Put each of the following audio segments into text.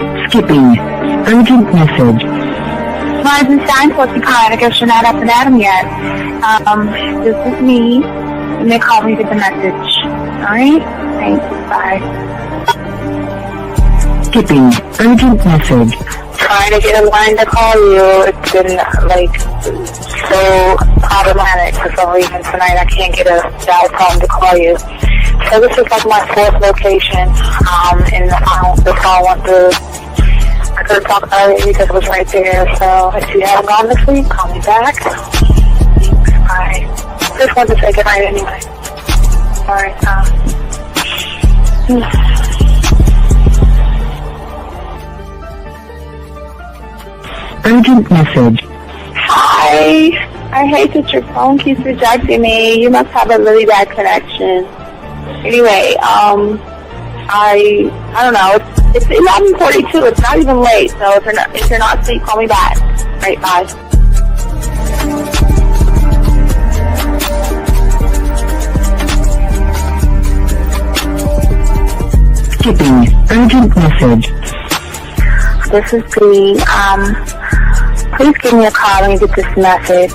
Skipping. Urgent message. Rising sign, what's the call? I guess you're not up and at 'em yet. This is me. And they call me with the message. Alright? Thanks. Bye. Skipping. Urgent message. Trying to get a line to call you. It's been, so problematic for some reason tonight. I can't get a dial phone to call you. So this is my fourth location, and the phone went through. I couldn't talk about it because it was right there. So if you haven't gone this week, call me back. Thanks. Bye. Just wanted to say goodnight anyway. Alright, Urgent message. Hi. I hate that your phone keeps rejecting me. You must have a really bad connection. Anyway, I don't know. It's 11:42. It's not even late. So if you're not asleep, call me back. Right, bye. Skipping. Urgent message. This is Bree. Please give me a call when you get this message.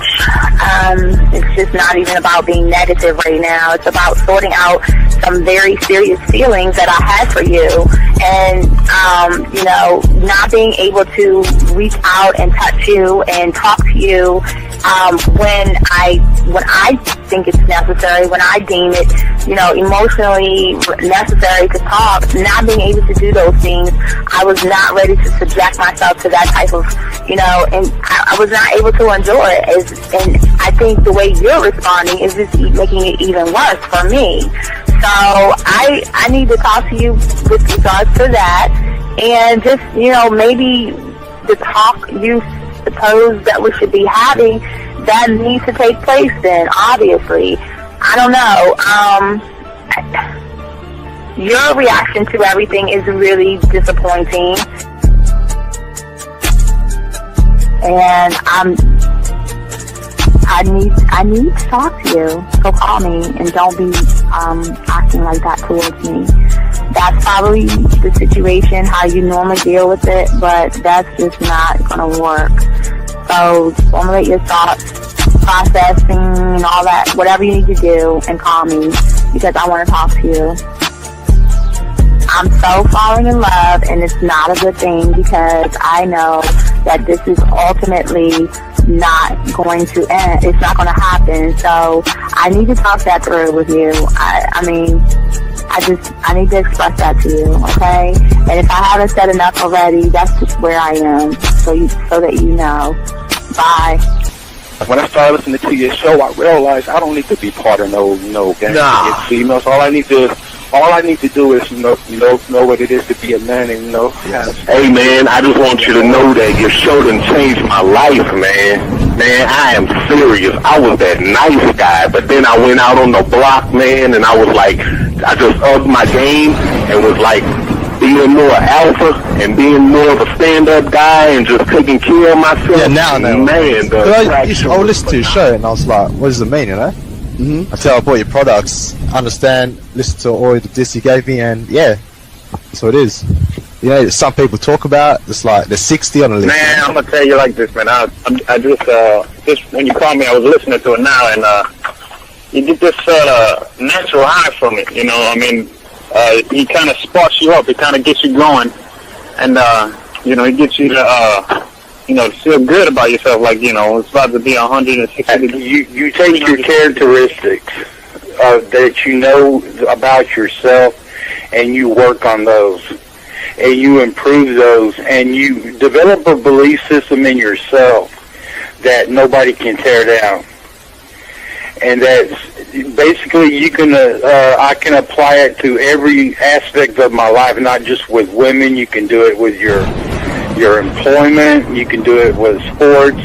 It's just not even about being negative right now. It's about sorting out some very serious feelings that I had for you. And, not being able to reach out and touch you and talk to you when I think it's necessary, when I deem it, emotionally necessary to talk. Not being able to do those things, I was not ready to subject myself to that type of, and I was not able to enjoy it. And I think the way you're responding is just making it even worse for me. So I need to talk to you with regards to that, and just, maybe the talk you suppose that we should be having, that needs to take place then, obviously. I don't know. Your reaction to everything is really disappointing. And I need to talk to you. So call me and don't be acting like that towards me. That's probably the situation, how you normally deal with it, but that's just not going to work. So formulate your thoughts, processing and all that, whatever you need to do, and call me because I want to talk to you. I'm so falling in love, and it's not a good thing because I know that this is ultimately not going to end. It's not going to happen. So I need to talk that through with you. I need to express that to you, okay? And if I haven't said enough already, that's just where I am, so that you know. Bye. When I started listening to your show, I realized I don't need to be part of no gang against females. All I need to do is know what it is to be a man and Hey man, I just want you to know that your show done changed my life, man. Man, I am serious. I was that nice guy, but then I went out on the block, man, and I was like, I just upped my game and was like being more alpha and being more of a stand-up guy and just taking care of myself. Yeah, now, man. I listened to your show and I was like, what does it mean, Mm-hmm. Until I bought your products, understand, listen to all the diss you gave me, and yeah, that's what it is. Some people talk about it's like there's 60 on the list. Man, I'm gonna tell you like this, man. I just when you called me, I was listening to it now, and you get this natural high from it. He kind of sparks you up. It kind of gets you going, and it gets you to to feel good about yourself, it's about to be 160 degrees. You take your characteristics that you know about yourself, and you work on those, and you improve those, and you develop a belief system in yourself that nobody can tear down. And that's basically I can apply it to every aspect of my life, not just with women. You can do it with your employment, you can do it with sports,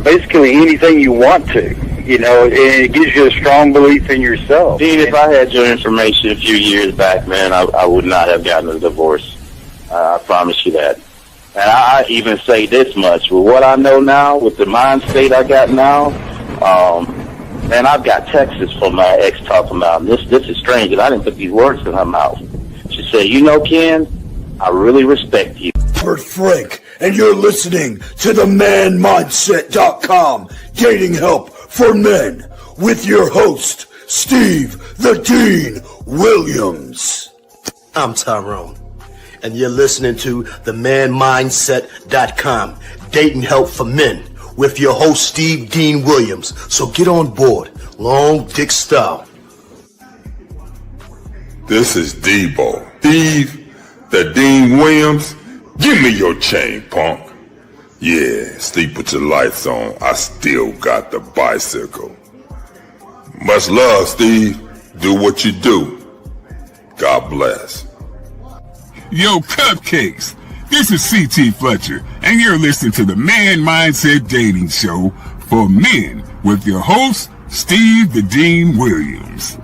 basically anything you want to, and it gives you a strong belief in yourself. Dean, if I had your information a few years back, man, I would not have gotten a divorce. I promise you that. And I even say this much, with what I know now, with the mind state I got now, man, I've got texts from my ex talking about, this is strange, and I didn't put these words in her mouth. She said, Ken, I really respect you. Robert Frank, and you're listening to the manmindset.com dating help for men with your host, Steve the Dean Williams. I'm Tyrone, and you're listening to the manmindset.com dating help for men with your host, Steve Dean Williams. So get on board, long dick style. This is Debo. Steve the Dean Williams. Give me your chain, punk. Yeah, sleep with your lights on. I still got the bicycle. Much love, Steve. Do what you do. God bless. Yo, cupcakes. This is C.T. Fletcher, and you're listening to the Man Mindset Dating Show for men with your host, Steve the Dean Williams.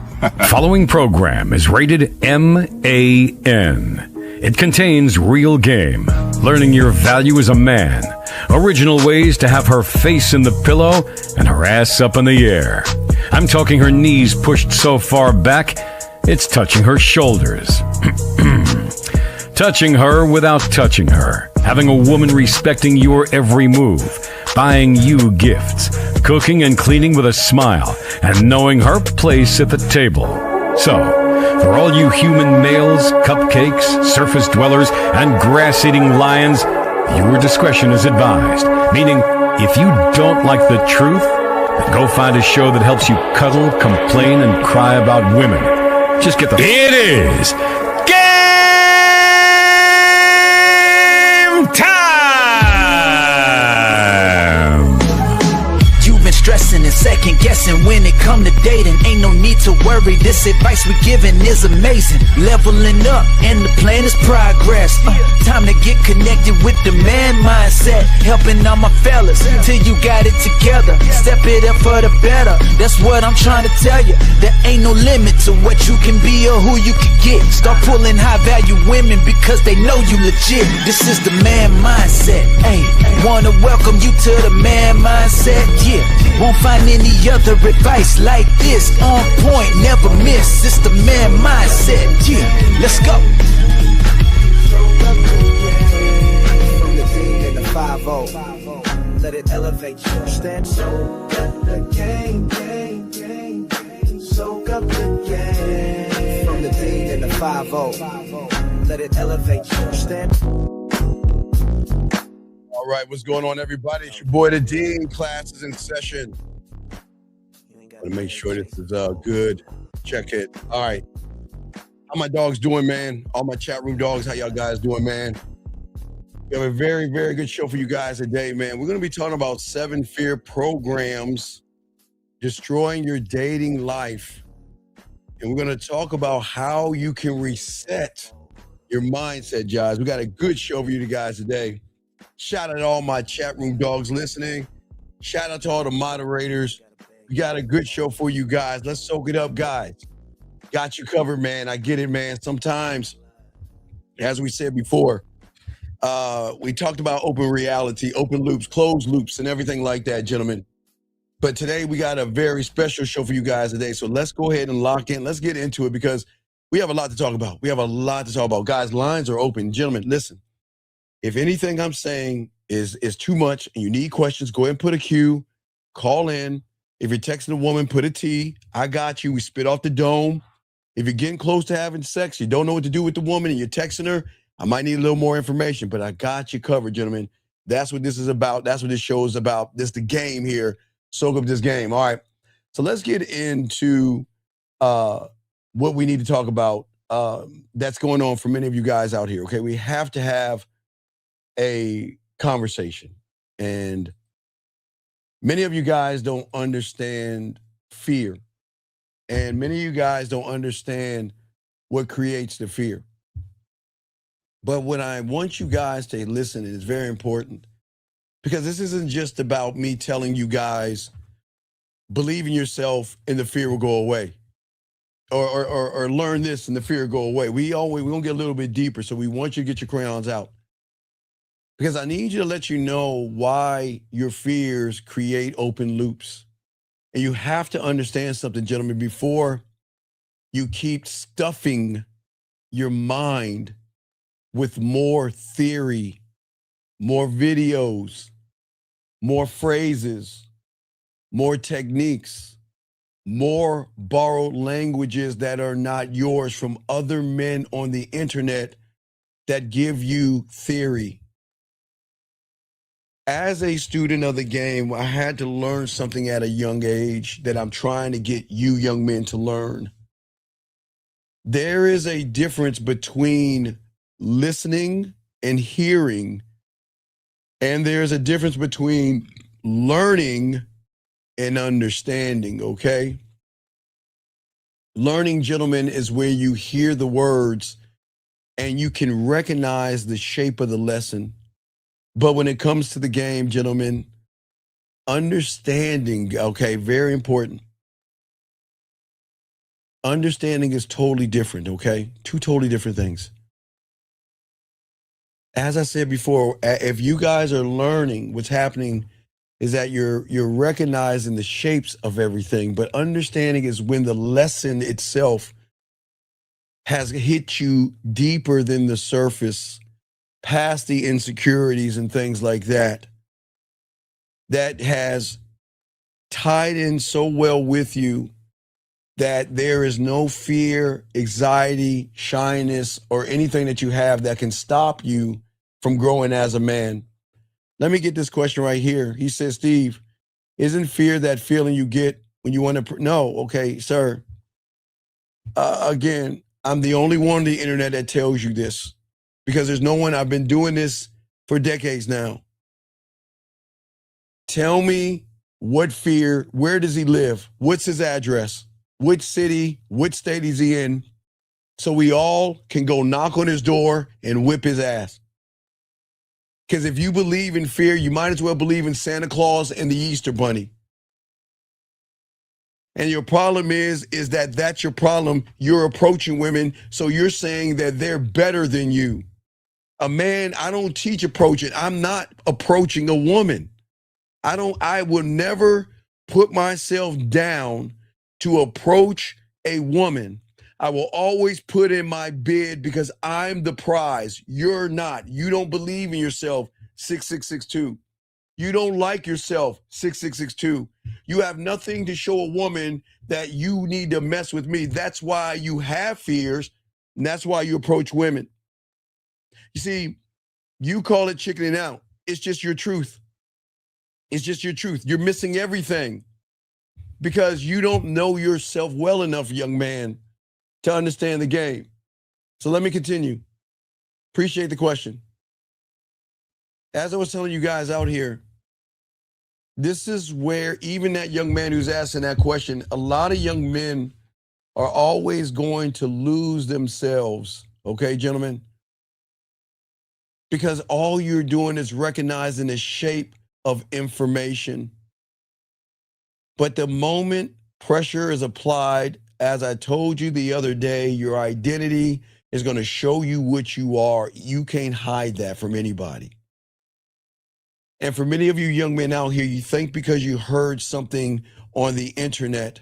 Following program is rated MAN. It contains real game, learning your value as a man, original ways to have her face in the pillow and her ass up in the air. I'm talking her knees pushed so far back, it's touching her shoulders. Touching her without touching her. Having a woman respecting your every move. Buying you gifts. Cooking and cleaning with a smile. And knowing her place at the table. So, for all you human males, cupcakes, surface dwellers, and grass-eating lions, your discretion is advised. Meaning, if you don't like the truth, then go find a show that helps you cuddle, complain, and cry about women. Just get the... It is game time! You've been stressing and second guessing when it come to dating. Ain't no need to worry, this advice we giving is amazing. Leveling up and the plan is progress. Time to get connected with the man mindset. Helping all my fellas till you got it together. Step it up for the better, that's what I'm trying to tell you. There ain't no limit to what you can be or who you can get. Start pulling high value women because they know you legit. This is the man mindset. Hey, wanna welcome you to the man mindset. Yeah, won't find any other advice like this. On point, never miss. It's the man mindset. Yeah, let's go. From the D and the 5-0, let it elevate you. Stand soak up the game. Soak up the game. From the D and the 5-0, let it elevate you. Stand. All right, what's going on, everybody? It's your boy, the Dean. Class is in session. Want to make sure this is good. Check it. All right. How my dogs doing, man? All my chat room dogs, how y'all guys doing, man? We have a very, very good show for you guys today, man. We're going to be talking about 7 fear programs destroying your dating life. And we're going to talk about how you can reset your mindset, guys. We got a good show for you guys today. Shout out to all my chat room dogs listening. Shout out to all the moderators. We got a good show for you guys. Let's soak it up, guys. Got you covered, man. I get it, man. Sometimes, as we said before, we talked about open reality, open loops, closed loops, and everything like that, gentlemen. But today we got a very special show for you guys today. So let's go ahead and lock in. Let's get into it because we have a lot to talk about. Guys, lines are open. Gentlemen, listen. If anything I'm saying is too much and you need questions, go ahead and put a Q, call in. If you're texting a woman, put a T. I got you. We spit off the dome. If you're getting close to having sex, you don't know what to do with the woman and you're texting her, I might need a little more information, but I got you covered, gentlemen. That's what this is about. That's what this show is about. This is the game here. Soak up this game. All right. So let's get into what we need to talk about that's going on for many of you guys out here. Okay. We have to have a conversation. And many of you guys don't understand fear. And many of you guys don't understand what creates the fear. But what I want you guys to listen is very important, because this isn't just about me telling you guys, believe in yourself and the fear will go away. Or learn this and the fear will go away. We're going to get a little bit deeper. So we want you to get your crayons out. Because I need you to let you know why your fears create open loops. And you have to understand something, gentlemen, before you keep stuffing your mind with more theory, more videos, more phrases, more techniques, more borrowed languages that are not yours from other men on the internet that give you theory. As a student of the game, I had to learn something at a young age that I'm trying to get you young men to learn. There is a difference between listening and hearing, and there's a difference between learning and understanding, okay? Learning, gentlemen, is where you hear the words and you can recognize the shape of the lesson. But when it comes to the game, gentlemen, understanding, okay, very important. Understanding is totally different, okay? Two totally different things. As I said before, if you guys are learning, what's happening is that you're recognizing the shapes of everything, but understanding is when the lesson itself has hit you deeper than the surface, past the insecurities and things like that, that has tied in so well with you that there is no fear, anxiety, shyness, or anything that you have that can stop you from growing as a man. Let me get this question right here. He says, Steve, isn't fear that feeling you get when you want to? No, okay, sir. Again, I'm the only one on the internet that tells you this because there's no one. I've been doing this for decades now. Tell me what fear, where does he live? What's his address? Which city, which state is he in? So we all can go knock on his door and whip his ass. Because if you believe in fear, you might as well believe in Santa Claus and the Easter Bunny. And your problem is that that's your problem. You're approaching women, so you're saying that they're better than you. A man, I don't teach approaching. I'm not approaching a woman. I will never put myself down to approach a woman. I will always put in my bid because I'm the prize. You're not. You don't believe in yourself, 6662. You don't like yourself, 6662. You have nothing to show a woman that you need to mess with me. That's why you have fears, and that's why you approach women. You see, you call it chickening out. It's just your truth. It's just your truth. You're missing everything because you don't know yourself well enough, young man, to understand the game. So let me continue. Appreciate the question. As I was telling you guys out here, this is where even that young man who's asking that question, a lot of young men are always going to lose themselves. Okay, gentlemen? Because all you're doing is recognizing the shape of information. But the moment pressure is applied, as I told you the other day, your identity is going to show you what you are. You can't hide that from anybody. And for many of you young men out here, you think because you heard something on the internet,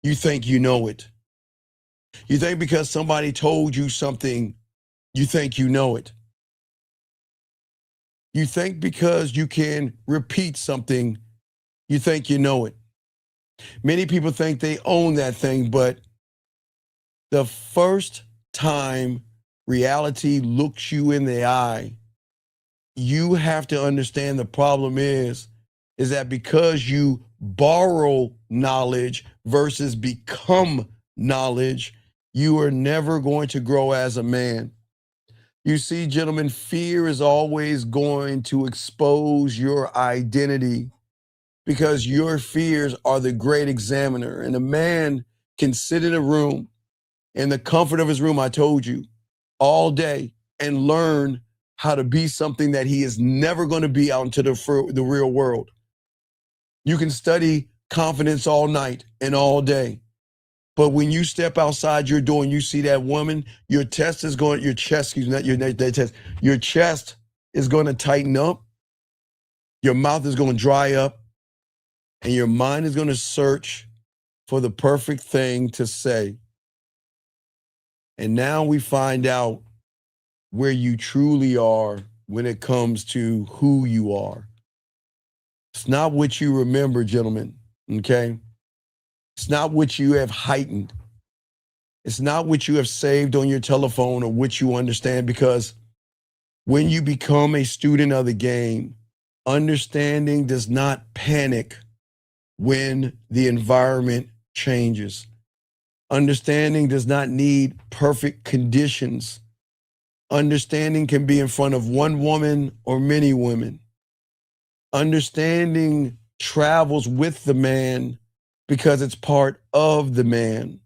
you think you know it. You think because somebody told you something, you think you know it. You think because you can repeat something, you think you know it. Many people think they own that thing, but the first time reality looks you in the eye, you have to understand the problem is that because you borrow knowledge versus become knowledge, you are never going to grow as a man. You see, gentlemen, fear is always going to expose your identity because your fears are the great examiner. And a man can sit in a room, in the comfort of his room, I told you, all day and learn how to be something that he is never going to be out into the real world. You can study confidence all night and all day. But when you step outside your door and you see that woman, your chest is going to tighten up. Your mouth is going to dry up. And your mind is going to search for the perfect thing to say. And now we find out where you truly are when it comes to who you are. It's not what you remember, gentlemen, okay? It's not what you have heightened. It's not what you have saved on your telephone or what you understand, because when you become a student of the game, understanding does not panic when the environment changes. Understanding does not need perfect conditions. Understanding can be in front of one woman or many women. Understanding travels with the man because it's part of the man.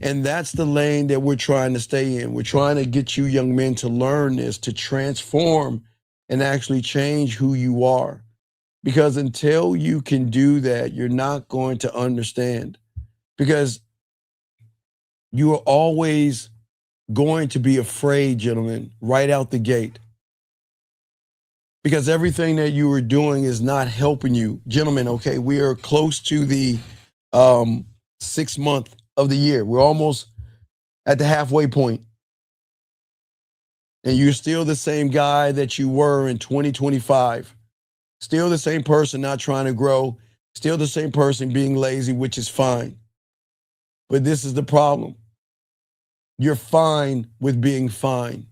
And that's the lane that we're trying to stay in. We're trying to get you young men to learn this, to transform and actually change who you are. Because until you can do that, you're not going to understand. Because you are always going to be afraid, gentlemen, right out the gate. Because everything that you are doing is not helping you. Gentlemen, okay, we are close to the 6th month of the year. We're almost at the halfway point. And you're still the same guy that you were in 2025. Still the same person not trying to grow. Still the same person being lazy, which is fine. But this is the problem. You're fine with being fine.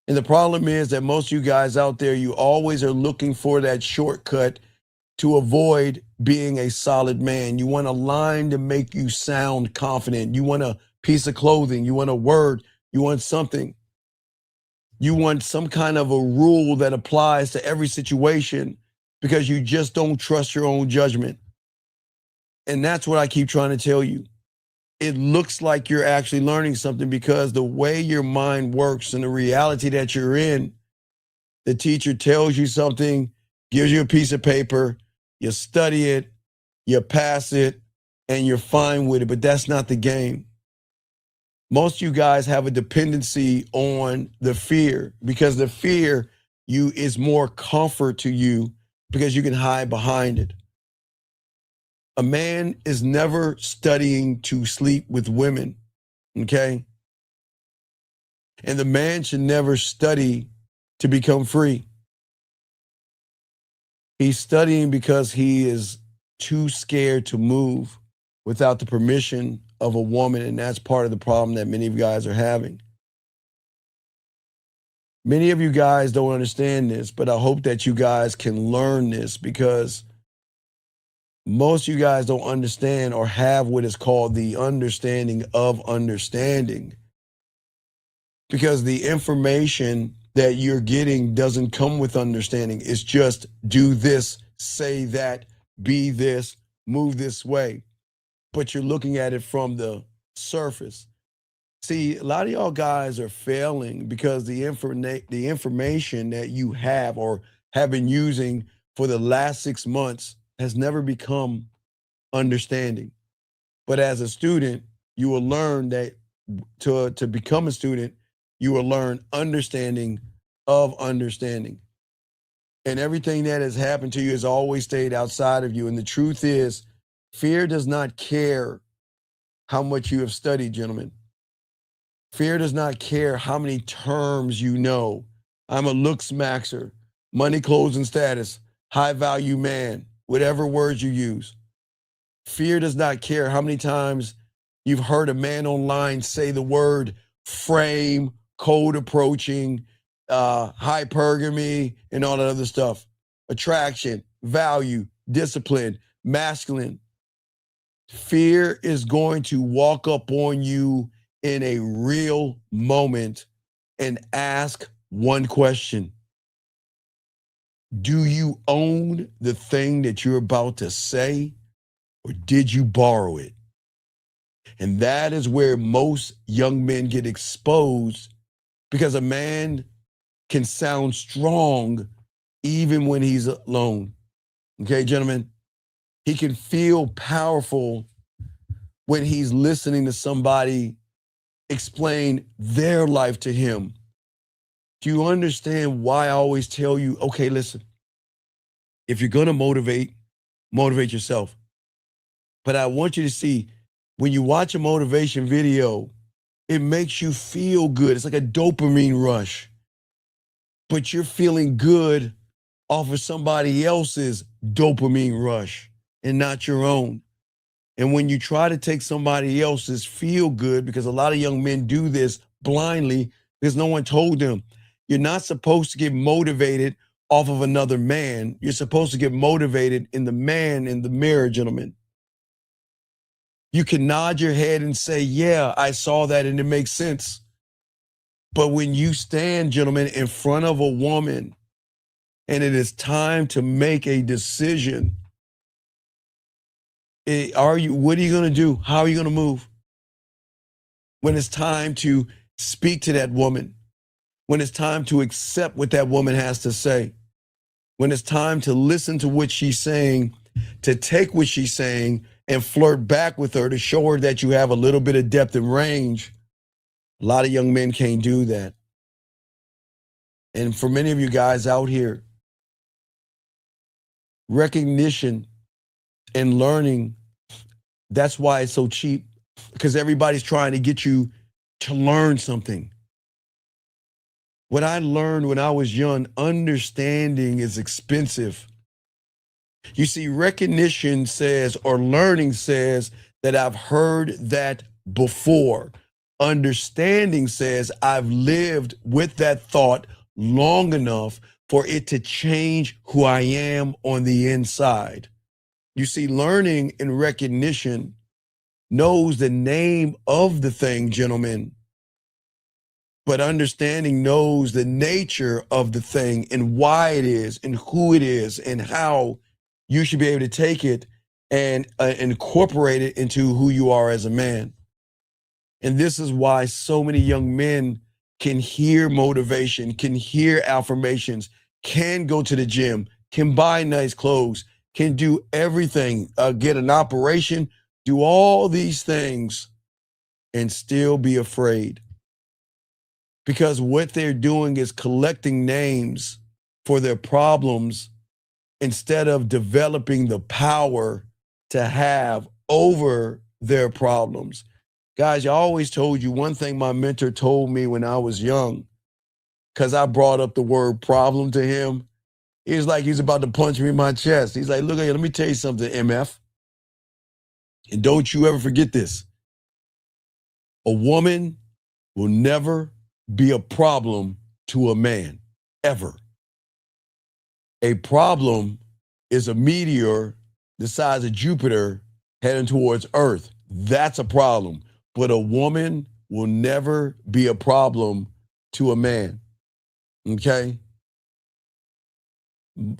And the problem is that most of you guys out there, you always are looking for that shortcut to avoid being a solid man. You want a line to make you sound confident. You want a piece of clothing. You want a word. You want something. You want some kind of a rule that applies to every situation because you just don't trust your own judgment. And that's what I keep trying to tell you. It looks like you're actually learning something because the way your mind works and the reality that you're in, the teacher tells you something, gives you a piece of paper, you study it, you pass it, and you're fine with it. But that's not the game. Most of you guys have a dependency on the fear because the fear is more comfort to you because you can hide behind it. A man is never studying to sleep with women, okay? And the man should never study to become free. He's studying because he is too scared to move without the permission of a woman, and that's part of the problem that many of you guys are having. Many of you guys don't understand this, but I hope that you guys can learn this because most of you guys don't understand or have what is called the understanding of understanding. Because the information that you're getting doesn't come with understanding. It's just do this, say that, be this, move this way. But you're looking at it from the surface. See, a lot of y'all guys are failing because the information that you have or have been using for the last 6 months has never become understanding. But as a student, you will learn that to become a student, you will learn understanding of understanding. And everything that has happened to you has always stayed outside of you. And the truth is, fear does not care how much you have studied, gentlemen. Fear does not care how many terms you know. I'm a looks maxer, money, clothes, and status, high value man, whatever words you use. Fear does not care how many times you've heard a man online say the word frame, code approaching, hypergamy, and all that other stuff. Attraction, value, discipline, masculine. Fear is going to walk up on you in a real moment and ask one question. Do you own the thing that you're about to say, or did you borrow it? And that is where most young men get exposed because a man can sound strong even when he's alone. Okay, gentlemen? He can feel powerful when he's listening to somebody explain their life to him. Do you understand why I always tell you, okay, listen, if you're going to motivate yourself. But I want you to see, when you watch a motivation video, It makes you feel good. It's like a dopamine rush. But you're feeling good off of somebody else's dopamine rush and not your own. And when you try to take somebody else's feel good, because a lot of young men do this blindly because no one told them, you're not supposed to get motivated off of another man. You're supposed to get motivated in the man in the mirror, gentlemen. You can nod your head and say, yeah, I saw that and it makes sense. But when you stand, gentlemen, in front of a woman and it is time to make a decision, what are you going to do? How are you going to move? When it's time to speak to that woman, when it's time to accept what that woman has to say, when it's time to listen to what she's saying, to take what she's saying and flirt back with her to show her that you have a little bit of depth and range, a lot of young men can't do that. And for many of you guys out here, recognition and learning, that's why it's so cheap, because everybody's trying to get you to learn something. What I learned when I was young, understanding is expensive. You see, recognition says, or learning says, that I've heard that before. Understanding says I've lived with that thought long enough for it to change who I am on the inside. You see, learning and recognition knows the name of the thing, gentlemen, but understanding knows the nature of the thing and why it is and who it is and how you should be able to take it and incorporate it into who you are as a man. And this is why so many young men can hear motivation, can hear affirmations, can go to the gym, can buy nice clothes, can do everything, get an operation, do all these things and still be afraid. Because what they're doing is collecting names for their problems instead of developing the power to have over their problems. Guys, I always told you one thing my mentor told me when I was young, because I brought up the word problem to him. He was like, he's about to punch me in my chest. He's like, look, let me tell you something, MF. And don't you ever forget this. A woman will never be a problem to a man, ever. A problem is a meteor the size of Jupiter heading towards Earth. That's a problem. But a woman will never be a problem to a man. Okay?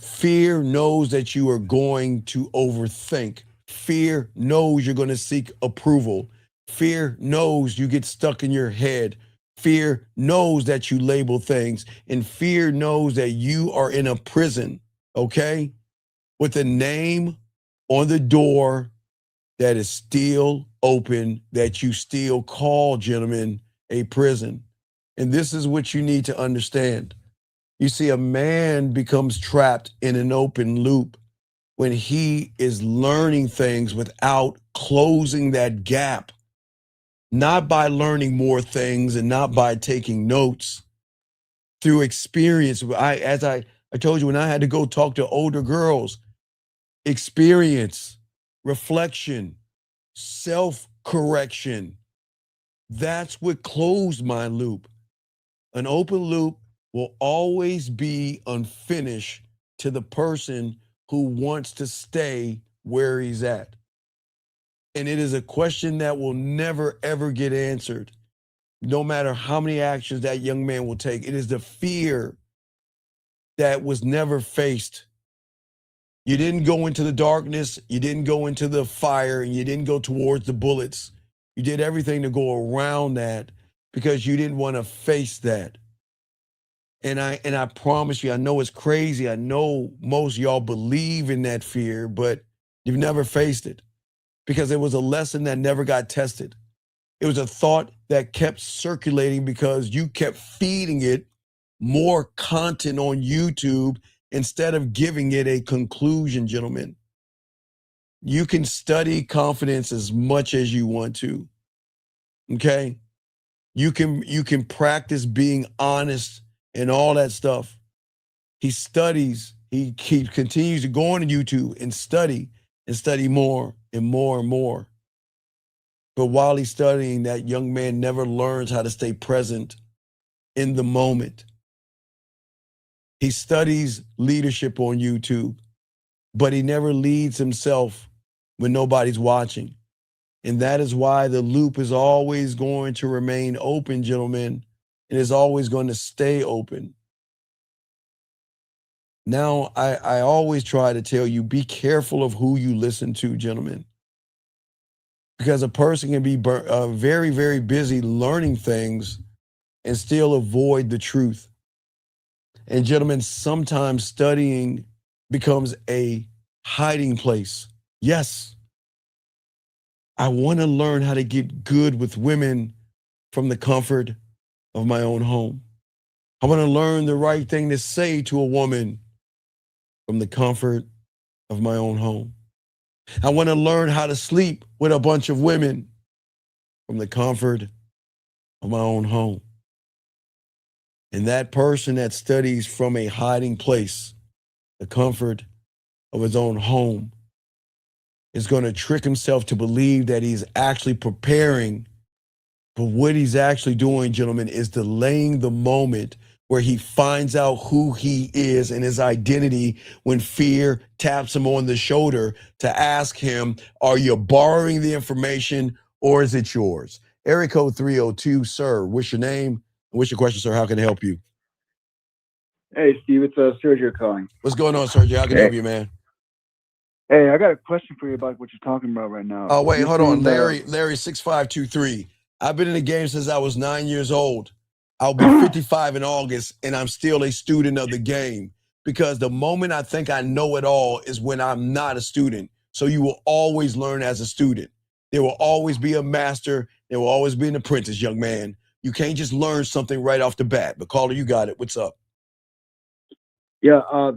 Fear knows that you are going to overthink. Fear knows you're going to seek approval. Fear knows you get stuck in your head. Fear knows that you label things. And fear knows that you are in a prison, okay? With a name on the door that is still open, that you still call, gentlemen, a prison. And this is what you need to understand. You see, a man becomes trapped in an open loop when he is learning things without closing that gap, not by learning more things and not by taking notes, through experience. As I told you, when I had to go talk to older girls, experience, reflection, self-correction, that's what closed my loop. An open loop will always be unfinished to the person who wants to stay where he's at. And it is a question that will never, ever get answered, no matter how many actions that young man will take. It is the fear that was never faced. You didn't go into the darkness, you didn't go into the fire, and you didn't go towards the bullets. You did everything to go around that because you didn't want to face that. And I promise you, I know it's crazy. I know most of y'all believe in that fear, but you've never faced it because it was a lesson that never got tested. It was a thought that kept circulating because you kept feeding it more content on YouTube instead of giving it a conclusion, gentlemen. You can study confidence as much as you want to, okay? You can practice being honest and all that stuff. He studies. He continues to go on YouTube and study more and more and more. But while he's studying, that young man never learns how to stay present in the moment. He studies leadership on YouTube, but he never leads himself when nobody's watching. And that is why the loop is always going to remain open, gentlemen, and is always going to stay open. Now, I always try to tell you, be careful of who you listen to, gentlemen, because a person can be very, very busy learning things and still avoid the truth. And gentlemen, sometimes studying becomes a hiding place. Yes, I want to learn how to get good with women from the comfort of my own home. I want to learn the right thing to say to a woman from the comfort of my own home. I want to learn how to sleep with a bunch of women from the comfort of my own home. And that person that studies from a hiding place, the comfort of his own home, is going to trick himself to believe that he's actually preparing. But what he's actually doing, gentlemen, is delaying the moment where he finds out who he is and his identity when fear taps him on the shoulder to ask him, are you borrowing the information or is it yours? Area code 302, sir. What's your name? What's your question, sir? How can I help you? Hey, Steve, it's Sergio calling. What's going on, Sergio? How can I help you, man? Hey, I got a question for you about what you're talking about right now. Oh, wait, hold on. Larry 6523. I've been in the game since I was 9 years old. I'll be 55 in August, and I'm still a student of the game, because the moment I think I know it all is when I'm not a student. So you will always learn as a student. There will always be a master. There will always be an apprentice, young man. You can't just learn something right off the bat. But caller, you got it. What's up? Yeah.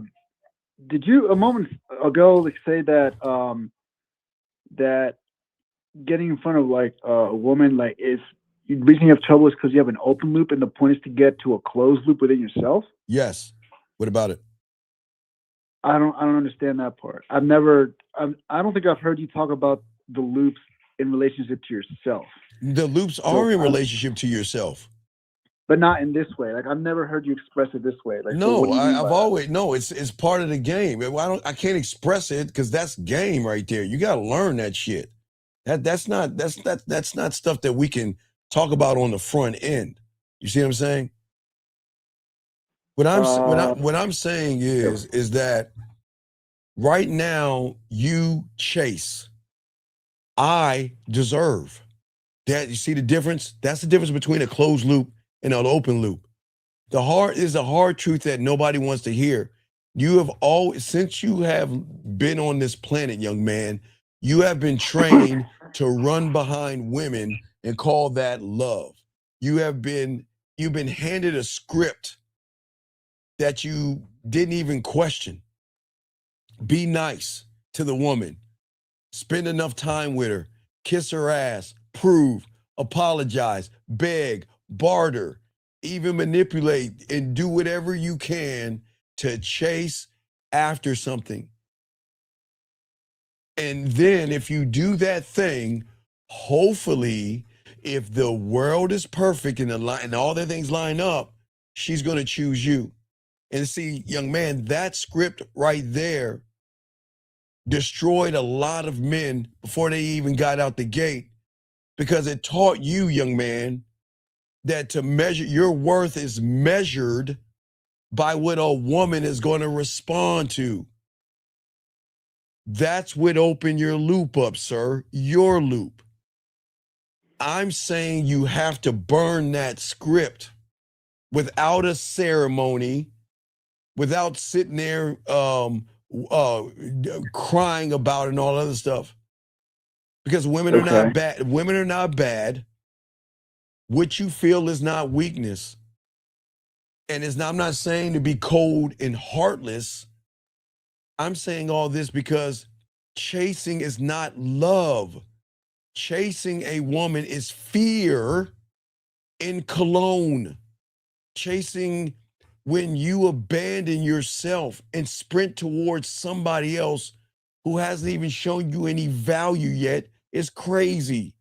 Did you a moment ago say that that getting in front of like a woman like is the reason you have trouble is because you have an open loop, and the point is to get to a closed loop within yourself? Yes. What about it? I don't understand that part. I don't think I've heard you talk about the loops in relationship to yourself. The loops are in relationship to yourself, but not in this way. Like I've never heard you express it this way. Like, no, so I've always it's part of the game. I can't express it because that's game right there. You got to learn that shit. That's not stuff that we can talk about on the front end. You see what I'm saying? What I'm saying is that right now you chase. I deserve. That you see the difference? That's the difference between a closed loop and an open loop. The hard truth that nobody wants to hear. You have since you have been on this planet, young man, you have been trained to run behind women and call that love. You've been handed a script that you didn't even question. Be nice to the woman. Spend enough time with her. Kiss her ass. Prove. Apologize. Beg. Barter. Even manipulate and do whatever you can to chase after something. And then if you do that thing, hopefully, if the world is perfect and all the things line up, she's going to choose you. And see, young man, that script right there destroyed a lot of men before they even got out the gate, because it taught you, young man, that to measure your worth is measured by what a woman is going to respond to. That's what opened your loop up, sir. Your loop. I'm saying you have to burn that script without a ceremony, without sitting there crying about it and all other stuff. Because women are not bad. Women are not bad. What you feel is not weakness. And I'm not saying to be cold and heartless. I'm saying all this because chasing is not love. Chasing a woman is fear in cologne, chasing when you abandon yourself and sprint towards somebody else who hasn't even shown you any value yet is crazy.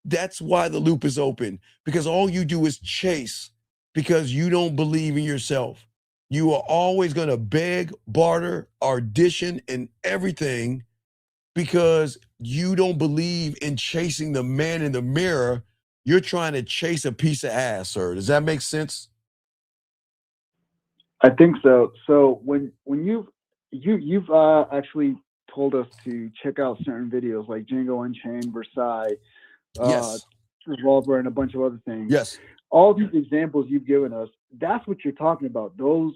That's why the loop is open, because all you do is chase because you don't believe in yourself. You are always going to beg, barter, audition, and everything because you don't believe in chasing the man in the mirror. You're trying to chase a piece of ass, sir. Does that make sense? I think so. So when you've actually told us to check out certain videos like Django Unchained, Versailles, Yes. Revolver, and a bunch of other things. Yes. All these examples you've given us, that's what you're talking about. Those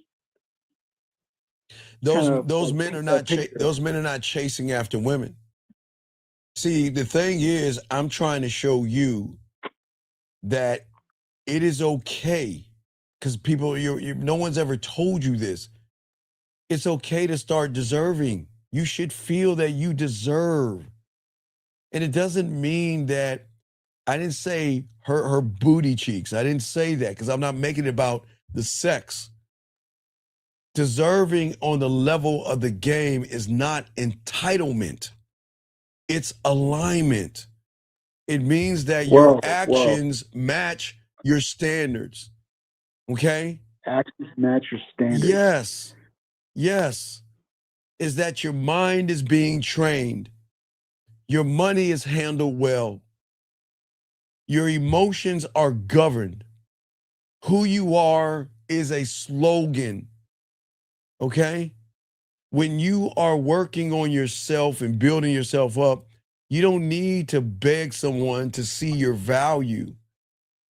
men are not those men are not chasing after women. See, the thing is, I'm trying to show you that it is okay, because people, no one's ever told you this. It's okay to start deserving. You should feel that you deserve. And it doesn't mean that, I didn't say her booty cheeks. I didn't say that because I'm not making it about the sex. Deserving on the level of the game is not entitlement. It's alignment. It means that your actions match your standards. Okay? Actions match your standards. Yes. Yes. Is that your mind is being trained. Your money is handled well. Your emotions are governed. Who you are is a slogan. Okay? When you are working on yourself and building yourself up, you don't need to beg someone to see your value,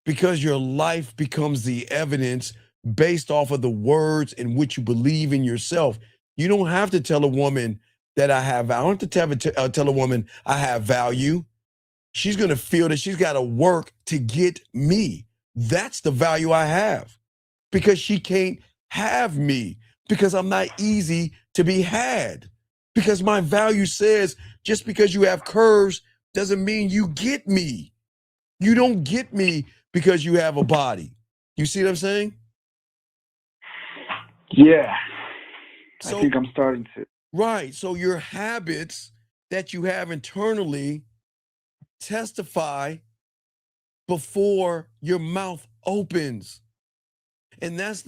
because your life becomes the evidence based off of the words in which you believe in yourself. You don't have to tell a woman that I have value. I don't have to tell a woman I have value. She's going to feel that she's got to work to get me. That's the value I have, because she can't have me, because I'm not easy to be had, because my value says just because you have curves doesn't mean you get me. You don't get me because you have a body. You see what I'm saying? Yeah. I think I'm starting to. Right. So your habits that you have internally testify before your mouth opens. And that's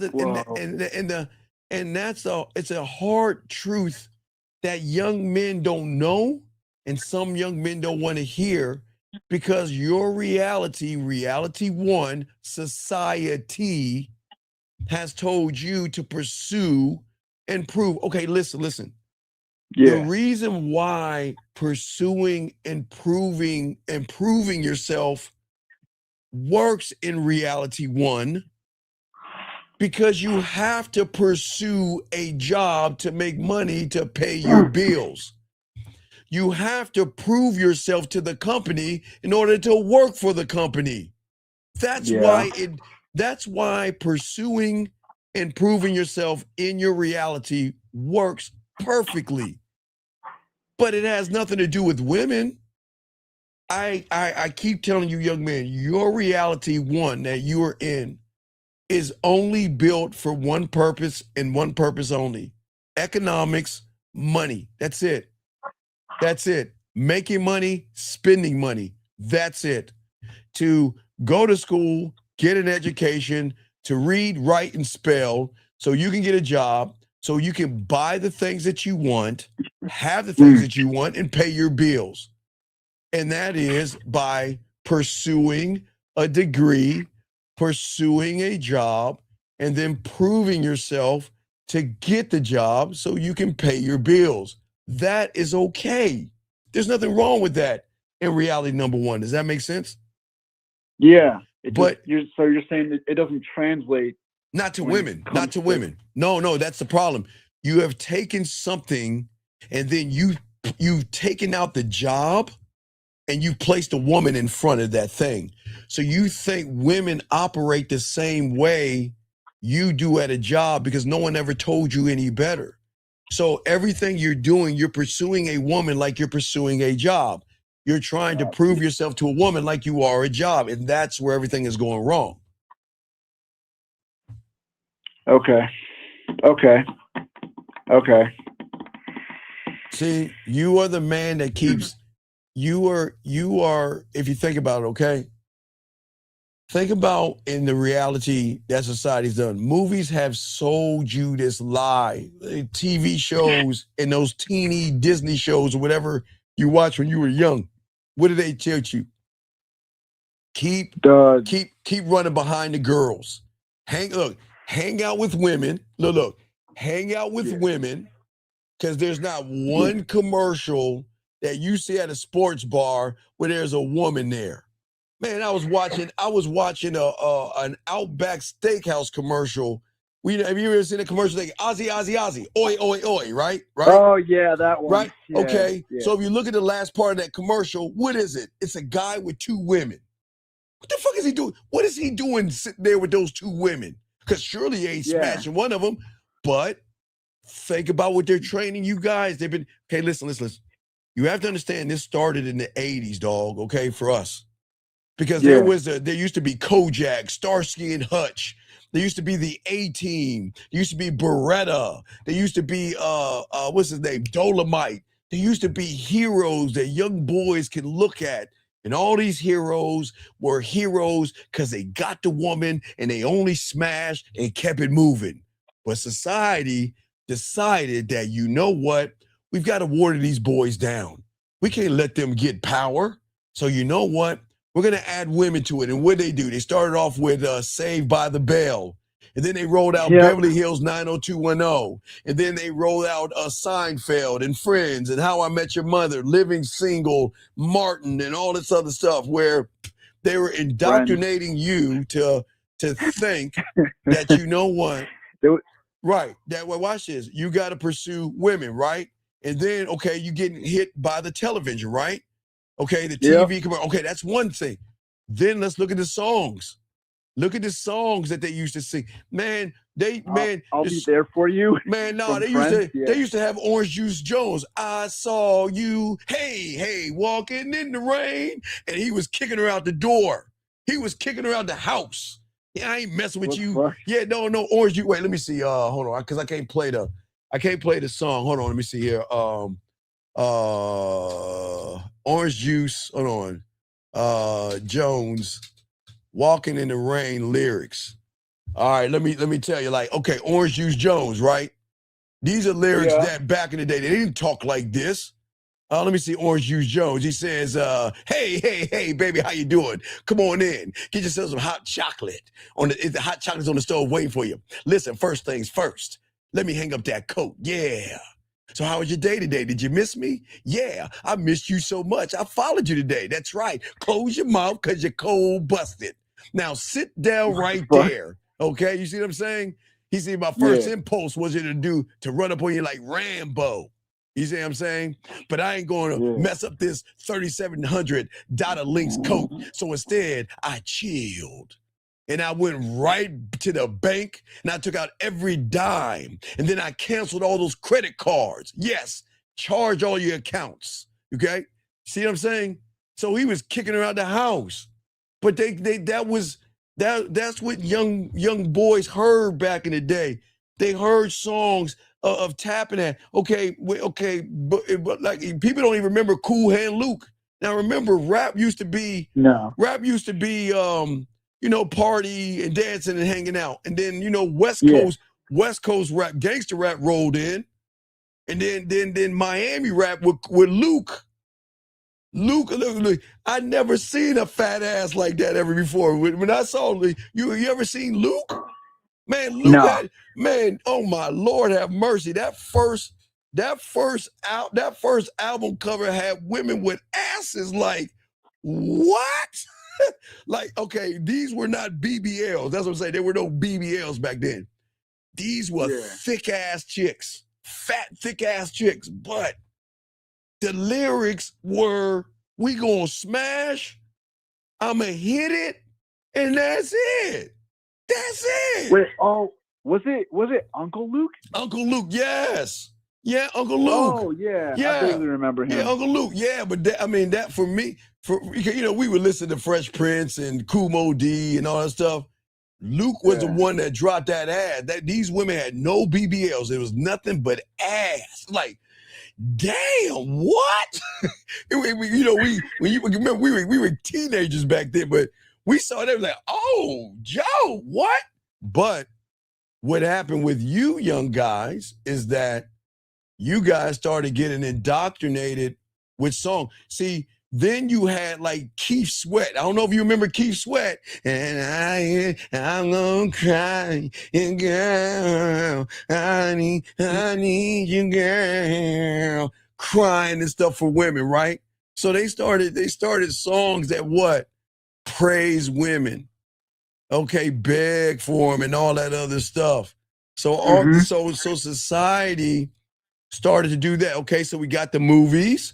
it's a hard truth that young men don't know, and some young men don't want to hear, because your reality one, society has told you to pursue and prove. Okay, listen. Yeah. The reason why pursuing and proving yourself works in reality one, because you have to pursue a job to make money to pay your bills. You have to prove yourself to the company in order to work for the company. That's why pursuing and proving yourself in your reality works perfectly. But it has nothing to do with women. I keep telling you, young men, your reality one that you are in is only built for one purpose and one purpose only: economics, money. That's it. That's it. Making money, spending money. That's it. To go to school, get an education, to read, write, and spell, so you can get a job, so you can buy the things that you want, have the things that you want, and pay your bills. And that is by pursuing a degree, pursuing a job, and then proving yourself to get the job so you can pay your bills. That is okay. There's nothing wrong with that in reality number one. Does that make sense? Yeah. You're saying that it doesn't translate. Not to women. No, that's the problem. You have taken something and then you've taken out the job and you placed a woman in front of that thing. So you think women operate the same way you do at a job because no one ever told you any better. So everything you're doing, you're pursuing a woman like you're pursuing a job. You're trying to prove yourself to a woman like you are a job, and that's where everything is going wrong. Okay. See, you are the man that keeps. You are. If you think about it, okay. Think about in the reality that society's done. Movies have sold you this lie. TV shows and those teeny Disney shows or whatever you watched when you were young. What do they tell you? Keep running behind the girls. Hang out with women. Look, hang out with women, because there's not one commercial that you see at a sports bar where there's a woman there. Man, I was watching an Outback Steakhouse commercial. Have you ever seen a commercial like Ozzy, oi, oi, oi, right? Oh yeah, that one. Right? Yeah, okay. Yeah. So if you look at the last part of that commercial, what is it? It's a guy with two women. What the fuck is he doing? What is he doing sitting there with those two women? Because surely he ain't smashing one of them. But think about what they're training you guys. They've been, okay, listen. You have to understand this started in the 80s, dog, okay, for us. Because there used to be Kojak, Starsky and Hutch. There used to be the A-Team. There used to be Beretta. There used to be, what's his name, Dolomite. There used to be heroes that young boys can look at. And all these heroes were heroes because they got the woman and they only smashed and kept it moving. But society decided that, you know what? We've got to water these boys down. We can't let them get power. So you know what? We're going to add women to it. And what they do, they started off with Saved by the Bell. And then they rolled out Beverly Hills 90210. And then they rolled out Seinfeld and Friends and How I Met Your Mother, Living Single, Martin, and all this other stuff, where they were indoctrinating you to think that, you know what? Right. That way, watch this. You got to pursue women, right? And then, okay, you getting hit by the television, right? Okay, the TV commercial. Okay, that's one thing. Then let's look at the songs. Look at the songs that they used to sing. Man, I'll be there for you. Man, no, they used to have Orange Juice Jones. I saw you, hey, walking in the rain, and he was kicking her out the door. He was kicking her out the house. Yeah, I ain't messing with you. Fuck? Yeah, no, Orange Juice. Wait, let me see. Hold on, because I can't play the song. Hold on, let me see here. Orange Juice. Hold on. Jones, Walking in the Rain lyrics. All right, let me tell you, like, okay, Orange Juice Jones, right? These are lyrics that back in the day, they didn't talk like this. Let me see Orange Juice Jones. He says, hey, baby, how you doing? Come on in. Get yourself some hot chocolate. The hot chocolate's on the stove waiting for you. Listen, first things first. Let me hang up that coat. Yeah. So how was your day today? Did you miss me? Yeah, I missed you so much. I followed you today. That's right. Close your mouth because you're cold busted. Now sit down right there. Okay, you see what I'm saying? He said my first impulse was to run up on you like Rambo. You see what I'm saying? But I ain't going to mess up this $3,700 Links coat. So instead, I chilled. And I went right to the bank and I took out every dime. And then I canceled all those credit cards. Yes, charge all your accounts. Okay? See what I'm saying? So he was kicking her out the house. But that's what young boys heard back in the day. They heard songs of tapping at. Okay, but like people don't even remember Cool Hand Luke. Now remember, rap used to be party and dancing and hanging out. And then, West Coast rap, gangster rap rolled in. And then Miami rap with Luke. Luke, I never seen a fat ass like that ever before. When I saw you ever seen Luke? Man, Luke oh my Lord, have mercy. That first album cover had women with asses. Like, what? Like, okay, these were not BBLs. That's what I'm saying. There were no BBLs back then. These were thick ass chicks, fat, thick ass chicks. But the lyrics were, we gonna smash, I'ma hit it, and that's it. That's it. Wait, was it Uncle Luke? Uncle Luke, yes. Yeah, Uncle Luke. Oh yeah, I vaguely remember him. Yeah, Uncle Luke. Yeah, but that for me, we would listen to Fresh Prince and Kool Moe Dee and all that stuff. Luke was the one that dropped that ass. That these women had no BBLs. It was nothing but ass. Like, damn, what? Remember we were teenagers back then, but we saw that like, oh, Joe, what? But what happened with you young guys is that you guys started getting indoctrinated with song. See, then you had like Keith Sweat. I don't know if you remember Keith Sweat. And I'm gonna cry, and girl, I need you, girl, crying and stuff for women, right? So they started songs that what? Praise women. Okay, beg for them and all that other stuff. So so society started to do that. Okay, so we got the movies,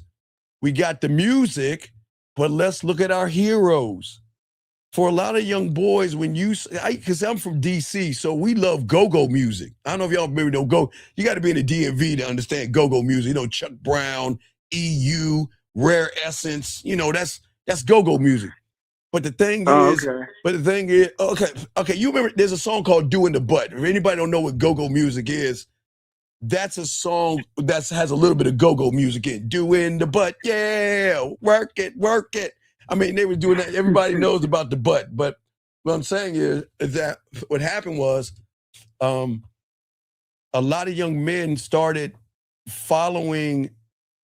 we got the music, but let's look at our heroes. For a lot of young boys, because I'm from DC, so we love go-go music. I don't know if y'all maybe know go. You got to be in the DMV to understand go-go music. You know, Chuck Brown, EU, Rare Essence. You know, that's go-go music. But the thing is, okay. You remember there's a song called "Doing the Butt." If anybody don't know what go-go music is, that's a song that has a little bit of go-go music in. Doing the butt, yeah, work it. I mean, they were doing that. Everybody knows about the butt. But what I'm saying is that what happened was a lot of young men started following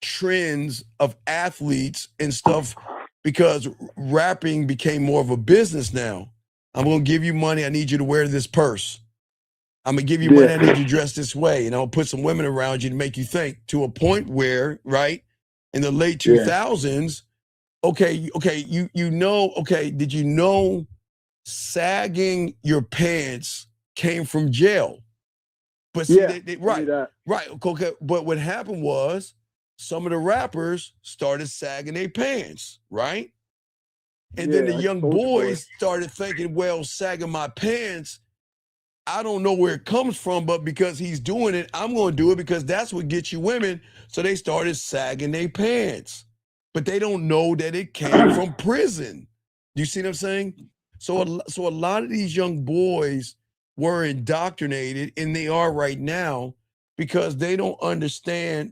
trends of athletes and stuff because rapping became more of a business now. I'm going to give you money. I need you to wear this purse. I'm going to give you money. I need you to dress this way. And I'll put some women around you to make you think, to a point where, right, in the late 2000s, did you know sagging your pants came from jail? But see, right. Okay, but what happened was some of the rappers started sagging their pants, right? And then the young boys started thinking, well, sagging my pants, I don't know where it comes from, but because he's doing it, I'm going to do it because that's what gets you women. So they started sagging their pants, but they don't know that it came from prison. You see what I'm saying? So a lot of these young boys were indoctrinated, and they are right now, because they don't understand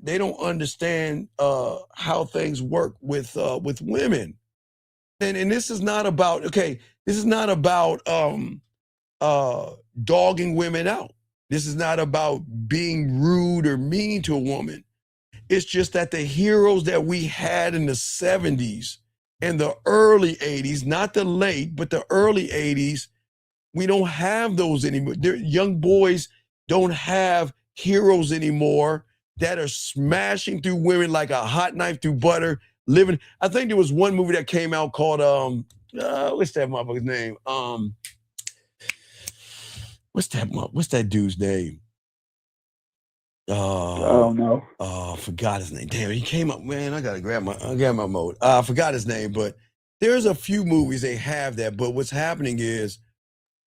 how things work with women. And this is not about dogging women out. This is not about being rude or mean to a woman. It's just that the heroes that we had in the 70s and the early 80s, not the late, but the early 80s, we don't have those anymore. Young boys don't have heroes anymore that are smashing through women like a hot knife through butter, living. I think there was one movie that came out called what's that motherfucker's name? What's that dude's name? I don't know. I forgot his name. Damn, he came up, man. I gotta grab my mode. I forgot his name, but there's a few movies they have that. But what's happening is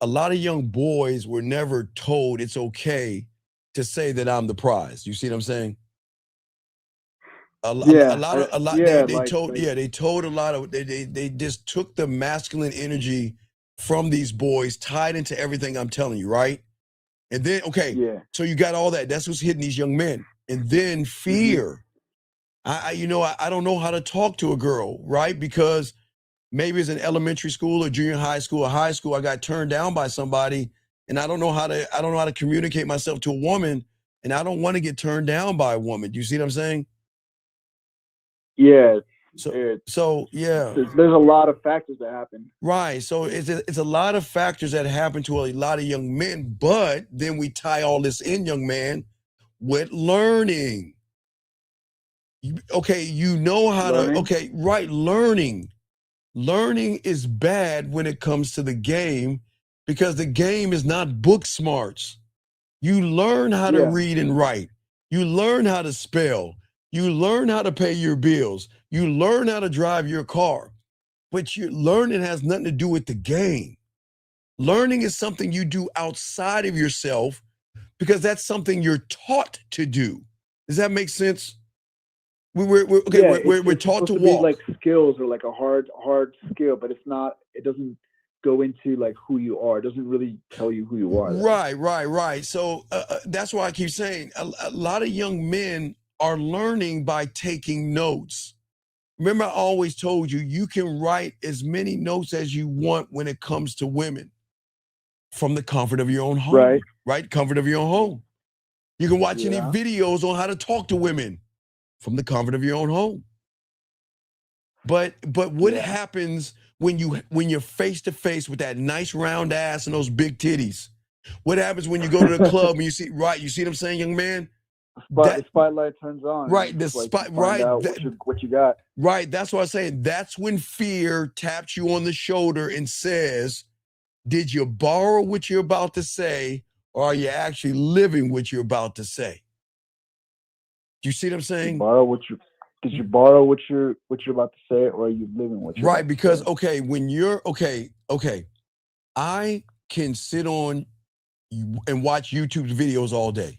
a lot of young boys were never told it's okay to say that I'm the prize. You see what I'm saying? They just took the masculine energy from these boys, tied into everything I'm telling you, right? And then, so you got all that. That's what's hitting these young men. And then fear. I don't know how to talk to a girl, right? Because maybe it's in elementary school or junior high school or high school, I got turned down by somebody, and I don't know how to communicate myself to a woman, and I don't want to get turned down by a woman. Do you see what I'm saying? Yeah. So yeah. There's a lot of factors that happen. Right. So it's a lot of factors that happen to a lot of young men, but then we tie all this in, young man, with learning. Okay, you know how learning. Learning is bad when it comes to the game, because the game is not book smarts. You learn how to read and write. You learn how to spell. You learn how to pay your bills. You learn how to drive your car. But your learning has nothing to do with the game. Learning is something you do outside of yourself, because that's something you're taught to do. Does that make sense? We're taught to be walk. like skills or like a hard skill, but it's not. It doesn't go into like who you are. It doesn't really tell you who you are. Right. So that's why I keep saying a lot of young men are learning by taking notes. Remember, I always told you, you can write as many notes as you want when it comes to women from the comfort of your own home, right? Comfort of your own home. You can watch any videos on how to talk to women from the comfort of your own home. But what happens when you're face to face with that nice round ass and those big titties? What happens when you go to the club and you see what I'm saying, young man? The spotlight turns on. Right, what you got. Right, that's what I'm saying. That's when fear taps you on the shoulder and says, did you borrow what you're about to say, or are you actually living what you're about to say? Do you see what I'm saying? Did you borrow what you're about to say, or are you living what you're right? Because when you're okay, I can sit on and watch YouTube videos all day.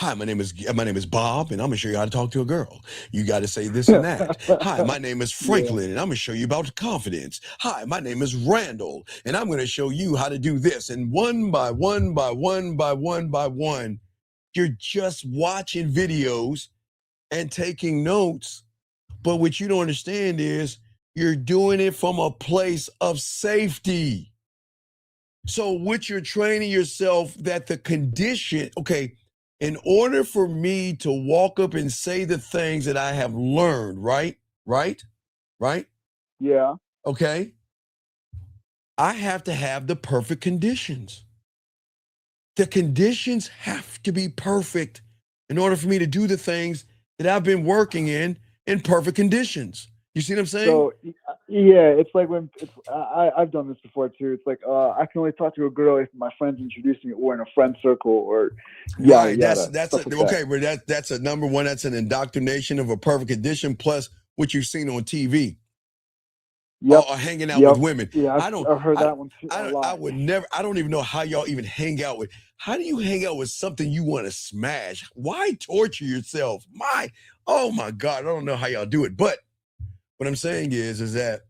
Hi, my name is Bob, and I'm gonna show you how to talk to a girl. You got to say this and that. Hi, my name is Franklin, and I'm gonna show you about confidence. Hi, my name is Randall, and I'm gonna show you how to do this. And one by one, you're just watching videos and taking notes. But what you don't understand is you're doing it from a place of safety. So what you're training yourself that the condition, in order for me to walk up and say the things that I have learned, right? Yeah. Okay. I have to have the perfect conditions. The conditions have to be perfect in order for me to do the things that I've been working in perfect conditions. You see what I'm saying? So, yeah, it's like when I've done this before too. It's like I can only talk to a girl if my friends introduce me or in a friend circle or yada yada. That's a number one. That's an indoctrination of a perfect condition plus what you've seen on TV. Yep. Or hanging out with women. Yeah, I've heard that one too. I would never. I don't even know how y'all even hang out with. How do you hang out with something you want to smash? Why torture yourself? Oh my God, I don't know how y'all do it. But what I'm saying is that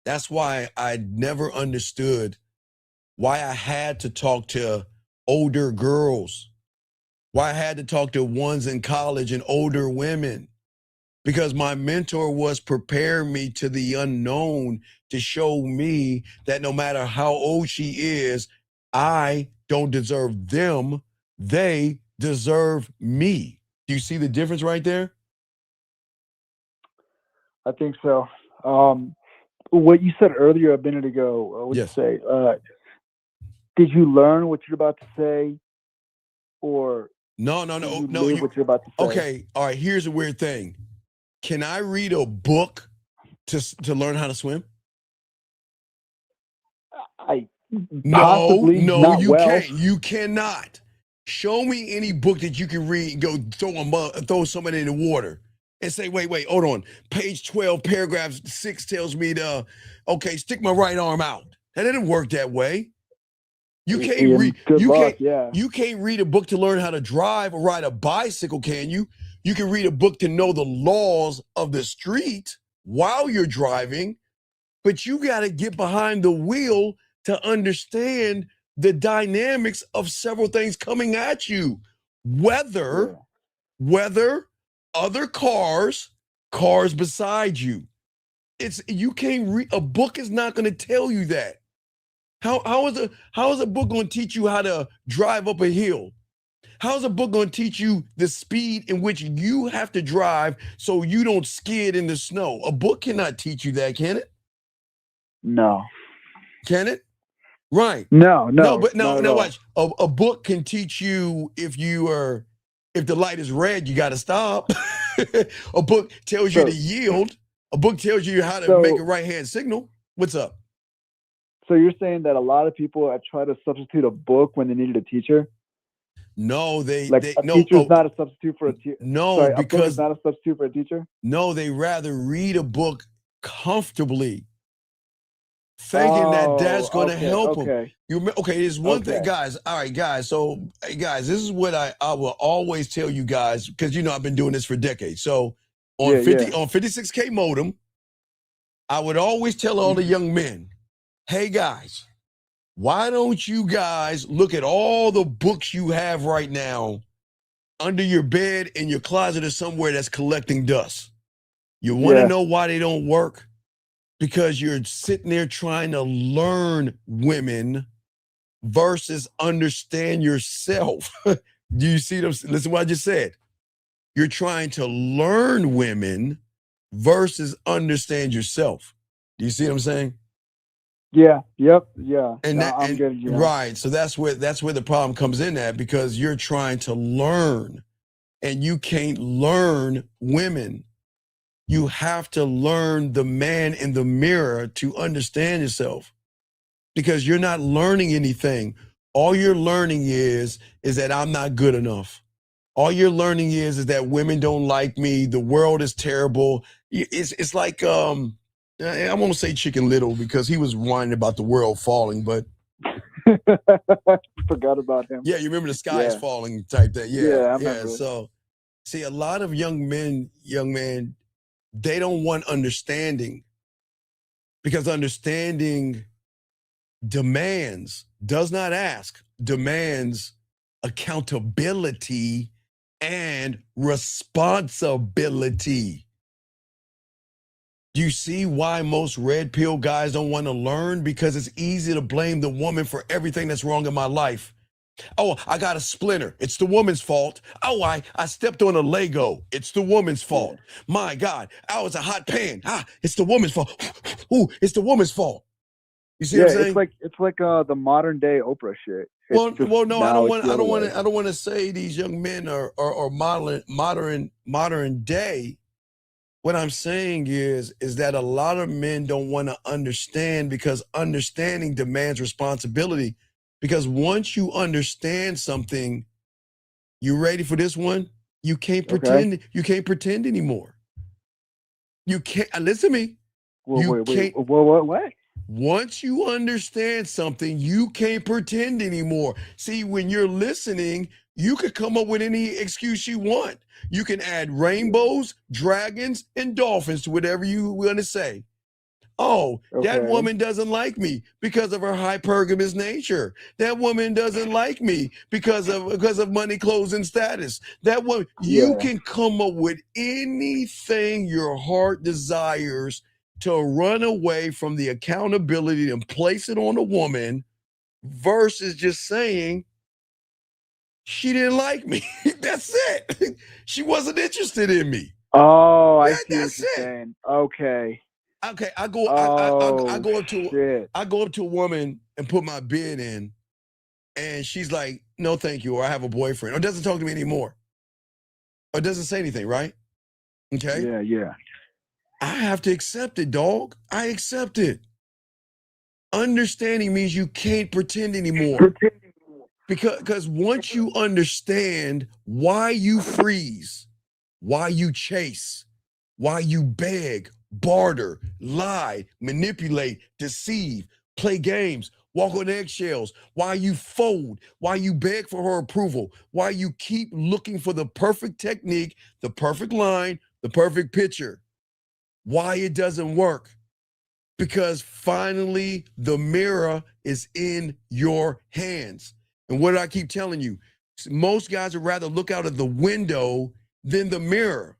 that's why I never understood why I had to talk to older girls, why I had to talk to ones in college and older women, because my mentor was preparing me to the unknown to show me that no matter how old she is, I don't deserve them. They deserve me. Do you see the difference right there? I think so. What you said earlier a minute ago, what you say? Did you learn what you're about to say, or no? What you're about to say? Okay, all right. Here's a weird thing. Can I read a book to learn how to swim? No, you can't. You cannot. Show me any book that you can read and go throw somebody in the water and say, wait, hold on. Page 12, paragraph 6 tells me to, stick my right arm out. That didn't work that way. You can't read. You can't read a book to learn how to drive or ride a bicycle, can you? You can read a book to know the laws of the street while you're driving, but you got to get behind the wheel to understand the dynamics of several things coming at you. Weather, other cars beside you. You can't read. A book is not going to tell you that. How is a book going to teach you how to drive up a hill? How is a book going to teach you the speed in which you have to drive so you don't skid in the snow? A book cannot teach you that, can it? No. Can it? Right. No. But watch. A book can teach you if the light is red, you got to stop. A book tells you to yield. A book tells you how to make a right-hand signal. What's up? So you're saying that a lot of people have tried to substitute a book when they needed a teacher? No, teacher's not a substitute for a teacher. No, because a book is not a substitute for a teacher. No, they rather read a book comfortably. thinking that that's going to okay, help them. okay. Okay, there's one thing, Okay. guys. All right, guys. So, hey, guys, this is what I will always tell you guys, because I've been doing this for decades. So, on Yeah, yeah. on 56K modem, I would always tell all the young men, hey guys, why don't you guys look at all the books you have right now under your bed, in your closet, or somewhere that's collecting dust? You want to Yeah. know why they don't work? Because you're sitting there trying to learn women versus understand yourself. Do you see them? Listen to what I just said. You're trying to learn women versus understand yourself. Do you see what I'm saying? Yeah. Yep. Yeah. And I'm getting you. Right. So that's where the problem comes in at, because you're trying to learn, and you can't learn women. You have to learn the man in the mirror to understand yourself, because you're not learning anything. All you're learning is that I'm not good enough. All you're learning is that women don't like me. The world is terrible. It's like, I won't say Chicken Little, because he was whining about the world falling, but forgot about him. Yeah, you remember the sky is falling type thing. Yeah, I remember. Yeah. So, see, a lot of young men, they don't want understanding, because understanding does not ask, demands accountability and responsibility. Do you see why most red pill guys don't want to learn? Because it's easy to blame the woman for everything that's wrong in my life. Oh, I got a splinter. It's the woman's fault. Oh, I stepped on a Lego. It's the woman's fault. My God, I was a hot pan. It's the woman's fault. Ooh, it's the woman's fault. You see what I'm saying? It's like the modern day Oprah shit. No, I don't want to say these young men are modern day. What I'm saying is that a lot of men don't want to understand, because understanding demands responsibility. Because once you understand something, you ready for this one? You can't pretend. Okay. You can't pretend anymore. You can't. Listen to me. What? Once you understand something, you can't pretend anymore. See, when you're listening, you could come up with any excuse you want. You can add rainbows, dragons, and dolphins to whatever you want to say. Oh, that woman doesn't like me because of her hypergamous nature. That woman doesn't like me because of money, clothes, and status. That woman, you can come up with anything your heart desires to run away from the accountability and place it on a woman, versus just saying, she didn't like me. That's it. She wasn't interested in me. Oh, I see what you're saying. Okay. Okay, I go up to a woman and put my bid in, and she's like, "No, thank you," or "I have a boyfriend," or doesn't talk to me anymore, or doesn't say anything, right? Okay. Yeah. I have to accept it, dog. I accept it. Understanding means you can't pretend anymore. Because once you understand why you freeze, why you chase, why you beg, barter, lie, manipulate, deceive, play games, walk on eggshells, why you fold, why you beg for her approval, why you keep looking for the perfect technique, the perfect line, the perfect picture, why it doesn't work. Because finally the mirror is in your hands. And what do I keep telling you? Most guys would rather look out of the window than the mirror.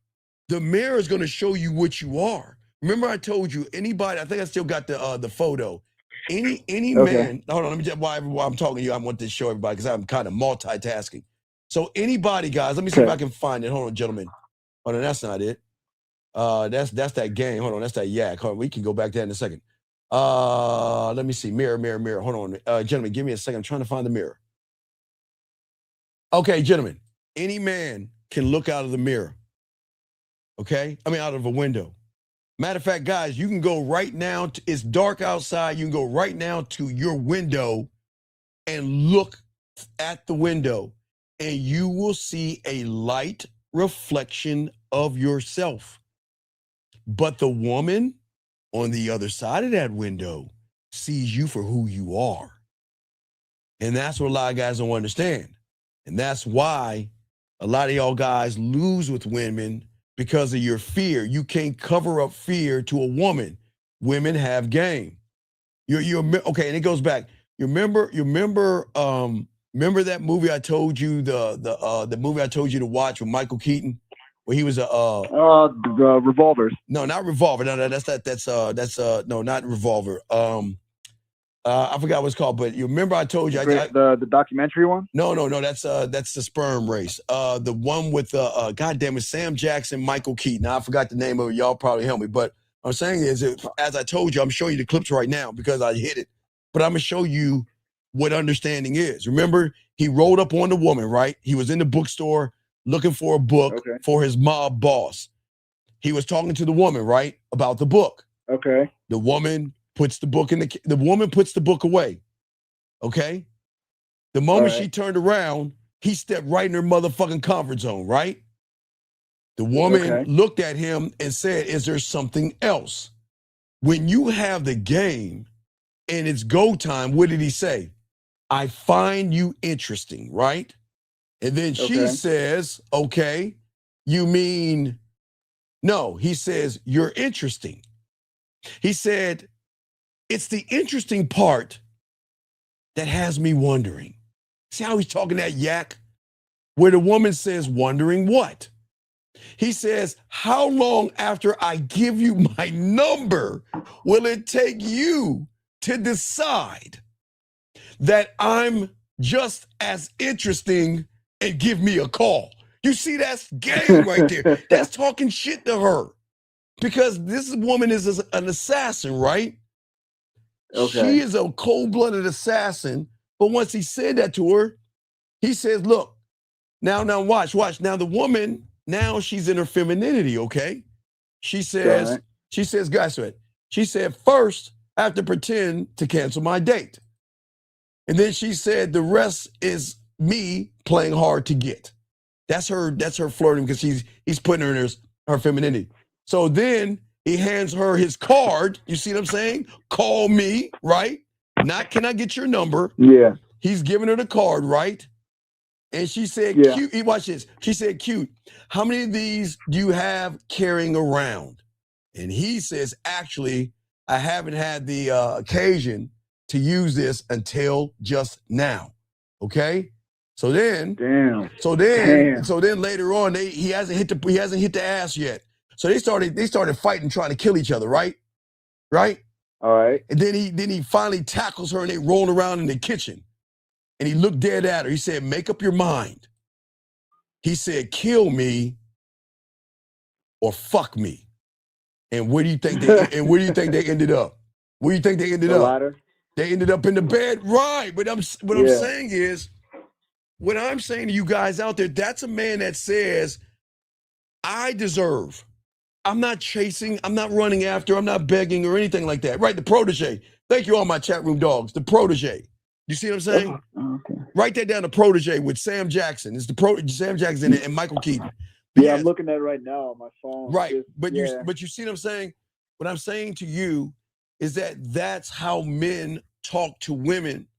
The mirror is going to show you what you are. Remember, I told you, anybody, I think I still got the photo. Any man, hold on, let me just, while I'm talking to you, I want to show everybody, because I'm kind of multitasking. So anybody, guys, let me see if I can find it. Hold on, gentlemen. Hold on, that's not it. That's that game. Hold on, that's that yak. Hold on, we can go back there in a second. Let me see. Mirror. Hold on, gentlemen, give me a second. I'm trying to find the mirror. Okay, gentlemen, any man can look out of the mirror. Okay? I mean, out of a window. Matter of fact, guys, you can go right now. It's dark outside. You can go right now to your window and look at the window, and you will see a light reflection of yourself. But the woman on the other side of that window sees you for who you are. And that's what a lot of guys don't understand. And that's why a lot of y'all guys lose with women because of your fear. You can't cover up fear to a woman. Women have game. You're okay, and it goes back. Remember that movie I told you, the movie I told you to watch with Michael Keaton, where he was the Revolvers. No, not Revolver. No, that's no, not Revolver. I forgot what it's called, but you remember I told you the documentary one? No, that's the sperm race. The one with goddamn it, Sam Jackson, Michael Keaton. Now, I forgot the name of it. Y'all probably help me, but what I'm saying is, as I told you, I'm showing you the clips right now because I hit it. But I'm gonna show you what understanding is. Remember, he rolled up on the woman, right? He was in the bookstore looking for a book for his mob boss. He was talking to the woman, right, about the book. Okay. The woman puts the book the woman puts the book away. Okay. The moment she turned around, he stepped right in her motherfucking comfort zone, right? The woman looked at him and said, "Is there something else?" When you have the game and it's go time, what did he say? "I find you interesting," right? And then she says, "Okay, you mean..." No, he says, "You're interesting." He said, "It's the interesting part that has me wondering." See how he's talking that yak? Where the woman says, "Wondering what?" He says, "How long after I give you my number will it take you to decide that I'm just as interesting and give me a call?" You see, that's game right there. That's talking shit to her. Because this woman is an assassin, right? She is a cold-blooded assassin. But once he said that to her, he says, "Look, now watch. Now the woman, now she's in her femininity, okay? She says, guys, she said, "First, I have to pretend to cancel my date." And then she said, "The rest is me playing hard to get." That's her flirting because he's putting her in her femininity. So then he hands her his card. You see what I'm saying? "Call me," right? Not, "Can I get your number?" Yeah. He's giving her the card, right? And she said, "Cute." Watch this. She said, "Cute, how many of these do you have carrying around?" And he says, "Actually, I haven't had the occasion to use this until just now." Okay. So then later on, he hasn't hit the ass yet. So they started fighting, trying to kill each other, right? Right? All right. And then he finally tackles her and they roll around in the kitchen. And he looked dead at her. He said, "Make up your mind." He said, "Kill me or fuck me." And where do you think they ended up? Where do you think they ended up? Ladder. They ended up in the bed, right? But I'm saying is, what I'm saying to you guys out there, that's a man that says, "I deserve. I'm not chasing. I'm not running after. I'm not begging or anything like that." Right? The protege. Thank you, all my chat room dogs. The protege. You see what I'm saying? Okay. Write that down. The protege with Sam Jackson. It's Sam Jackson and Michael Keaton. Yeah, I'm looking at it right now on my phone. Right. But you see what I'm saying? What I'm saying to you is that that's how men talk to women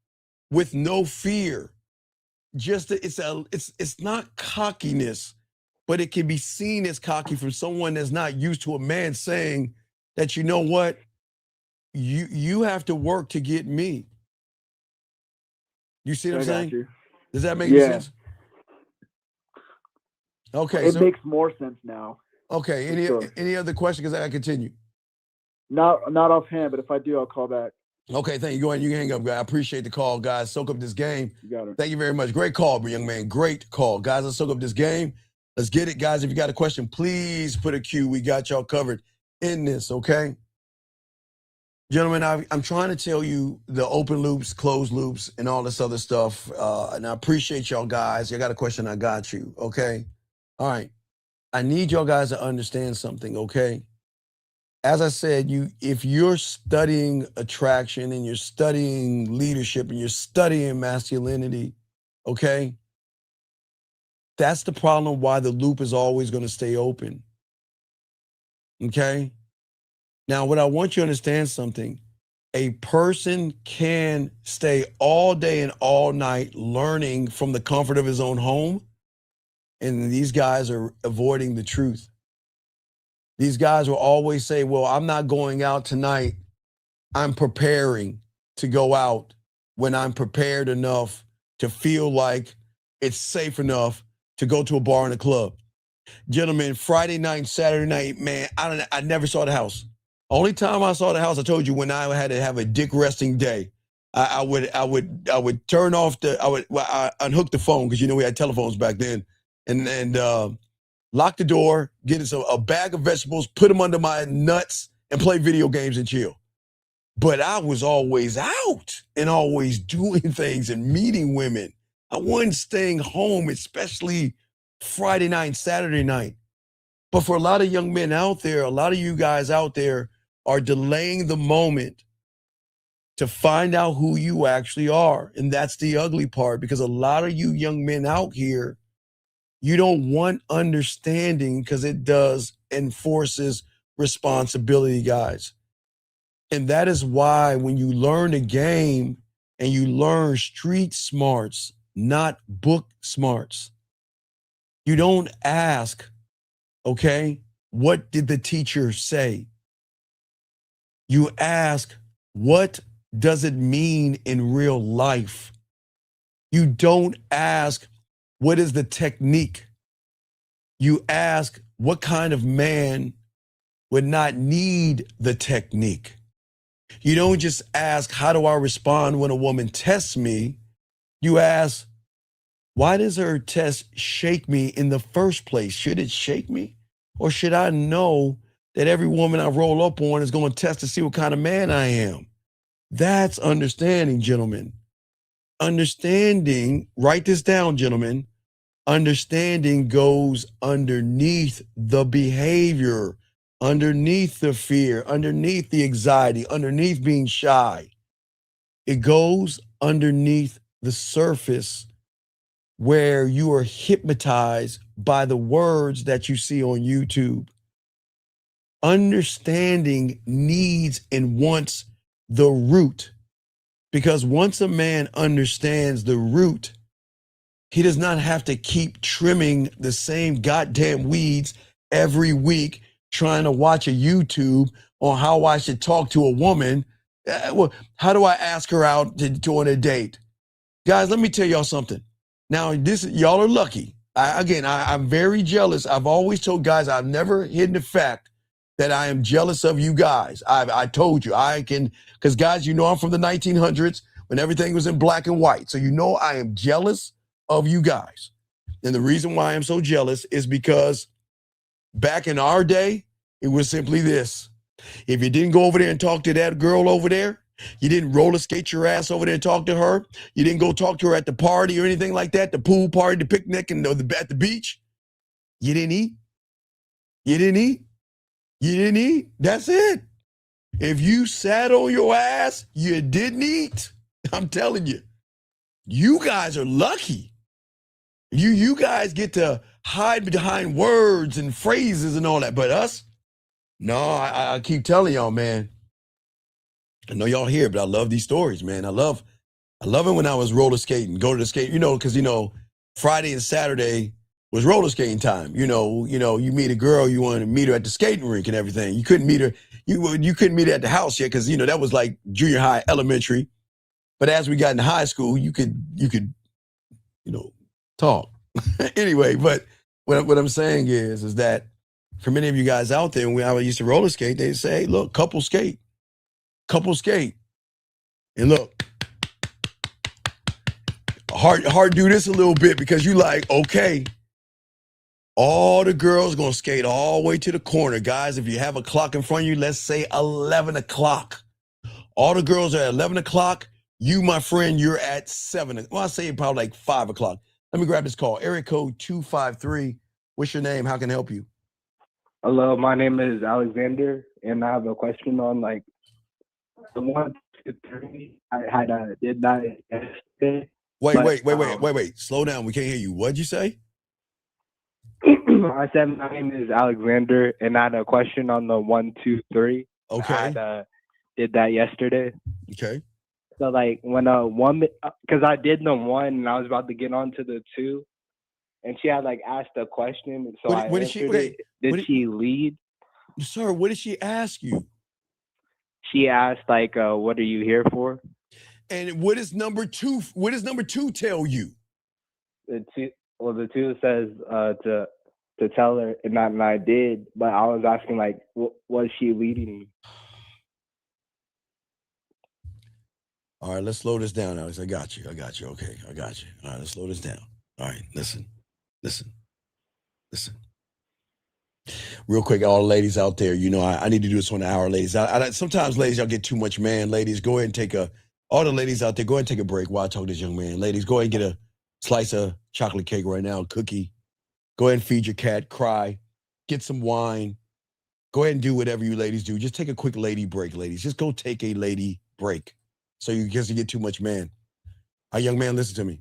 with no fear. Just it's not cockiness, but it can be seen as cocky from someone that's not used to a man saying that, "You know what? You have to work to get me." You see what I'm saying? Does that make sense? Okay. It makes more sense now. Okay. Any other question? Because I gotta continue. Not offhand, but if I do, I'll call back. Okay, thank you. Go ahead. You can hang up, guy. I appreciate the call, guys. Soak up this game. You got it. Thank you very much. Great call, young man. Great call. Guys, let's soak up this game. Let's get it, guys. If you got a question, please put a Q. We got y'all covered in this, okay? Gentlemen, I'm trying to tell you the open loops, closed loops, and all this other stuff. And I appreciate y'all guys. You got a question, I got you, okay? All right. I need y'all guys to understand something, okay? As I said, if you're studying attraction and you're studying leadership and you're studying masculinity, okay? That's the problem why the loop is always going to stay open. Okay? Now, what I want you to understand something, A person can stay all day and all night learning from the comfort of his own home, and these guys are avoiding the truth. These guys will always say, well, I'm not going out tonight. I'm preparing to go out when I'm prepared enough to feel like it's safe enough to go to a bar and a club. Gentlemen, Friday night, Saturday night, man, I never saw the house. Only time I saw the house, I told you, when I had to have a dick resting day. I would turn off I unhook the phone, because we had telephones back then, and lock the door, get us a bag of vegetables, put them under my nuts, and play video games and chill. But I was always out and always doing things and meeting women. I wasn't staying home, especially Friday night, Saturday night. But for a lot of young men out there, a lot of you guys out there are delaying the moment to find out who you actually are. And that's the ugly part, because a lot of you young men out here, you don't want understanding, because it does enforces responsibility, guys. And that is why when you learn a game and you learn street smarts, not book smarts, you don't ask, okay, what did the teacher say? You ask, what does it mean in real life? You don't ask, what is the technique? You ask, what kind of man would not need the technique? You don't just ask, how do I respond when a woman tests me? You ask, why does her test shake me in the first place? Should it shake me? Or should I know that every woman I roll up on is going to test to see what kind of man I am? That's understanding, gentlemen. Understanding, write this down, gentlemen. Understanding goes underneath the behavior, underneath the fear, underneath the anxiety, underneath being shy. It goes underneath the surface, where you are hypnotized by the words that you see on YouTube. Understanding needs and wants the root, because once a man understands the root, he does not have to keep trimming the same goddamn weeds every week, trying to watch a YouTube on how I should talk to a woman. Well, how do I ask her out to on a date? Guys, let me tell y'all something. Now, y'all are lucky. I'm very jealous. I've always told guys, I've never hidden the fact that I am jealous of you guys. I told you, because guys, I'm from the 1900s when everything was in black and white. So I am jealous of you guys. And the reason why I'm so jealous is because back in our day, it was simply this. If you didn't go over there and talk to that girl over there, you didn't roller skate your ass over there and talk to her, you didn't go talk to her at the party or anything like that, the pool party, the picnic, and at the beach, you didn't eat. You didn't eat. You didn't eat. That's it. If you sat on your ass, you didn't eat. I'm telling you, you guys are lucky. You guys get to hide behind words and phrases and all that. But us, no, I keep telling y'all, man. I know y'all here, but I love these stories, man. I love it when I was roller skating, go to the skate, because Friday and Saturday was roller skating time. You meet a girl, you want to meet her at the skating rink and everything. You couldn't meet her, you couldn't meet her at the house yet, because that was like junior high, elementary. But as we got into high school, you could talk. Anyway, but what I'm saying is that for many of you guys out there, when I used to roller skate, they say, look, couple skate. And look, hard do this a little bit, because you like, okay, all the girls gonna skate all the way to the corner. Guys, if you have a clock in front of you, let's say 11 o'clock. All the girls are at 11 o'clock. You, my friend, you're at 7. Well, I'll say probably like 5 o'clock. Let me grab this call. Area code 253. What's your name? How can I help you? Hello, my name is Alexander, and I have a question on the 1, 2, 3. I did that yesterday. Wait. Slow down. We can't hear you. What'd you say? I said my name is Alexander, and I had a question on the 1, 2, 3. Okay. I did that yesterday. Okay. So like when a woman, because I did the 1 and I was about to get on to the 2, and she had like asked a question, so I answered it. Did she lead? Sir, what did she ask you? She asked like, "What are you here for?" And what is number 2? What does number 2 tell you? The 2 says to tell her, and I did, but I was asking like, was she leading me? All right, let's slow this down, Alex. I got you. Okay, I got you. All right, let's slow this down. All right, listen. Real quick, all the ladies out there, you know, I need to do this on the hour, ladies. Sometimes, ladies, y'all get too much, man. Ladies, go ahead and all the ladies out there, go ahead and take a break while I talk to this young man. Ladies, go ahead and get a slice of chocolate cake right now, cookie. Go ahead and feed your cat, cry, get some wine. Go ahead and do whatever you ladies do. Just take a quick lady break, ladies. Just go take a lady break. So you get too much, man. Young man, listen to me.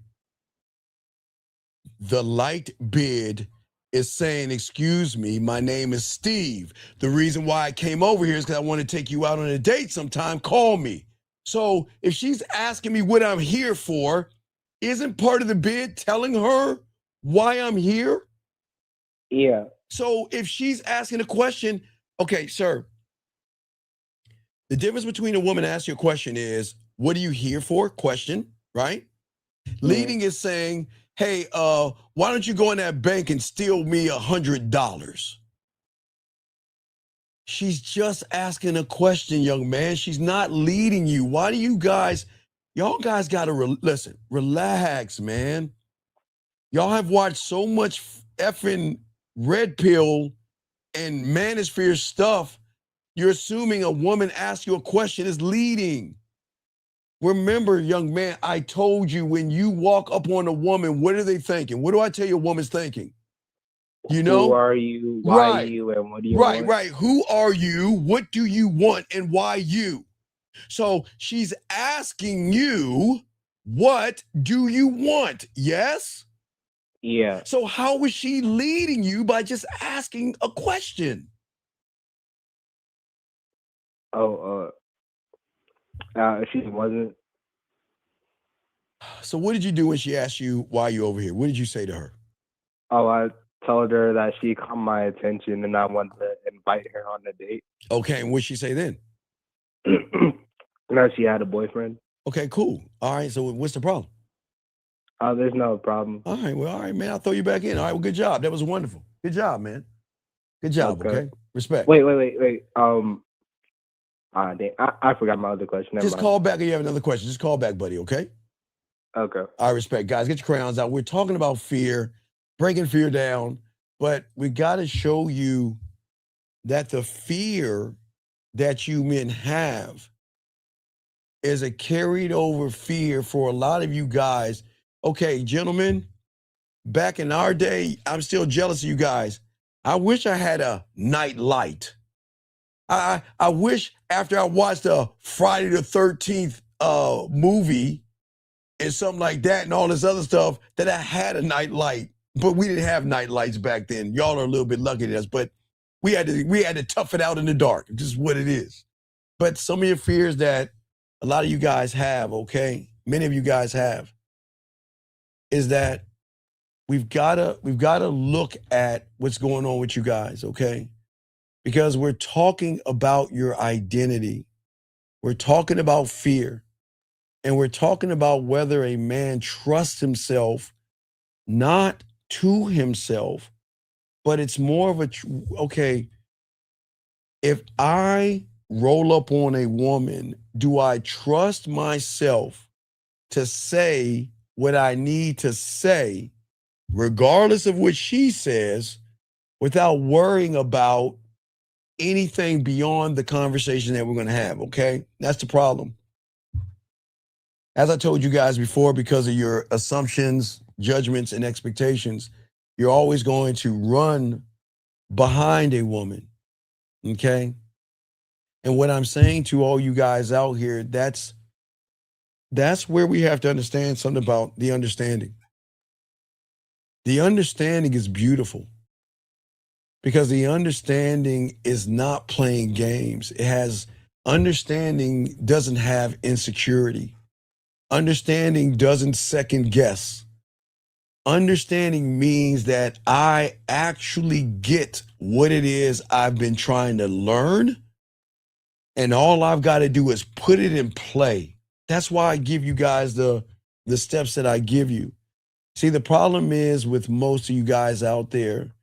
The light bid is saying, excuse me, my name is Steve. The reason why I came over here is because I want to take you out on a date sometime. Call me. So if she's asking me what I'm here for, isn't part of the bid telling her why I'm here? Yeah. So if she's asking a question, okay, sir, the difference between a woman asking you a question is, what are you here for? Question, right? Mm-hmm. Leading is saying, hey, why don't you go in that bank and steal me $100? She's just asking a question, young man. She's not leading you. Why do y'all guys got to listen, relax, man. Y'all have watched so much effing red pill and manosphere stuff. You're assuming a woman asks you a question is leading. Remember, young man, I told you when you walk up on a woman, what are they thinking? What do I tell you a woman's thinking? You know? Who are you? Why you? And what do you want? Right. Who are you? What do you want? And why you? So she's asking you, what do you want? Yes? Yeah. So how was she leading you by just asking a question? She wasn't. So what did you do when she asked you why you over here? What did you say to her? I told her that she caught my attention and I wanted to invite her on a date. Okay, and what'd she say then? No, she had a boyfriend. Okay, cool. All right, so what's the problem? There's no problem. All right, man. I'll throw you back in. All right, well, good job. That was wonderful. Good job, man. Good job, okay? Respect. Wait. I forgot my other question. Just call back if you have another question. Just call back, buddy, okay? Okay. All right, respect. Guys, get your crayons out. We're talking about fear, breaking fear down, but we got to show you that the fear that you men have is a carried over fear for a lot of you guys. Okay, gentlemen, back in our day, I'm still jealous of you guys. I wish I had a night light. I wish after I watched a Friday the 13th movie and something like that and all this other stuff that I had a night light. But we didn't have night lights back then. Y'all are a little bit lucky than us, but we had to tough it out in the dark. Just what it is. But some of your fears that a lot of you guys have, okay, many of you guys have, is that we've gotta look at what's going on with you guys, okay? Because we're talking about your identity. We're talking about fear. And we're talking about whether a man trusts himself, not to himself, but it's more of okay, if I roll up on a woman, do I trust myself to say what I need to say, regardless of what she says, without worrying about anything beyond the conversation that we're going to have, okay? That's the problem. As I told you guys before, because of your assumptions, judgments, and expectations, you're always going to run behind a woman, okay? And what I'm saying to all you guys out here, that's where we have to understand something about the understanding. The understanding is beautiful because the understanding is not playing games. It has Understanding doesn't have insecurity. Understanding doesn't second guess. Understanding means that I actually get what it is I've been trying to learn, and all I've got to do is put it in play. That's why I give you guys the steps that I give you. See, the problem is with most of you guys out there,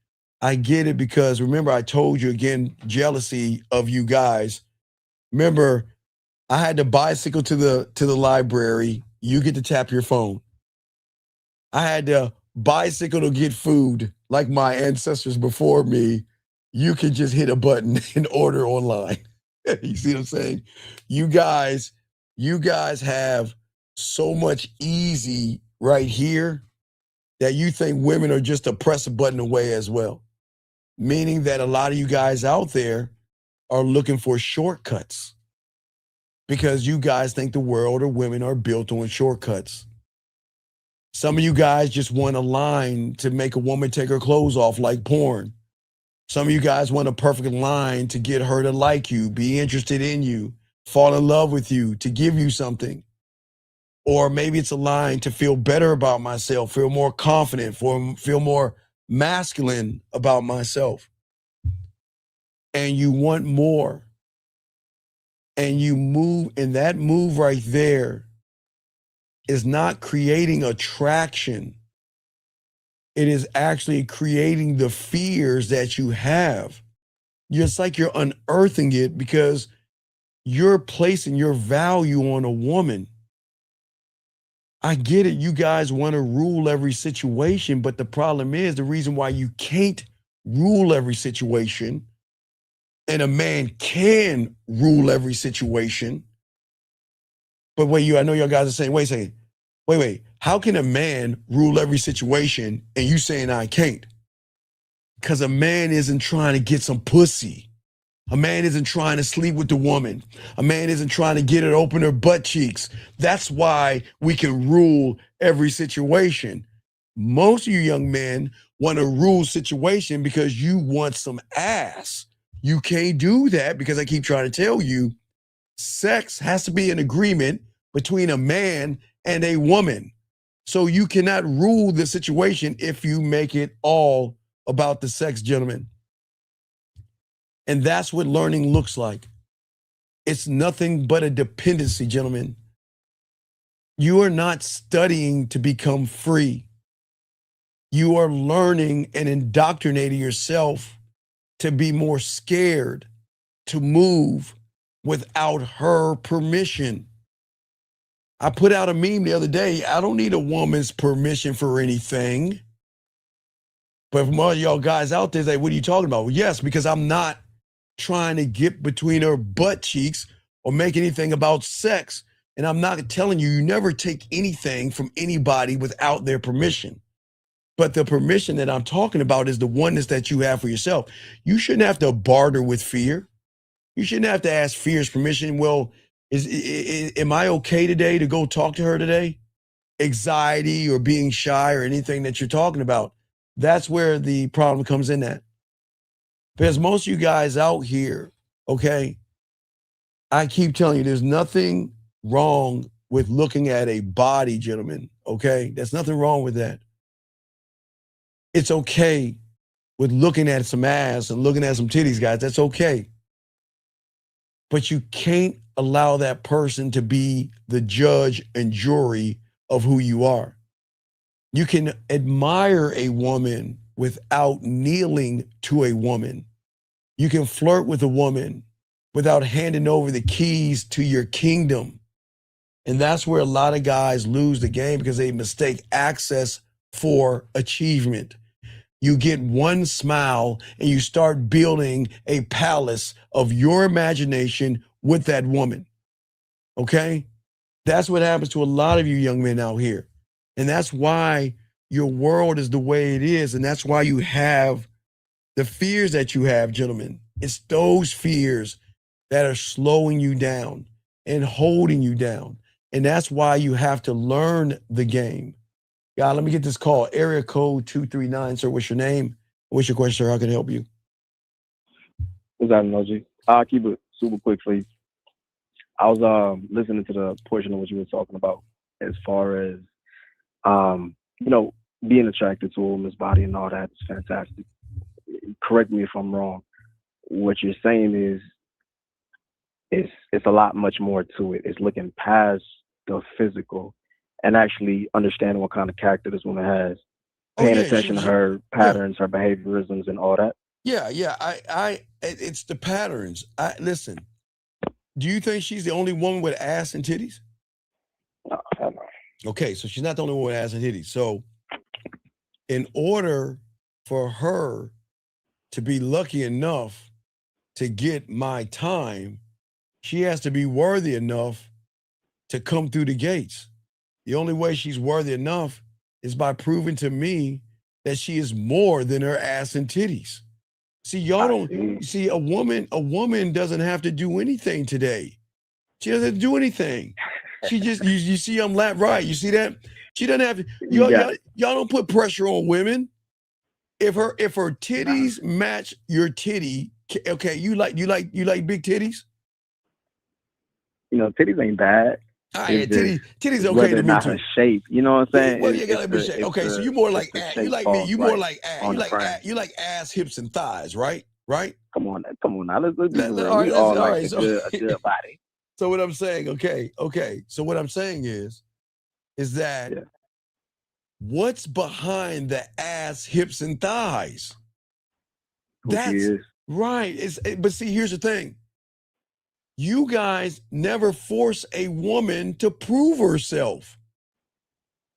I get it because remember I told you again, jealousy of you guys. Remember, I had to bicycle to the library. You get to tap your phone. I had to bicycle to get food like my ancestors before me. You can just hit a button and order online. You see what I'm saying? You guys have so much easy right here that you think women are just a press a button away as well. Meaning that a lot of you guys out there are looking for shortcuts because you guys think the world or women are built on shortcuts. Some of you guys just want a line to make a woman take her clothes off like porn. Some of you guys want a perfect line to get her to like you, be interested in you, fall in love with you, to give you something. Or maybe it's a line to feel better about myself, feel more confident, feel more masculine about myself. And you want more. And you move, and that move right there is not creating attraction. It is actually creating the fears that you have. It's like you're unearthing it because you're placing your value on a woman. I get it. You guys want to rule every situation, but the problem is the reason why you can't rule every situation and a man can rule every situation. But wait, I know y'all guys are saying, wait a second. Wait. How can a man rule every situation and you saying I can't? Because a man isn't trying to get some pussy. A man isn't trying to sleep with the woman. A man isn't trying to get her to open her butt cheeks. That's why we can rule every situation. Most of you young men want to rule situation because you want some ass. You can't do that because I keep trying to tell you, sex has to be an agreement between a man and a woman. So you cannot rule the situation if you make it all about the sex, gentlemen. And that's what learning looks like. It's nothing but a dependency, gentlemen. You are not studying to become free. You are learning and indoctrinating yourself to be more scared to move without her permission. I put out a meme the other day. I don't need a woman's permission for anything. But from all y'all guys out there, say, what are you talking about? Well, yes, because I'm not trying to get between her butt cheeks or make anything about sex. And I'm not telling you, you never take anything from anybody without their permission. But the permission that I'm talking about is the oneness that you have for yourself. You shouldn't have to barter with fear. You shouldn't have to ask fear's permission. Well, am I okay today to go talk to her today? Anxiety or being shy or anything that you're talking about. That's where the problem comes in at. Because most of you guys out here, okay, I keep telling you, there's nothing wrong with looking at a body, gentlemen, okay? There's nothing wrong with that. It's okay with looking at some ass and looking at some titties, guys. That's okay. But you can't allow that person to be the judge and jury of who you are. You can admire a woman without kneeling to a woman. You can flirt with a woman without handing over the keys to your kingdom. And that's where a lot of guys lose the game because they mistake access for achievement. You get one smile and you start building a palace of your imagination with that woman. Okay? That's what happens to a lot of you young men out here. And that's why your world is the way it is. And that's why you have the fears that you have, gentlemen. It's those fears that are slowing you down and holding you down. And that's why you have to learn the game. God, let me get this call. Area code 239. Sir, what's your name? What's your question, sir? How can I help you? What's that, emoji? I'll keep it super quick for you. I was listening to the portion of what you were talking about as far as you know, being attracted to a woman's body and all that is fantastic. Correct me if I'm wrong. What you're saying is it's a lot much more to it. It's looking past the physical and actually understanding what kind of character this woman has, paying attention to her patterns, her behaviorisms, and all that. Yeah. It's the patterns. Listen. Do you think she's the only woman with ass and titties? No, hell no. Okay, so she's not the only one with ass and titties. So, in order for her to be lucky enough to get my time, she has to be worthy enough to come through the gates. The only way she's worthy enough is by proving to me that she is more than her ass and titties. See, y'all don't see a woman doesn't have to do anything today. She doesn't do anything. She just you see I'm right. You see that? She doesn't have to y'all don't put pressure on women. If her titties match your titty, okay, you like big titties? You know, titties ain't bad. Titties okay whether to or me not too. her shape, you know what I'm saying? Well, you gotta be shape. Okay, so you more like ass. You like me. You more like ass. You like ass, hips, and thighs, right? Right? Come on now. Let's be real. All right, we all all like right, a so, good body. So what I'm saying, okay. So what I'm saying is that what's behind the ass, hips, and thighs? That's right. But see, here's the thing. You guys never force a woman to prove herself.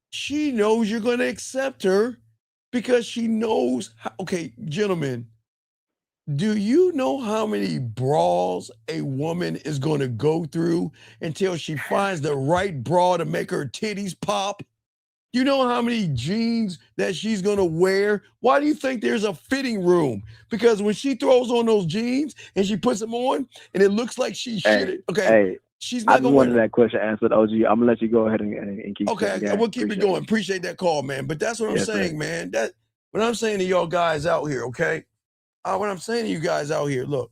She knows you're going to accept her because she knows. Okay, gentlemen, do you know how many bras a woman is going to go through until she finds the right bra to make her titties pop? You know how many jeans that she's going to wear? Why do you think there's a fitting room? Because when she throws on those jeans and she puts them on and it looks like she shit. Okay. She's not going to wanted that question answered, OG. I'm going to let you go ahead and keep Okay, we'll keep it going. Appreciate that call, man. But that's what I'm saying, man. That what I'm saying to y'all guys out here, okay? What I'm saying to you guys out here, look,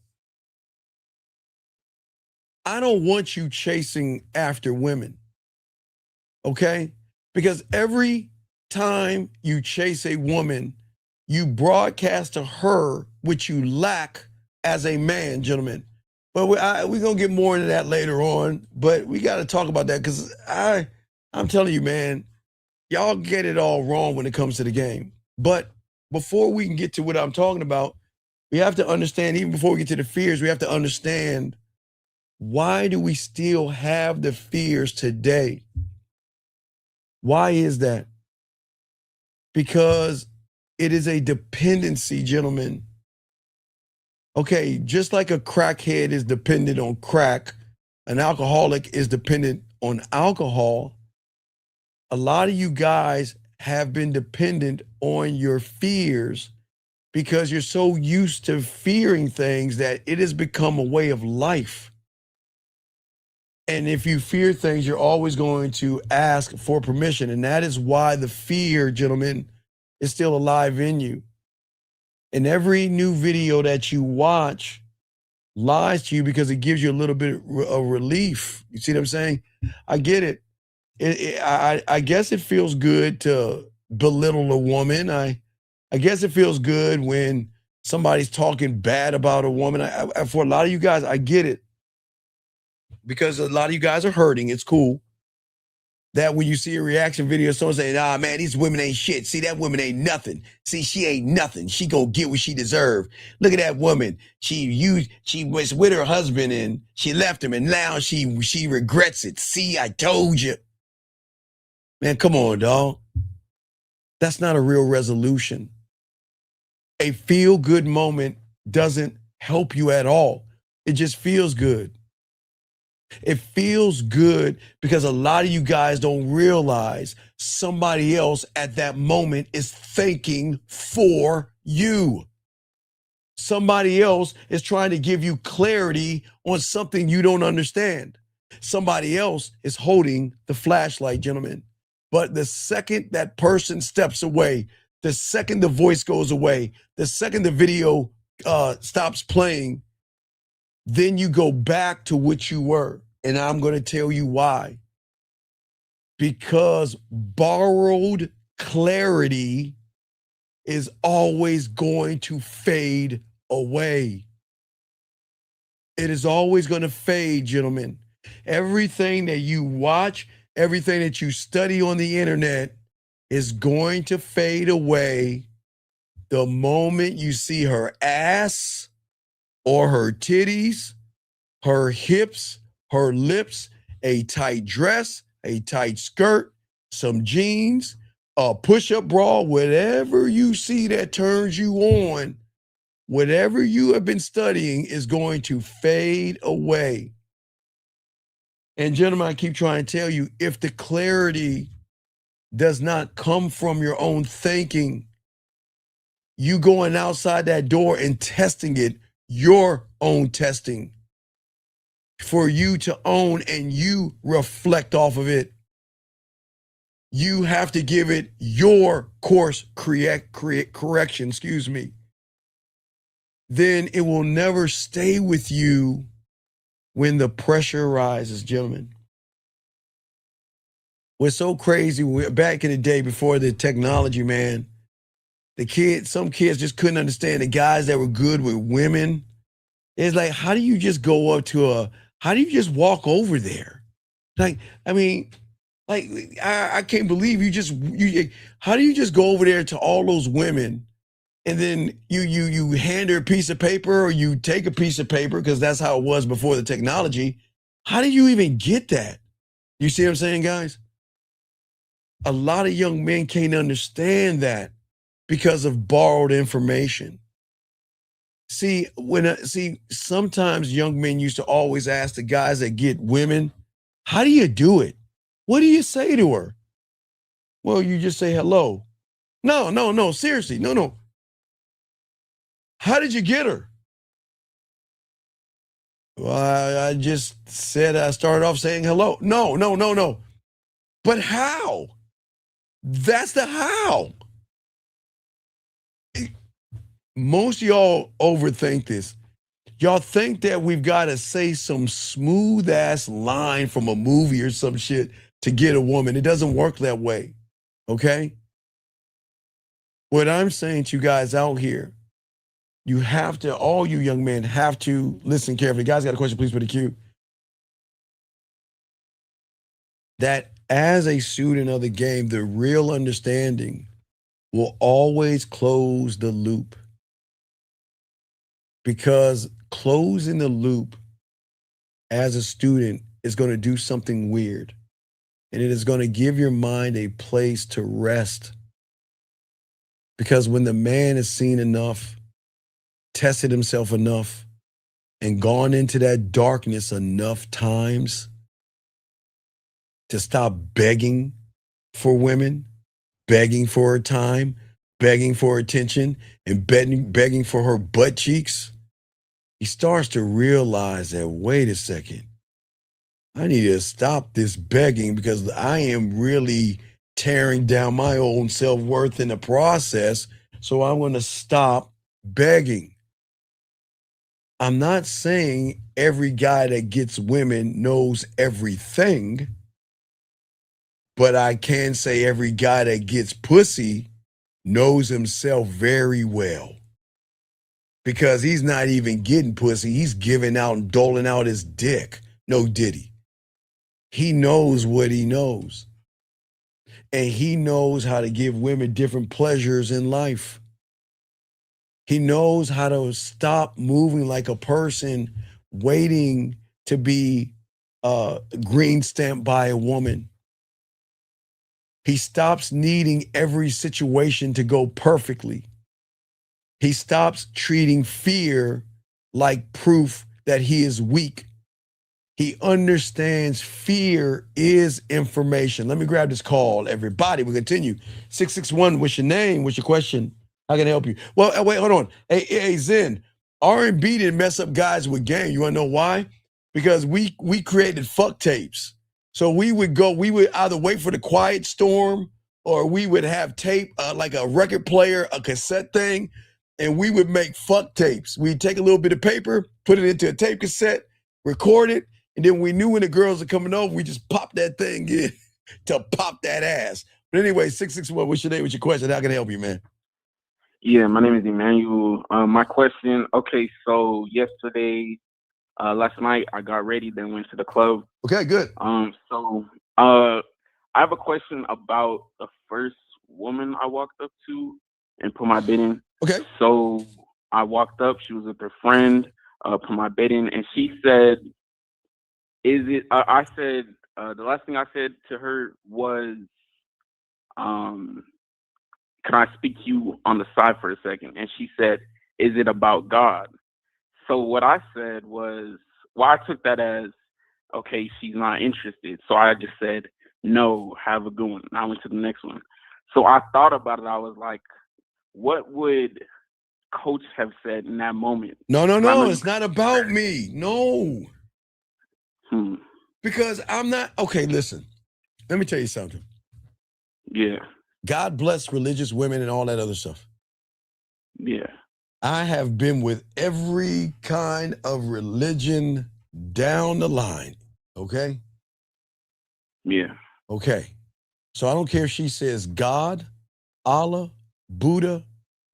I don't want you chasing after women, okay? Because every time you chase a woman, you broadcast to her what you lack as a man, gentlemen. But we're going to get more into that later on, but we got to talk about that because I'm telling you, man, y'all get it all wrong when it comes to the game. But before we can get to what I'm talking about, we have to understand, even before we get to the fears, we have to understand, why do we still have the fears today? Why is that? Because it is a dependency, gentlemen. Okay, just like a crackhead is dependent on crack, an alcoholic is dependent on alcohol, a lot of you guys have been dependent on your fears because you're so used to fearing things that it has become a way of life. And if you fear things, you're always going to ask for permission. And that is why the fear, gentlemen, is still alive in you. And every new video that you watch lies to you because it gives you a little bit of relief. You see what I'm saying? I get it. I guess it feels good to belittle a woman. I guess it feels good when somebody's talking bad about a woman. For a lot of you guys, I get it. Because a lot of you guys are hurting. It's cool that when you see a reaction video, someone saying, "Ah, man, these women ain't shit. See, that woman ain't nothing. See, she ain't nothing. She gonna get what she deserve. Look at that woman. She was with her husband and she left him and now she regrets it. See, I told you." Man, come on, dog. That's not a real resolution. A feel-good moment doesn't help you at all. It just feels good. It feels good because a lot of you guys don't realize somebody else at that moment is thinking for you. Somebody else is trying to give you clarity on something you don't understand. Somebody else is holding the flashlight, gentlemen. But the second that person steps away, the second the voice goes away, the second the video stops playing, then you go back to what you were. And I'm going to tell you why. Because borrowed clarity is always going to fade away. It is always going to fade, gentlemen. Everything that you watch, everything that you study on the internet is going to fade away the moment you see her ass or her titties, her hips, her lips, a tight dress, a tight skirt, some jeans, a push-up bra, whatever you see that turns you on, whatever you have been studying is going to fade away. And gentlemen, I keep trying to tell you, if the clarity does not come from your own thinking, you going outside that door and testing it, your own testing, for you to own and you reflect off of it. You have to give it your course correction, then it will never stay with you when the pressure rises, gentlemen. What's so crazy, back in the day before the technology, man, some kids just couldn't understand the guys that were good with women. It's like, how do you just go up to how do you just walk over there? Like, I mean, like, I can't believe how do you just go over there to all those women and then you hand her a piece of paper, or you take a piece of paper, because that's how it was before the technology. How do you even get that? You see what I'm saying, guys? A lot of young men can't understand that because of borrowed information. See, sometimes young men used to always ask the guys that get women, how do you do it? What do you say to her? Well, you just say hello. No, seriously, no. How did you get her? Well, I just said, I started off saying hello. No. But how? That's the how. Most of y'all overthink this. Y'all think that we've got to say some smooth ass line from a movie or some shit to get a woman. It doesn't work that way. Okay? What I'm saying to you guys out here, you have to, all you young men have to listen carefully. Guys, got a question, please put a Q. That as a student of the game, the real understanding will always close the loop. Because closing the loop as a student is going to do something weird. And it is going to give your mind a place to rest. Because when the man has seen enough, tested himself enough, and gone into that darkness enough times to stop begging for women, begging for her time, begging for her attention, and begging for her butt cheeks, he starts to realize that, wait a second, I need to stop this begging, because I am really tearing down my own self-worth in the process, so I'm going to stop begging. I'm not saying every guy that gets women knows everything, but I can say every guy that gets pussy knows himself very well. Because he's not even getting pussy. He's giving out and doling out his dick. No diddy. He knows what he knows. And he knows how to give women different pleasures in life. He knows how to stop moving like a person waiting to be green stamped by a woman. He stops needing every situation to go perfectly. He stops treating fear like proof that he is weak. He understands fear is information. Let me grab this call, everybody. We continue. 661, what's your name? What's your question? How can I help you? Well, wait, hold on. Hey, Zen, R&B didn't mess up guys with game. You want to know why? Because we created fuck tapes. So we would either wait for the quiet storm, or we would have tape, like a record player, a cassette thing, and we would make fuck tapes. We'd take a little bit of paper, put it into a tape cassette, record it, And then we knew when the girls are coming over, we just pop that thing in to pop that ass. But anyway, 661, what's your name? What's your question? How can I help you, man? Yeah, my name is Emmanuel. My question, okay, so yesterday, last night, I got ready, then went to the club. Okay, good. I have a question about the first woman I walked up to and put my bid in. Okay. So I walked up, she was with her friend, put my bid in, and she said, I said, the last thing I said to her was, can I speak to you on the side for a second? And she said, is it about God? So what I said was, well, I took that as, okay, she's not interested. So I just said, no, have a good one. And I went to the next one. So I thought about it. I was like, what would Coach have said in that moment? No. It's not about me. No. Because I'm not. Okay, listen. Let me tell you something. Yeah. God bless religious women and all that other stuff. Yeah. I have been with every kind of religion down the line. Okay? Yeah. Okay. So I don't care if she says God, Allah, Buddha,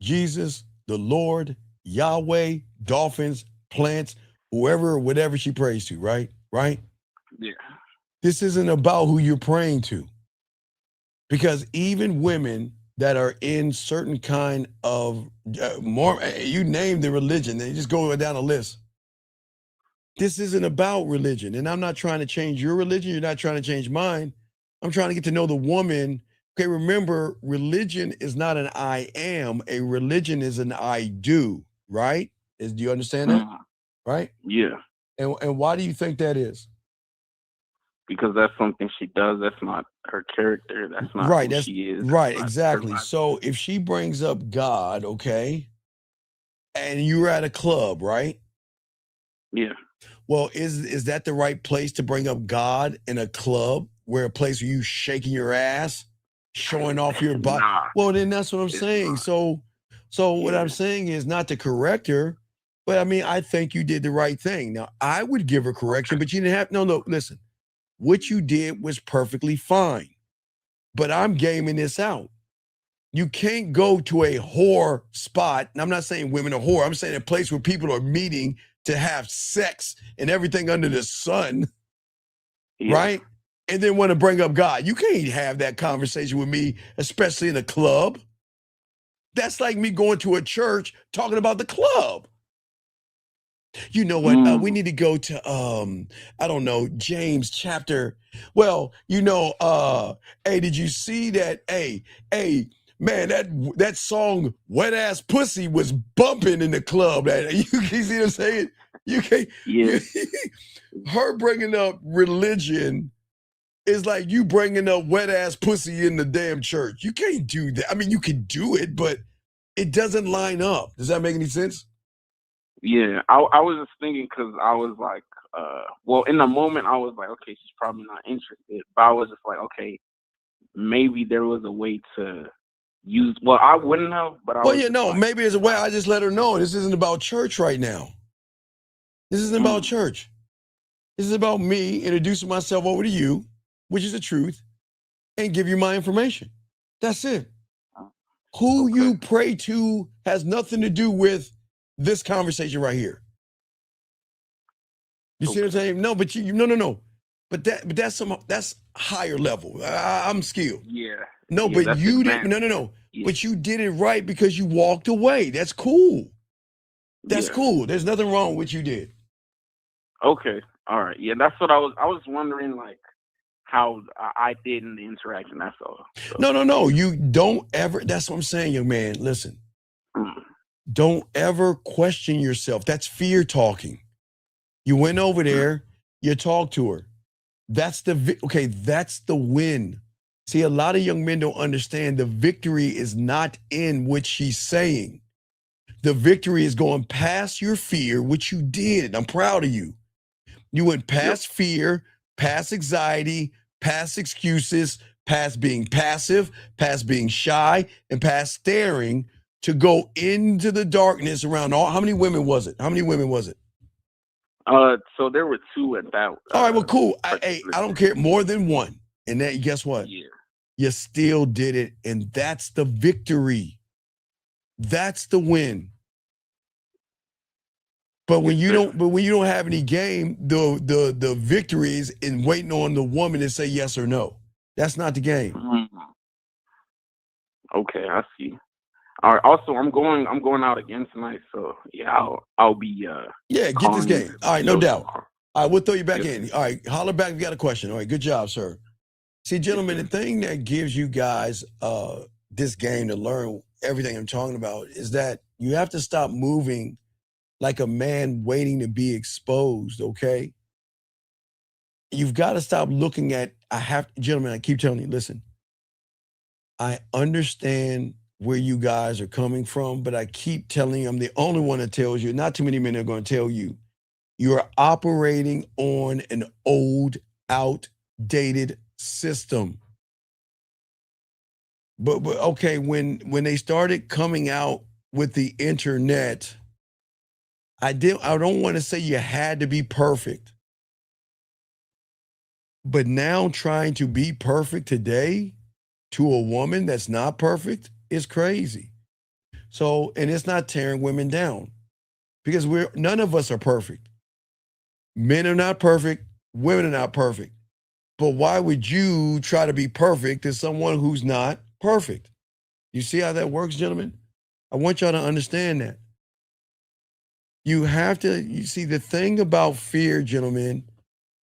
Jesus, the Lord, Yahweh, dolphins, plants, whoever, whatever she prays to, right? Right? Yeah. This isn't about who you're praying to. Because even women that are in certain kind of more, you name the religion, they just go down a list. This isn't about religion. And I'm not trying to change your religion. You're not trying to change mine. I'm trying to get to know the woman. Okay, remember, religion is not an I am. A religion is an I do, right? Do you understand that? Right? Yeah. And why do you think that is? Because that's something she does. That's not her character. That's not who she is. Right, exactly. So if she brings up God, okay, and you're at a club, right? Yeah. Well, is that the right place to bring up God in a club, where a place where you shaking your ass, showing off your body? Nah, well, then that's what I'm saying. So what I'm saying is not to correct her, but I mean, I think you did the right thing. Now, I would give her correction, but you didn't have, no, listen. What you did was perfectly fine, but I'm gaming this out. You can't go to a whore spot, and I'm not saying women are whore, I'm saying a place where people are meeting to have sex and everything under the sun, right? And then want to bring up God. You can't have that conversation with me, especially in a club. That's like me going to a church talking about the club. You know what? We need to go to I don't know, James chapter. Well, hey, did you see that? Hey, man, that song "Wet Ass Pussy" was bumping in the club. You see what I'm saying? You can't. Yeah. Her bringing up religion is like you bringing up wet ass pussy in the damn church. You can't do that. I mean, you can do it, but it doesn't line up. Does that make any sense? Yeah, I was just thinking because I was like, well, in the moment I was like, okay, she's probably not interested. But I was just like, okay, maybe there was a way to use. Well, I wouldn't have, but I. Well, maybe there's a way. I just let her know this isn't about church right now. This isn't about church. This is about me introducing myself over to you, which is the truth, and give you my information. That's it. Who you pray to has nothing to do with this conversation right here. You see what I'm saying? No, but no. But that's higher level. I'm skilled. Yeah. No, yeah, but you didn't. No. Yeah. But you did it right because you walked away. That's cool. That's cool. There's nothing wrong with what you did. Okay. All right. Yeah, that's what I was wondering, like, how I did in the interaction. That's all. So. No. You don't ever. That's what I'm saying, young man. Listen. Don't ever question yourself. That's fear talking. You went over there, you talked to her. That's the win. See, a lot of young men don't understand the victory is not in what she's saying. The victory is going past your fear, which you did. I'm proud of you. You went past fear, past anxiety, past excuses, past being passive, past being shy, and past staring to go into the darkness around all. How many women was it? So there were two at that. All right, well, cool. I don't care, more than one. And that, guess what? Yeah. You still did it, and that's the victory. That's the win. But when you don't have any game, the victory is in waiting on the woman to say yes or no. That's not the game. Okay, I see. All right. Also, I'm going out again tonight, so yeah, I'll be get this game. All right, no doubt. Tomorrow. All right, we'll throw you back in. All right, holler back if you got a question. All right, good job, sir. See, gentlemen, the thing that gives you guys this game to learn everything I'm talking about is that you have to stop moving like a man waiting to be exposed, okay? You've got to stop looking at, gentlemen, I keep telling you, listen, I understand where you guys are coming from, but I keep telling you, I'm the only one that tells you, not too many men are going to tell you, you're operating on an old, outdated system. But okay, when they started coming out with the internet, I don't want to say you had to be perfect. But now trying to be perfect today to a woman that's not perfect is crazy. So, and it's not tearing women down because none of us are perfect. Men are not perfect, women are not perfect. But why would you try to be perfect to someone who's not perfect? You see how that works, gentlemen? I want y'all to understand that. You see, the thing about fear, gentlemen,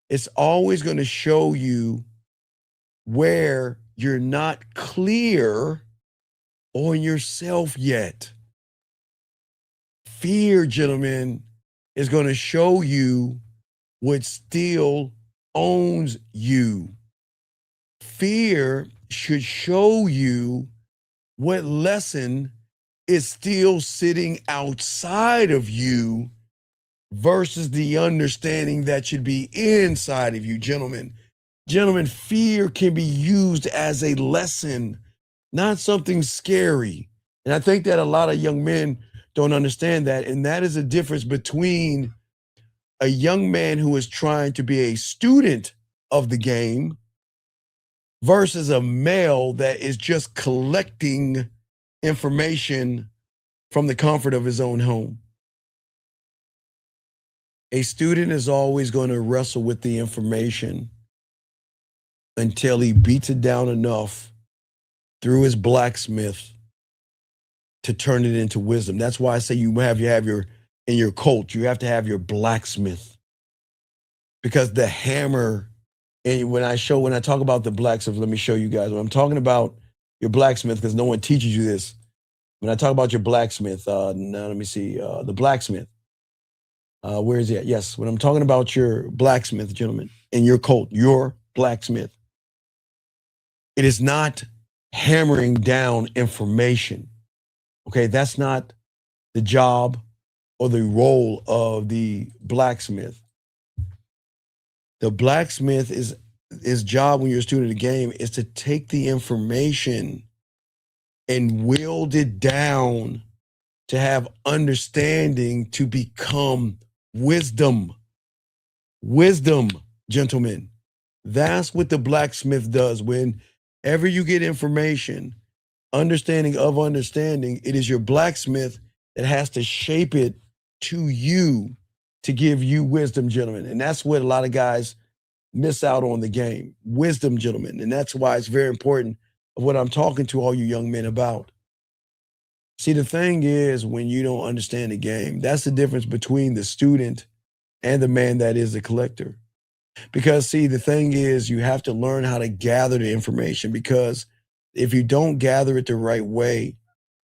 it's always going to show you where you're not clear on yourself yet. Fear, gentlemen, is going to show you what still owns you. Fear should show you what lesson is still sitting outside of you versus the understanding that should be inside of you, gentlemen. Gentlemen, fear can be used as a lesson, not something scary. And I think that a lot of young men don't understand that. And that is a difference between a young man who is trying to be a student of the game versus a male that is just collecting information from the comfort of his own home. A student is always going to wrestle with the information until he beats it down enough through his blacksmith to turn it into wisdom. That's why I say you have your in your cult, you have to have your blacksmith, because the hammer. And when I talk about the blacksmith, let me show you guys. When I'm talking about your blacksmith, because no one teaches you this. When I talk about your blacksmith, now let me see, the blacksmith. Where is he at? Yes, when I'm talking about your blacksmith, gentlemen, in your cult, your blacksmith, it is not hammering down information. Okay, that's not the job or the role of the blacksmith. The blacksmith his job when you're a student of the game is to take the information and wield it down to have understanding to become wisdom. Wisdom, gentlemen. That's what the blacksmith does. Whenever you get information, understanding of understanding, it is your blacksmith that has to shape it to you to give you wisdom, gentlemen. And that's what a lot of guys miss out on the game. Wisdom, gentlemen. And that's why it's very important of what I'm talking to all you young men about. See, the thing is, when you don't understand the game, that's the difference between the student and the man that is the collector. Because, see, the thing is, you have to learn how to gather the information, because if you don't gather it the right way,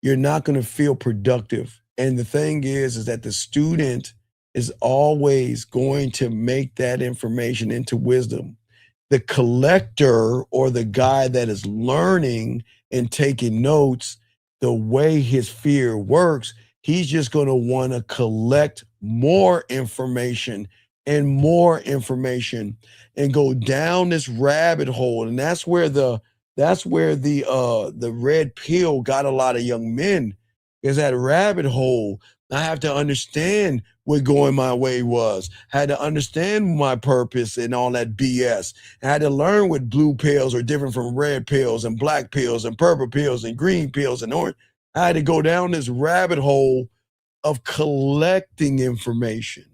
you're not going to feel productive. And the thing is that the student is always going to make that information into wisdom. The collector, or the guy that is learning and taking notes, the way his fear works, he's just going to want to collect more information and go down this rabbit hole. And that's where the red pill got a lot of young men, is that rabbit hole. I have to understand what going my way was. I had to understand my purpose and all that BS. I had to learn what blue pills are different from red pills and black pills and purple pills and green pills and orange. I had to go down this rabbit hole of collecting information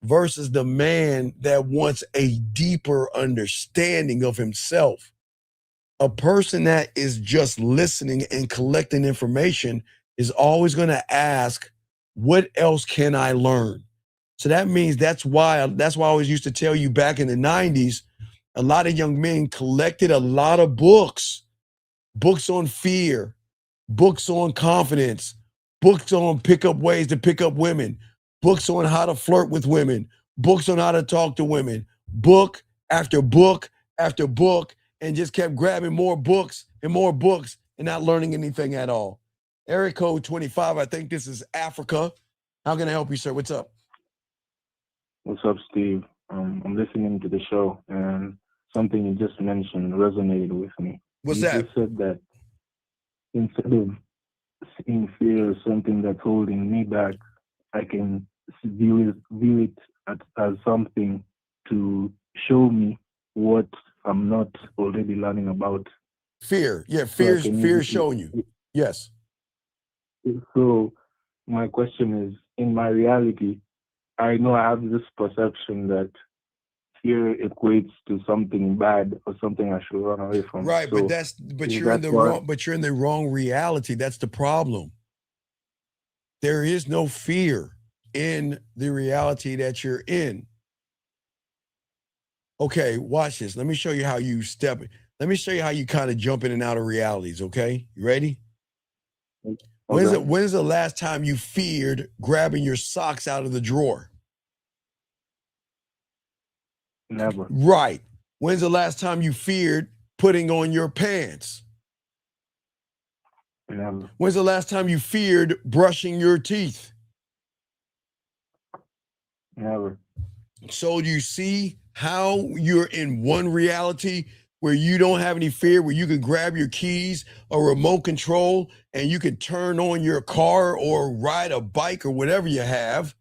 versus the man that wants a deeper understanding of himself. A person that is just listening and collecting information is always going to ask, what else can I learn? So that means that's why I always used to tell you back in the 90s, a lot of young men collected a lot of books on fear, books on confidence, books on pick up ways to pick up women, books on how to flirt with women, books on how to talk to women, book after book after book, and just kept grabbing more books and not learning anything at all. Area code 25, I think this is Africa. How can I help you, sir? What's up? What's up, Steve? I'm listening to the show, and something you just mentioned resonated with me. What's you that? You just said that instead of seeing fear as something that's holding me back, I can view it as something to show me what I'm not already learning about. Fear. Yeah, fear is showing you. Yes. So my question is, in my reality, I know I have this perception that fear equates to something bad or something I should run away from. Right, so but you're in the wrong reality. That's the problem. There is no fear in the reality that you're in. Okay, watch this. Let me show you how you Let me show you how you kind of jump in and out of realities, okay? You ready? Okay. When's the last time you feared grabbing your socks out of the drawer? Never. Right. When's the last time you feared putting on your pants? Never. When's the last time you feared brushing your teeth? Never. So you see how you're in one reality where you don't have any fear, where you can grab your keys, a remote control, and you can turn on your car or ride a bike or whatever you have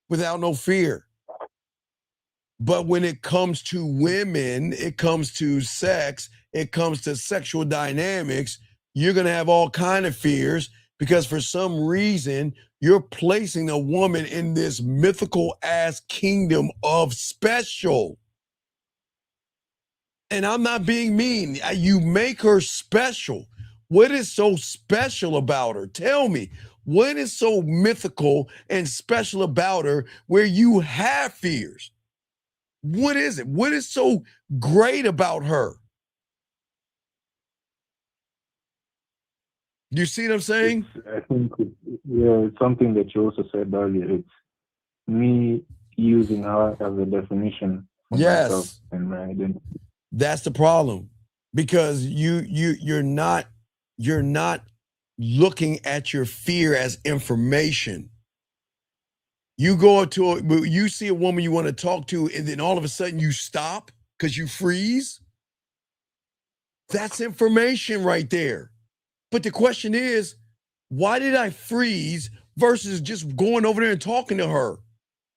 without no fear. But when it comes to women, it comes to sex, it comes to sexual dynamics, you're going to have all kind of fears because for some reason, you're placing a woman in this mythical ass kingdom of special. And I'm not being mean. You make her special. What is so special about her? Tell me, what is so mythical and special about her where you have fears? What is it? What is so great about her? You see what I'm saying? I think, it's something that you also said earlier. It's me using her as a definition for myself and my identity. That's the problem, because you're not looking at your fear as information. You go you see a woman you want to talk to, and then all of a sudden you stop because you freeze. That's information right there. But the question is, why did I freeze versus just going over there and talking to her?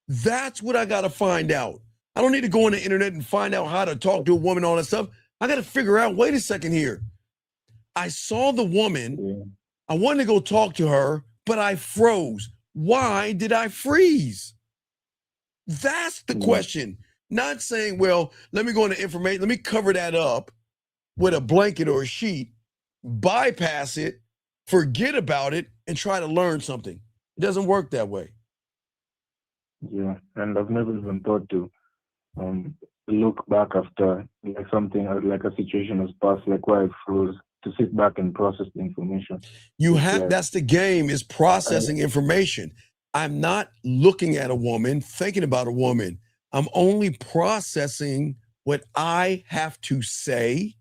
That's what I got to find out. I don't need to go on the internet and find out how to talk to a woman, all that stuff. I got to figure out, wait a second here. I saw the woman. I wanted to go talk to her, but I froze. Why did I freeze? That's the question. Not saying, well, let me go into information. Let me cover that up with a blanket or a sheet, bypass it, forget about it, and try to learn something. It doesn't work that way. Yeah, and I've never even thought to look back after like something like a situation has passed, like where I froze, to sit back and process the information. That's the game, is processing information. I'm not looking at a woman, thinking about a woman. I'm only processing what I have to say,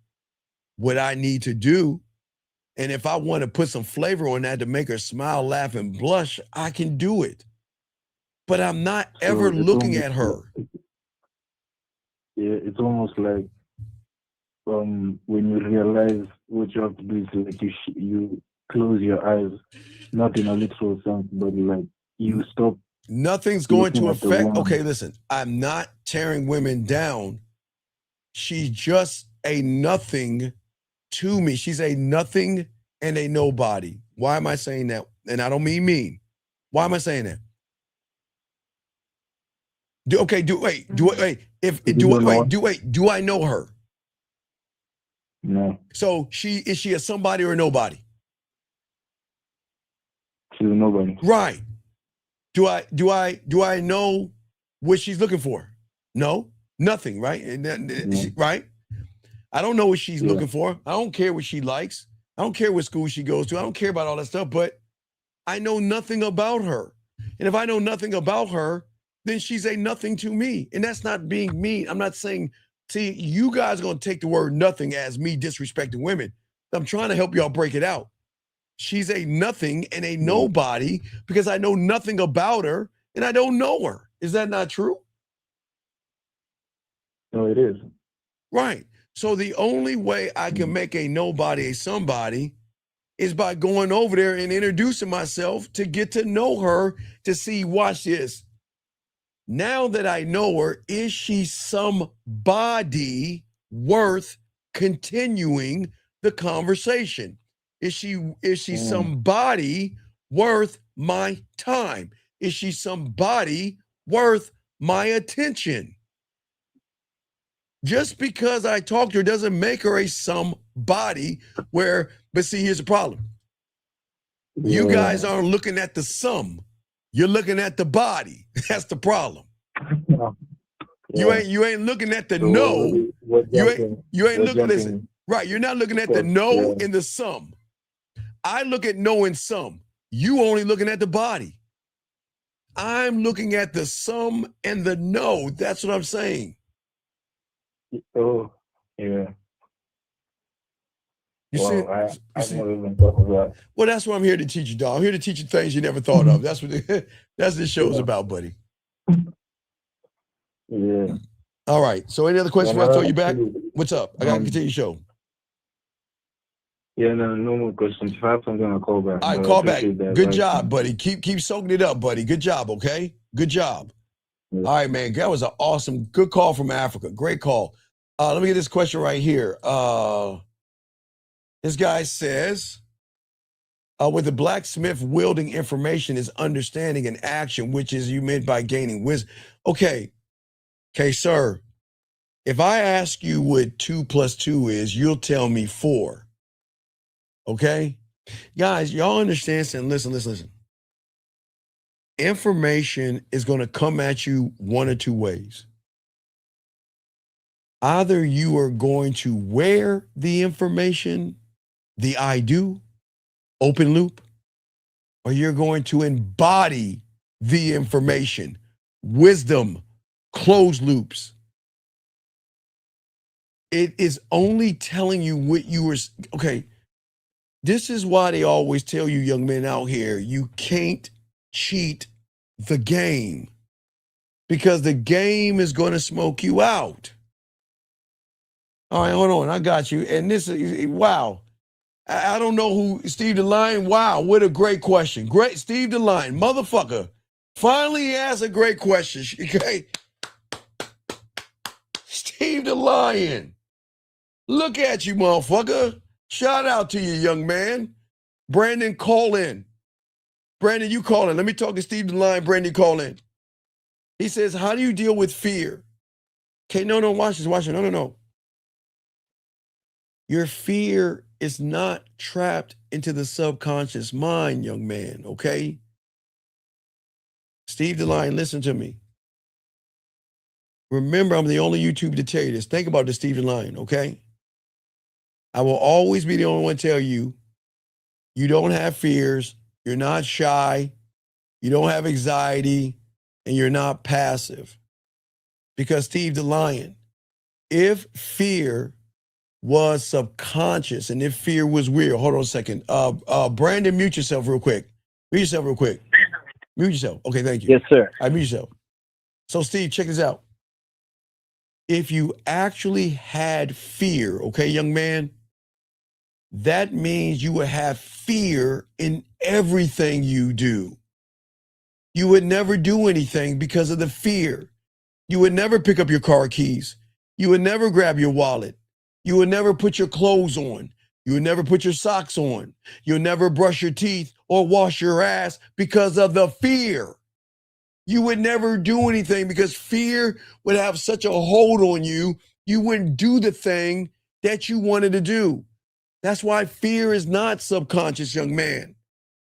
what I need to do. And if I want to put some flavor on that to make her smile, laugh, and blush, I can do it. But I'm not ever looking at her. Yeah, it's almost like when you realize what you have to do is like you close your eyes, not in a literal sense, but like you stop. Nothing's going to looking at the affect. woman. Okay, listen, I'm not tearing women down. She's just a nothing to me. She's a nothing and a nobody. Why am I saying that? And I don't mean. Why am I saying that? Do I know her? No, So is she a somebody or a nobody? she's a nobody. Right. Do I know what she's looking for? No, nothing, right? Right? I don't know what she's looking for. I don't care what she likes. I don't care what school she goes to. I don't care about all that stuff, but I know nothing about her. And if I know nothing about her, then she's a nothing to me. And that's not being mean. I'm not saying, see, you guys are going to take the word nothing as me disrespecting women. I'm trying to help y'all break it out. She's a nothing and a nobody because I know nothing about her and I don't know her. Is that not true? No, it is. Right. So the only way I can make a nobody a somebody is by going over there and introducing myself to get to know her, to see, watch this. Now that I know her, is she somebody worth continuing the conversation? Is she somebody worth my time? Is she somebody worth my attention? Just because I talked to her doesn't make her a somebody but see, here's the problem. You guys aren't looking at the sum. You're looking at the body. That's the problem. You ain't looking at the no. You ain't looking, listen, right. You're not looking at the no and the sum. I look at no and sum. You only looking at the body. I'm looking at the sum and the no. That's what I'm saying. Oh, yeah. You see? I've never even thought of that. Well, that's what I'm here to teach you, dog. I'm here to teach you things you never thought of. That's what this show's about, buddy. Yeah. All right. So any other questions before I throw you back? What's up? I got to continue the show. Yeah, no more questions. If I have something, I'll call back. All right, call back. Good job, buddy. Keep soaking it up, buddy. Good job, okay? Good job. Yeah. All right, man. That was an awesome, good call from Africa. Great call. Let me get this question right here. This guy says, with the blacksmith wielding information is understanding and action, which is you meant by gaining wisdom. Okay, sir. If I ask you what 2 + 2 is, you'll tell me 4. Okay? Guys, y'all understand something? Listen. Information is going to come at you one or two ways. Either you are going to wear the information, the I do, open loop, or you're going to embody the information, wisdom, closed loops. It is only telling you what you were, okay. This is why they always tell you young men out here, you can't cheat the game because the game is going to smoke you out. All right, hold on. I got you. And this is, wow. I don't know who, Steve DeLine. Wow, what a great question. Great, Steve DeLine, motherfucker. Finally asked a great question. Okay. Steve DeLine. Look at you, motherfucker. Shout out to you, young man. Brandon, call in. Brandon, you call in. Let me talk to Steve DeLine. Brandon, call in. He says, how do you deal with fear? Okay, no, watch this. No. Your fear is not trapped into the subconscious mind, young man, okay? Steve DeLine, listen to me. Remember, I'm the only YouTuber to tell you this. Think about this, Steve DeLine, okay? I will always be the only one to tell you, you don't have fears, you're not shy, you don't have anxiety, and you're not passive. Because Steve DeLine, if fear was subconscious and if fear was real, hold on a second. Brandon, mute yourself real quick. Mute yourself. Okay, thank you. Yes, sir. I mute yourself. So Steve, check this out. If you actually had fear, okay, young man, that means you would have fear in everything you do. You would never do anything because of the fear. You would never pick up your car keys. You would never grab your wallet. You would never put your clothes on. You would never put your socks on. You'll never brush your teeth or wash your ass because of the fear. You would never do anything because fear would have such a hold on you. You wouldn't do the thing that you wanted to do. That's why fear is not subconscious, young man.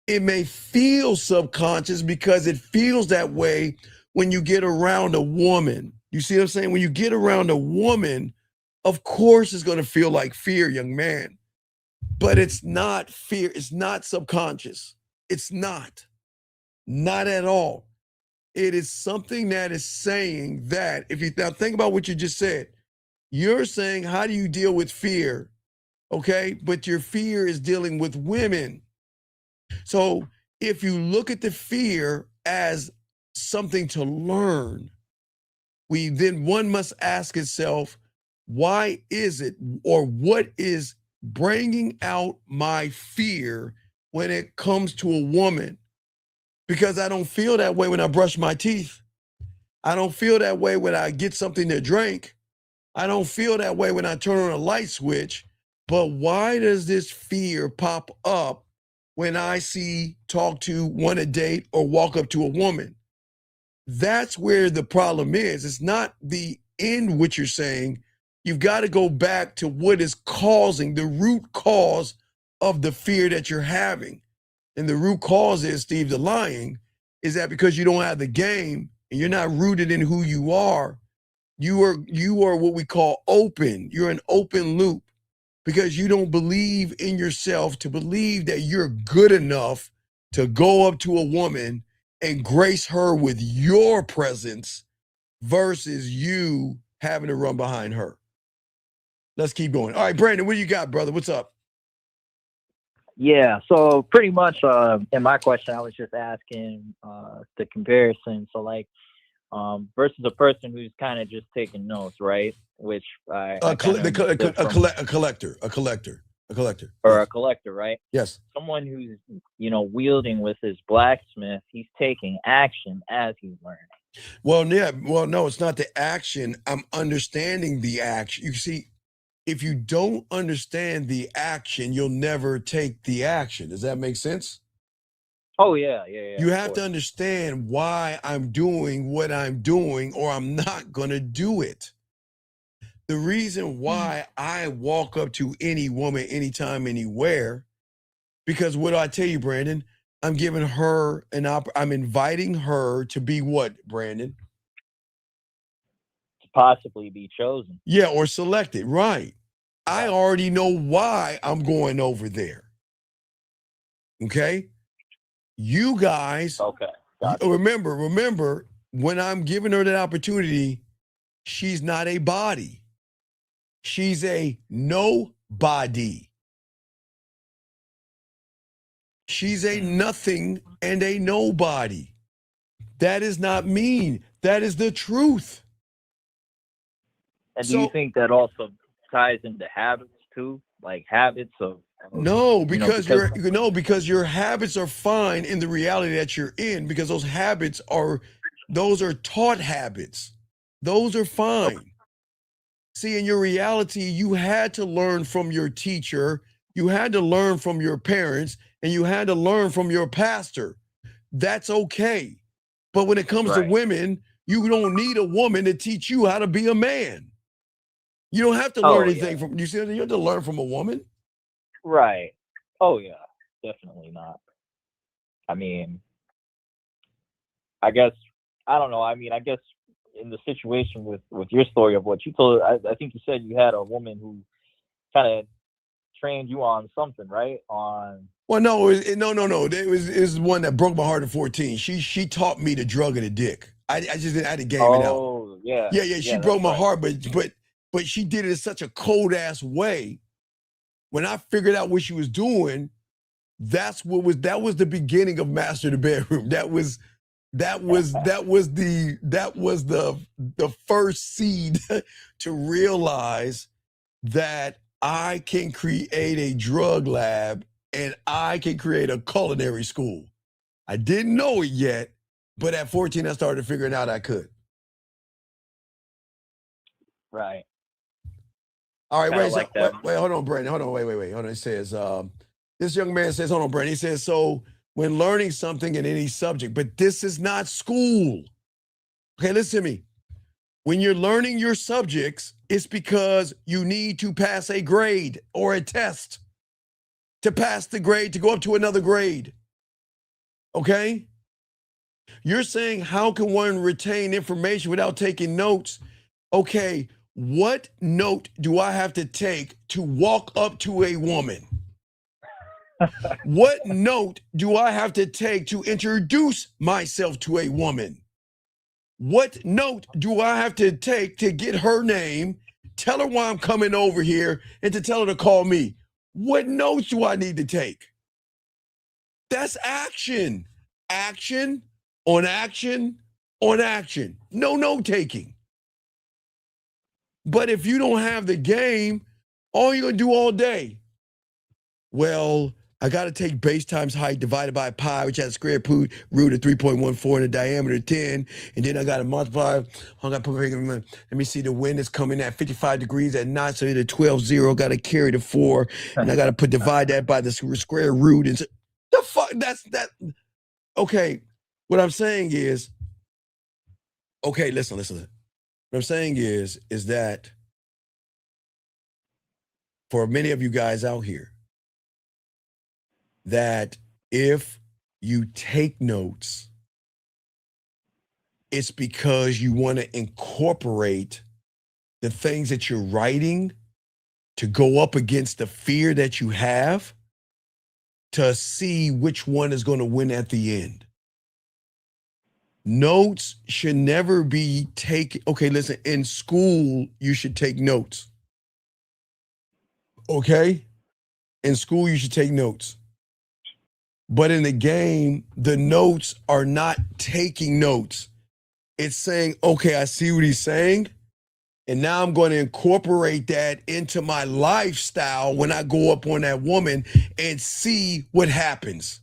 It may feel subconscious because it feels that way when you get around a woman. You see what I'm saying? When you get around a woman, of course it's going to feel like fear, young man. But it's not fear. It's not subconscious. It's not. Not at all. It is something that is saying that, if you now think about what you just said, you're saying, how do you deal with fear? Okay, but your fear is dealing with women. So if you look at the fear as something to learn, one must ask itself, why is it, or what is bringing out my fear when it comes to a woman? Because I don't feel that way when I brush my teeth. I don't feel that way when I get something to drink. I don't feel that way when I turn on a light switch. But why does this fear pop up when I talk to, want to date, or walk up to a woman? That's where the problem is. It's not the end, what you're saying. You've got to go back to what is causing, the root cause of the fear that you're having. And the root cause is, Steve, the lying, is that because you don't have the game and you're not rooted in who you are what we call open. You're an open loop because you don't believe in yourself to believe that you're good enough to go up to a woman and grace her with your presence versus you having to run behind her. Let's keep going. All right, Brandon, what do you got, brother? What's up? Yeah, so pretty much in my question, I was just asking the comparison. So like versus a person who's kind of just taking notes, right? Which a collector. Or yes. a collector, right? Yes. Someone who's, wielding with his blacksmith, he's taking action as he's learning. Well, yeah. Well, no, it's not the action. I'm understanding the action. You see, if you don't understand the action, you'll never take the action. Does that make sense? Oh, yeah. You have to understand why I'm doing what I'm doing, or I'm not going to do it. The reason why I walk up to any woman, anytime, anywhere, because what do I tell you, Brandon? I'm giving her I'm inviting her to be what, Brandon? To possibly be chosen. Yeah, or selected, right. I already know why I'm going over there. Okay? You guys, gotcha. remember, when I'm giving her that opportunity, she's not a body. She's a nobody. She's a nothing and a nobody. That is not mean. That is the truth. And do you think that also ties into habits too? Like habits of No, because your habits are fine in the reality that you're in, because those habits are taught habits. Those are fine. See, in your reality, you had to learn from your teacher, you had to learn from your parents, and you had to learn from your pastor. That's okay. But when it comes to women, you don't need a woman to teach you how to be a man. You don't have to learn anything from, you have to learn from a woman. Right. Oh, yeah. Definitely not. I mean, I guess, I don't know. I mean, I guess in the situation with your story of what you told, I think you said you had a woman who kind of trained you on something, right? Well, no. It was one that broke my heart at 14. She taught me the drug of the dick. I just had to game it out. Oh, yeah. Yeah. She broke my heart, but she did it in such a cold ass way. When I figured out what she was doing, that was the beginning of Master the Bedroom. That was the first seed to realize that I can create a drug lab and I can create a culinary school. I didn't know it yet, But at 14, I started figuring out I could. Right. All right, wait, like hold on, Brandon. Hold on, wait. Hold on. It says, this young man says, hold on, Brandon. He says, so when learning something in any subject, but this is not school. Okay, listen to me. When you're learning your subjects, it's because you need to pass a grade or a test to pass the grade to go up to another grade. Okay? You're saying, how can one retain information without taking notes? Okay, what note do I have to take to walk up to a woman? What note do I have to take to introduce myself to a woman? What note do I have to take to get her name, tell her why I'm coming over here, and to tell her to call me? What notes do I need to take? That's action. Action on action on action. No note taking. But if you don't have the game, all you're going to do all day, well, I got to take base times height divided by pi, which has square root of 3.14 and a diameter of 10. And then I got to multiply. Let me see, the wind is coming at 55 degrees at night. So the 12-0, got to carry the 4. And I got to divide that by the square root. And the fuck, that's that. Okay, what I'm saying is, okay, listen. What I'm saying is that for many of you guys out here, that if you take notes, it's because you want to incorporate the things that you're writing to go up against the fear that you have to see which one is going to win at the end. Notes should never be taken. Okay, listen, in school, you should take notes. Okay? In school, you should take notes. But in the game, the notes are not taking notes. It's saying, okay, I see what he's saying. And now I'm going to incorporate that into my lifestyle when I go up on that woman and see what happens.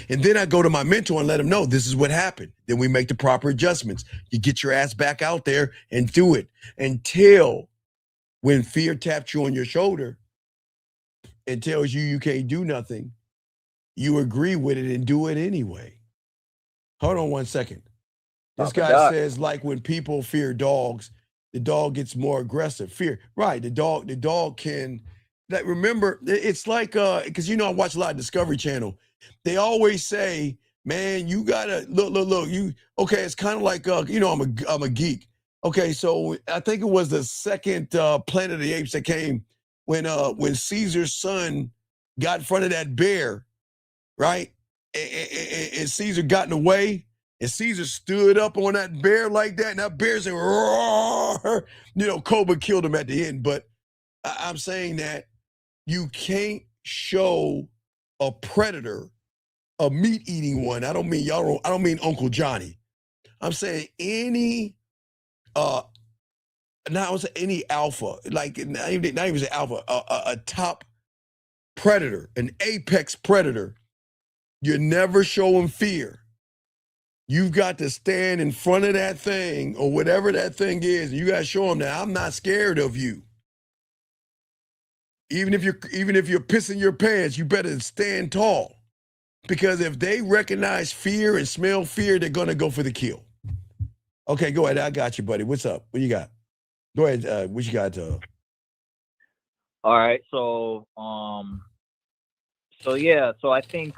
And then I go to my mentor and let him know this is what happened. Then we make the proper adjustments. You get your ass back out there and do it until when fear taps you on your shoulder and tells you you can't do nothing, you agree with it and do it anyway. Hold on one second. This guy says, like when people fear dogs, the dog gets more aggressive. Fear, right? The dog can. Like, remember, it's like because I watch a lot of Discovery Channel. They always say, man, you gotta look. You okay? It's kind of like I'm a geek. Okay, so I think it was the second Planet of the Apes that came when Caesar's son got in front of that bear, right? And Caesar got in the way, and Caesar stood up on that bear like that, and that bear said, roar. Cobra killed him at the end. But I'm saying that you can't show a predator, a meat-eating one. I don't mean Uncle Johnny. I'm saying any any alpha, like not even an alpha, a top predator, an apex predator. You never show him fear. You've got to stand in front of that thing or whatever that thing is. And you got to show him that I'm not scared of you. Even if you're pissing your pants, you better stand tall. Because if they recognize fear and smell fear, they're gonna go for the kill. Okay, go ahead. I got you, buddy. What's up? What you got? Go ahead. What you got? All right. So I think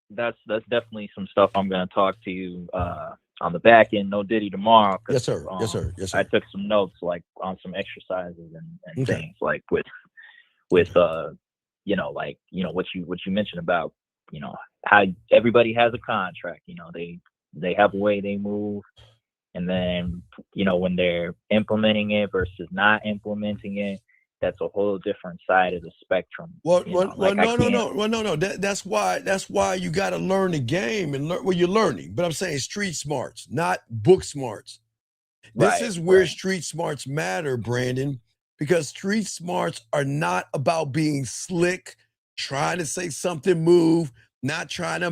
that's definitely some stuff I'm gonna talk to you on the back end. No Diddy tomorrow. Yes, sir. Yes, sir. I took some notes like on some exercises and things like with what you mentioned about how everybody has a contract. They have a way they move, and then when they're implementing it versus not implementing it, that's a whole different side of the spectrum. No. That's why you got to learn the game and learn. Well, you're learning, but I'm saying street smarts, not book smarts. This is where street smarts matter, Brandon, because street smarts are not about being slick, trying to say something move, not trying to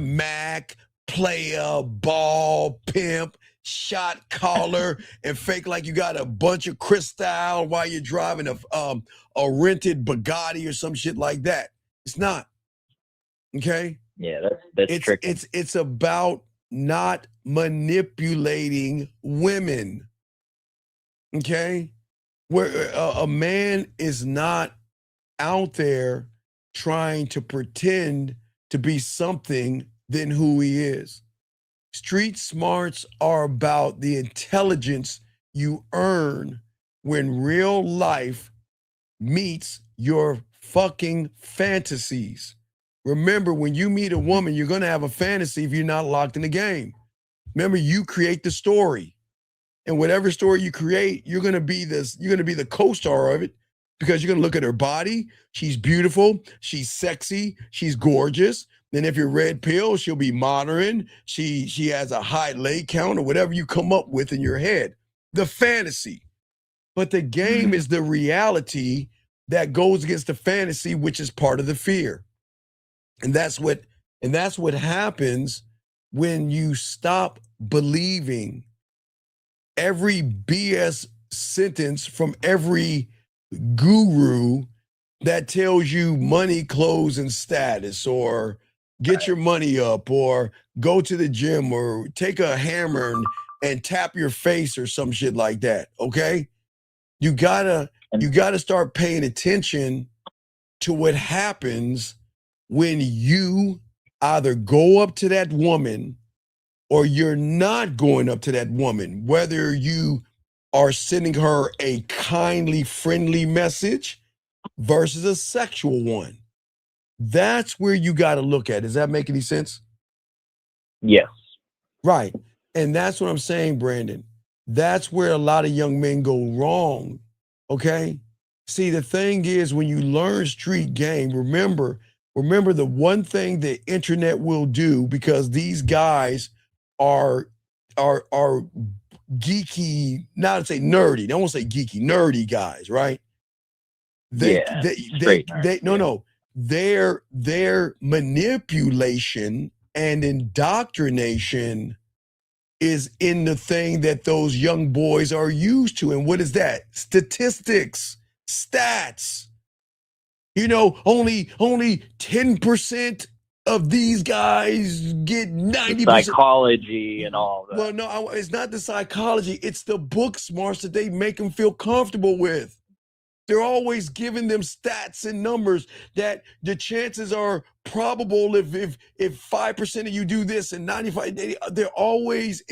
player, ball, pimp, shot caller, and fake like you got a bunch of crystal while you're driving a rented Bugatti or some shit like that. It's not. Okay? Yeah, that's tricky. It's about not manipulating women. Okay? Where a man is not out there trying to pretend to be something than who he is. Street smarts are about the intelligence you earn when real life meets your fucking fantasies. Remember, when you meet a woman, you're going to have a fantasy if you're not locked in the game. Remember, you create the story. And whatever story you create, you're going to be the co-star of it, because you're going to look at her body. She's beautiful. She's sexy. She's gorgeous. Then if you're red pill, she'll be modern. She has a high leg count or whatever you come up with in your head. The fantasy. But the game is the reality that goes against the fantasy, which is part of the fear. And that's what happens when you stop believing every BS sentence from every guru that tells you money, clothes, and status, or get your money up, or go to the gym, or take a hammer and tap your face or some shit like that. Okay? You gotta start paying attention to what happens when you either go up to that woman or you're not going up to that woman, whether you are sending her a kindly, friendly message versus a sexual one. That's where you got to look at. Does that make any sense? Yes. Right. And that's what I'm saying, Brandon. That's where a lot of young men go wrong. Okay? See, the thing is, when you learn street game, remember the one thing the internet will do, because these guys are geeky, not to say nerdy. I won't say geeky, nerdy guys, right? Their manipulation and indoctrination is in the thing that those young boys are used to. And what is that? Statistics, stats. You know, only 10% of these guys get 90%. Psychology and all that. Well, no, it's not the psychology. It's the book smarts that they make them feel comfortable with. They're always giving them stats and numbers that the chances are probable if 5% of you do this and 95, they're always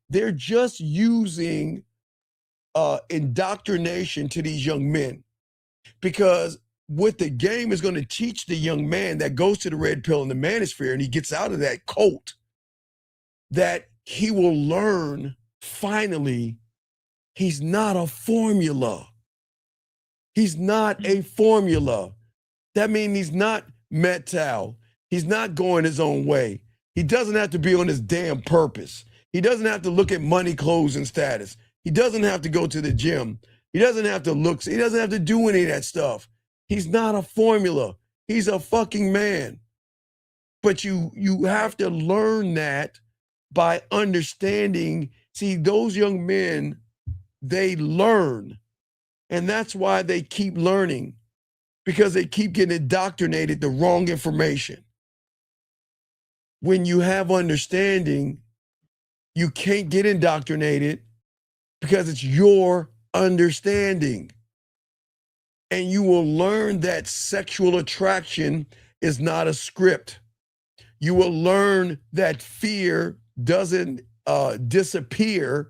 they're just using indoctrination to these young men, because what the game is going to teach the young man that goes to the red pill and the manosphere and he gets out of that cult, that he will learn finally he's not a formula. He's not a formula. That means he's not metal. He's not going his own way. He doesn't have to be on his damn purpose. He doesn't have to look at money, clothes, and status. He doesn't have to go to the gym. He doesn't have to look. He doesn't have to do any of that stuff. He's not a formula. He's a fucking man. But you have to learn that by understanding. See, those young men, they learn. And that's why they keep learning, because they keep getting indoctrinated the wrong information. When you have understanding, you can't get indoctrinated because it's your understanding. And you will learn that sexual attraction is not a script. You will learn that fear doesn't disappear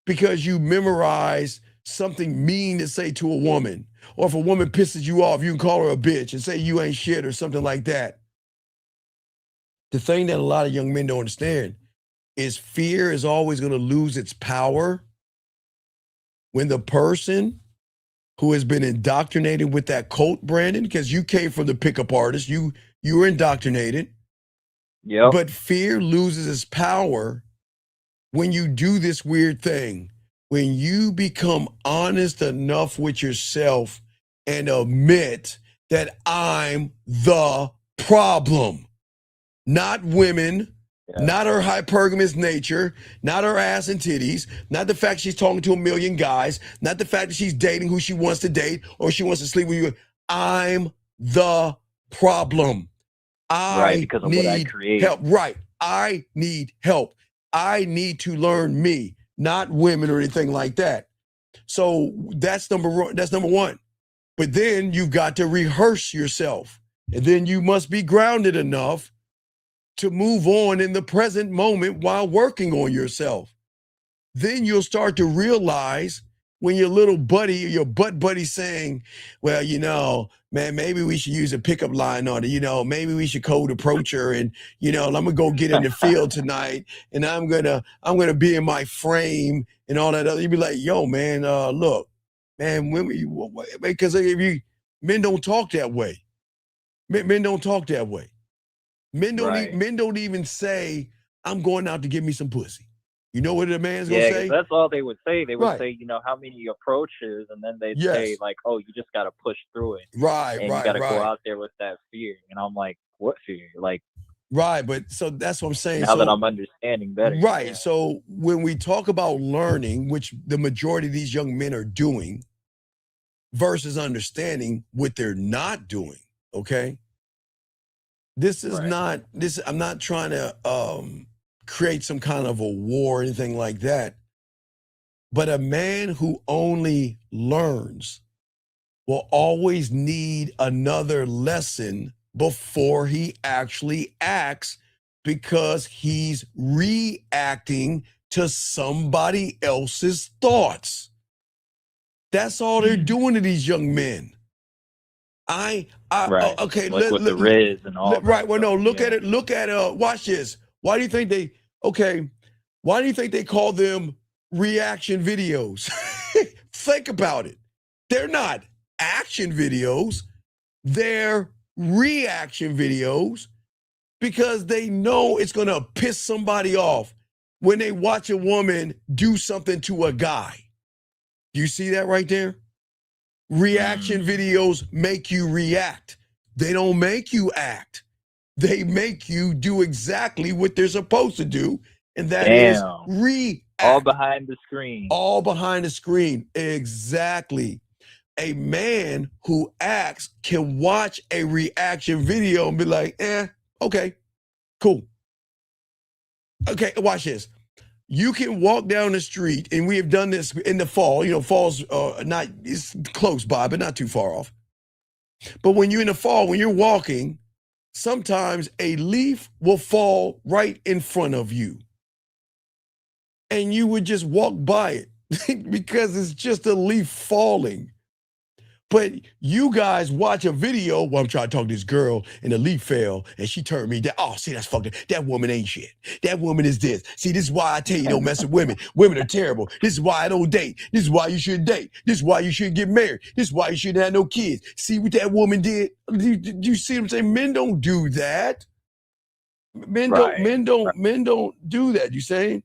because you memorize something mean to say to a woman. Or if a woman pisses you off, you can call her a bitch and say you ain't shit or something like that. The thing that a lot of young men don't understand is fear is always going to lose its power when the person who has been indoctrinated with that cult, Brandon, because you came from the pickup artist, you were indoctrinated. Yeah. But fear loses its power when you do this weird thing. When you become honest enough with yourself and admit that I'm the problem, not women, Not her hypergamous nature, not her ass and titties, not the fact she's talking to a million guys, not the fact that she's dating who she wants to date or she wants to sleep with you. I'm the problem. I because of what I need create. help. Right. I need help. I need to learn me, not women or anything like that. So that's number one. But then you've got to rehearse yourself. And then you must be grounded enough to move on in the present moment while working on yourself. Then you'll start to realize when your little buddy, your butt buddy saying, well, you know, man, maybe we should use a pickup line on it. You know, maybe we should cold approach her and, you know, I'm going to go get in the field tonight and I'm going to be in my frame and all that other. You'd be like, yo, man, look, man, women, because men don't talk that way. Men don't talk that way. Men don't even say, I'm going out to get me some pussy. You know what a man's gonna say? That's all they would say. They would say, you know, how many approaches, and then they'd say like, oh, you just gotta push through it. You gotta go out there with that fear. And I'm like, what fear? Like, but so that's what I'm saying. Now that I'm understanding better. Right. Yeah. So when we talk about learning, which the majority of these young men are doing, versus understanding what they're not doing, okay? This is not I'm not trying to create some kind of a war or anything like that. But a man who only learns will always need another lesson before he actually acts, because he's reacting to somebody else's thoughts. That's all they're doing to these young men. Okay. Like with the Riz and all. Right. Well, no. Look at it. Look at watch this. Why do you think they? Okay. Why do you think they call them reaction videos? Think about it. They're not action videos. They're reaction videos because they know it's going to piss somebody off when they watch a woman do something to a guy. Do you see that right there? Reaction videos make you react. They don't make you act. They make you do exactly what they're supposed to do, and that is react. All behind the screen. All behind the screen. Exactly. A man who acts can watch a reaction video and be like, okay, cool. Okay, watch this. You can walk down the street, and we have done this in the fall. You know, fall's it's close by, but not too far off. But when you're in the fall, when you're walking, sometimes a leaf will fall right in front of you. And you would just walk by it because it's just a leaf falling. But you guys watch a video where I'm trying to talk to this girl and the leaf fell and she turned me down. Oh, see, that's fucking, that woman ain't shit. That woman is this. See, this is why I tell you don't mess with women. Women are terrible. This is why I don't date. This is why you shouldn't date. This is why you shouldn't get married. This is why you shouldn't have no kids. See what that woman did? Do you see what I'm saying? Men don't do that. Men don't do that. You saying?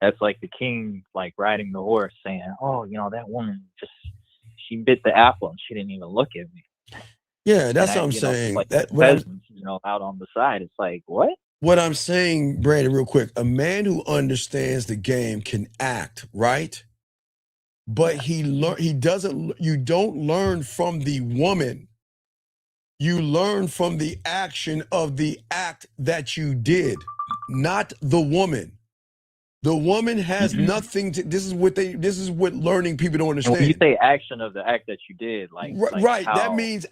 That's like the king, like riding the horse saying, oh, you know, that woman just, she bit the apple and she didn't even look at me. Yeah, that's what I'm saying. Like peasants, you know, out on the side. It's like, what? What I'm saying, Brandon, real quick, a man who understands the game can act, right? But you don't learn from the woman. You learn from the action of the act that you did, not the woman. The woman has nothing to. This is what learning people don't understand. And when you say action of the act that you did, right, that means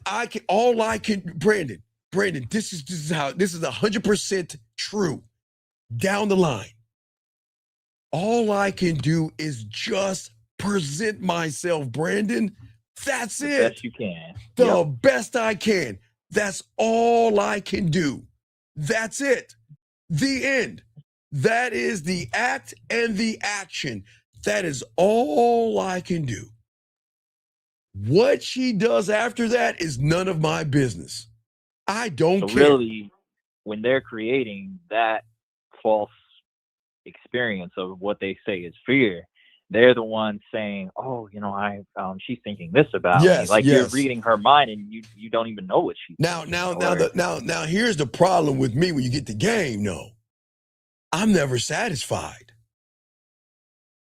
Brandon, this is 100% true. Down the line, all I can do is just present myself, Brandon. That's it. The best you can. The best I can. That's all I can do. That's it. The end. That is the act and the action. That is all I can do. What she does after that is none of my business. I don't care. Really, when they're creating that false experience of what they say is fear, they're the ones saying, oh, you know, she's thinking this about me. Like you're reading her mind and you don't even know what she's Now here's the problem with me when you get the game, though. I'm never satisfied.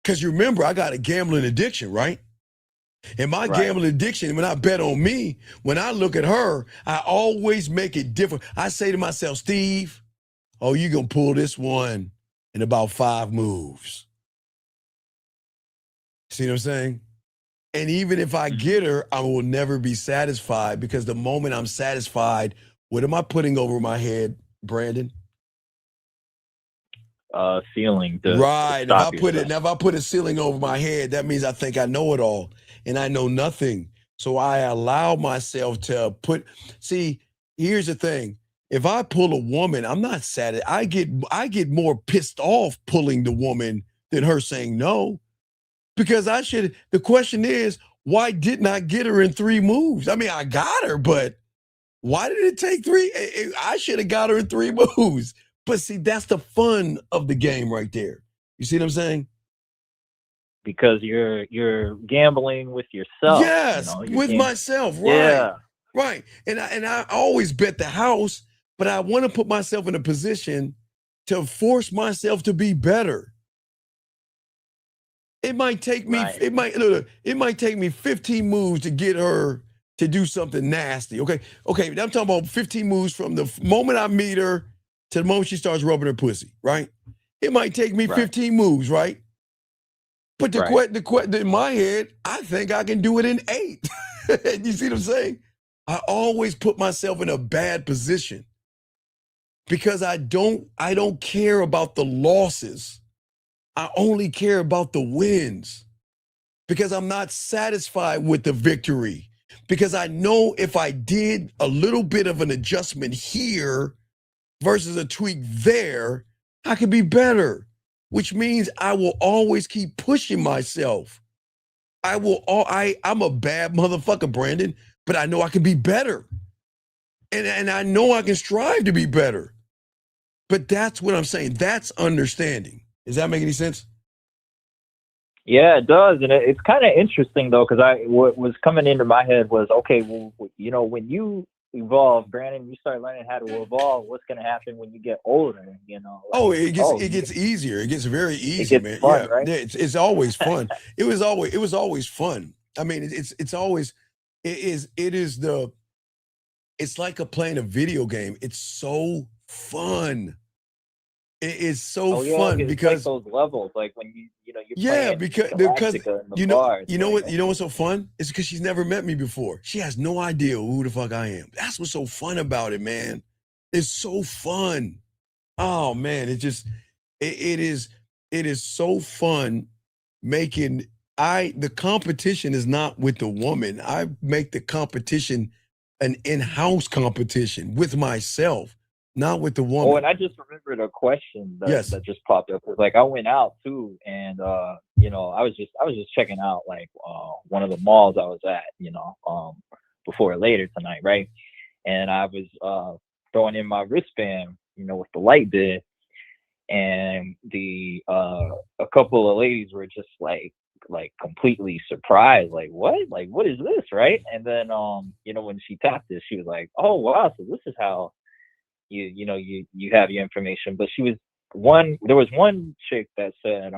Because you remember, I got a gambling addiction, right? And my gambling addiction, when I bet on me, when I look at her, I always make it different. I say to myself, Steve, oh, you're going to pull this one in about 5 moves. See what I'm saying? And even if I get her, I will never be satisfied, because the moment I'm satisfied, what am I putting over my head, Brandon? Ceiling. Right. If I put a ceiling over my head, that means I think I know it all, and I know nothing. So I allow myself to see, here's the thing. If I pull a woman, I'm not sad. I get more pissed off pulling the woman than her saying no. Because the question is, why didn't I get her in 3 moves? I mean, I got her, but why did it take 3? I should have got her in 3 moves. But see, that's the fun of the game right there. You see what I'm saying? Because you're gambling with yourself. Yes, with myself, right? Yeah. Right. And I always bet the house, but I want to put myself in a position to force myself to be better. It might take me, it might take me 15 moves to get her to do something nasty. Okay, I'm talking about 15 moves from the moment I meet her to the moment she starts rubbing her pussy, right? It might take me 15 moves, right? But in my head, I think I can do it in 8. You see what I'm saying? I always put myself in a bad position because I don't care about the losses. I only care about the wins, because I'm not satisfied with the victory, because I know if I did a little bit of an adjustment here versus a tweak there, I could be better, which means I will always keep pushing myself. I'm a bad motherfucker, Brandon, but I know I can be better. And I know I can strive to be better. But that's what I'm saying. That's understanding. Does that make any sense? Yeah, it does. And it's kind of interesting, though, because what was coming into my head was, okay, well, when you evolve, Brandon, you start learning how to evolve, what's going to happen when you get older, it gets easier. It gets very easy, it gets man. Fun, right? It's always fun. It was always fun. I mean, it's like playing a video game. It's so fun. It is so fun because like those levels, like when you're playing because you know what's so fun? It's because she's never met me before. She has no idea who the fuck I am. That's what's so fun about it, man. It's so fun. Oh man, it is so fun making the competition is not with the woman. I make the competition an in-house competition with myself. Not with the woman. Oh, and I just remembered a question that just popped up. It's like I went out too, and I was just checking out like one of the malls I was at, before or later tonight, right? And I was throwing in my wristband, with the light bid, and a couple of ladies were just like completely surprised, like what is this, right? And then when she tapped it, she was like, oh wow, so this is how you have your information. But there was one chick that said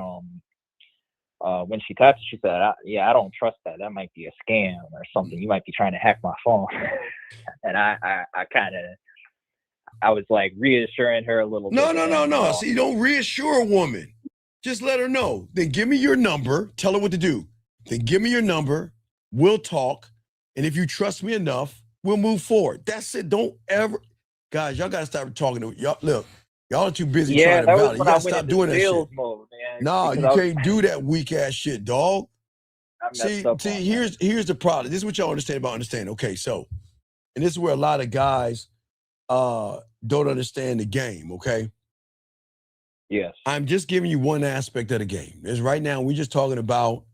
when she tapped it, she said, I don't trust that might be a scam or something, you might be trying to hack my phone. And I was like reassuring her a little bit. No. See, don't reassure a woman, just let her know. Then give me your number, tell her what to do. Then give me your number, we'll talk, and if you trust me enough, we'll move forward. That's it. Don't ever. Guys, y'all gotta stop talking to y'all. Look, y'all are too busy trying to validate. You gotta stop doing that shit. Mode, man, nah, you can't do that weak ass shit, dog. See, here's the problem. This is what y'all understand. Okay, so, and this is where a lot of guys don't understand the game. Okay. Yes. I'm just giving you one aspect of the game. Is right now we're just talking about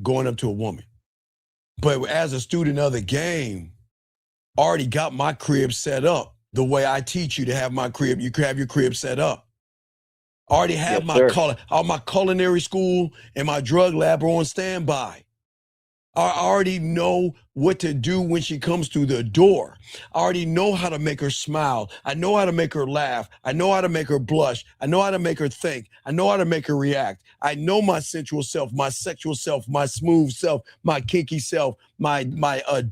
going up to a woman, but as a student of the game, already got my crib set up. The way I teach you to have my crib, you have your crib set up. I already have my culinary school and my drug lab are on standby. I already know what to do when she comes through the door. I already know how to make her smile. I know how to make her laugh. I know how to make her blush. I know how to make her think. I know how to make her react. I know my sensual self, my sexual self, my smooth self, my kinky self, my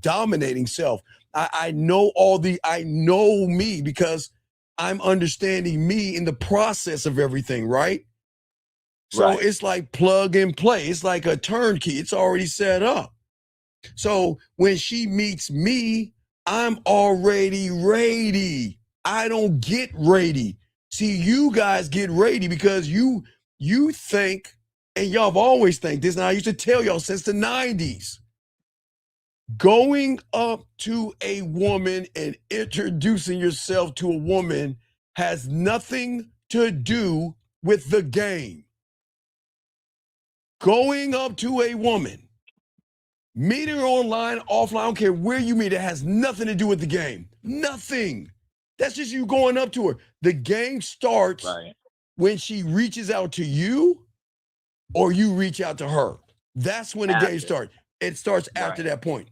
dominating self. I know I know me because I'm understanding me in the process of everything, right? So it's like plug and play. It's like a turnkey. It's already set up. So when she meets me, I'm already ready. I don't get ready. See, you guys get ready because you think, and y'all have always think this, and I used to tell y'all since the 90s, going up to a woman and introducing yourself to a woman has nothing to do with the game. Going up to a woman, meeting her online, offline, I don't care where you meet, it has nothing to do with the game. Nothing. That's just you going up to her. The game starts when she reaches out to you or you reach out to her. That's when the game starts. It starts after that point.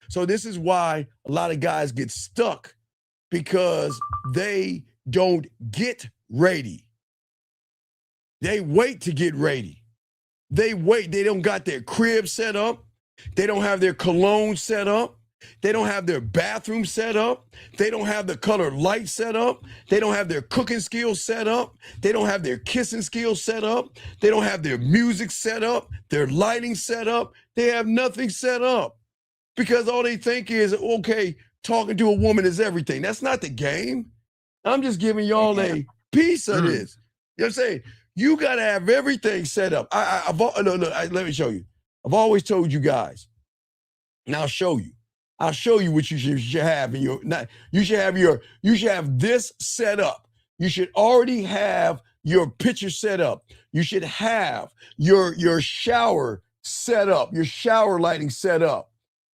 So this is why a lot of guys get stuck because they don't get ready. They wait to get ready. They wait. They don't got their crib set up. They don't have their cologne set up. They don't have their bathroom set up. They don't have the color light set up. They don't have their cooking skills set up. They don't have their kissing skills set up. They don't have their music set up, their lighting set up. They have nothing set up because all they think is, okay, talking to a woman is everything. That's not the game. I'm just giving y'all a piece of this. You know what I'm saying? You got to have everything set up. Let me show you. I've always told you guys, and I'll show you. I'll show you what you should have in your. You should have this set up. You should already have your picture set up. You should have your shower set up, your shower lighting set up.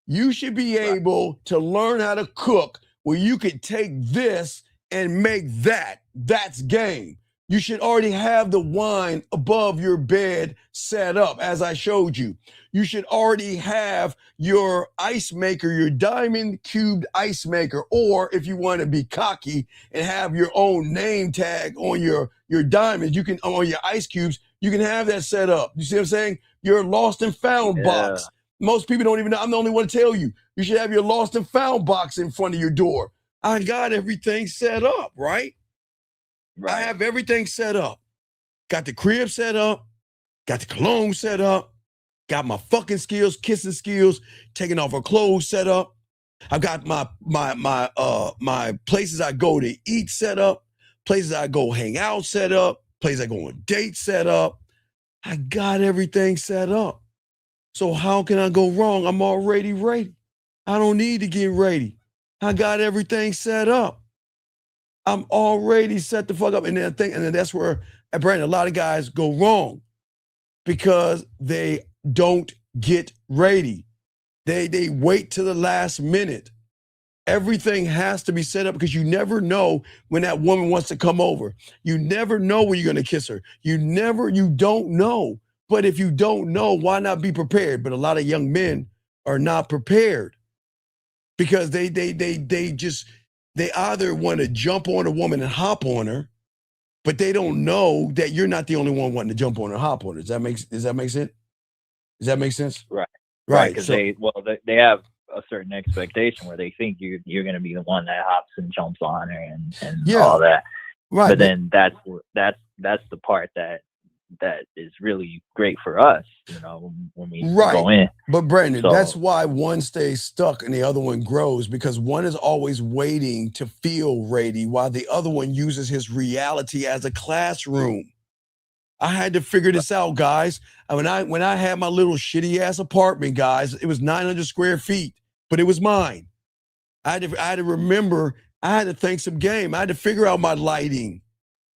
You should be able to learn how to cook where you could take this and make that. That's game. You should already have the wine above your bed set up, as I showed you. You should already have your ice maker, your diamond cubed ice maker, or if you want to be cocky and have your own name tag on your diamonds, you can, on your ice cubes, you can have that set up. You see what I'm saying? Your lost and found box. Most people don't even know. I'm the only one to tell you. You should have your lost and found box in front of your door. I got everything set up, right? I have everything set up. Got the crib set up. Got the cologne set up. Got my fucking skills, kissing skills, taking off her clothes set up. I've got my places I go to eat set up. Places I go hang out set up. Places I go on dates set up. I got everything set up. So how can I go wrong? I'm already ready. I don't need to get ready. I got everything set up. I'm already set the fuck up. And then that's where, Brandon, a lot of guys go wrong because they don't get ready. They wait to the last minute. Everything has to be set up because you never know when that woman wants to come over. You never know when you're going to kiss her. You don't know. But if you don't know, why not be prepared? But a lot of young men are not prepared because they either want to jump on a woman and hop on her, but they don't know that you're not the only one wanting to jump on her and hop on her. Does that make sense? Does that make sense? Right. Right. Because they have a certain expectation where they think you're going to be the one that hops and jumps on her and all that. Right. But then that's the part that is really great for us, when we go in. But Brandon, that's why one stays stuck and the other one grows, because one is always waiting to feel ready while the other one uses his reality as a classroom. I had to figure this out, guys. When I had my little shitty ass apartment, guys, it was 900 square feet, but it was mine. I had to remember, I had to think some game. I had to figure out my lighting.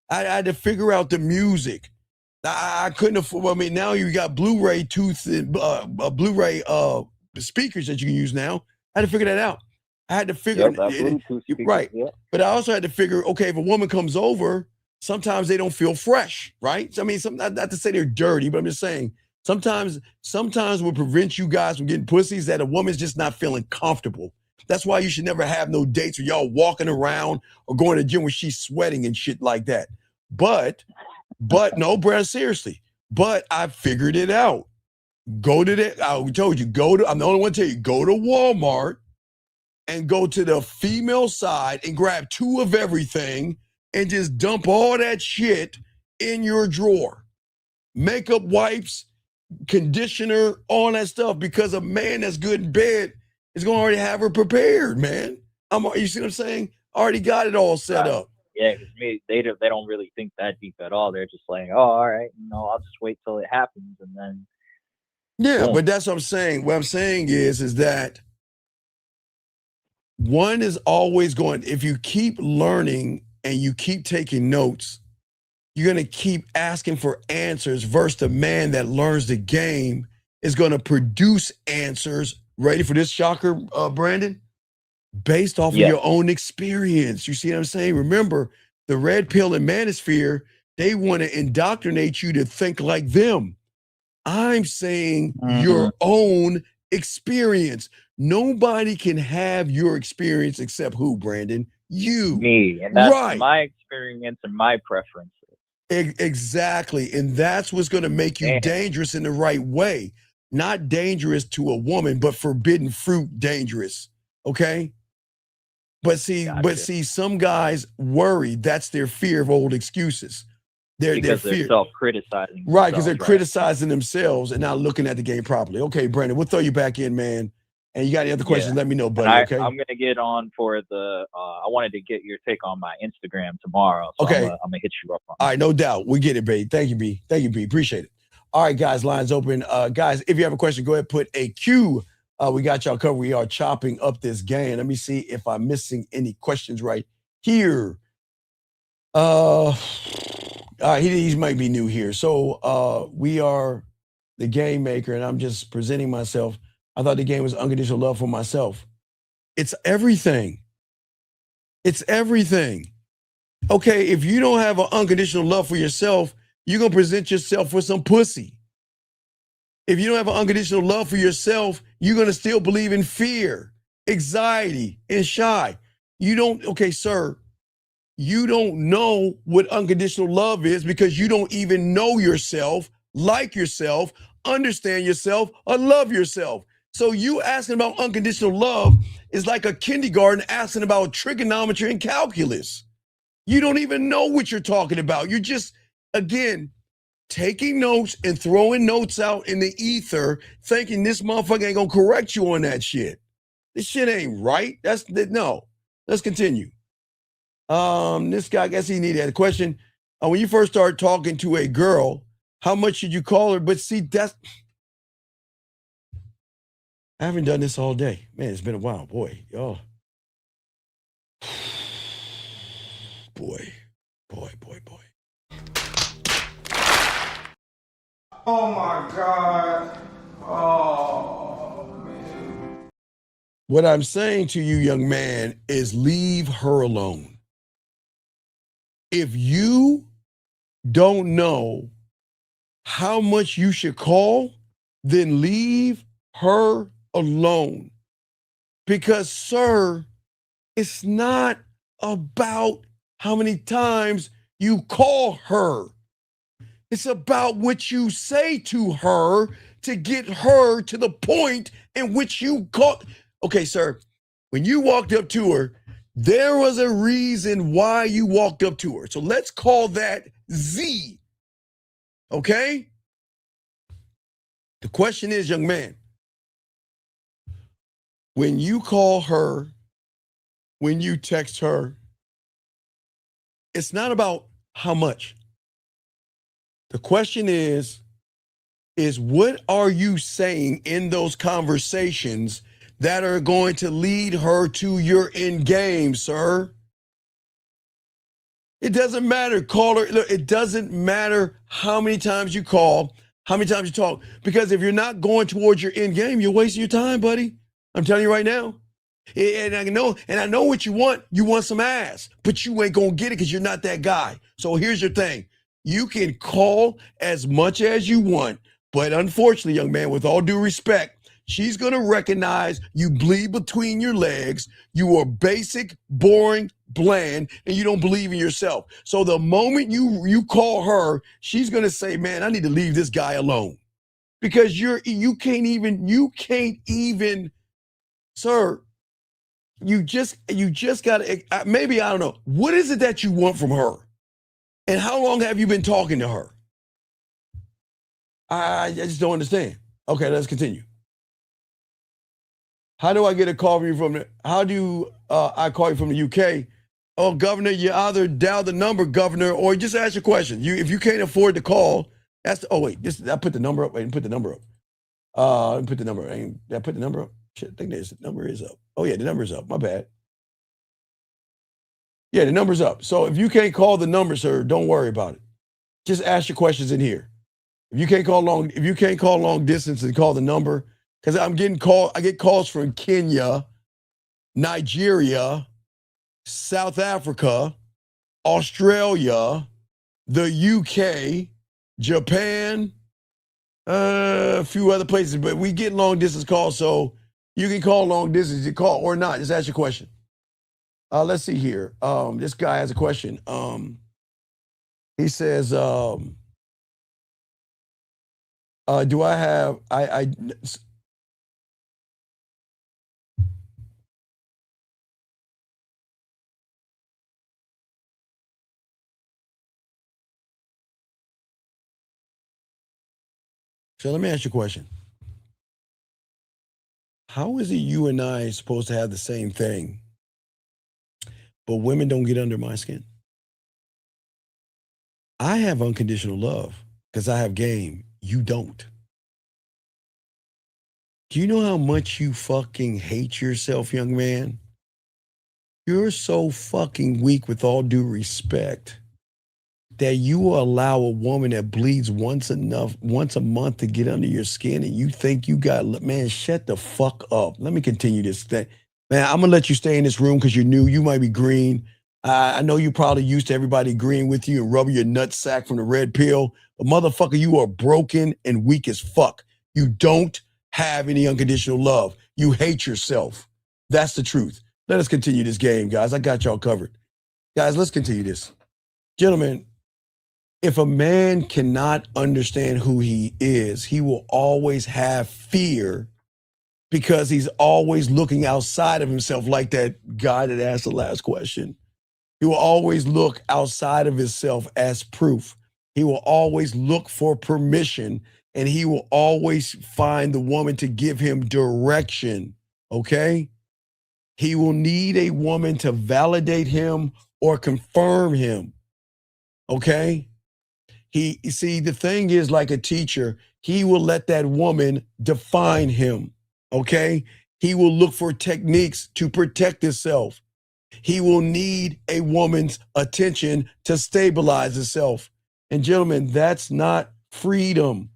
I had to figure out the music. I couldn't afford. I mean, now you got Blu-ray Blu-ray speakers that you can use now. I had to figure that out. I had to figure right. Yeah. But I also had to figure, okay, if a woman comes over, sometimes they don't feel fresh, right? I mean, not to say they're dirty, but I'm just saying Sometimes what prevents you guys from getting pussies that a woman's just not feeling comfortable. That's why you should never have no dates where y'all walking around or going to the gym where she's sweating and shit like that. But no, Brad, seriously. But I figured it out. Go to the, I told you, I'm the only one to tell you, go to Walmart and go to the female side and grab 2 of everything and just dump all that shit in your drawer. Makeup wipes, conditioner, all that stuff, because a man that's good in bed is going to already have her prepared, man. You see what I'm saying? Already got it all set up. Yeah, because they don't really think that deep at all. They're just like, oh, all right, I'll just wait till it happens and then. Yeah, but that's what I'm saying. What I'm saying is that one is always going, if you keep learning and you keep taking notes, you're going to keep asking for answers versus the man that learns the game is going to produce answers. Ready for this shocker, Brandon? Based off of your own experience. You see what I'm saying? Remember, the red pill and manosphere, they want to indoctrinate you to think like them. I'm saying your own experience. Nobody can have your experience except who, Brandon? You. Me. And that's my experience and my preferences. Exactly. And that's what's going to make you dangerous in the right way. Not dangerous to a woman, but forbidden fruit dangerous. Okay? But see, some guys worry that's their fear of old excuses. They're self-criticizing. Right, because they're criticizing themselves and not looking at the game properly. Okay, Brandon, we'll throw you back in, man. And you got any other questions, let me know, buddy, okay? I'm going to get on for I wanted to get your take on my Instagram tomorrow. So okay. I'm going to hit you up on All right, no doubt. We get it, babe. Thank you, B. Thank you, B. Appreciate it. All right, guys, lines open. Guys, if you have a question, go ahead, put a Q. We got y'all covered. We are chopping up this game. Let me see if I'm missing any questions right here. He might be new here. So we are the game maker, and I'm just presenting myself. I thought the game was unconditional love for myself. It's everything. It's everything. Okay, if you don't have an unconditional love for yourself, you're going to present yourself with some pussy. If you don't have an unconditional love for yourself, you're going to still believe in fear, anxiety, and shy. You don't, okay, sir, you don't know what unconditional love is because you don't even know yourself, like yourself, understand yourself, or love yourself. So you asking about unconditional love is like a kindergarten asking about trigonometry and calculus. You don't even know what you're talking about. You're just, again, taking notes and throwing notes out in the ether, thinking this motherfucker ain't gonna correct you on that shit. This shit ain't right. No. Let's continue. This guy, I guess he needed a question. When you first start talking to a girl, how much should you call her? But see, I haven't done this all day. Man, it's been a while, boy. Oh. Boy. Oh my God. Oh, man. What I'm saying to you, young man, is leave her alone. If you don't know how much you should call, then leave her alone. Because, sir, it's not about how many times you call her. It's about what you say to her to get her to the point in which you call. Okay, sir, when you walked up to her, there was a reason why you walked up to her. So let's call that Z. Okay? The question is, young man, when you call her, when you text her, it's not about how much. The question is what are you saying in those conversations that are going to lead her to your end game, sir? It doesn't matter. Call her. Look, it doesn't matter how many times you call, how many times you talk, because if you're not going towards your end game, you're wasting your time, buddy. I'm telling you right now. And I know what you want. You want some ass, but you ain't gonna get it because you're not that guy. So here's your thing. You can call as much as you want, But unfortunately, young man, with all due respect, she's going to recognize you bleed between your legs. You are basic, boring, bland, and you don't believe in yourself. So the moment you call her, she's going to say, man, I need to leave this guy alone. Because you can't even, sir, you just got to, maybe, I don't know. What is it that you want from her? And how long have you been talking to her? I just don't understand. Okay, let's continue. How do I get a call from you how do I call you from the UK? Oh, Governor, you either dial the number, Governor, or just ask your question. If you can't afford to call, I put the number up. Wait, put the number up. Put the number up. Did I put the number up? Shit, I think the number is up. Oh, yeah, the number's up. My bad. Yeah, the number's up. So if you can't call the number, sir, don't worry about it. Just ask your questions in here. If you can't call long distance and call the number, because I get calls from Kenya, Nigeria, South Africa, Australia, the UK, Japan, a few other places, but we get long distance calls, so you can call long distance, you call or not. Just ask your question. Let's see here. This guy has a question. He says, do I have, so let me ask you a question. How is it you and I supposed to have the same thing, but women don't get under my skin? I have unconditional love because I have game. You don't. Do you know how much you fucking hate yourself, young man? You're so fucking weak, with all due respect, that you will allow a woman that bleeds once a month to get under your skin, and you think you got, man, shut the fuck up. Let me continue this thing. Man, I'm gonna let you stay in this room because you're new. You might be green. I know you're probably used to everybody agreeing with you and rubbing your nutsack from the red pill. But motherfucker, you are broken and weak as fuck. You don't have any unconditional love. You hate yourself. That's the truth. Let us continue this game, guys. I got y'all covered. Guys, let's continue this. Gentlemen, if a man cannot understand who he is, he will always have fear because he's always looking outside of himself, like that guy that asked the last question. He will always look outside of himself as proof. He will always look for permission, and he will always find the woman to give him direction, okay? He will need a woman to validate him or confirm him, okay? See, the thing is, like a teacher, he will let that woman define him, okay? He will look for techniques to protect himself. He will need a woman's attention to stabilize himself. And gentlemen, that's not freedom.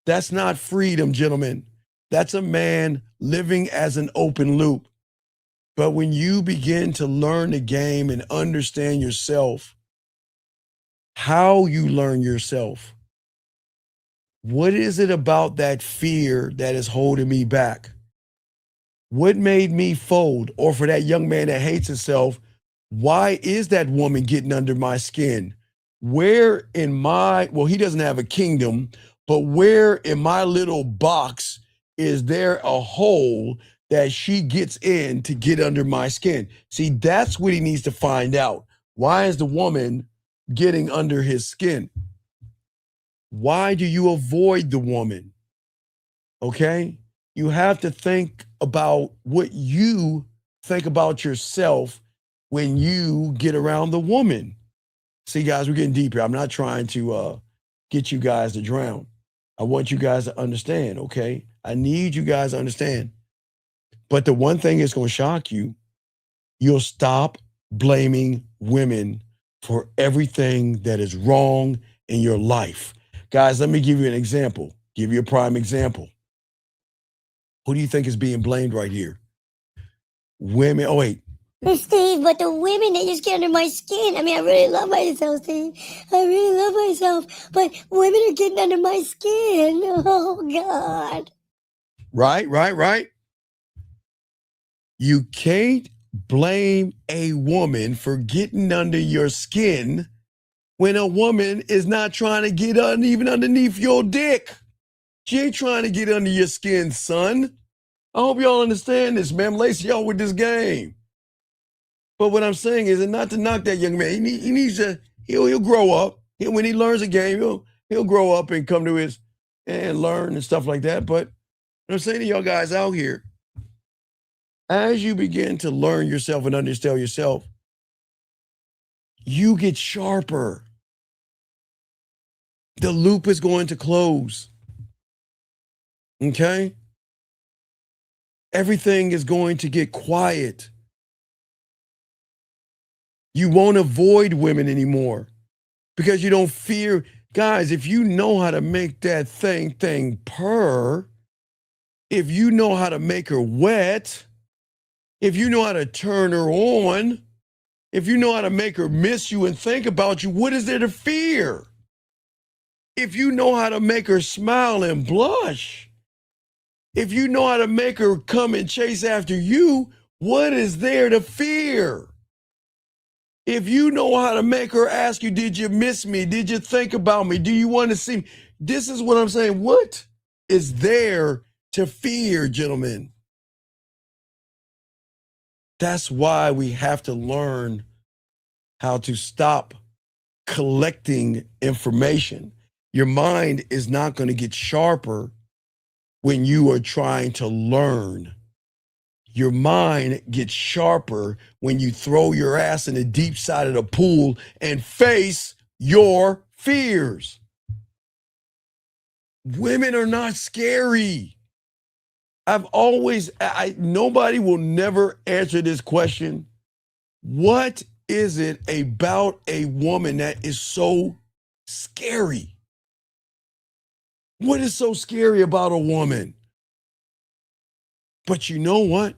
That's not freedom, gentlemen. That's a man living as an open loop. But when you begin to learn the game and understand yourself, how you learn yourself, what is it about that fear that is holding me back? What made me fold? Or for that young man that hates himself, why is that woman getting under my skin? Where in he doesn't have a kingdom, but where in my little box is there a hole that she gets in to get under my skin? See, that's what he needs to find out. Why is the woman getting under his skin? Why do you avoid the woman? Okay? You have to think about what you think about yourself when you get around the woman. See, guys, we're getting deep here. I'm not trying to get you guys to drown. I want you guys to understand, okay? I need you guys to understand. But the one thing that's going to shock you, you'll stop blaming women for everything that is wrong in your life. Guys, let me give you an example, give you a prime example. Who do you think is being blamed right here? Women. Oh, wait. Steve, but the women, they just get under my skin. I mean, I really love myself, Steve. I really love myself. But women are getting under my skin. Oh, God. Right. You can't blame a woman for getting under your skin when a woman is not trying to get even underneath your dick. She ain't trying to get under your skin, son. I hope y'all understand this, man. I'm lacing y'all with this game. But what I'm saying is, and not to knock that young man, he needs to, he'll grow up. When he learns a game, he'll grow up and come to his, and learn and stuff like that. But what I'm saying to y'all guys out here, as you begin to learn yourself and understand yourself, you get sharper. The loop is going to close. Okay? Everything is going to get quiet. You won't avoid women anymore because you don't fear. Guys, if you know how to make that thing purr, if you know how to make her wet, if you know how to turn her on, if you know how to make her miss you and think about you, what is there to fear? If you know how to make her smile and blush, if you know how to make her come and chase after you, what is there to fear? If you know how to make her ask you, did you miss me? Did you think about me? Do you want to see me? This is what I'm saying. What is there to fear, gentlemen? That's why we have to learn how to stop collecting information. Your mind is not going to get sharper when you are trying to learn. Your mind gets sharper when you throw your ass in the deep side of the pool and face your fears. Women are not scary. Nobody will never answer this question. What is it about a woman that is so scary? What is so scary about a woman? But you know what?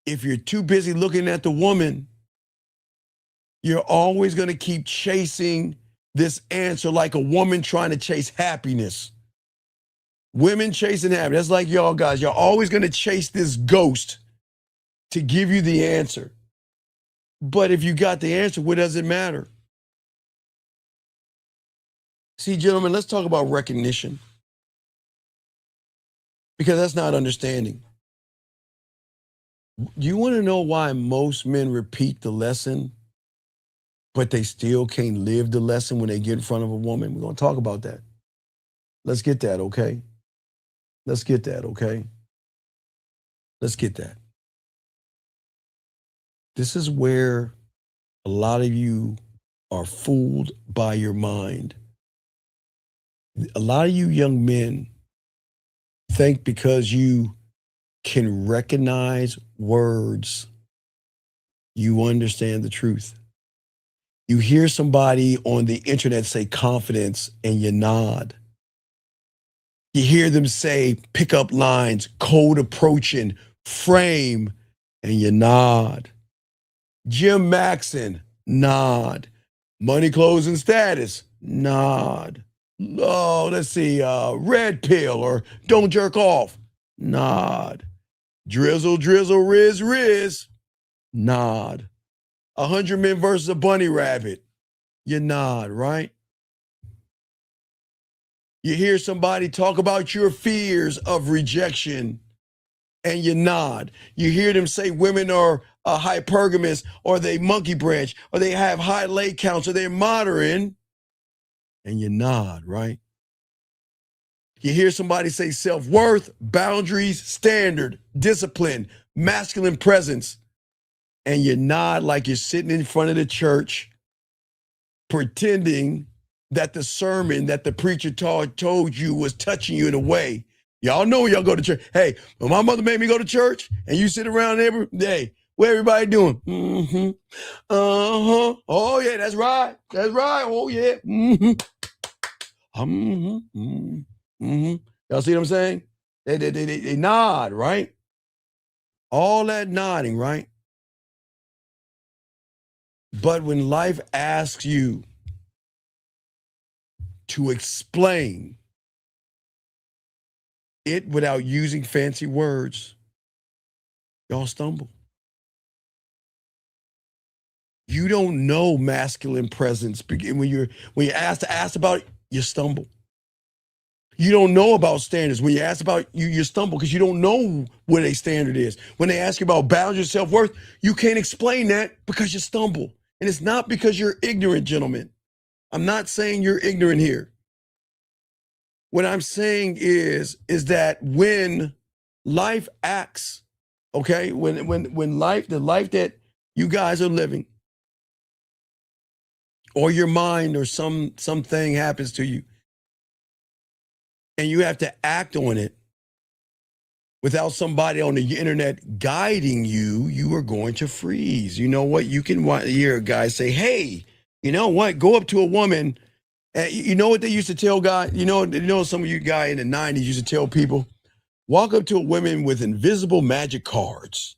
If you're too busy looking at the woman, you're always going to keep chasing this answer like a woman trying to chase happiness. Women chasing happiness. That's like y'all guys. You're always going to chase this ghost to give you the answer. But if you got the answer, what does it matter? See, gentlemen, let's talk about recognition. Because that's not understanding. Do you want to know why most men repeat the lesson, but they still can't live the lesson when they get in front of a woman? We're going to talk about that. Let's get that, okay? Let's get that, okay? Let's get that. This is where a lot of you are fooled by your mind. A lot of you young men think because you can recognize words, you understand the truth. You hear somebody on the internet say confidence and you nod. You hear them say pickup lines, cold approaching, frame, and you nod. Jim Maxon, nod. Money, clothes, and status, nod. Oh, let's see, red pill or don't jerk off, nod. Drizzle, drizzle, riz, riz, nod. 100 men versus a bunny rabbit, you nod, right? You hear somebody talk about your fears of rejection and you nod. You hear them say women are hypergamous or they monkey branch or they have high leg counts or they're modern and you nod, right? You hear somebody say self-worth, boundaries, standard, discipline, masculine presence, and you nod like you're sitting in front of the church pretending that the sermon that the preacher told you was touching you in a way. Y'all know when y'all go to church. Hey, when my mother made me go to church and you sit around every day, what everybody doing? Mm-hmm. Uh-huh. Oh, yeah, that's right. That's right. Oh, yeah. Mm-hmm. Mm-hmm. Mm-hmm. Mm-hmm. Y'all see what I'm saying? They nod, right? all that nodding, right? But when life asks you to explain it without using fancy words, y'all stumble. You don't know masculine presence when you're asked about it, you stumble. You don't know about standards. When you ask about you stumble because you don't know what a standard is. When they ask you about boundaries, self-worth, you can't explain that because you stumble. And it's not because you're ignorant, gentlemen. I'm not saying you're ignorant here. What I'm saying is that when life acts, okay, when life, the life that you guys are living, or your mind or something happens to you, and you have to act on it without somebody on the internet guiding you, you are going to freeze. You know what? You can hear a guy say, hey, you know what? Go up to a woman. You know what they used to tell guys? You know some of you guys in the 90s used to tell people, walk up to a woman with invisible magic cards.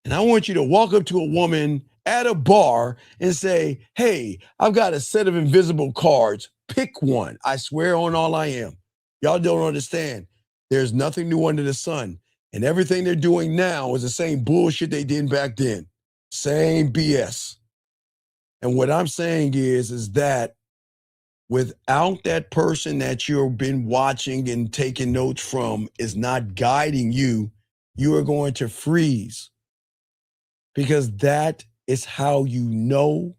And I want you to walk up to a woman at a bar and say, hey, I've got a set of invisible cards. Pick one. I swear on all I am. Y'all don't understand. There's nothing new under the sun. And everything they're doing now is the same bullshit they did back then. Same BS. And what I'm saying is that without that person that you've been watching and taking notes from is not guiding you, you are going to freeze. Because that is how you know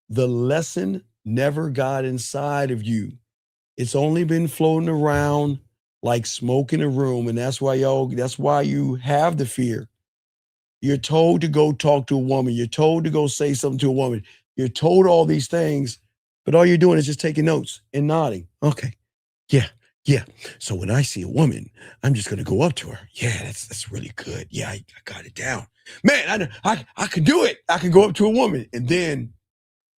the lesson never got inside of you. It's only been floating around like smoke in a room. And that's why you have the fear. You're told to go talk to a woman. You're told to go say something to a woman. You're told all these things, but all you're doing is just taking notes and nodding. Okay. Yeah. So when I see a woman, I'm just going to go up to her. Yeah, that's really good. Yeah, I got it down. Man, I can do it. I can go up to a woman. And then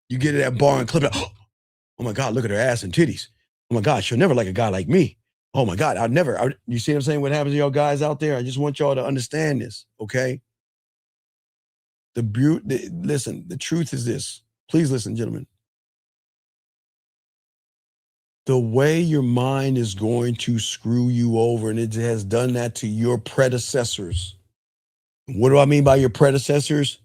you get to that bar and clip it. Oh my God, look at her ass and titties. Oh my God, she'll never like a guy like me. Oh my God, you see what I'm saying? What happens to y'all guys out there? I just want y'all to understand this, okay? Listen, the truth is this. Please listen, gentlemen. The way your mind is going to screw you over, and it has done that to your predecessors. What do I mean by your predecessors?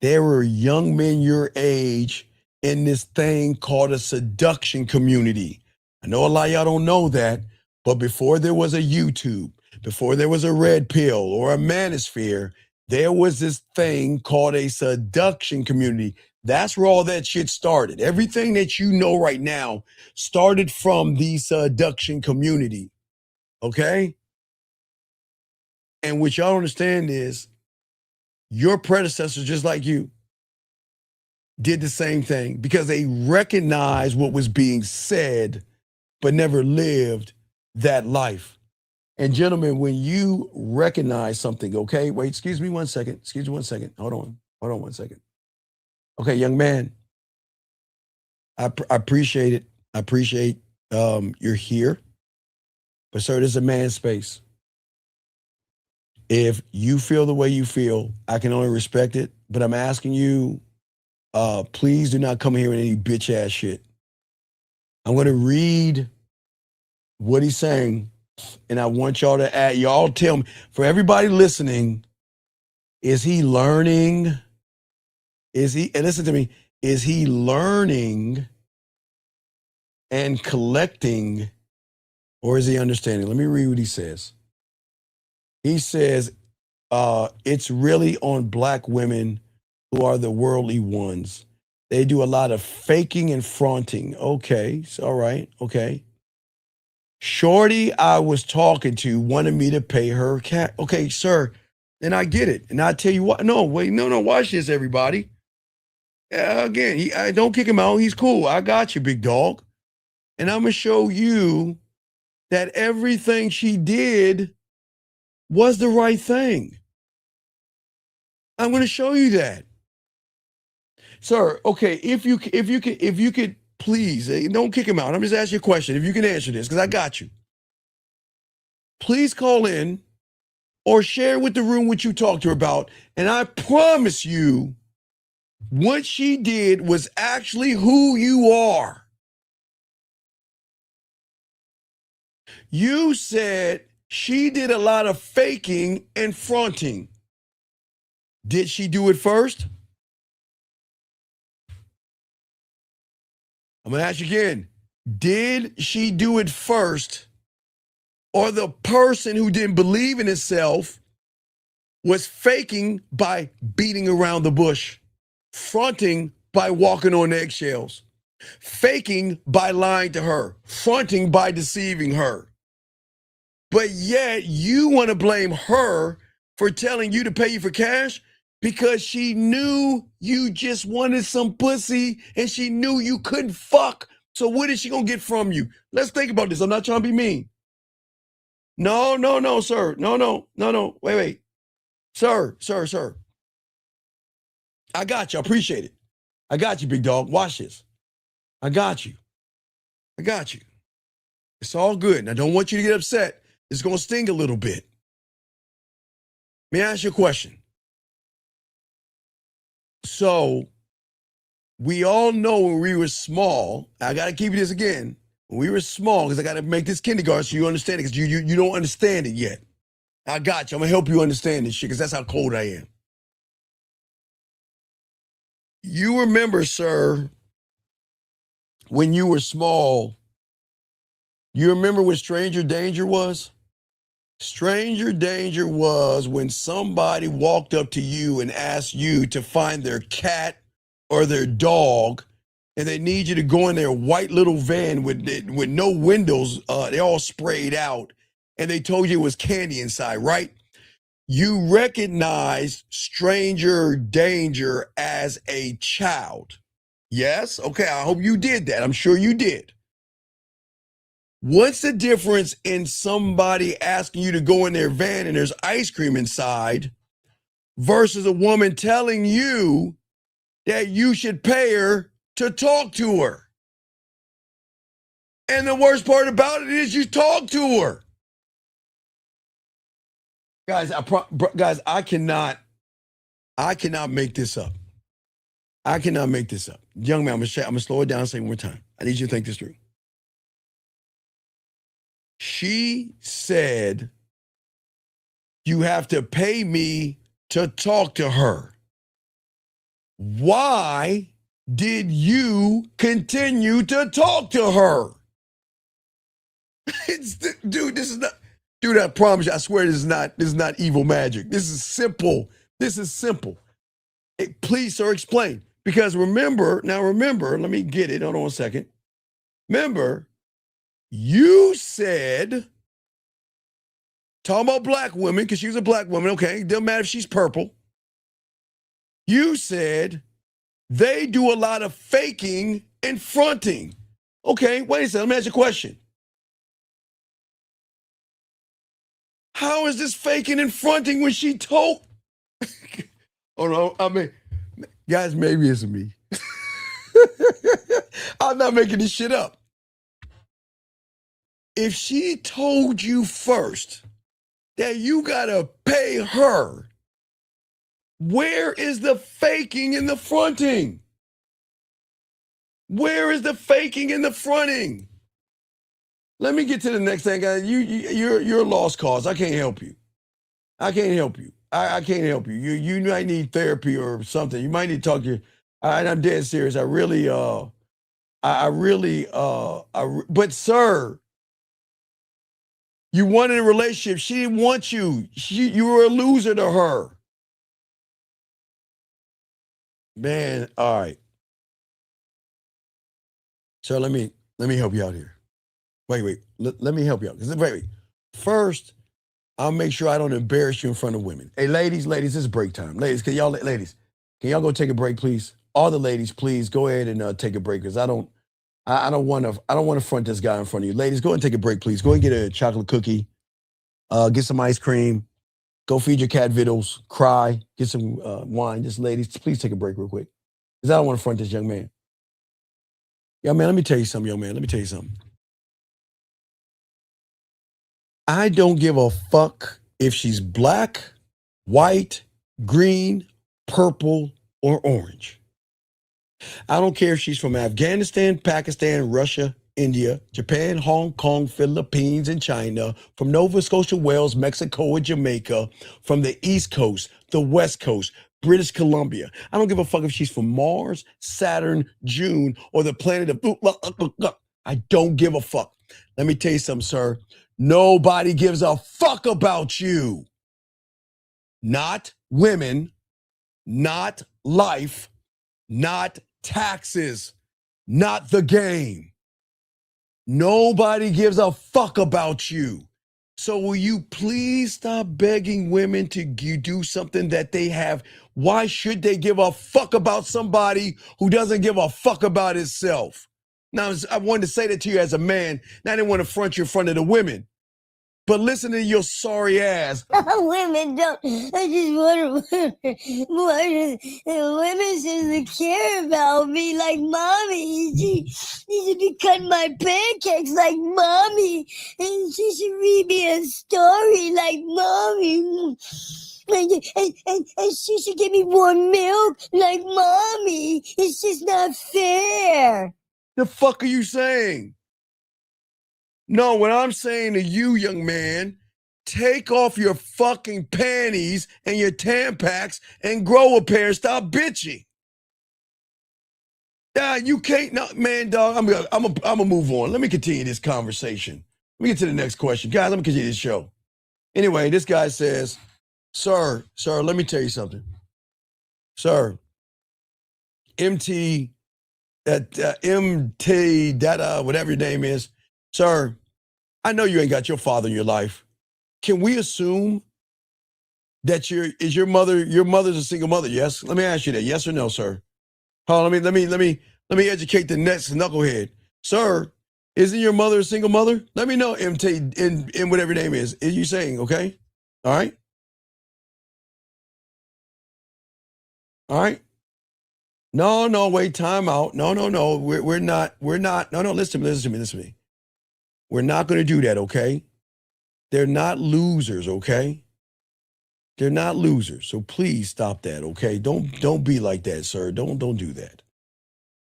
There were young men your age in this thing called a seduction community. I know a lot of y'all don't know that, but before there was a YouTube, before there was a red pill or a manosphere, there was this thing called a seduction community. That's where all that shit started. Everything that you know right now started from the seduction community, okay? And what y'all understand is your predecessors, just like you, did the same thing because they recognized what was being said, but never lived that life. And gentlemen, when you recognize something, okay, wait, excuse me one second. Hold on one second. Okay, young man, I appreciate it. I appreciate you're here. But sir, this is a man's space. If you feel the way you feel, I can only respect it. But I'm asking you, please do not come here with any bitch ass shit. I'm going to read what he's saying, and I want y'all to add. Y'all tell me, for everybody listening, is he learning? And listen to me, is he learning and collecting, or is he understanding? Let me read what he says. He says, it's really on black women who are the worldly ones. They do a lot of faking and fronting. Okay, so all right, okay. Shorty I was talking to wanted me to pay her cat. Okay, sir, then I get it. And I tell you what, no, watch this, everybody. Again, don't kick him out. He's cool. I got you, big dog. And I'm going to show you that everything she did was the right thing. I'm going to show you that. Sir, okay, if you could please, don't kick him out. I'm just asking you a question. If you can answer this, because I got you. Please call in or share with the room what you talked to her about. And I promise you, what she did was actually who you are. You said she did a lot of faking and fronting. Did she do it first? I'm going to ask you again. Did she do it first? Or the person who didn't believe in itself was faking by beating around the bush, fronting by walking on eggshells, faking by lying to her, fronting by deceiving her. But yet you want to blame her for telling you to pay you for cash because she knew you just wanted some pussy and she knew you couldn't fuck. So what is she going to get from you? Let's think about this. I'm not trying to be mean. No, sir. No. Wait. Sir. I got you. I appreciate it. I got you, big dog. Watch this. I got you. It's all good. And I don't want you to get upset. It's going to sting a little bit. Let me ask you a question. So, we all know when we were small, I got to keep this again. When we were small, because I got to make this kindergarten so you understand it, because you don't understand it yet. I got you. I'm going to help you understand this shit, because that's how cold I am. You remember, sir, when you were small, you remember what stranger danger was? Stranger danger was when somebody walked up to you and asked you to find their cat or their dog, and they need you to go in their white little van with no windows, they all sprayed out, and they told you it was candy inside, right? You recognized stranger danger as a child. Yes? Okay, I hope you did that. I'm sure you did. What's the difference in somebody asking you to go in their van and there's ice cream inside versus a woman telling you that you should pay her to talk to her? And the worst part about it is you talk to her. Guys, I cannot make this up. I cannot make this up. Young man, I'm gonna slow it down and say it one more time. I need you to think this through. She said, you have to pay me to talk to her. Why did you continue to talk to her? Dude, this is not, dude, I promise you, I swear this is not evil magic. This is simple. Please, sir, explain. Because remember, let me get it. Hold on a second. Remember, you said, talking about black women, because she was a black woman, okay, doesn't matter if she's purple. You said they do a lot of faking and fronting. Okay, wait a second, let me ask you a question. How is this faking and fronting when she told? Oh no, I mean, guys, maybe it's me. I'm not making this shit up. If she told you first that you gotta pay her, where is the faking and the fronting? Where is the faking and the fronting? Let me get to the next thing, guys. You're a lost cause. I can't help you. I can't help you. You might need therapy or something. You might need to talk to your. I'm dead serious. But sir, you wanted a relationship. She didn't want you. You were a loser to her. Man, all right. So let me help you out here. Wait. Let me help you out. Wait. First, I'll make sure I don't embarrass you in front of women. Hey, ladies, this is break time. Ladies, can y'all go take a break, please? All the ladies, please go ahead and take a break, because I don't want to front this guy in front of you. Ladies, go ahead and take a break, please. Go ahead and get a chocolate cookie, get some ice cream, go feed your cat vittles, cry, get some wine. Just ladies, please take a break real quick, because I don't want to front this young man. Young man, let me tell you something, young man. Let me tell you something. I don't give a fuck if she's black, white, green, purple, or orange. I don't care if she's from Afghanistan, Pakistan, Russia, India, Japan, Hong Kong, Philippines, and China, from Nova Scotia, Wales, Mexico, or Jamaica, from the East Coast, the West Coast, British Columbia. I don't give a fuck if she's from Mars, Saturn, June, or the planet of... I don't give a fuck. Let me tell you something, sir. Nobody gives a fuck about you. Not women, not life, not taxes, not the game. Nobody gives a fuck about you. So will you please stop begging women to do something that they have? Why should they give a fuck about somebody who doesn't give a fuck about himself? Now, I wanted to say that to you as a man. Now I didn't want to front you in front of the women. But listen to your sorry ass. Women don't. I just want women shouldn't care about me like mommy. She should be cutting my pancakes like mommy. And she should read me a story like mommy. And she should give me warm milk like mommy. It's just not fair. The fuck are you saying? No, what I'm saying to you, young man, take off your fucking panties and your Tampax and grow a pair and stop bitching. Yeah, you can't, no, man, dog, I'm gonna move on. Let me continue this conversation. Let me get to the next question. Guys, let me continue this show. Anyway, this guy says, sir, let me tell you something. Sir, MT, whatever your name is, sir, I know you ain't got your father in your life. Can we assume that your mother's a single mother? Yes. Let me ask you that. Yes or no, sir? Hold on, let me educate the next knucklehead. Sir, isn't your mother a single mother? Let me know, MT, in whatever your name is. Is you saying, okay? All right? All right? No, wait, time out. No. We're not. No, listen to me. We're not going to do that, okay? They're not losers, okay? They're not losers. So please stop that, okay? Don't be like that, sir. Don't do that.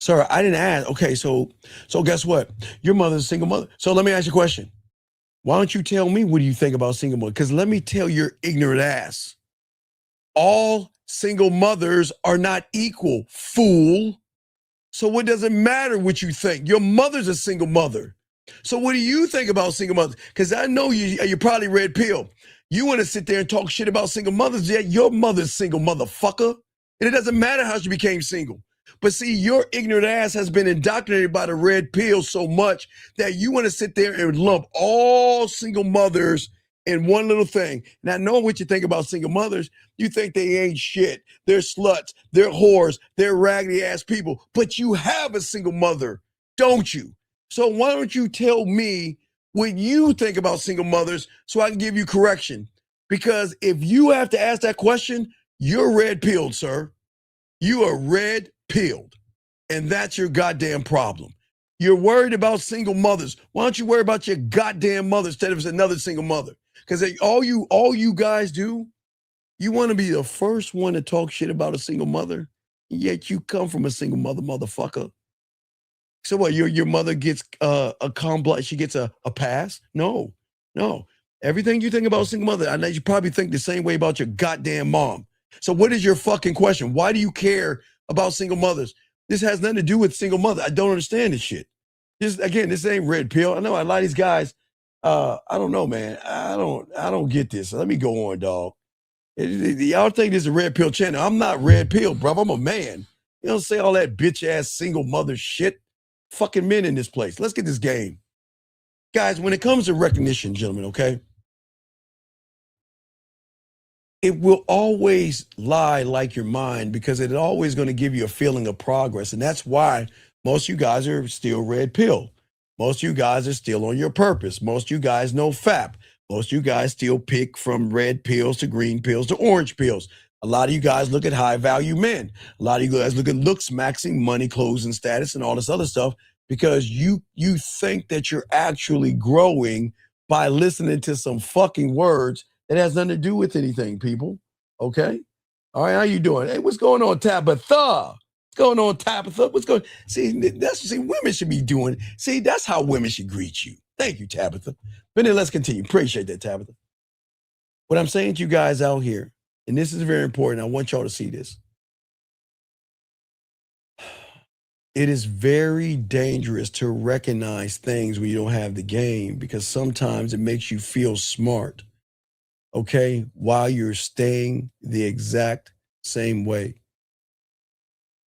Sir, I didn't ask. Okay, so guess what? Your mother's a single mother. So let me ask you a question. Why don't you tell me what do you think about single mother? Because let me tell your ignorant ass. All single mothers are not equal, fool. So what does it matter what you think? Your mother's a single mother. So what do you think about single mothers? Because I know you're probably red pill. You want to sit there and talk shit about single mothers, yet your mother's single, motherfucker. And it doesn't matter how she became single. But see, your ignorant ass has been indoctrinated by the red pill so much that you want to sit there and lump all single mothers in one little thing. Now, knowing what you think about single mothers, you think they ain't shit. They're sluts. They're whores. They're raggedy ass people. But you have a single mother, don't you? So why don't you tell me what you think about single mothers so I can give you correction? Because if you have to ask that question, you're red-pilled, sir. You are red-pilled. And that's your goddamn problem. You're worried about single mothers. Why don't you worry about your goddamn mother instead of another single mother? Because all you guys do, you want to be the first one to talk shit about a single mother, yet you come from a single mother, motherfucker. So what, your mother gets a complex, she gets a pass? No. Everything you think about a single mother, I know you probably think the same way about your goddamn mom. So what is your fucking question? Why do you care about single mothers? This has nothing to do with single mother. I don't understand this shit. This ain't red pill. I know a lot of these guys, I don't know, man. I don't get this. Let me go on, dog. Y'all think this is a red pill channel. I'm not red pill, bro. I'm a man. You don't say all that bitch ass single mother shit. Fucking men in this place. Let's get this game. Guys, when it comes to recognition, gentlemen, okay? It will always lie like your mind because it's always going to give you a feeling of progress. And that's why most of you guys are still red pill. Most of you guys are still on your purpose. Most of you guys know FAP. Most of you guys still pick from red pills to green pills to orange pills. A lot of you guys look at high value men. A lot of you guys look at looks, maxing, money, clothes, and status and all this other stuff because you think that you're actually growing by listening to some fucking words It has nothing to do with anything, people. Okay? All right, how you doing? Hey, what's going on, Tabitha? What's going on, Tabitha? What's going? See, women should be doing. See, that's how women should greet you. Thank you, Tabitha. But then let's continue. Appreciate that, Tabitha. What I'm saying to you guys out here, and this is very important. I want y'all to see this. It is very dangerous to recognize things when you don't have the game, because sometimes it makes you feel smart, okay, while you're staying the exact same way.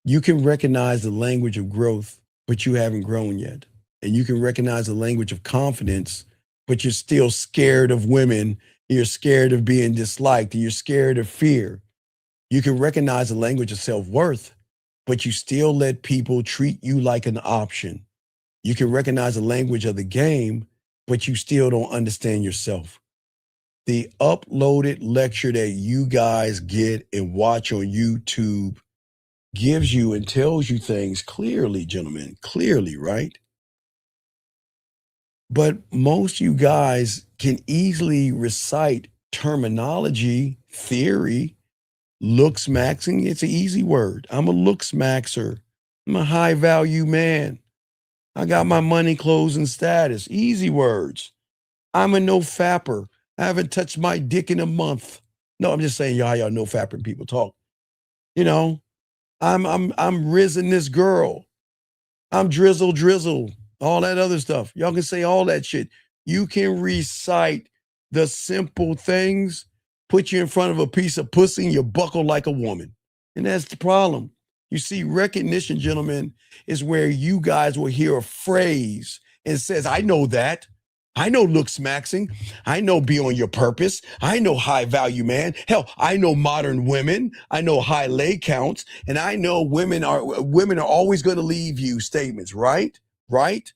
You can recognize the language of growth, but you haven't grown yet. And you can recognize the language of confidence, but you're still scared of women. You're scared of being disliked. You're scared of fear. You can recognize the language of self-worth, but you still let people treat you like an option. You can recognize the language of the game, but you still don't understand yourself. The uploaded lecture that you guys get and watch on YouTube gives you and tells you things clearly, gentlemen, clearly, right? But most of you guys can easily recite terminology, theory, looks maxing. It's an easy word. I'm a looks maxer. I'm a high value man. I got my money, clothes, and status. Easy words. I'm a no fapper. I haven't touched my dick in a month. No, I'm just saying, y'all no fapping people talk. You know, I'm risen this girl. I'm drizzle, all that other stuff. Y'all can say all that shit. You can recite the simple things, put you in front of a piece of pussy and you buckle like a woman. And that's the problem. You see, recognition, gentlemen, is where you guys will hear a phrase and says, I know that. I know looks maxing. I know be on your purpose. I know high value man. Hell, I know modern women. I know high lay counts. And I know women are always going to leave you statements, right? Right?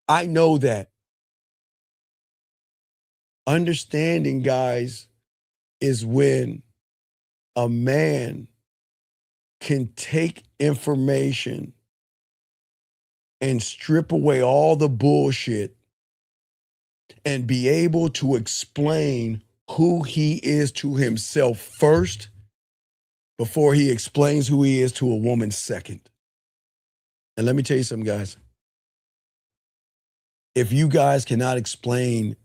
I know that. Understanding, guys, is when a man can take information and strip away all the bullshit and be able to explain who he is to himself first before he explains who he is to a woman second. And let me tell you something, guys. If you guys cannot explain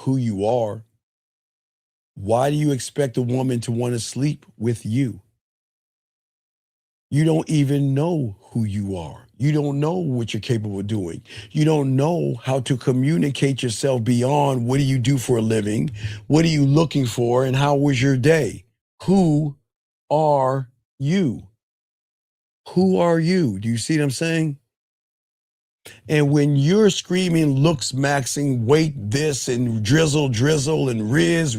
who you are, why do you expect a woman to want to sleep with you? You don't even know who you are. You don't know what you're capable of doing. You don't know how to communicate yourself beyond what do you do for a living? What are you looking for? And how was your day? Who are you? Who are you? Do you see what I'm saying? And when you're screaming, looks maxing, weight this and drizzle and riz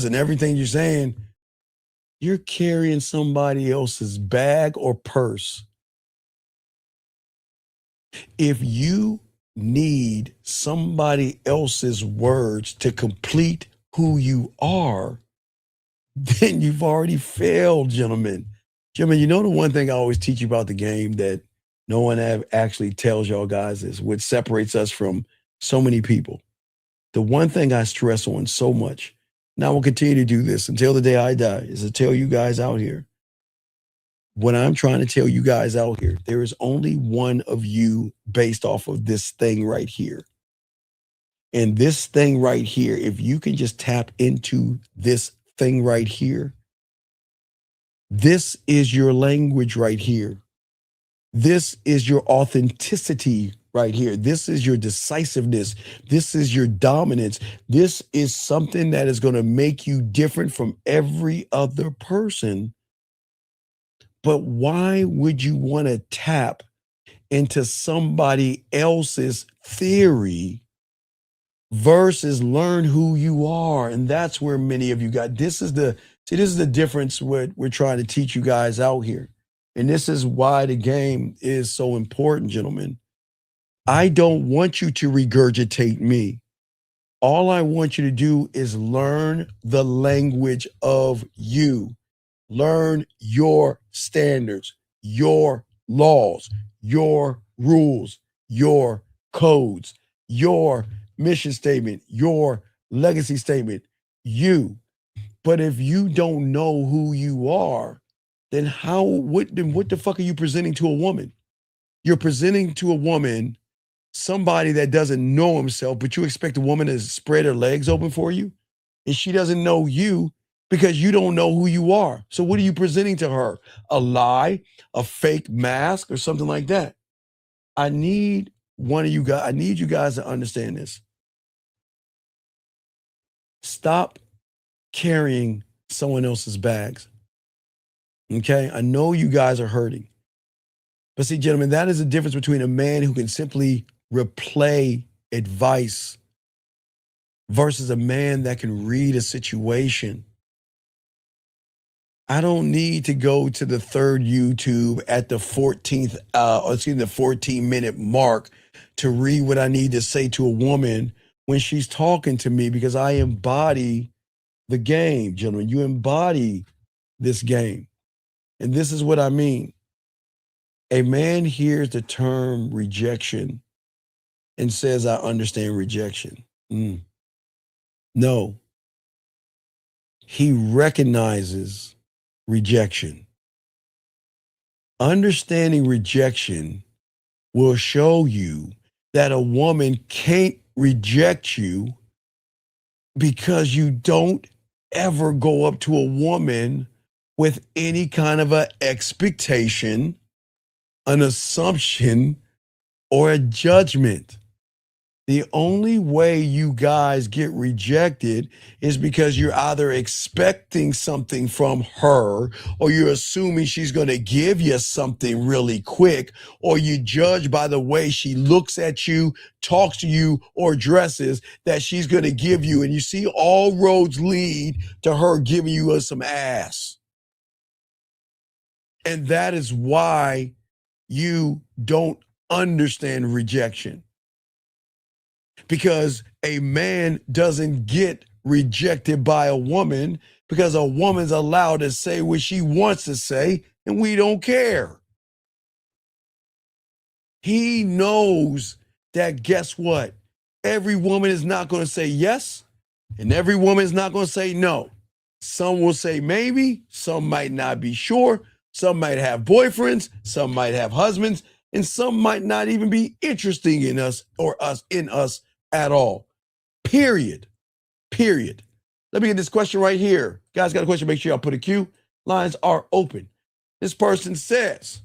and everything you're saying, you're carrying somebody else's bag or purse. If you need somebody else's words to complete who you are, then you've already failed, gentlemen. Gentlemen, you know the one thing I always teach you about the game that no one actually tells y'all guys is what separates us from so many people. The one thing I stress on so much, and I will continue to do this until the day I die, is to tell you guys out here, what I'm trying to tell you guys out here, there is only one of you based off of this thing right here. And this thing right here, if you can just tap into this thing right here, this is your language right here. This is your authenticity right here. This is your decisiveness. This is your dominance. This is something that is going to make you different from every other person. But why would you want to tap into somebody else's theory versus learn who you are? And that's where many of you got, this is the difference what we're trying to teach you guys out here. And this is why the game is so important, gentlemen. I don't want you to regurgitate me. All I want you to do is learn the language of you. Learn your standards, your laws, your rules, your codes, your mission statement, your legacy statement. you. But if you don't know who you are, then what the fuck are you presenting to a woman? You're presenting to a woman somebody that doesn't know himself, but you expect a woman to spread her legs open for you? And she doesn't know you because you don't know who you are. So what are you presenting to her? A lie, a fake mask, or something like that? I need you guys to understand this. Stop carrying someone else's bags. Okay? I know you guys are hurting. But see, gentlemen, that is the difference between a man who can simply replay advice versus a man that can read a situation. I don't need to go to the third YouTube at the 14-minute mark to read what I need to say to a woman when she's talking to me, because I embody the game, gentlemen. You embody this game. And this is what I mean. A man hears the term rejection and says, I understand rejection. No. He recognizes rejection. Understanding rejection will show you that a woman can't reject you because you don't ever go up to a woman with any kind of an expectation, an assumption, or a judgment. The only way you guys get rejected is because you're either expecting something from her, or you're assuming she's going to give you something really quick, or you judge by the way she looks at you, talks to you, or dresses that she's going to give you. And you see, all roads lead to her giving you some ass. And that is why you don't understand rejection. Because a man doesn't get rejected by a woman because a woman's allowed to say what she wants to say, and we don't care. He knows that, guess what? Every woman is not going to say yes, and every woman is not going to say no. Some will say maybe, some might not be sure, some might have boyfriends, some might have husbands, and some might not even be interested in us or us in us at all. Period. Let me get this question right here. Guys, got a question? Make sure y'all put a Q. Lines are open. This person says,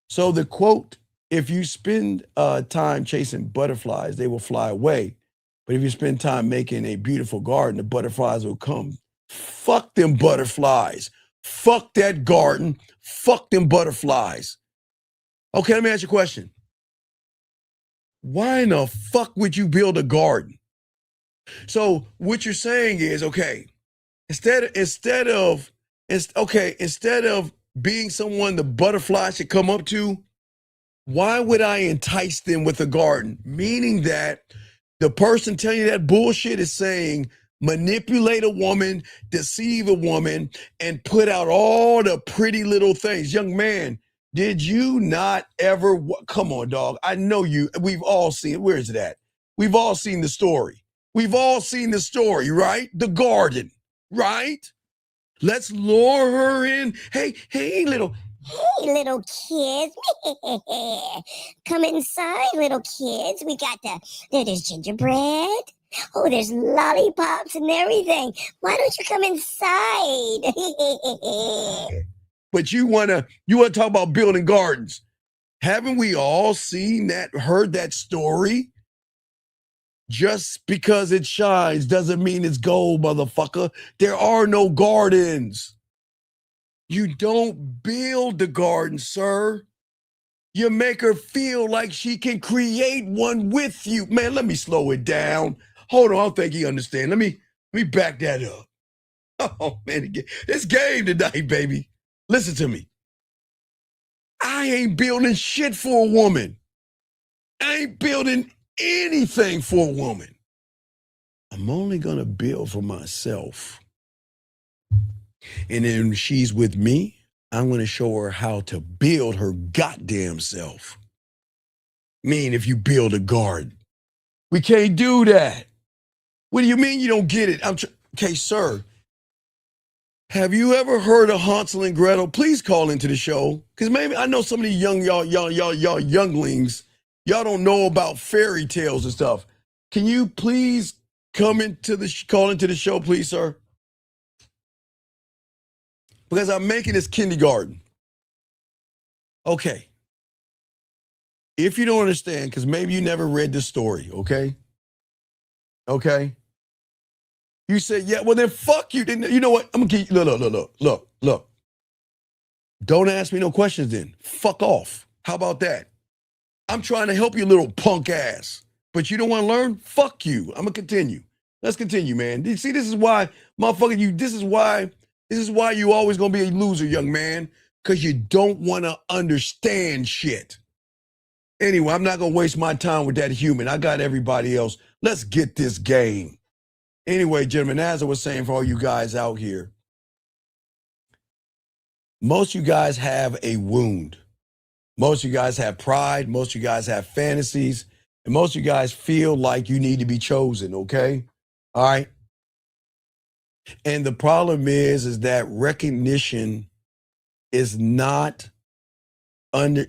so the quote, if you spend time chasing butterflies, they will fly away. But if you spend time making a beautiful garden, the butterflies will come. Fuck them butterflies. Fuck that garden. Fuck them butterflies. Okay, let me ask you a question. Why in the fuck would you build a garden? So what you're saying is, okay, instead of being someone the butterfly should come up to, why would I entice them with a garden? Meaning that the person telling you that bullshit is saying, manipulate a woman, deceive a woman, and put out all the pretty little things. Young man, did you not ever, come on, dog. I know you, we've all seen, where is it at? We've all seen the story. We've all seen the story, right? The garden, right? Let's lure her in. Hey, little kids. Come inside, little kids. We got there's gingerbread. Oh, there's lollipops and everything. Why don't you come inside? But you wanna talk about building gardens. Haven't we all seen that, heard that story? Just because it shines doesn't mean it's gold, motherfucker. There are no gardens. You don't build the garden, sir. You make her feel like she can create one with you. Man, let me slow it down. Hold on, I don't think you understand. Let me back that up. Oh, man, it's game tonight, baby. Listen to me. I ain't building shit for a woman. I ain't building anything for a woman. I'm only going to build for myself. And then when she's with me, I'm going to show her how to build her goddamn self. If you build a garden. We can't do that. What do you mean you don't get it? Okay, sir, have you ever heard of Hansel and Gretel? Please call into the show, because maybe I know some of these y'all younglings, y'all don't know about fairy tales and stuff. Can you please call into the show, please, sir? Because I'm making this kindergarten. Okay. If you don't understand, because maybe you never read this story, okay? Okay. You said, yeah, well then fuck you. You know what? I'm gonna keep look. Don't ask me no questions then. Fuck off. How about that? I'm trying to help you, little punk ass. But you don't want to learn? Fuck you. I'm gonna continue. Let's continue, man. You see, this is why, motherfucker, this is why you always gonna be a loser, young man. Because you don't want to understand shit. Anyway, I'm not gonna waste my time with that human. I got everybody else. Let's get this game. Anyway, gentlemen, as I was saying for all you guys out here, most of you guys have a wound. Most of you guys have pride. Most of you guys have fantasies. And most of you guys feel like you need to be chosen, okay? All right? And the problem is that recognition is not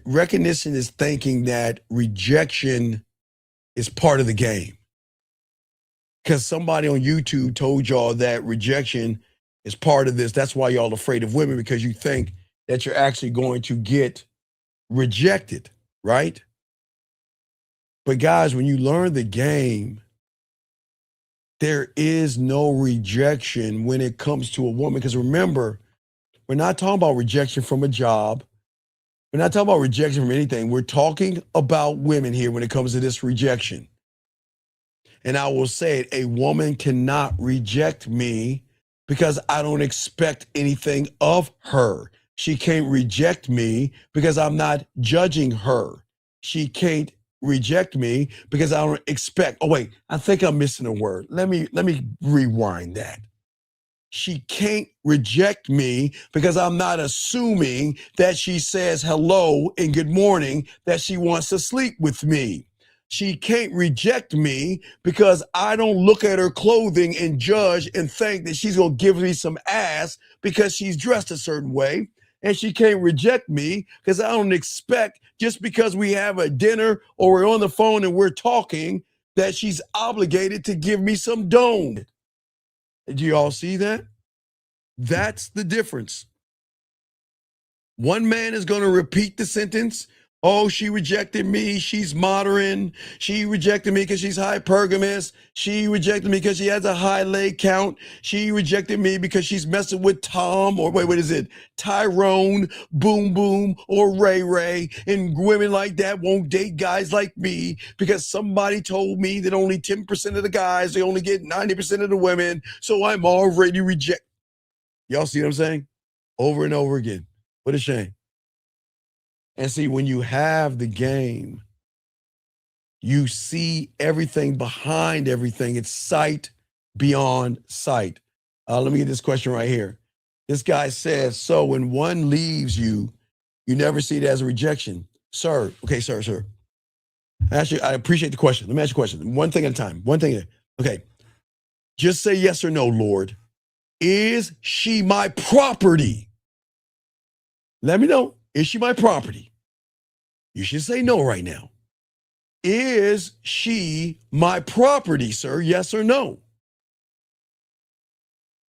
recognition is thinking that rejection is part of the game. Because somebody on YouTube told y'all that rejection is part of this. That's why y'all afraid of women, because you think that you're actually going to get rejected, right? But guys, when you learn the game, there is no rejection when it comes to a woman. Because remember, we're not talking about rejection from a job. We're not talking about rejection from anything. We're talking about women here when it comes to this rejection. And I will say it, a woman cannot reject me because I don't expect anything of her. She can't reject me because I'm not judging her. She can't reject me because I don't expect. Oh, wait, I think I'm missing a word. Let me rewind that. She can't reject me because I'm not assuming that she says hello and good morning, that she wants to sleep with me. She can't reject me because I don't look at her clothing and judge and think that she's going to give me some ass because she's dressed a certain way. And she can't reject me because I don't expect, just because we have a dinner or we're on the phone and we're talking, that she's obligated to give me some dome. Do you all see that? That's the difference. One man is going to repeat the sentence. Oh, she rejected me. She's modern. She rejected me because she's hypergamous. She rejected me because she has a high leg count. She rejected me because she's messing with Tom, or what is it? Tyrone, Boom Boom, or Ray Ray. And women like that won't date guys like me because somebody told me that only 10% of the guys, they only get 90% of the women. So I'm already rejected. Y'all see what I'm saying? Over and over again. What a shame. And see, when you have the game, you see everything behind everything. It's sight beyond sight. Let me get this question right here. This guy says, so when one leaves you, you never see it as a rejection. Sir, okay, sir. Actually, I appreciate the question. Let me ask you a question. One thing at a time. Okay. Just say yes or no, Lord. Is she my property? Let me know. Is she my property? You should say no right now. Is she my property, sir? Yes or no?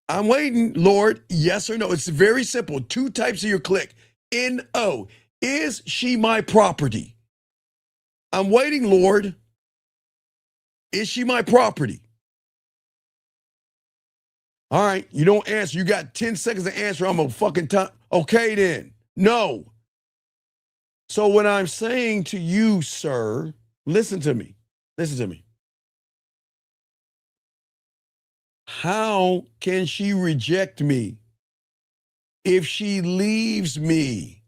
I'm waiting, Lord. Yes or no? It's very simple. 2 types of your click. N-O. Is she my property? I'm waiting, Lord. Is she my property? All right, you don't answer. You got 10 seconds to answer. I'm a fucking time. Okay, then. No. So what I'm saying to you, sir, listen to me. How can she reject me if she leaves me?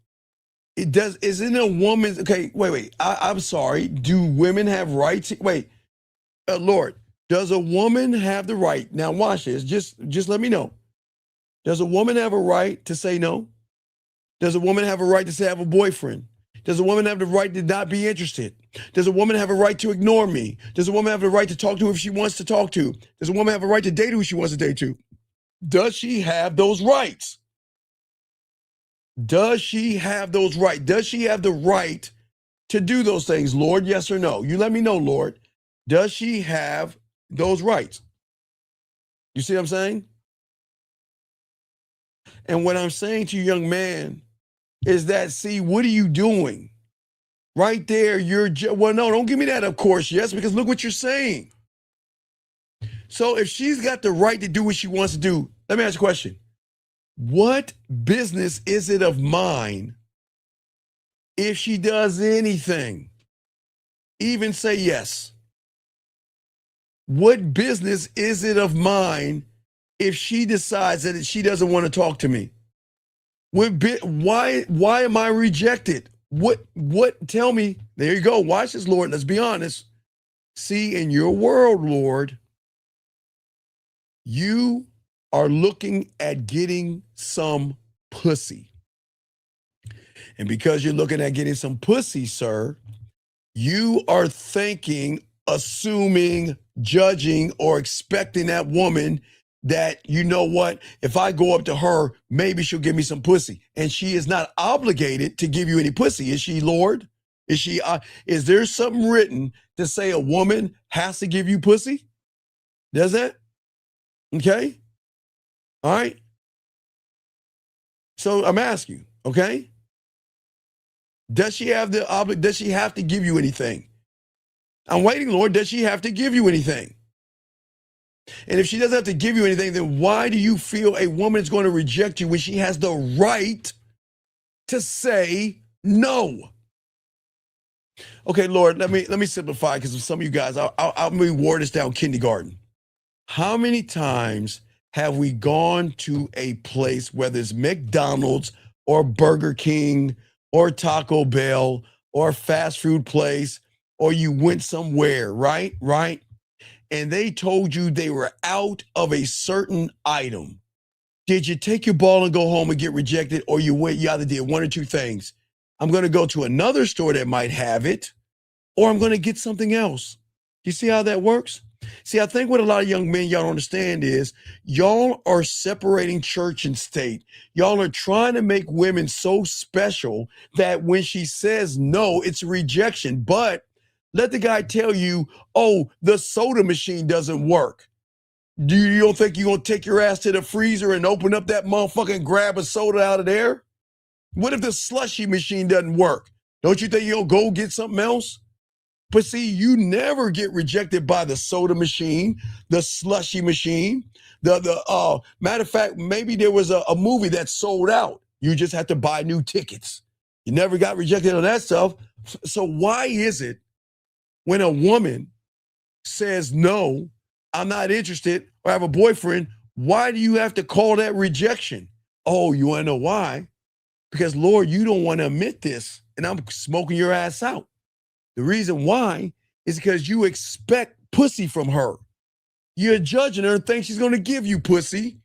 Isn't a woman's, okay, wait. I'm sorry. Do women have rights? Wait, Lord, does a woman have the right? Now watch this. Just let me know. Does a woman have a right to say no? Does a woman have a right to say I have a boyfriend? Does a woman have the right to not be interested? Does a woman have a right to ignore me? Does a woman have the right to talk to who she wants to talk to? Does a woman have a right to date who she wants to date to? Does she have those rights? Does she have those rights? Does she have the right to do those things, Lord? Yes or no? You let me know, Lord. Does she have those rights? You see what I'm saying? And what I'm saying to you, young man, is that, see, what are you doing? Right there, well, no, don't give me that, of course, yes, because look what you're saying. So if she's got the right to do what she wants to do, let me ask you a question. What business is it of mine if she does anything? Even say yes. What business is it of mine if she decides that she doesn't want to talk to me? Why am I rejected? What, tell me, there you go. Watch this, Lord. Let's be honest. See, in your world, Lord, you are looking at getting some pussy. And because you're looking at getting some pussy, sir, you are thinking, assuming, judging, or expecting that woman that, you know what, if I go up to her, maybe she'll give me some pussy. And she is not obligated to give you any pussy. Is she, Lord? Is there something written to say a woman has to give you pussy? Does that? Okay. All right. So I'm asking you, okay? Does she have does she have to give you anything? I'm waiting, Lord. Does she have to give you anything? And if she doesn't have to give you anything, then why do you feel a woman is going to reject you when she has the right to say no? Okay, Lord, let me simplify, because of some of you guys, I'll word this down kindergarten. How many times have we gone to a place, whether it's McDonald's or Burger King or Taco Bell or fast food place, or you went somewhere, right? And they told you they were out of a certain item. Did you take your ball and go home and get rejected, or you either did one or two things? I'm going to go to another store that might have it, or I'm going to get something else. You see how that works? See, I think what a lot of young men, y'all don't understand is y'all are separating church and state. Y'all are trying to make women so special that when she says no, it's a rejection. But let the guy tell you, oh, the soda machine doesn't work. You don't think you're going to take your ass to the freezer and open up that motherfucker and grab a soda out of there? What if the slushy machine doesn't work? Don't you think you'll go get something else? But see, you never get rejected by the soda machine, the slushy machine. Matter of fact, maybe there was a movie that sold out. You just had to buy new tickets. You never got rejected on that stuff. So why is it when a woman says, no, I'm not interested, or I have a boyfriend, why do you have to call that rejection? Oh, you want to know why? Because, Lord, you don't want to admit this, and I'm smoking your ass out. The reason why is because you expect pussy from her. You're judging her and think she's going to give you pussy.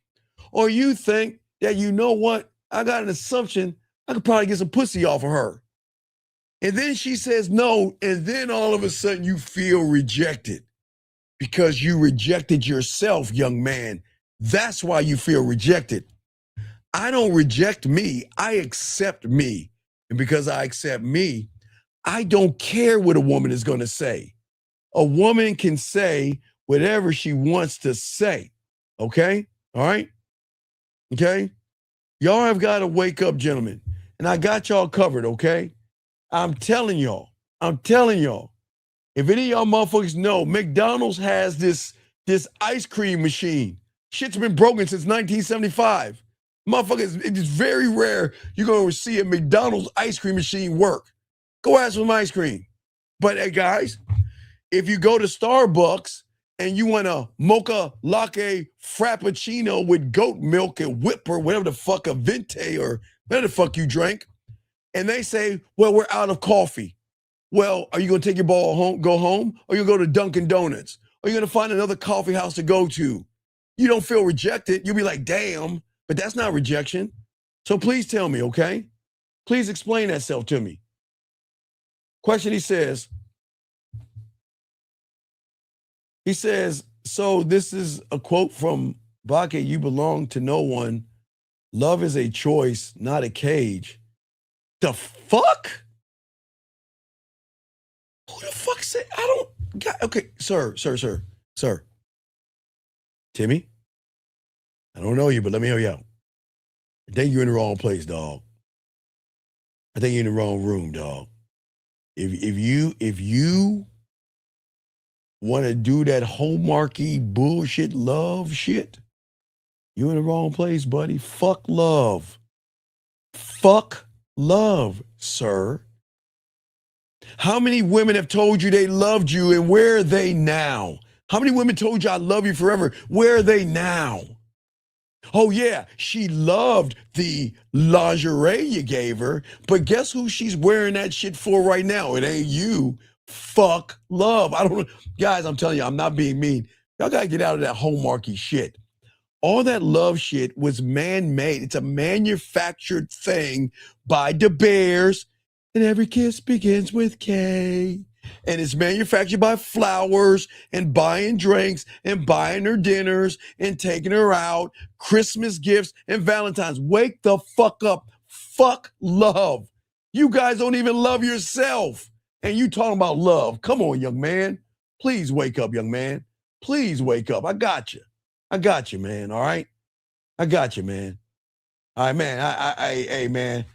Or you think that, you know what, I got an assumption I could probably get some pussy off of her. And then she says no, and then all of a sudden you feel rejected because you rejected yourself, young man. That's why you feel rejected. I don't reject me, I accept me. And because I accept me, I don't care what a woman is going to say. A woman can say whatever she wants to say. Okay? All right? Okay? Y'all have got to wake up, gentlemen. And I got y'all covered, okay? I'm telling y'all. If any of y'all motherfuckers know, McDonald's has this ice cream machine. Shit's been broken since 1975. Motherfuckers, it's very rare you're going to see a McDonald's ice cream machine work. Go ask for some ice cream. But hey, guys, if you go to Starbucks and you want a mocha latte frappuccino with goat milk and whip or whatever the fuck, a venti or whatever the fuck you drank, and they say, well, we're out of coffee. Well, are you going to take your ball home, go home, or you go to Dunkin' Donuts? Or are you going to find another coffee house to go to? You don't feel rejected. You'll be like, damn, but that's not rejection. So please tell me, okay? Please explain that self to me. Question he says, so this is a quote from Bakke, you belong to no one. Love is a choice, not a cage. The fuck? Who the fuck said, I don't, God, okay, sir. Timmy, I don't know you, but let me hear you out. I think you're in the wrong place, dog. I think you're in the wrong room, dog. If you want to do that hallmarky bullshit love shit, you're in the wrong place, buddy. Fuck love. Fuck love, sir. How many women have told you they loved you, and where are they now? How many women told you I love you forever? Where are they now? Oh yeah, she loved the lingerie you gave her, but guess who she's wearing that shit for right now? It ain't you. Fuck love. I don't know. Guys, I'm telling you, I'm not being mean. Y'all gotta get out of that hallmarky shit. All that love shit was man-made. It's a manufactured thing by the Bears, and every kiss begins with K. And it's manufactured by flowers and buying drinks and buying her dinners and taking her out, Christmas gifts and Valentine's. Wake the fuck up. Fuck love. You guys don't even love yourself. And you talking about love. Come on, young man. Please wake up, young man. Please wake up. I got you. I got you, man. All right? I got you, man. All right, man. Hey, man.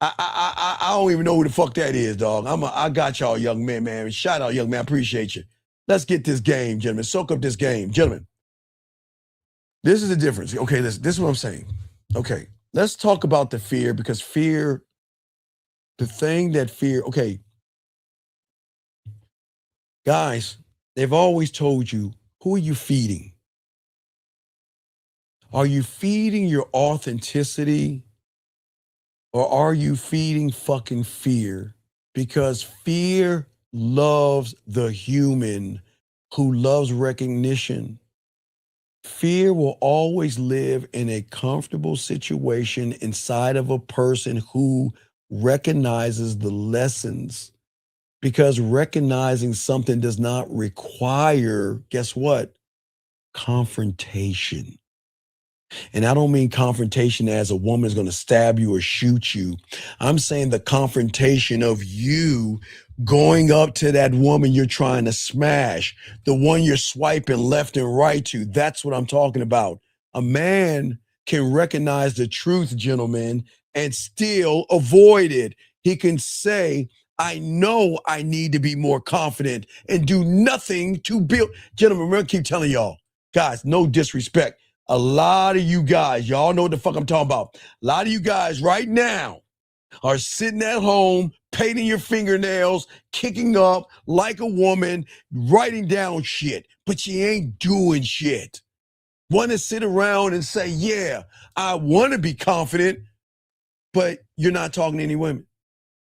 I don't even know who the fuck that is, dog. I got y'all, young men, man. Shout out, young man. I appreciate you. Let's get this game, gentlemen. Soak up this game, gentlemen. This is the difference. Okay, this is what I'm saying. Okay, let's talk about the fear, because fear, the thing that fear, okay. Guys, they've always told you, who are you feeding? Are you feeding your authenticity? Or are you feeding fucking fear? Because fear loves the human who loves recognition. Fear will always live in a comfortable situation inside of a person who recognizes the lessons. Because recognizing something does not require, guess what? Confrontation. And I don't mean confrontation as a woman's going to stab you or shoot you. I'm saying the confrontation of you going up to that woman you're trying to smash, the one you're swiping left and right to. That's what I'm talking about. A man can recognize the truth, gentlemen, and still avoid it. He can say, I know I need to be more confident, and do nothing to build. Gentlemen, remember, I keep telling y'all, guys, no disrespect. A lot of you guys, y'all know what the fuck I'm talking about. A lot of you guys right now are sitting at home, painting your fingernails, kicking up like a woman, writing down shit, but you ain't doing shit. Want to sit around and say, yeah, I want to be confident, but you're not talking to any women.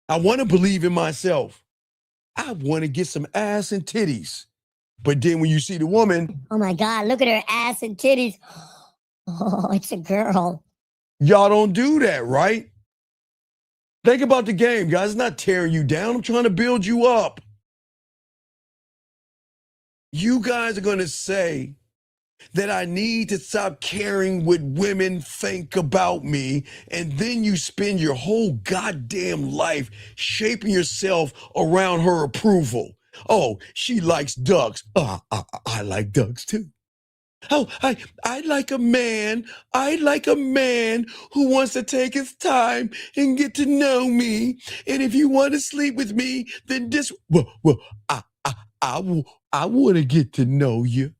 I want to believe in myself. I want to get some ass and titties. But then when you see the woman, oh my God, look at her ass and titties. Oh, it's a girl. Y'all don't do that, right? Think about the game, guys. It's not tearing you down. I'm trying to build you up. You guys are going to say that I need to stop caring what women think about me, and then you spend your whole goddamn life shaping yourself around her approval. Oh, she likes ducks. I like ducks too. Oh, I like a man. I like a man who wants to take his time and get to know me. And if you want to sleep with me, then I want to get to know you.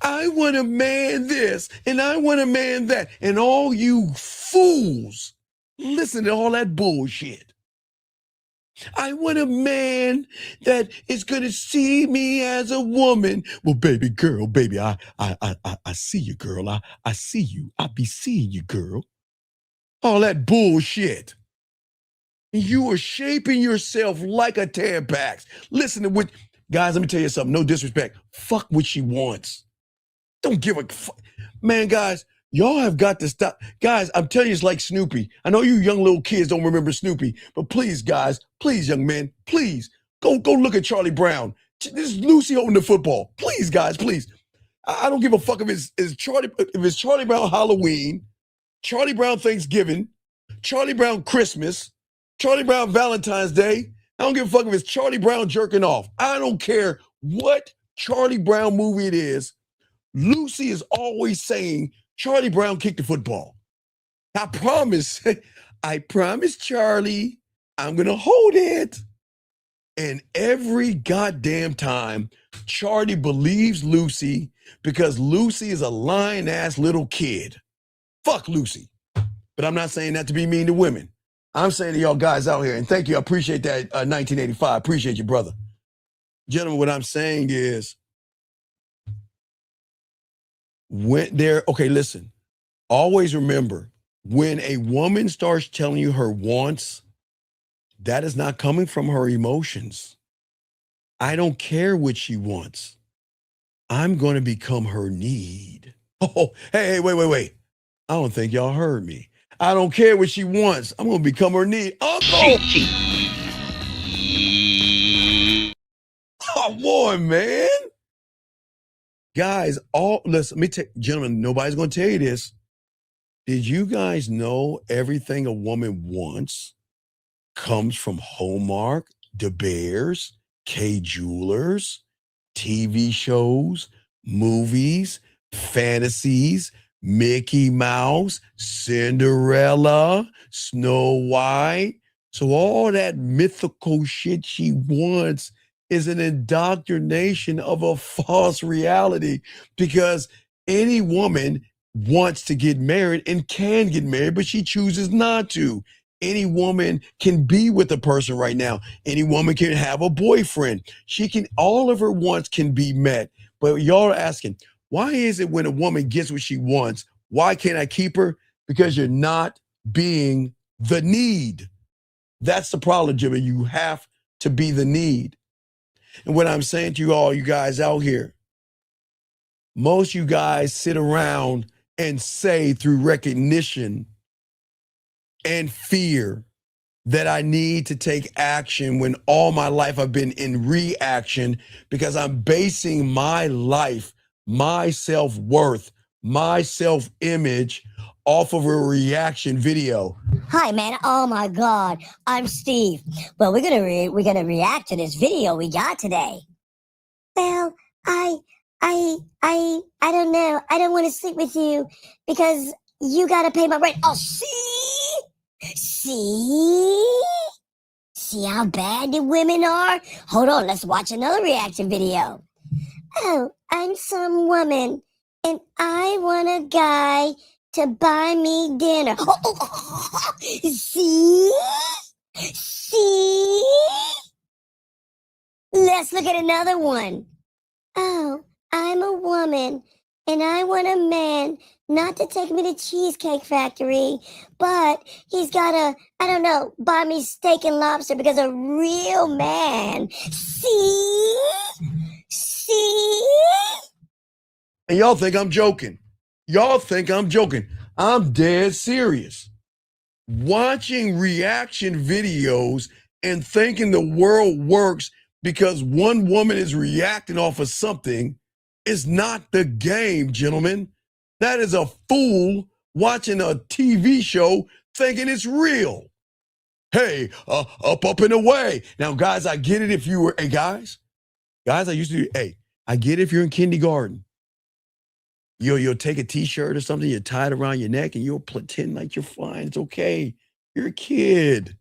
I want a man this, and I want a man that. And all you fools, listen to all that bullshit. I want a man that is going to see me as a woman. Well, baby girl, baby, I see you, girl. I see you. I be seeing you, girl. All that bullshit. You are shaping yourself like a Tampax. Listen to what, guys, let me tell you something. No disrespect. Fuck what she wants. Don't give a fuck. Man, guys, Y'all have got to stop. Guys, I'm telling you, it's like Snoopy. I know you young little kids don't remember Snoopy, but please, guys, please, young men, please, go look at Charlie Brown. This is Lucy holding the football. Please, guys, please. I don't give a fuck if it's Charlie Brown Halloween, Charlie Brown Thanksgiving, Charlie Brown Christmas, Charlie Brown Valentine's Day. I don't give a fuck if it's Charlie Brown jerking off. I don't care what Charlie Brown movie it is. Lucy is always saying, Charlie Brown kicked the football. I promise, Charlie, I'm going to hold it. And every goddamn time, Charlie believes Lucy because Lucy is a lying-ass little kid. Fuck Lucy. But I'm not saying that to be mean to women. I'm saying to y'all guys out here, and thank you, I appreciate that, 1985. Appreciate you, brother. Gentlemen, what I'm saying is, listen, always remember, when a woman starts telling you her wants, that is not coming from her emotions. I don't care what she wants. I'm going to become her need. Oh, hey, wait. I don't think y'all heard me. I don't care what she wants. I'm going to become her need. Uncle! Come on, man. Guys, listen, gentlemen, nobody's going to tell you this. Did you guys know everything a woman wants comes from Hallmark, De Beers, K Jewelers, TV shows, movies, fantasies, Mickey Mouse, Cinderella, Snow White. So all that mythical shit she wants is an indoctrination of a false reality, because any woman wants to get married and can get married, but she chooses not to. Any woman can be with a person right now. Any woman can have a boyfriend. All of her wants can be met. But y'all are asking, why is it when a woman gets what she wants, why can't I keep her? Because you're not being the need. That's the problem, Jimmy. You have to be the need. And what I'm saying to you all, you guys out here, most of you guys sit around and say through recognition and fear that I need to take action when all my life I've been in reaction, because I'm basing my life, my self-worth, my self-image off of a reaction video. Hi, man. Oh my God. I'm Steve. Well, we're gonna react to this video we got today. Well, I don't know. I don't want to sleep with you because you gotta pay my rent. Oh, see how bad the women are? Hold on, let's watch another reaction video. Oh, I'm some woman and I want a guy to buy me dinner. See? Let's look at another one. Oh, I'm a woman and I want a man not to take me to Cheesecake Factory, but he's gotta, buy me steak and lobster because a real man. See? And y'all think I'm joking. I'm dead serious. Watching reaction videos and thinking the world works because one woman is reacting off of something is not the game, gentlemen. That is a fool watching a TV show thinking it's real. Hey, up and away. Now, guys, I get it if you were, guys, I get it if you're in kindergarten. You'll take a t-shirt or something, you tie it around your neck, and you'll pretend like you're fine. It's okay. You're a kid.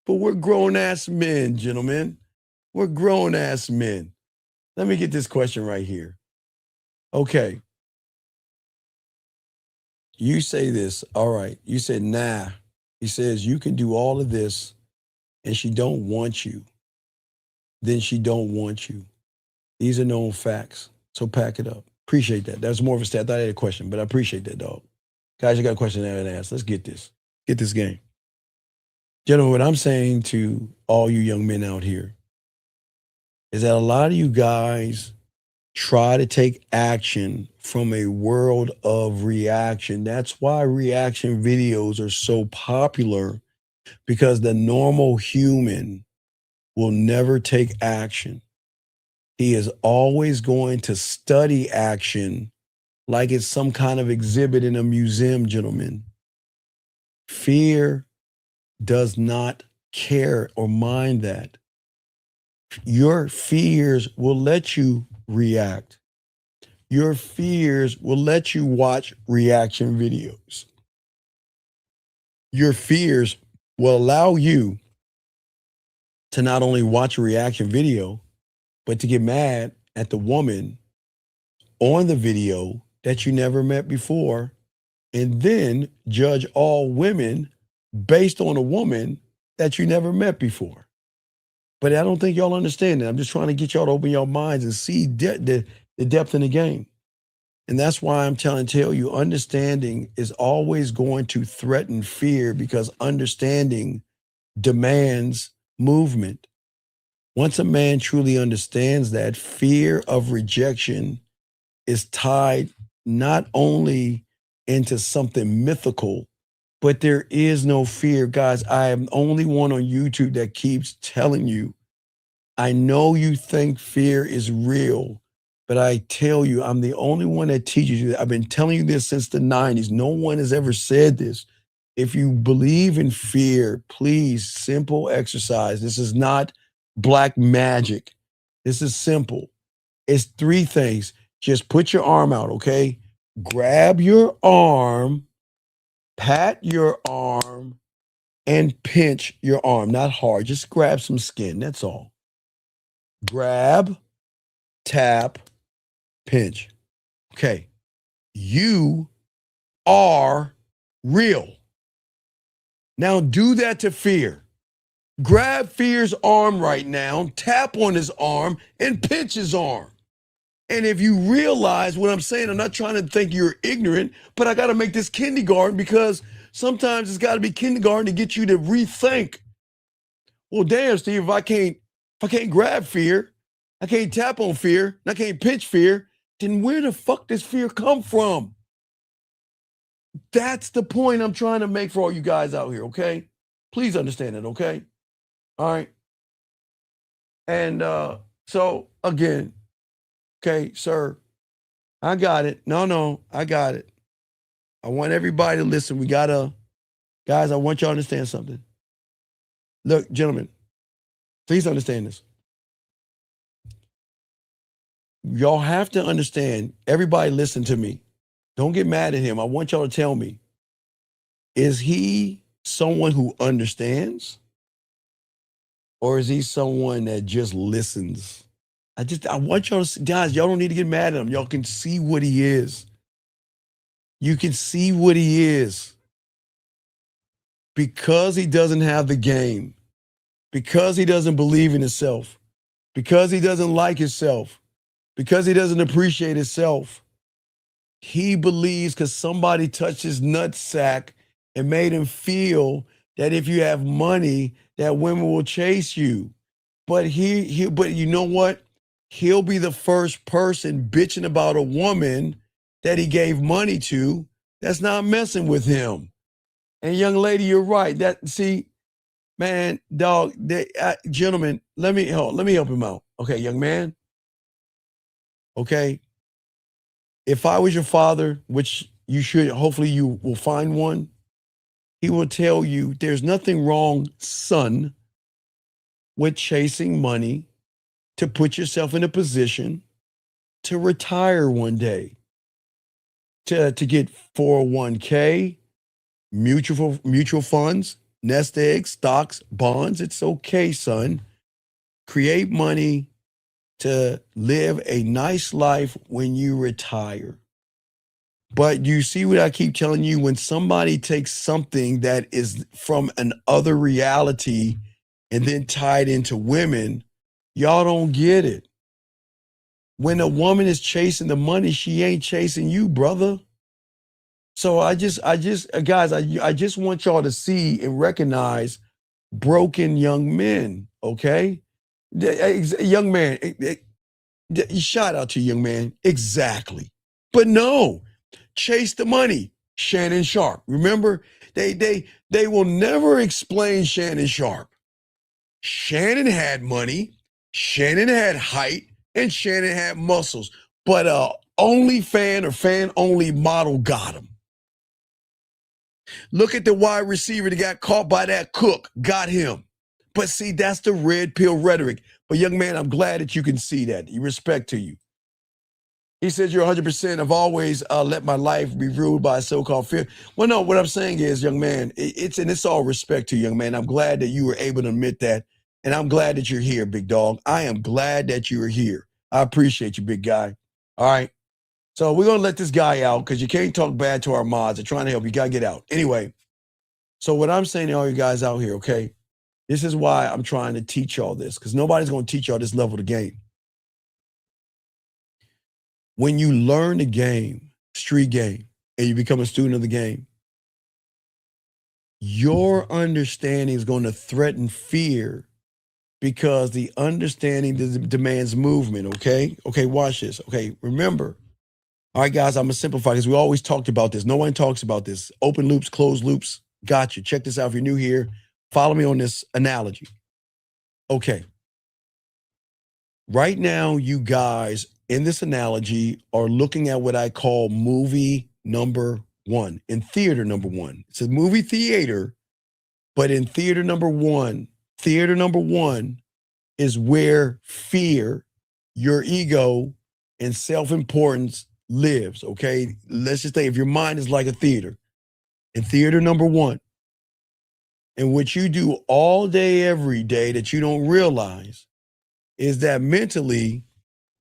But we're grown-ass men, gentlemen. We're grown-ass men. Let me get this question right here. Okay. You say this. All right. You said, nah. He says, you can do all of this, and she don't want you. Then she don't want you. These are known facts. So pack it up. Appreciate that. That's more of a stat. I thought I had a question, but I appreciate that, dog. Guys, you got a question there and ask. Let's get this. Get this game. Gentlemen, what I'm saying to all you young men out here is that a lot of you guys try to take action from a world of reaction. That's why reaction videos are so popular, because the normal human will never take action. He is always going to study action like it's some kind of exhibit in a museum, gentlemen. Fear does not care or mind that. Your fears will let you react. Your fears will let you watch reaction videos. Your fears will allow you to not only watch a reaction video, but to get mad at the woman on the video that you never met before, and then judge all women based on a woman that you never met before. But I don't think y'all understand that. I'm just trying to get y'all to open your minds and see the depth in the game. And that's why I'm tell you, understanding is always going to threaten fear, because understanding demands movement. Once a man truly understands that, fear of rejection is tied not only into something mythical, but there is no fear. Guys, I am the only one on YouTube that keeps telling you, I know you think fear is real, but I tell you, I'm the only one that teaches you that. I've been telling you this since the 90s. No one has ever said this. If you believe in fear, please, simple exercise. This is not black magic. This is simple. It's 3 things. Just put your arm out, okay? Grab your arm, pat your arm, and pinch your arm. Not hard, just grab some skin, that's all. Grab, tap, pinch. Okay, you are real. Now do that to fear. Grab fear's arm right now, tap on his arm, and pinch his arm. And if you realize what I'm saying, I'm not trying to think you're ignorant, but I got to make this kindergarten, because sometimes it's got to be kindergarten to get you to rethink. Well, damn, Steve, if I can't grab fear, I can't tap on fear, and I can't pinch fear, then where the fuck does fear come from? That's the point I'm trying to make for all you guys out here, okay? Please understand it, okay? All right. And so again, okay, sir, I got it. No, I got it. I want everybody to listen. Guys, I want y'all to understand something. Look, gentlemen, please understand this. Y'all have to understand, everybody listen to me. Don't get mad at him. I want y'all to tell me, is he someone who understands? Or is he someone that just listens? I want y'all to, guys, y'all don't need to get mad at him. Y'all can see what he is. You can see what he is. Because he doesn't have the game, because he doesn't believe in himself, because he doesn't like himself, because he doesn't appreciate himself, he believes because somebody touched his nutsack and made him feel that if you have money, that women will chase you. But but you know what? He'll be the first person bitching about a woman that he gave money to that's not messing with him. And young lady, you're right. Man, dog, gentlemen, let me help him out. Okay, young man. Okay. If I was your father, which you should, hopefully you will find one, he will tell you there's nothing wrong, son, with chasing money to put yourself in a position to retire one day, to get 401k, mutual funds, nest eggs, stocks, bonds. It's okay, son. Create money to live a nice life when you retire. But you see what I keep telling you, when somebody takes something that is from an other reality and then tied into women, y'all don't get it. When a woman is chasing the money, she ain't chasing you, brother. So I just want y'all to see and recognize broken young men, okay? Young man, Shout out to you, young man. Exactly. But no, chase the money. Shannon Sharp. Remember, they will never explain Shannon Sharp. Shannon had money, Shannon had height, and Shannon had muscles. But only fan or fan only model got him. Look at the wide receiver that got caught by that Cook, got him. But see, that's the red pill rhetoric. But young man, I'm glad that you can see that. Respect to you. He says you're 100%. I've always let my life be ruled by so-called fear. Well, no, what I'm saying is, young man, it's all respect to you, young man. I'm glad that you were able to admit that. And I'm glad that you're here, big dog. I am glad that you're here. I appreciate you, big guy. All right. So we're going to let this guy out because you can't talk bad to our mods. They're trying to help. You got to get out. Anyway, so what I'm saying to all you guys out here, okay, this is why I'm trying to teach y'all this, because nobody's going to teach y'all this level of the game. When you learn the game, street game, and you become a student of the game, your understanding is going to threaten fear because the understanding demands movement, okay? Okay, watch this. Okay, remember. All right, guys, I'm going to simplify because we always talked about this. No one talks about this. Open loops, closed loops. Got you. Check this out if you're new here. Follow me on this analogy. Okay. Right now, you guys in this analogy are looking at what I call movie number one, in theater number one. It's a movie theater, but in theater number one is where fear, your ego, and self-importance lives, okay? Let's just say if your mind is like a theater, in theater number one, and what you do all day, every day that you don't realize is that mentally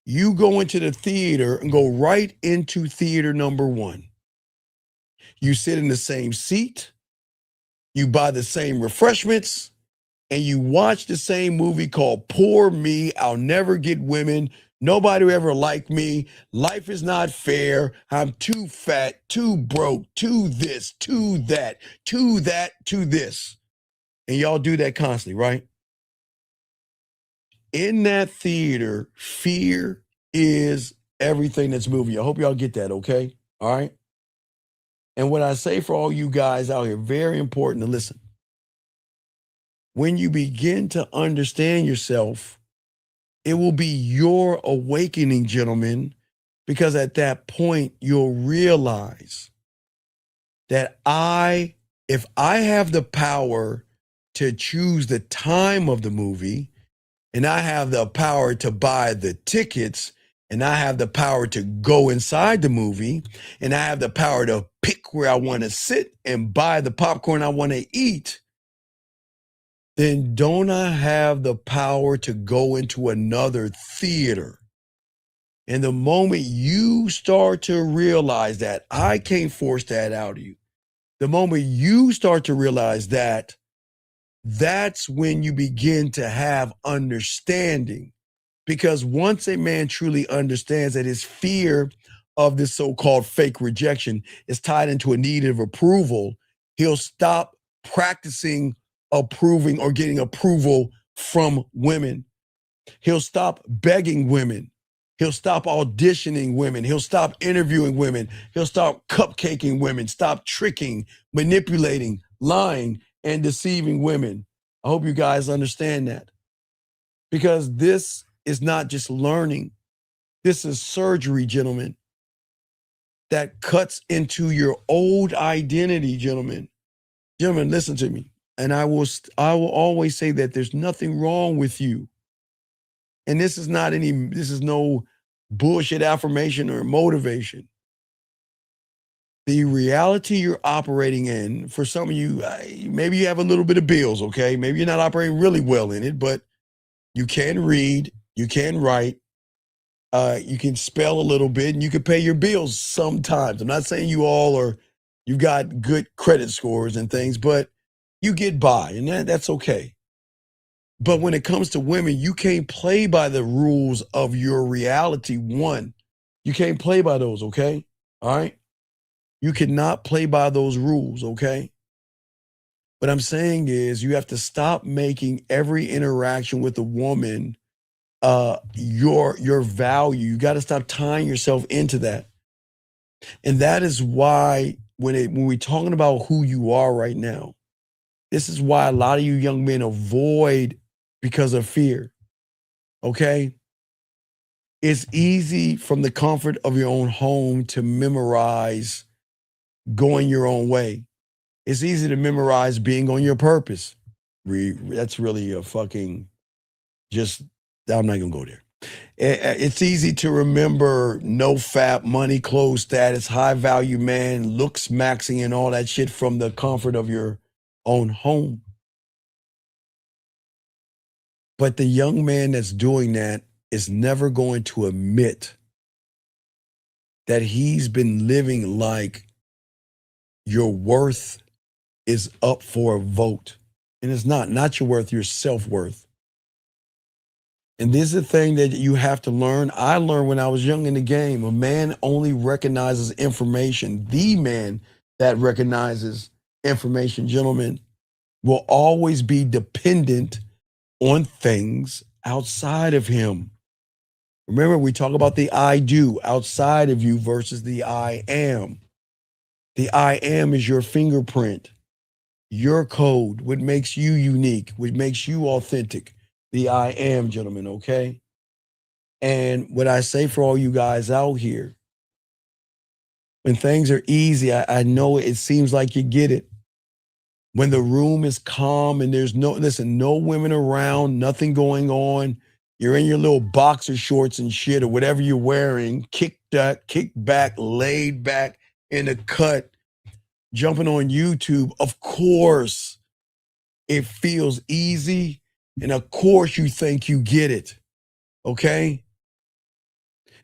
you go into the theater and go right into theater number one. You sit in the same seat, you buy the same refreshments, and you watch the same movie called Poor Me, I'll Never Get Women, Nobody will ever like me, life is not fair, I'm too fat, too broke, too this, too that, too that, too this. And y'all do that constantly, right? In that theater, fear is everything that's moving. I hope y'all get that, okay? All right? And what I say for all you guys out here, very important to listen. When you begin to understand yourself, it will be your awakening, gentlemen, because at that point, you'll realize that if I have the power to choose the time of the movie, and I have the power to buy the tickets, and I have the power to go inside the movie, and I have the power to pick where I want to sit and buy the popcorn I want to eat, then don't I have the power to go into another theater? And the moment you start to realize that, I can't force that out of you. The moment you start to realize that, that's when you begin to have understanding. Because once a man truly understands that his fear of this so-called fake rejection is tied into a need of approval, he'll stop practicing approving or getting approval from women. He'll stop begging women. He'll stop auditioning women. He'll stop interviewing women. He'll stop cupcaking women, stop tricking, manipulating, lying, and deceiving women. I hope you guys understand that. Because this is not just learning. This is surgery, gentlemen, that cuts into your old identity, gentlemen. Gentlemen, listen to me. And I will always say that there's nothing wrong with you. And this is no bullshit affirmation or motivation. The reality you're operating in, for some of you, maybe you have a little bit of bills, okay? Maybe you're not operating really well in it, but you can read, you can write, you can spell a little bit, and you can pay your bills sometimes. I'm not saying you've got good credit scores and things, but you get by, and that's okay. But when it comes to women, you can't play by the rules of your reality. One, you can't play by those, okay? All right? You cannot play by those rules, okay? What I'm saying is you have to stop making every interaction with a woman your value. You got to stop tying yourself into that. And that is why when we're talking about who you are right now, this is why a lot of you young men avoid because of fear. Okay? It's easy from the comfort of your own home to memorize going your own way. It's easy to memorize being on your purpose. That's really a fucking I'm not gonna go there. It's easy to remember no fap, money, clothes, status, high value man, looks maxing and all that shit from the comfort of your own home. But the young man that's doing that is never going to admit that he's been living like your worth is up for a vote. And it's not your worth, your self-worth. And this is the thing that you have to learn. I learned when I was young in the game. A man only recognizes information. The man that recognizes information, gentlemen, will always be dependent on things outside of him. Remember, we talk about the I do outside of you versus the I am. The I am is your fingerprint, your code, what makes you unique, what makes you authentic. The I am, gentlemen, okay? And what I say for all you guys out here, when things are easy, I know it seems like you get it. When the room is calm and there's no women around, nothing going on, you're in your little boxer shorts and shit or whatever you're wearing, kick back, laid back in the cut, jumping on YouTube, of course, it feels easy. And of course you think you get it, okay?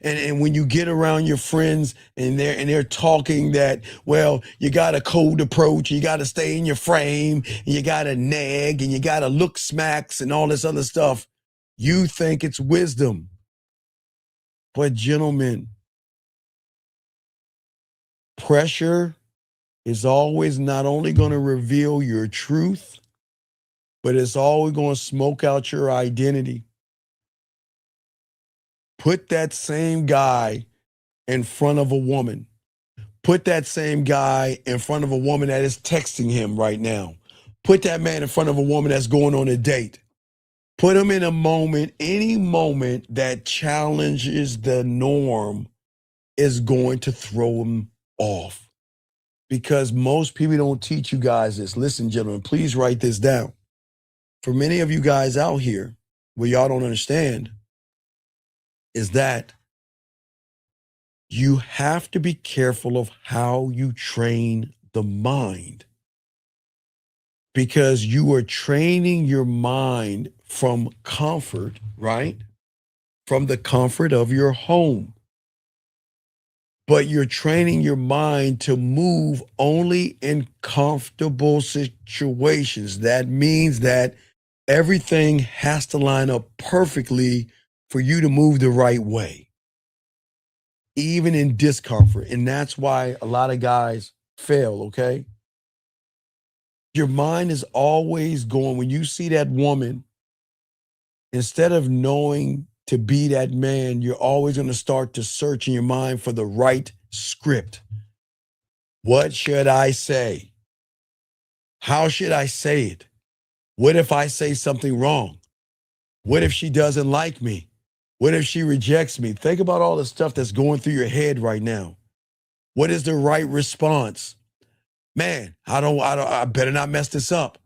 And when you get around your friends and they're talking that, well, you got a cold approach, you got to stay in your frame, and you got to nag, and you got to look smacks and all this other stuff, you think it's wisdom. But gentlemen, pressure is always not only going to reveal your truth, but it's always going to smoke out your identity. Put that same guy in front of a woman. Put that same guy in front of a woman that is texting him right now. Put that man in front of a woman that's going on a date. Put him in a moment, any moment that challenges the norm is going to throw him off. Because most people don't teach you guys this. Listen, gentlemen, please write this down. For many of you guys out here, what y'all don't understand is that you have to be careful of how you train the mind, because you are training your mind from comfort, right? From the comfort of your home. But you're training your mind to move only in comfortable situations. That means that everything has to line up perfectly for you to move the right way, even in discomfort. And that's why a lot of guys fail, okay? Your mind is always going, when you see that woman, instead of knowing to be that man, you're always going to start to search in your mind for the right script. What should I say? How should I say it? What if I say something wrong? What if she doesn't like me? What if she rejects me? Think about all the stuff that's going through your head right now. What is the right response? Man, I better not mess this up.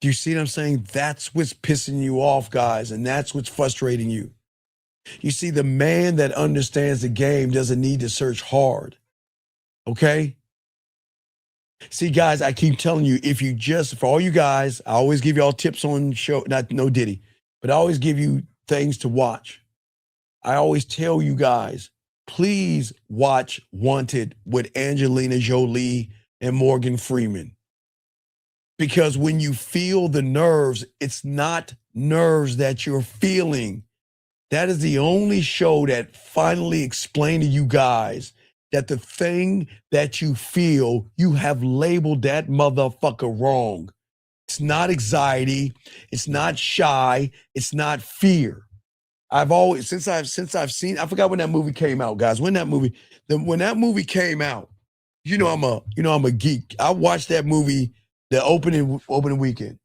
Do you see what I'm saying? That's what's pissing you off, guys, and that's what's frustrating you. You see, the man that understands the game doesn't need to search hard, okay? See, guys, I keep telling you, if you just, for all you guys, I always give you all tips on show, no Diddy, but I always give you things to watch. I always tell you guys, please watch Wanted with Angelina Jolie and Morgan Freeman. Because when you feel the nerves, it's not nerves that you're feeling. That is the only show that finally explained to you guys that the thing that you feel, you have labeled that motherfucker wrong. It's not anxiety. It's not shy. It's not fear. I've always, since I've seen, I forgot when that movie came out, guys. When that movie came out, I'm a geek. I watched that movie the opening weekend.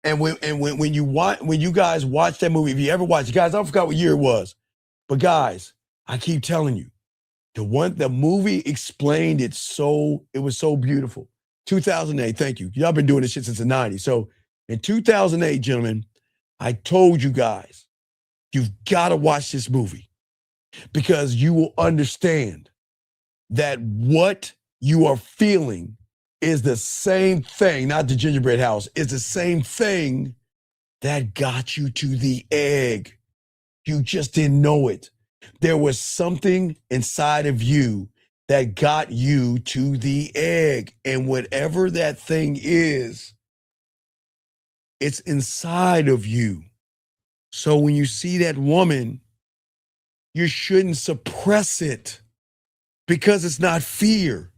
And when you guys watch that movie, if you ever watch it, guys, I forgot what year it was. But guys, I keep telling you, the movie explained it was so beautiful. 2008, thank you. Y'all been doing this shit since the 90s. So in 2008, gentlemen, I told you guys, you've got to watch this movie because you will understand that what you are feeling is the same thing, not the gingerbread house, it's the same thing that got you to the egg. You just didn't know it. There was something inside of you that got you to the egg. And whatever that thing is, it's inside of you. So when you see that woman, you shouldn't suppress it because it's not fear.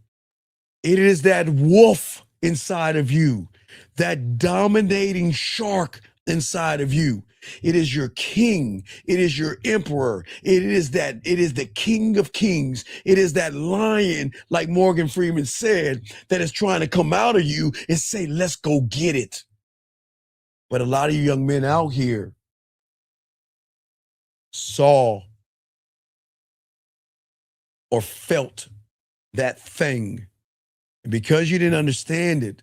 It is that wolf inside of you, that dominating shark inside of you. It is your king. It is your emperor. It is the king of kings. It is that lion, like Morgan Freeman said, that is trying to come out of you and say, let's go get it. But a lot of you young men out here saw or felt that thing. And because you didn't understand it,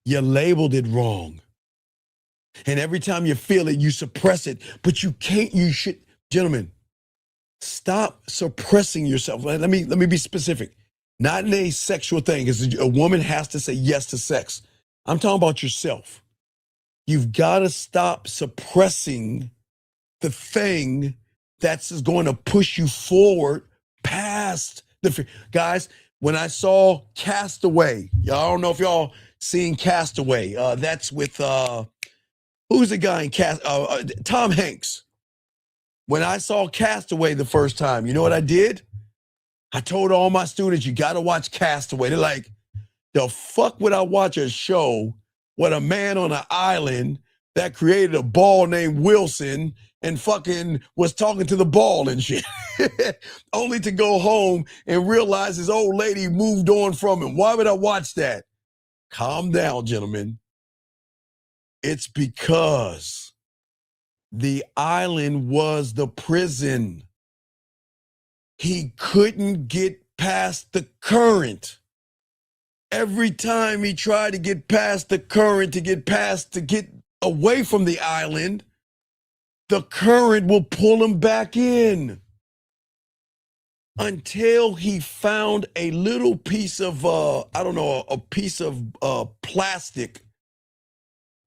you labeled it wrong. And every time you feel it, you suppress it. But you should, gentlemen, stop suppressing yourself. Let me be specific. Not in a sexual thing, because a woman has to say yes to sex. I'm talking about yourself. You've got to stop suppressing the thing that's going to push you forward past the fear. Guys, when I saw Castaway, I don't know if y'all seen Castaway. That's with who's the guy in Tom Hanks. When I saw Castaway the first time, you know what I did? I told all my students, you got to watch Castaway. They're like, the fuck would I watch a show with a man on an island that created a ball named Wilson and fucking was talking to the ball and shit, only to go home and realize his old lady moved on from him. Why would I watch that? Calm down, gentlemen. It's because the island was the prison. He couldn't get past the current. Every time he tried to get past the current, to get away from the island, the current will pull him back in until he found a little piece of, a piece of plastic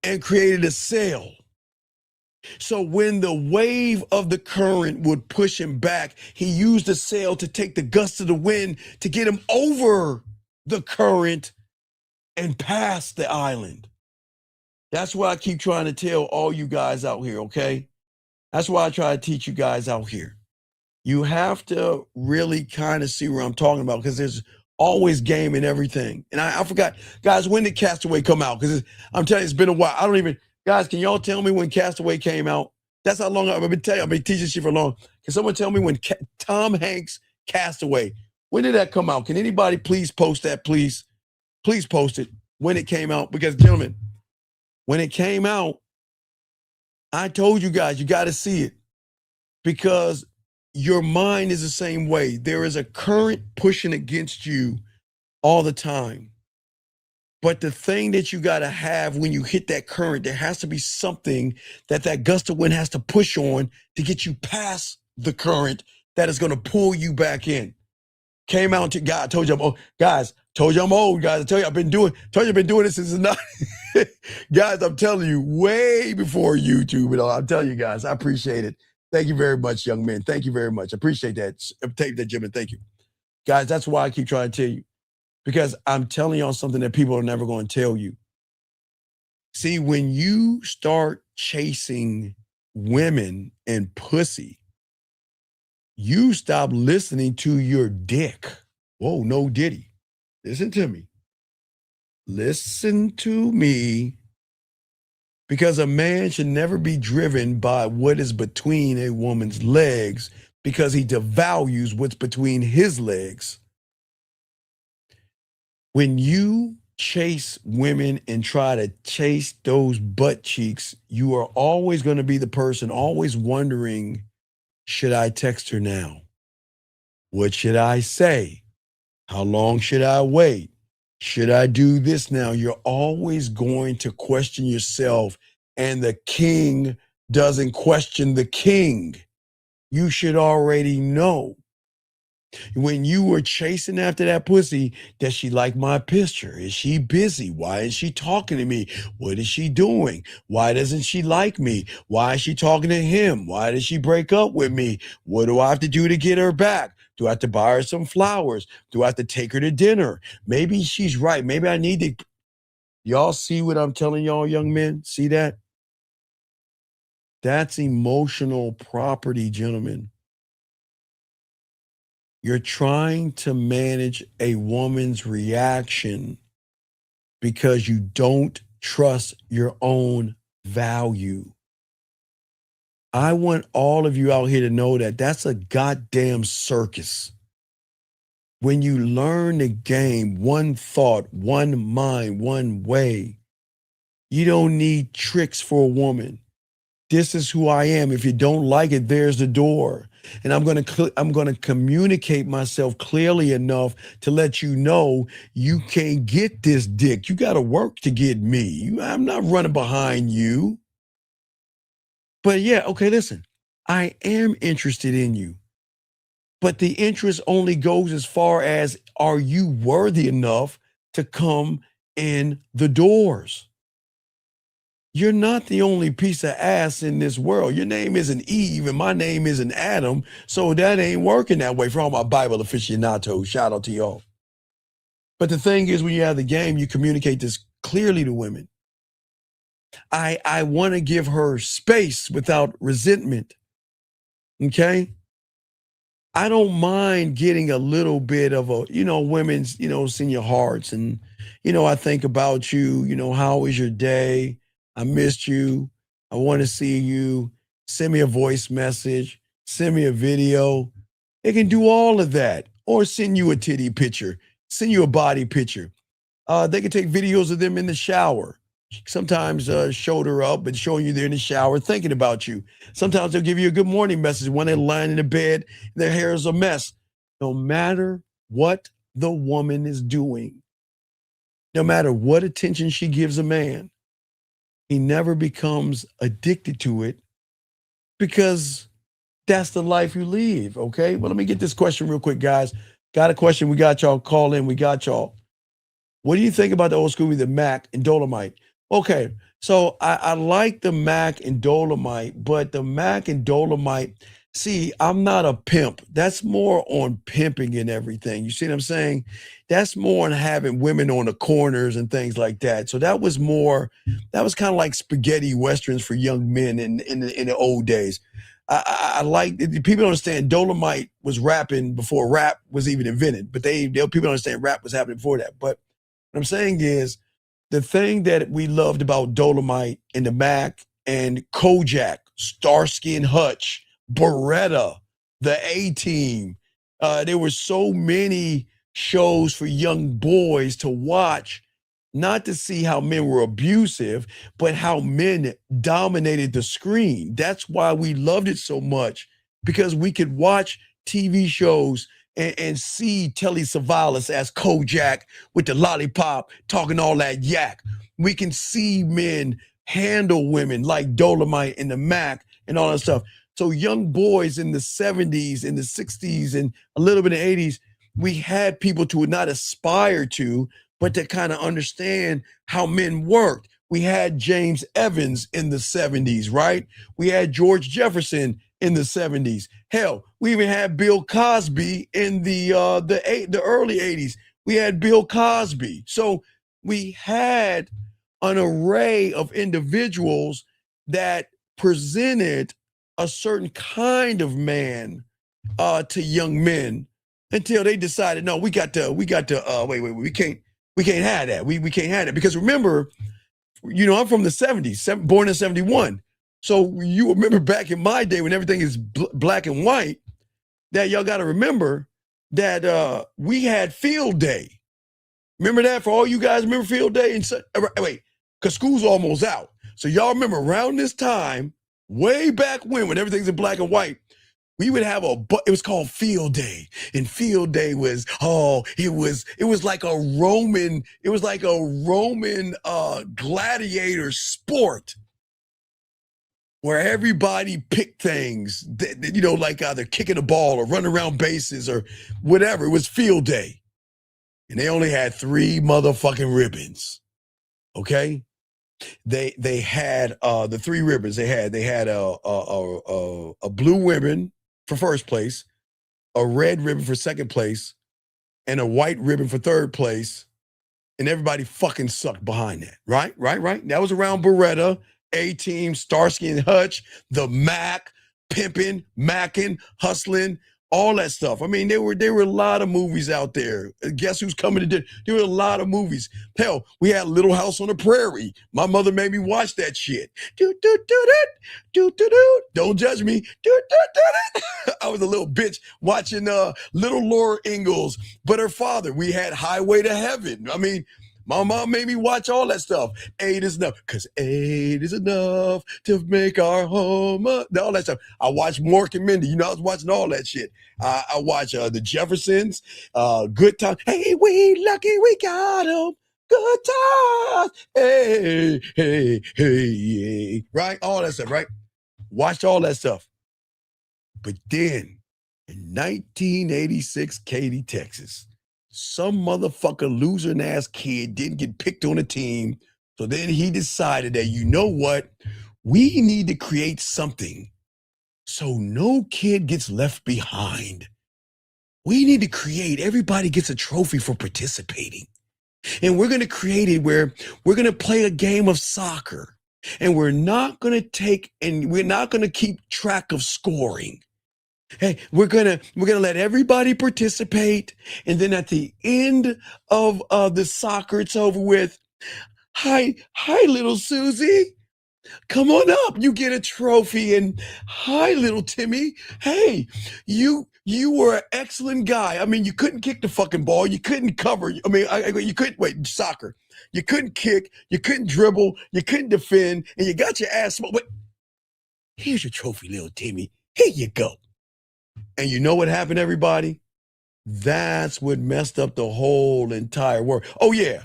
and created a sail. So when the wave of the current would push him back, he used the sail to take the gust of the wind to get him over the current and past the island. That's why I keep trying to tell all you guys out here, okay? That's why I try to teach you guys out here. You have to really kind of see where I'm talking about because there's always game in everything. And I forgot, guys, when did Castaway come out? Because I'm telling you, it's been a while. Guys, can y'all tell me when Castaway came out? That's how long I've been telling you. I've been teaching shit for long. Can someone tell me when Tom Hanks Castaway, when did that come out? Can anybody please post that, please? Please post it when it came out. Because, gentlemen, when it came out, I told you guys, you got to see it. Because your mind is the same way. There is a current pushing against you all the time. But the thing that you got to have when you hit that current, there has to be something that gust of wind has to push on to get you past the current that is going to pull you back in. Came out to God, told you I'm old. Guys, told you I'm old, guys. I tell you, I've been doing this since the 90s. Guys, I'm telling you, way before YouTube and all. I'm telling you guys, I appreciate it. Thank you very much, young men. Thank you very much. I appreciate that. Take that, Jim, and thank you. Guys, that's why I keep trying to tell you. Because I'm telling y'all something that people are never going to tell you. See, when you start chasing women and pussy, you stop listening to your dick. Whoa, no diddy. Listen to me. Listen to me. Because a man should never be driven by what is between a woman's legs because he devalues what's between his legs. When you chase women and try to chase those butt cheeks, you are always going to be the person always wondering, should I text her now? What should I say? How long should I wait? Should I do this now? You're always going to question yourself, and the king doesn't question the king. You should already know. When you were chasing after that pussy, does she like my picture? Is she busy? Why is she talking to me? What is she doing? Why doesn't she like me? Why is she talking to him? Why did she break up with me? What do I have to do to get her back? Do I have to buy her some flowers? Do I have to take her to dinner? Maybe she's right. Maybe I need to. Y'all see what I'm telling y'all, young men? See that? That's emotional property, gentlemen. You're trying to manage a woman's reaction because you don't trust your own value. I want all of you out here to know that that's a goddamn circus. When you learn the game, one thought, one mind, one way, you don't need tricks for a woman. This is who I am. If you don't like it, there's the door. And I'm going to communicate myself clearly enough to let you know you can't get this dick. You got to work to get me. I'm not running behind you. But yeah, okay, listen. I am interested in you. But the interest only goes as far as, are you worthy enough to come in the doors? You're not the only piece of ass in this world. Your name isn't Eve and my name isn't Adam. So that ain't working that way for all my Bible aficionados. Shout out to y'all. But the thing is, when you have the game, you communicate this clearly to women. I want to give her space without resentment. Okay? I don't mind getting a little bit of a, women's, senior hearts. And, I think about you, how was your day? I missed you. I want to see you. Send me a voice message. Send me a video. They can do all of that. Or send you a titty picture. Send you a body picture. They can take videos of them in the shower. Sometimes shoulder up and showing you they're in the shower thinking about you. Sometimes they'll give you a good morning message when they're lying in the bed, their hair is a mess. No matter what the woman is doing, no matter what attention she gives a man, he never becomes addicted to it because that's the life you live, okay? Well, let me get this question real quick, guys. Got a question. We got y'all. Call in. We got y'all. What do you think about the old school with the Mac and Dolomite? Okay, so I like the Mac and Dolomite, but the Mac and Dolomite, see, I'm not a pimp. That's more on pimping and everything. You see what I'm saying? That's more on having women on the corners and things like that. So that was kind of like spaghetti westerns for young men in the old days. I like, people don't understand Dolomite was rapping before rap was even invented, but people don't understand rap was happening before that. But what I'm saying is, the thing that we loved about Dolomite and the Mac and Kojak, Starsky and Hutch, Beretta, the A-Team, there were so many shows for young boys to watch, not to see how men were abusive, but how men dominated the screen. That's why we loved it so much, because we could watch TV shows and see Telly Savalas as Kojak with the lollipop talking all that yak. We can see men handle women like Dolomite and the Mac and all that stuff. So young boys in the 70s, in the 60s, and a little bit in the 80s, we had people to not aspire to, but to kind of understand how men worked. We had James Evans in the 70s, right? We had George Jefferson in the 70s. Hell, we even had Bill Cosby in the early 80s. We had Bill Cosby. So we had an array of individuals that presented a certain kind of man to young men until they decided, no, we can't We can't have that. We can't have that because remember, I'm from the 70s, born in 71. So you remember back in my day when everything is black and white, that y'all got to remember that we had field day. Remember that for all you guys? Remember field day? And wait, because school's almost out. So y'all remember around this time, way back when everything's in black and white, we would have it was called field day. And field day was, it was like a Roman gladiator sport where everybody picked things, like either kicking a ball or running around bases or whatever. It was field day. And they only had 3 motherfucking ribbons. Okay? They had the 3 ribbons. They had a blue ribbon for first place, a red ribbon for second place, and a white ribbon for third place. And everybody fucking sucked behind that. Right? That was around Beretta, A-Team, Starsky and Hutch, the Mac, pimping, macking, hustling, all that stuff. I mean, there were a lot of movies out there. Guess who's coming to dinner? There were a lot of movies. Hell, we had Little House on the Prairie. My mother made me watch that shit. Don't judge me. I was a little bitch watching Little Laura Ingalls, but her father. We had Highway to Heaven. I mean, my mom made me watch all that stuff. 8 is enough, because 8 is enough to make our home. All that stuff. I watched Mork and Mindy. I was watching all that shit. I watched The Jeffersons, Good Times. Hey, we lucky we got them. Good times. Hey, hey, hey. Right? All that stuff, right? Watched all that stuff. But then, in 1986, Katy, Texas, some motherfucker losing ass kid didn't get picked on a team. So then he decided that, you know what? We need to create something so no kid gets left behind. We need to create, everybody gets a trophy for participating. And we're going to create it where we're going to play a game of soccer. And we're not going to keep track of scoring. Hey, we're gonna let everybody participate, and then at the end of the soccer, it's over with. Hi, little Susie, come on up. You get a trophy, and hi, little Timmy. Hey, you were an excellent guy. I mean, you couldn't kick the fucking ball. You couldn't cover. I mean, you couldn't soccer. You couldn't kick. You couldn't dribble. You couldn't defend, and you got your ass smoked. But here's your trophy, little Timmy. Here you go. And you know what happened, everybody? That's what messed up the whole entire world. Oh, yeah.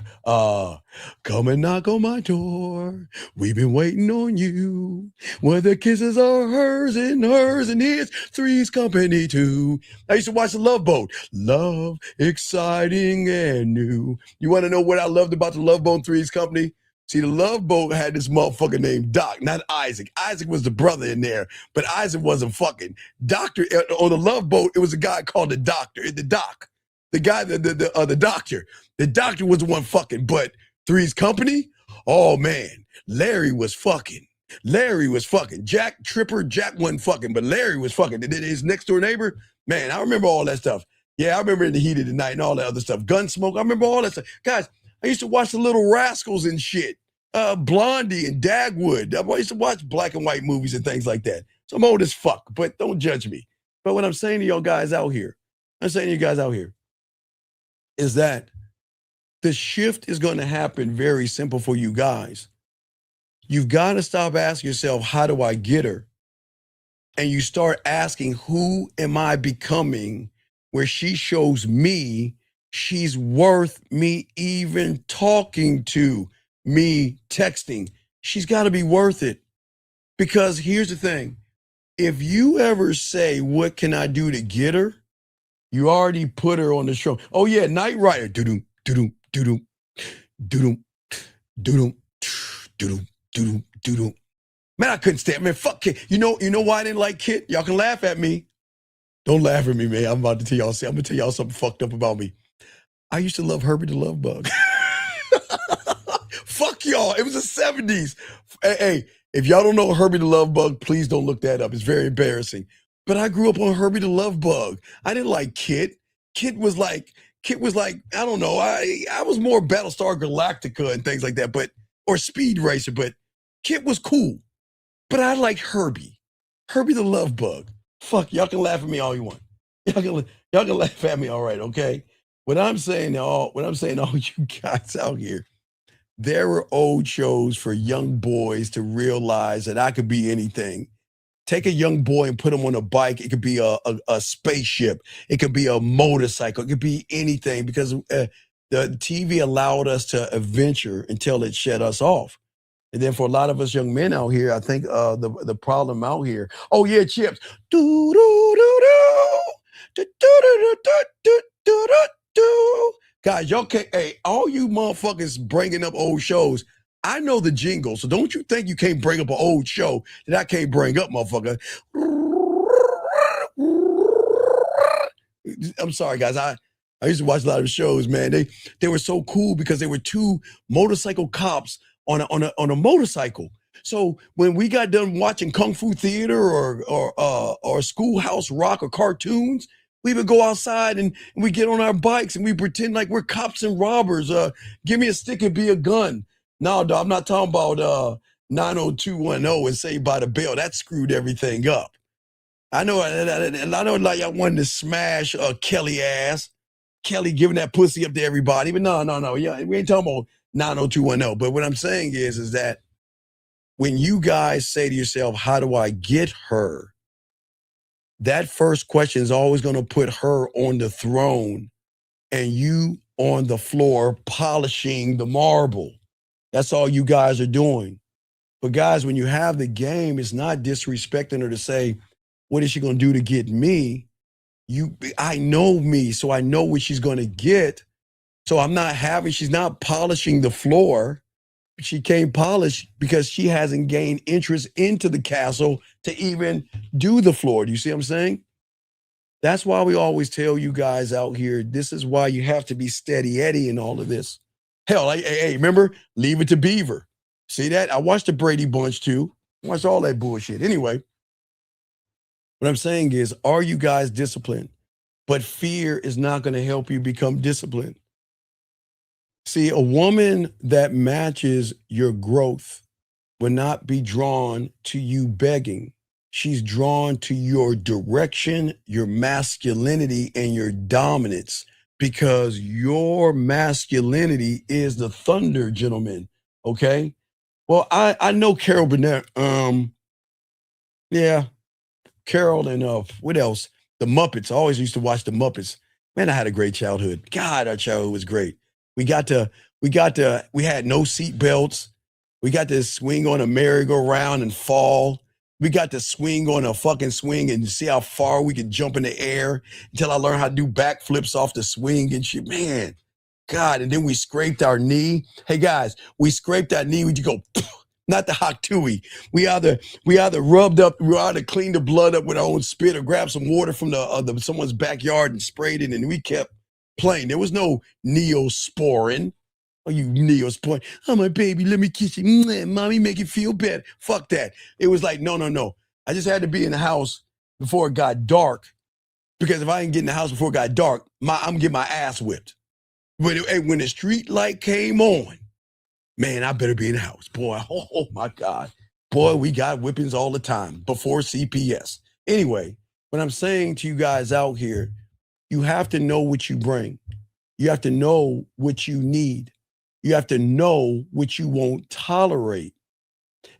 Come and knock on my door. We've been waiting on you. Where the kisses are hers and his. Three's company too. I used to watch The Love Boat. Love, exciting and new. You want to know what I loved about The Love Boat and Three's Company? See, The Love Boat had this motherfucker named Doc, not Isaac. Isaac was the brother in there, but Isaac wasn't fucking. Doctor, on The Love Boat, it was a guy called the Doctor, the Doc. The guy, the Doctor. The Doctor was the one fucking, but Three's Company? Oh, man. Larry was fucking. Jack wasn't fucking, but Larry was fucking. His next door neighbor, man, I remember all that stuff. Yeah, I remember In the Heat of the Night and all that other stuff. Gunsmoke, I remember all that stuff. Guys, I used to watch The Little Rascals and shit. Blondie and Dagwood. I used to watch black and white movies and things like that. So I'm old as fuck, but don't judge me. But what I'm saying to y'all guys out here, is that the shift is going to happen very simple for you guys. You've got to stop asking yourself, how do I get her? And you start asking, who am I becoming, where she shows me she's worth me even talking to, me texting. She's got to be worth it. Because here's the thing. If you ever say, what can I do to get her? You already put her on the show. Oh, yeah, Knight Rider. Do-doom, do-doom, do-doom, do-doom, do-doom, do-doom, do-doom, do-doom. Man, I couldn't stand. Man, fuck Kit. You know why I didn't like Kit? Y'all can laugh at me. Don't laugh at me, man. I'm going to tell y'all something fucked up about me. I used to love Herbie the Love Bug. Fuck y'all. It was the 70s. Hey, if y'all don't know Herbie the Love Bug, please don't look that up. It's very embarrassing. But I grew up on Herbie the Love Bug. I didn't like Kit. Kit was like Kit was like, I don't know, I was more Battlestar Galactica and things like that, or Speed Racer, but Kit was cool. But I like Herbie the love bug. Fuck, y'all can laugh at me all you want. Y'all can laugh at me, all right, okay? What I'm saying to all you guys out here, there were old shows for young boys to realize that I could be anything. Take a young boy and put him on a bike. It could be a spaceship. It could be a motorcycle. It could be anything, because the TV allowed us to adventure until it shut us off. And then for a lot of us young men out here, I think the problem out here. Oh yeah, Chips. Do do do do do do do do do do do. Guys, y'all can't. Hey, all you motherfuckers bringing up old shows. I know the jingle, so don't you think you can't bring up an old show that I can't bring up, motherfucker. I'm sorry, guys. I used to watch a lot of shows, man. They were so cool because they were two motorcycle cops on a motorcycle. So when we got done watching Kung Fu Theater or Schoolhouse Rock or cartoons, we would go outside and we get on our bikes and we pretend like we're cops and robbers. Give me a stick and be a gun. No, dog, I'm not talking about 90210 and Saved by the Bell. That screwed everything up. I know like I wanted to smash Kelly ass. Kelly giving that pussy up to everybody. But no. Yeah, we ain't talking about 90210. But what I'm saying is that when you guys say to yourself, how do I get her? That first question is always going to put her on the throne and you on the floor polishing the marble. That's all you guys are doing. But guys, when you have the game, it's not disrespecting her to say, what is she going to do to get me? I know me, so I know what she's going to get. So she's not polishing the floor. She can't polish because she hasn't gained interest into the castle to even do the floor. Do you see what I'm saying? That's why we always tell you guys out here, this is why you have to be steady Eddie in all of this. Hell, hey, remember? Leave It to Beaver. See that? I watched the Brady Bunch too. I watched all that bullshit. Anyway, what I'm saying is, are you guys disciplined? But fear is not going to help you become disciplined. See, a woman that matches your growth will not be drawn to you begging. She's drawn to your direction, your masculinity, and your dominance, because your masculinity is the thunder, gentlemen. Okay? Well, I know Carol Burnett. Yeah, Carol and what else? The Muppets. I always used to watch the Muppets. Man, I had a great childhood. God, our childhood was great. We had no seat belts. We got to swing on a merry-go-round and fall. We got to swing on a fucking swing and see how far we could jump in the air until I learned how to do backflips off the swing and shit. Man, God, and then we scraped our knee. Hey, guys, we scraped our knee. We just go, not the Haktui. We either cleaned the blood up with our own spit or grabbed some water from someone's backyard and sprayed it, and we kept playing. There was no Neosporin. Oh, you Neosporin. Oh, my baby, let me kiss you. Mommy, make it feel better. Fuck that. It was like, no. I just had to be in the house before it got dark, because if I didn't get in the house before it got dark, I'm getting my ass whipped. When the street light came on, man, I better be in the house. Boy, oh my God. Boy, we got whippings all the time before CPS. Anyway, what I'm saying to you guys out here, you have to know what you bring. You have to know what you need. You have to know what you won't tolerate.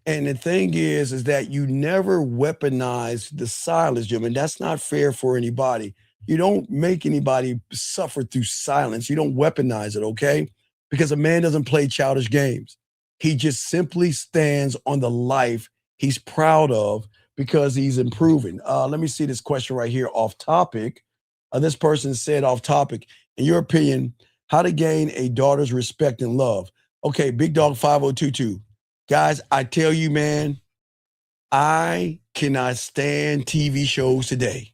And the thing is that you never weaponize the silence, Jim, and that's not fair for anybody. You don't make anybody suffer through silence. You don't weaponize it, okay? Because a man doesn't play childish games. He just simply stands on the life he's proud of because he's improving. Let me see this question right here off topic. This person said off topic, in your opinion, how to gain a daughter's respect and love. Okay, Big Dog 5022. Guys, I tell you, man, I cannot stand TV shows today.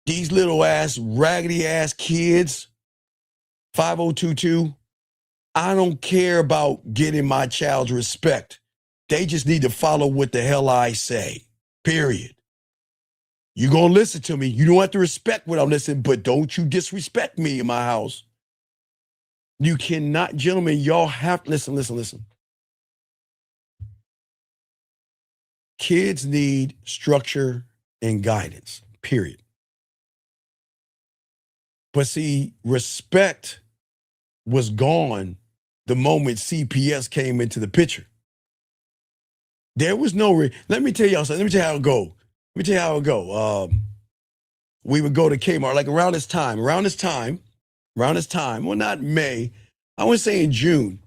These little ass, raggedy ass kids, 5022, I don't care about getting my child's respect. They just need to follow what the hell I say, period. You gonna listen to me. You don't have to respect what I'm listening, but don't you disrespect me in my house. You cannot, gentlemen, y'all have, listen. Kids need structure and guidance, period. But see, respect was gone the moment CPS came into the picture. There was no, let me tell y'all something. Let me tell you how it go. We would go to Kmart, like around this time, well, not May, I would say in June.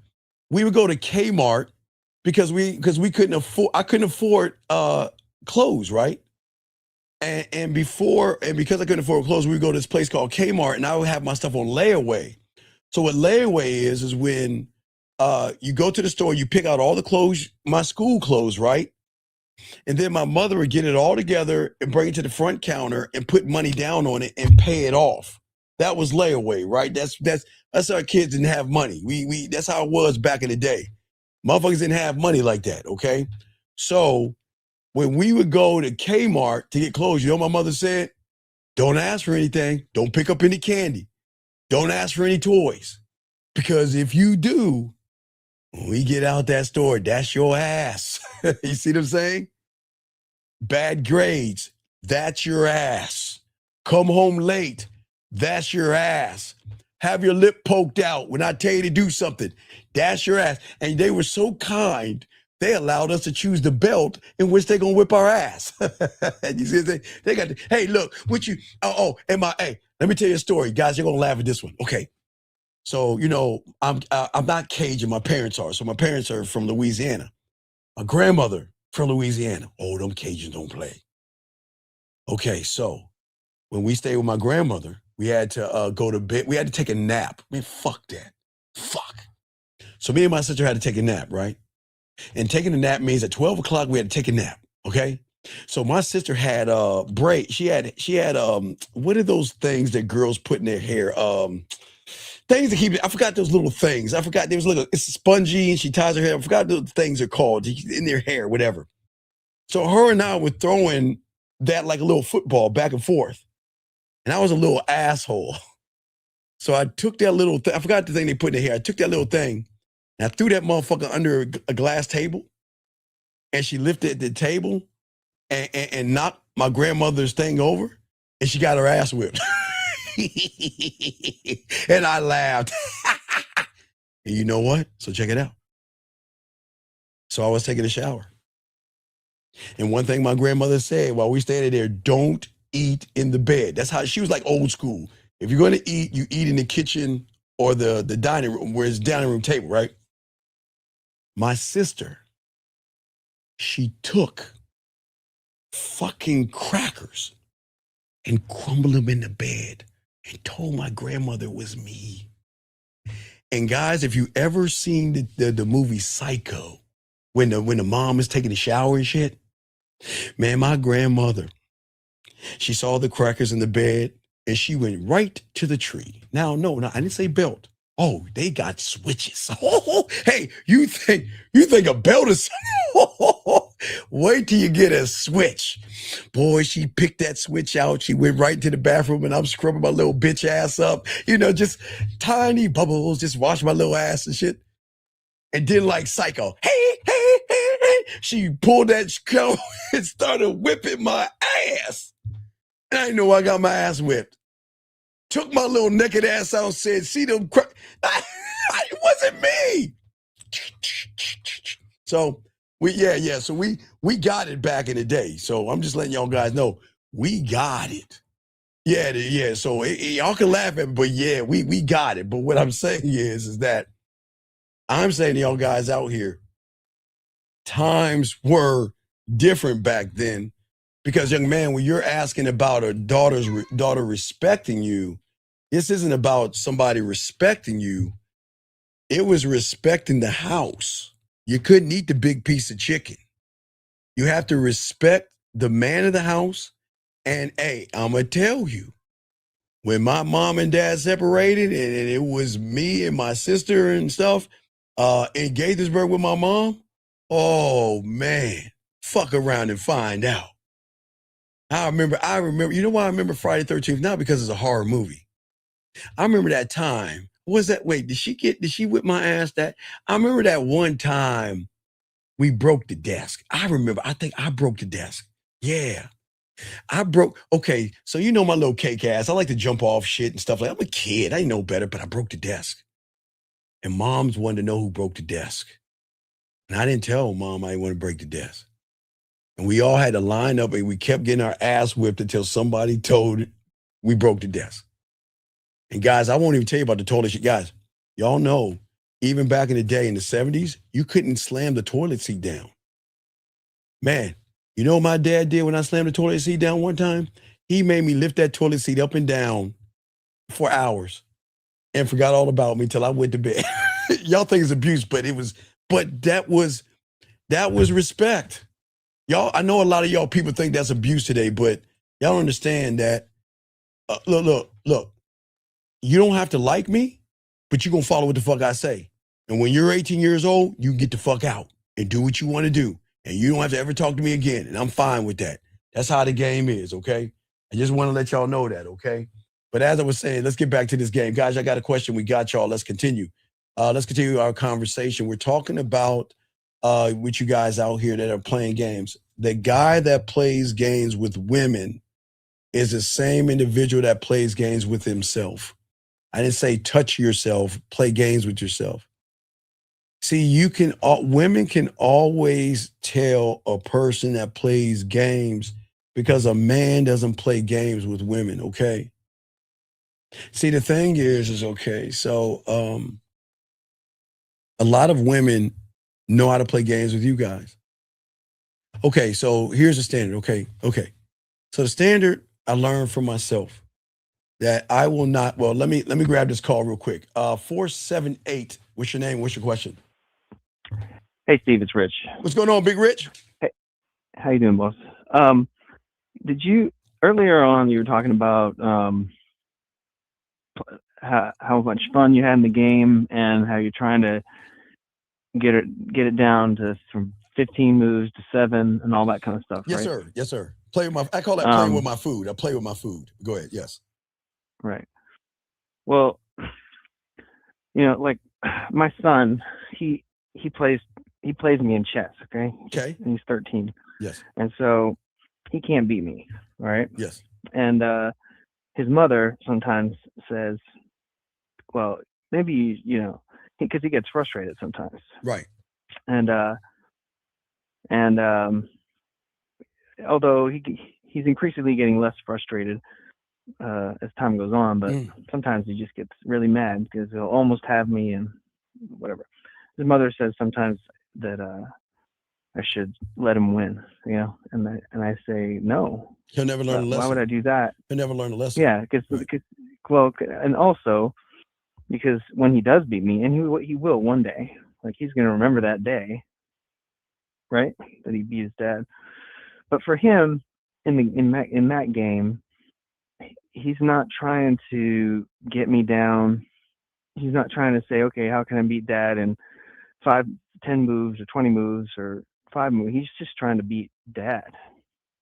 We would go to Kmart because we couldn't afford, I couldn't afford clothes, right? And because I couldn't afford clothes, we would go to this place called Kmart, and I would have my stuff on layaway. So what layaway is when you go to the store, you pick out all the clothes, my school clothes, right? And then my mother would get it all together and bring it to the front counter and put money down on it and pay it off. That was layaway, right? That's our kids didn't have money. We that's how it was back in the day. Motherfuckers didn't have money like that, okay? So when we would go to Kmart to get clothes, you know what my mother said? Don't ask for anything. Don't pick up any candy. Don't ask for any toys. Because if you do, when we get out that store, that's your ass. You see what I'm saying? Bad grades, that's your ass. Come home late, that's your ass. Have your lip poked out when I tell you to do something, that's your ass. And they were so kind, they allowed us to choose the belt in which they're gonna whip our ass. You see, they got, hey, look, what you, hey, let me tell you a story. Guys, you're gonna laugh at this one. Okay. So, I'm not Cajun, my parents are. So my parents are from Louisiana. My grandmother from Louisiana. Oh, them Cajuns don't play. Okay, so when we stayed with my grandmother, we had to go to bed. We had to take a nap. Man, fuck that. Fuck. So me and my sister had to take a nap, right? And taking a nap means at 12 o'clock, we had to take a nap, okay? So my sister had braid. She had what are those things that girls put in their hair? Things to keep it. I forgot those little things. I forgot there was it's spongy and she ties her hair. I forgot what the things are called in their hair, whatever. So her and I were throwing that like a little football back and forth. And I was a little asshole. So I took that little I forgot the thing they put in their hair. I took that little thing and I threw that motherfucker under a glass table. And she lifted the table and knocked my grandmother's thing over. And she got her ass whipped. And I laughed. And you know what? So check it out. So I was taking a shower. And one thing my grandmother said while we stayed there, don't eat in the bed. That's how she was like old school. If you're going to eat, you eat in the kitchen or the dining room where it's dining room table, right? My sister, she took fucking crackers and crumbled them in the bed and told my grandmother it was me. And guys, if you ever seen the movie Psycho, when the mom is taking a shower and shit, man, my grandmother, she saw the crackers in the bed and she went right to the tree. Now, no, I didn't say belt. Oh, they got switches. Oh, hey, you think a belt is? Wait till you get a switch. Boy, she picked that switch out. She went right to the bathroom and I'm scrubbing my little bitch ass up. Just tiny bubbles, just wash my little ass and shit. And then like Psycho, hey, she pulled that coat and started whipping my ass. And I didn't know I got my ass whipped. Took my little naked ass out and said, see them, it wasn't me. So we got it back in the day. So I'm just letting y'all guys know, we got it. Yeah. So y'all can laugh at me, but yeah, we got it. But what I'm saying is that I'm saying to y'all guys out here, times were different back then. Because young man, when you're asking about a daughter respecting you, this isn't about somebody respecting you. It was respecting the house. You couldn't eat the big piece of chicken. You have to respect the man of the house. And hey, I'm going to tell you, when my mom and dad separated and it was me and my sister and stuff in Gaithersburg with my mom, oh man, fuck around and find out. I remember. You know why I remember Friday 13th? Not because it's a horror movie. I remember that time. Was that? Wait, did she whip my ass? I remember that one time we broke the desk. I think I broke the desk. Yeah. Okay, so you know my little cake ass. I like to jump off shit and stuff like that. I'm a kid. I didn't know better, but I broke the desk. And moms wanted to know who broke the desk. And I didn't tell mom I didn't want to break the desk. And we all had to line up and we kept getting our ass whipped until somebody told we broke the desk. And guys, I won't even tell you about the toilet shit. Guys, y'all know, even back in the day in the 70s, you couldn't slam the toilet seat down. Man, you know what my dad did when I slammed the toilet seat down one time? He made me lift that toilet seat up and down for hours and forgot all about me till I went to bed. Y'all think it's abuse, but that was respect. Y'all, I know a lot of y'all people think that's abuse today, but y'all don't understand that. Look. You don't have to like me, but you're going to follow what the fuck I say. And when you're 18 years old, you get the fuck out and do what you want to do. And you don't have to ever talk to me again. And I'm fine with that. That's how the game is, okay? I just want to let y'all know that, okay? But as I was saying, let's get back to this game. Guys, I got a question. We got y'all. Let's continue. Let's continue our conversation. We're talking about with you guys out here that are playing games. The guy that plays games with women is the same individual that plays games with himself. I didn't say touch yourself, play games with yourself. See, women can always tell a person that plays games because a man doesn't play games with women, okay? See, the thing is okay, so a lot of women know how to play games with you guys. Okay, so here's the standard, okay. So the standard I learned from myself that I will not, well, let me grab this call real quick. 478, what's your name? What's your question? Hey, Steve, it's Rich. What's going on, Big Rich? Hey, how you doing, boss? Did you, earlier on, you were talking about how much fun you had in the game and how you're trying to get it down to from 15 moves to 7 and all that kind of stuff, Yes, right? sir. Yes, sir. I call that playing with my food. I play with my food. Go ahead. Yes. Right. Well, like my son, he plays me in chess, okay? Okay. And he's 13. Yes. And so he can't beat me, right? Yes. And his mother sometimes says, well, maybe, because he gets frustrated sometimes. Right. And although he's increasingly getting less frustrated as time goes on, but sometimes he just gets really mad because he'll almost have me and whatever. His mother says sometimes that I should let him win, and I say no. He'll never learn a lesson. Why would I do that? He'll never learn a lesson. Yeah, because and also because when he does beat me, and he will one day, like he's gonna remember that day, right? That he beat his dad. But for him, in that game, he's not trying to get me down. He's not trying to say, okay, how can I beat dad in 5, 10 moves or 20 moves or 5 moves? He's just trying to beat dad,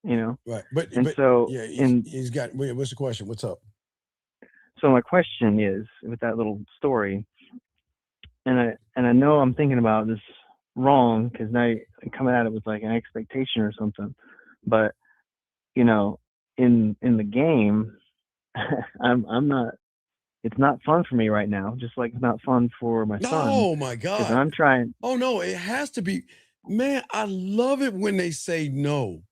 Right. But so yeah, he's got. Wait, what's the question? What's up? So my question is, with that little story, and I know I'm thinking about this wrong because now I'm coming at it with like an expectation or something, but in the game, I'm not. It's not fun for me right now. Just like it's not fun for my son. Oh my God! I'm trying. Oh no, it has to be. Man, I love it when they say no.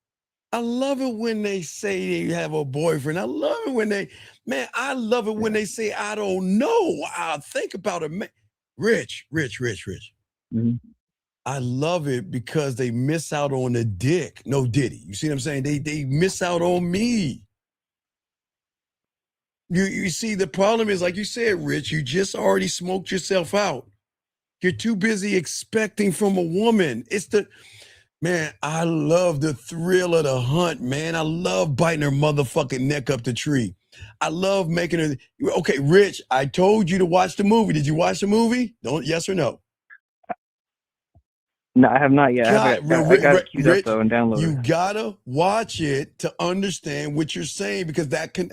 I love it when they say they have a boyfriend. I love it when I love it when they say I don't know. I think about it, man. Rich. Mm-hmm. I love it because they miss out on the dick. No Diddy. You see what I'm saying? They miss out on me. You see, the problem is, like you said, Rich, you just already smoked yourself out. You're too busy expecting from a woman. Man, I love the thrill of the hunt, man. I love biting her motherfucking neck up the tree. I love making her. Okay, Rich, I told you to watch the movie. Did you watch the movie? Yes or no? No, I have not yet. I got it queued up though and downloaded. You gotta watch it to understand what you're saying, because that can.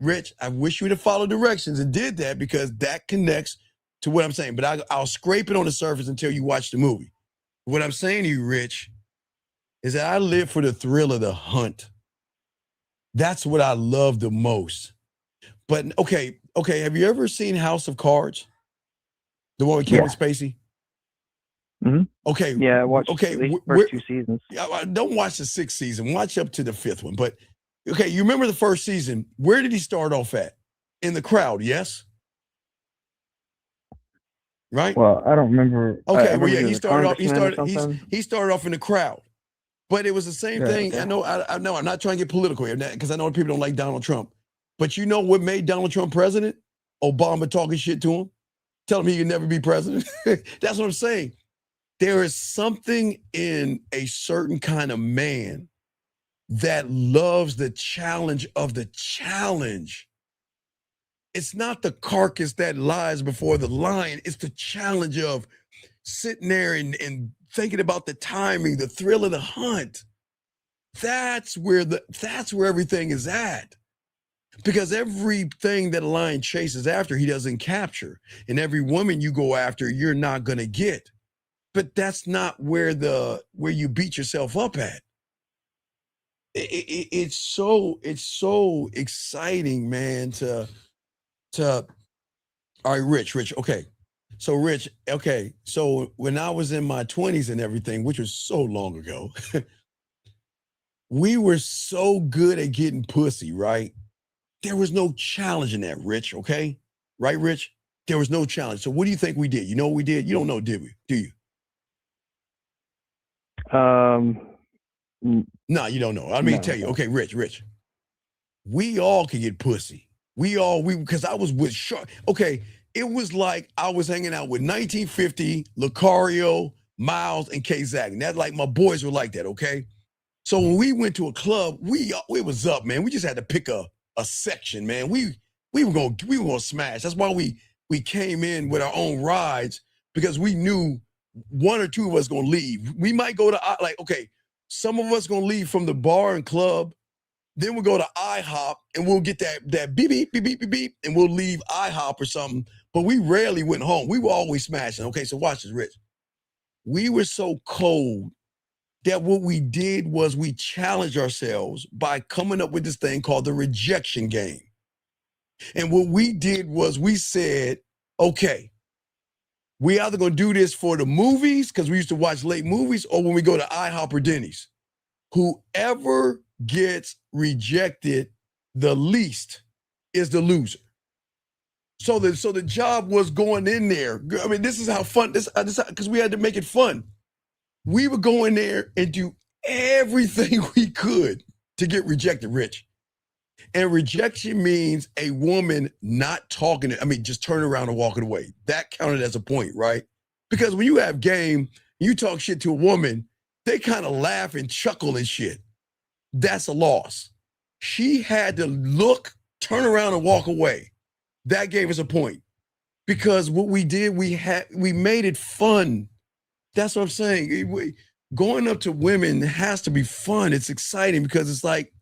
Rich, I wish you would have followed directions and did that, because that connects to what I'm saying. But I'll scrape it on the surface until you watch the movie. What I'm saying to you, Rich, is that I live for the thrill of the hunt. That's what I love the most. But okay. Have you ever seen House of Cards? The one with Kevin Spacey? Mm-hmm. Okay. Yeah, I watched the first 2 seasons. Don't watch the 6th season. Watch up to the 5th one. But okay, you remember the first season. Where did he start off at? In the crowd, yes? Right? Well, I don't remember. Okay, he started off in the crowd. But it was the same thing. Okay. I know I'm not trying to get political here, because I know people don't like Donald Trump. But you know what made Donald Trump president? Obama talking shit to him, telling him he could never be president. That's what I'm saying. There is something in a certain kind of man that loves the challenge of the challenge. It's not the carcass that lies before the lion. It's the challenge of sitting there and thinking about the timing, the thrill of the hunt. That's where everything is at. Because everything that a lion chases after, he doesn't capture. And every woman you go after, you're not going to get. But that's not where you beat yourself up at. It's so exciting, man, to all right, Rich, okay. So Rich, okay. So when I was in my 20s and everything, which was so long ago, we were so good at getting pussy, right? There was no challenge in that, Rich, okay? Right, Rich? There was no challenge. So what do you think we did? You know what we did? You don't know, did we? Do you? No, you don't know. Let me tell you. Okay, Rich. We all could get pussy. Because I was with Shark. Okay, it was like I was hanging out with 1950, Lucario, Miles, and K-Zag. And that, like, my boys were like that, okay? So when we went to a club, it was up, man. We just had to pick a section, man. We were gonna smash. That's why we came in with our own rides, because we knew one or two of us gonna leave. We might go to some of us gonna leave from the bar and club, then we'll go to IHOP and we'll get that beep beep beep beep beep beep, and we'll leave IHOP or something. But we rarely went home. We were always smashing. Okay, so watch this, Rich. We were so cold that what we did was we challenged ourselves by coming up with this thing called the rejection game. And what we did was we said, okay, we either going to do this for the movies, because we used to watch late movies, or when we go to IHOP or Denny's. Whoever gets rejected the least is the loser. So the job was going in there. I mean, this is how fun, because we had to make it fun. We would go in there and do everything we could to get rejected, Rich. And rejection means a woman not talking, just turning around and walking away. That counted as a point, right? Because when you have game, you talk shit to a woman, they kind of laugh and chuckle and shit. That's a loss. She had to look, turn around, and walk away. That gave us a point. Because what we did, we made it fun. That's what I'm saying. Going up to women has to be fun. It's exciting, because it's like,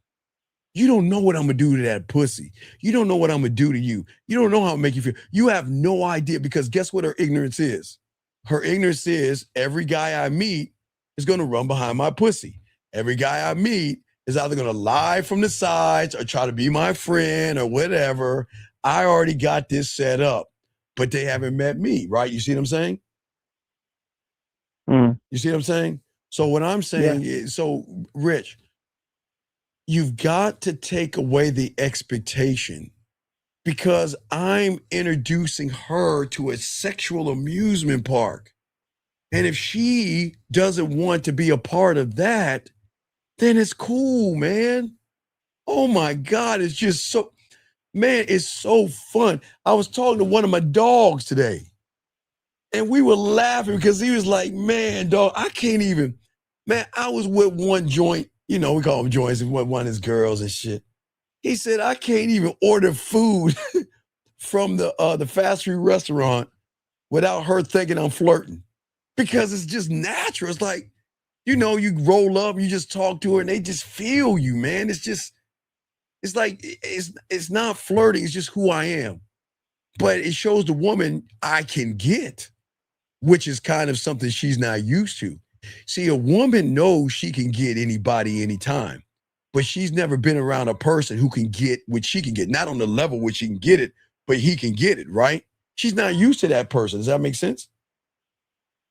you don't know what I'm going to do to that pussy. You don't know what I'm going to do to you. You don't know how it make you feel. You have no idea, because guess what her ignorance is? Her ignorance is every guy I meet is going to run behind my pussy. Every guy I meet is either going to lie from the sides or try to be my friend or whatever. I already got this set up, but they haven't met me, right? You see what I'm saying? You see what I'm saying? So what I'm saying is, so Rich, you've got to take away the expectation, because I'm introducing her to a sexual amusement park. And if she doesn't want to be a part of that, then it's cool, man. Oh my God, it's just so, man, it's so fun. I was talking to one of my dogs today, and we were laughing because he was like, man, dog, I can't even, man, I was with one joint, we call them joints, and one of his girls and shit. He said, I can't even order food from the fast food restaurant without her thinking I'm flirting. because it's just natural. It's like, you know, you roll up, you just talk to her, and they just feel you, man. It's like it's not flirting. It's just who I am. But it shows the woman I can get, which is kind of something she's not used to. See, a woman knows she can get anybody anytime, but she's never been around a person who can get what she can get. Not on the level where she can get it, but he can get it, right? She's not used to that person. Does that make sense?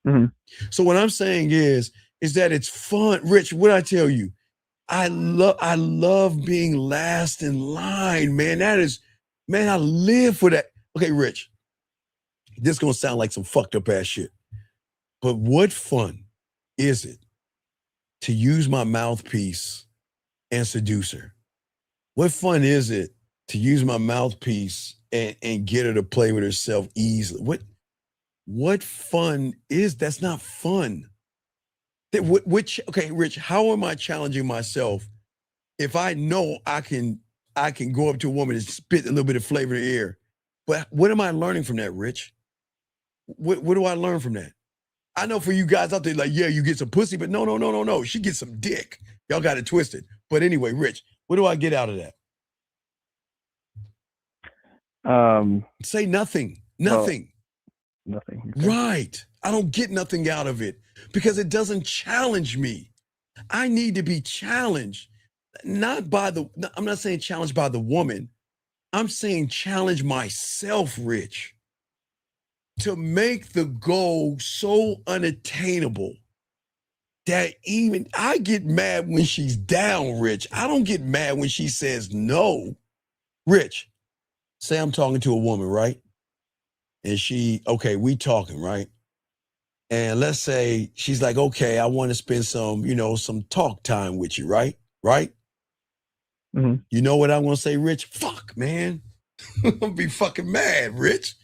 Mm-hmm. So what I'm saying is that it's fun. Rich, what I tell you, I love being last in line, man. Man, I live for that. Okay, Rich, this is gonna sound like some fucked up ass shit, but what fun is it to use my mouthpiece and seduce her? What fun is it to use my mouthpiece and get her to play with herself easily? What fun is that's not fun? Okay, Rich, how am I challenging myself if I know I can go up to a woman and spit a little bit of flavor in the air? But what am I learning from that, Rich? What do I learn from that? I know for you guys out there, like, yeah, you get some pussy, but no. She gets some dick. Y'all got it twisted. But anyway, Rich, what do I get out of that? Say nothing. Nothing. Okay. Right. I don't get nothing out of it because it doesn't challenge me. I need to be challenged. I'm not saying challenged by the woman. I'm saying challenge myself, Rich, to make the goal so unattainable that even I get mad when she's down, Rich. I don't get mad when she says no. Rich, say I'm talking to a woman, right? And we talking, right? And let's say she's like, okay, I want to spend some talk time with you, right? Right? Mm-hmm. You know what I'm going to say, Rich? Fuck, man. I'm going to be fucking mad, Rich.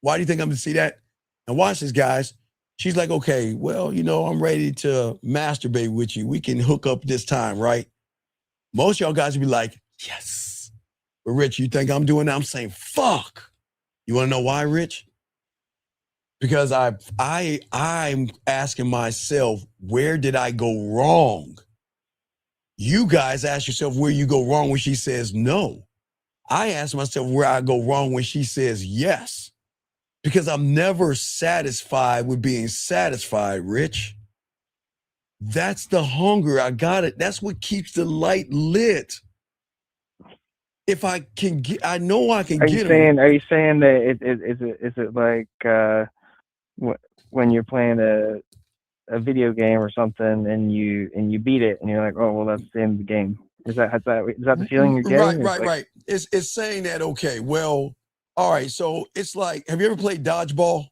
Why do you think I'm going to see that? And watch this, guys. She's like, okay, well, I'm ready to masturbate with you. We can hook up this time, right? Most of y'all guys will be like, yes. But Rich, you think I'm doing that? I'm saying, fuck. You want to know why, Rich? Because I'm asking myself, where did I go wrong? You guys ask yourself where you go wrong when she says no. I ask myself where I go wrong when she says yes. Because I'm never satisfied with being satisfied, Rich. That's the hunger. I got it. That's what keeps the light lit. If I can get, I know I can get them. Are you saying that is it like when you're playing a video game or something and you beat it and you're like, oh well, that's the end of the game? Is that the feeling you're getting? Right. It's saying that, okay, well, all right. So it's like, have you ever played dodgeball?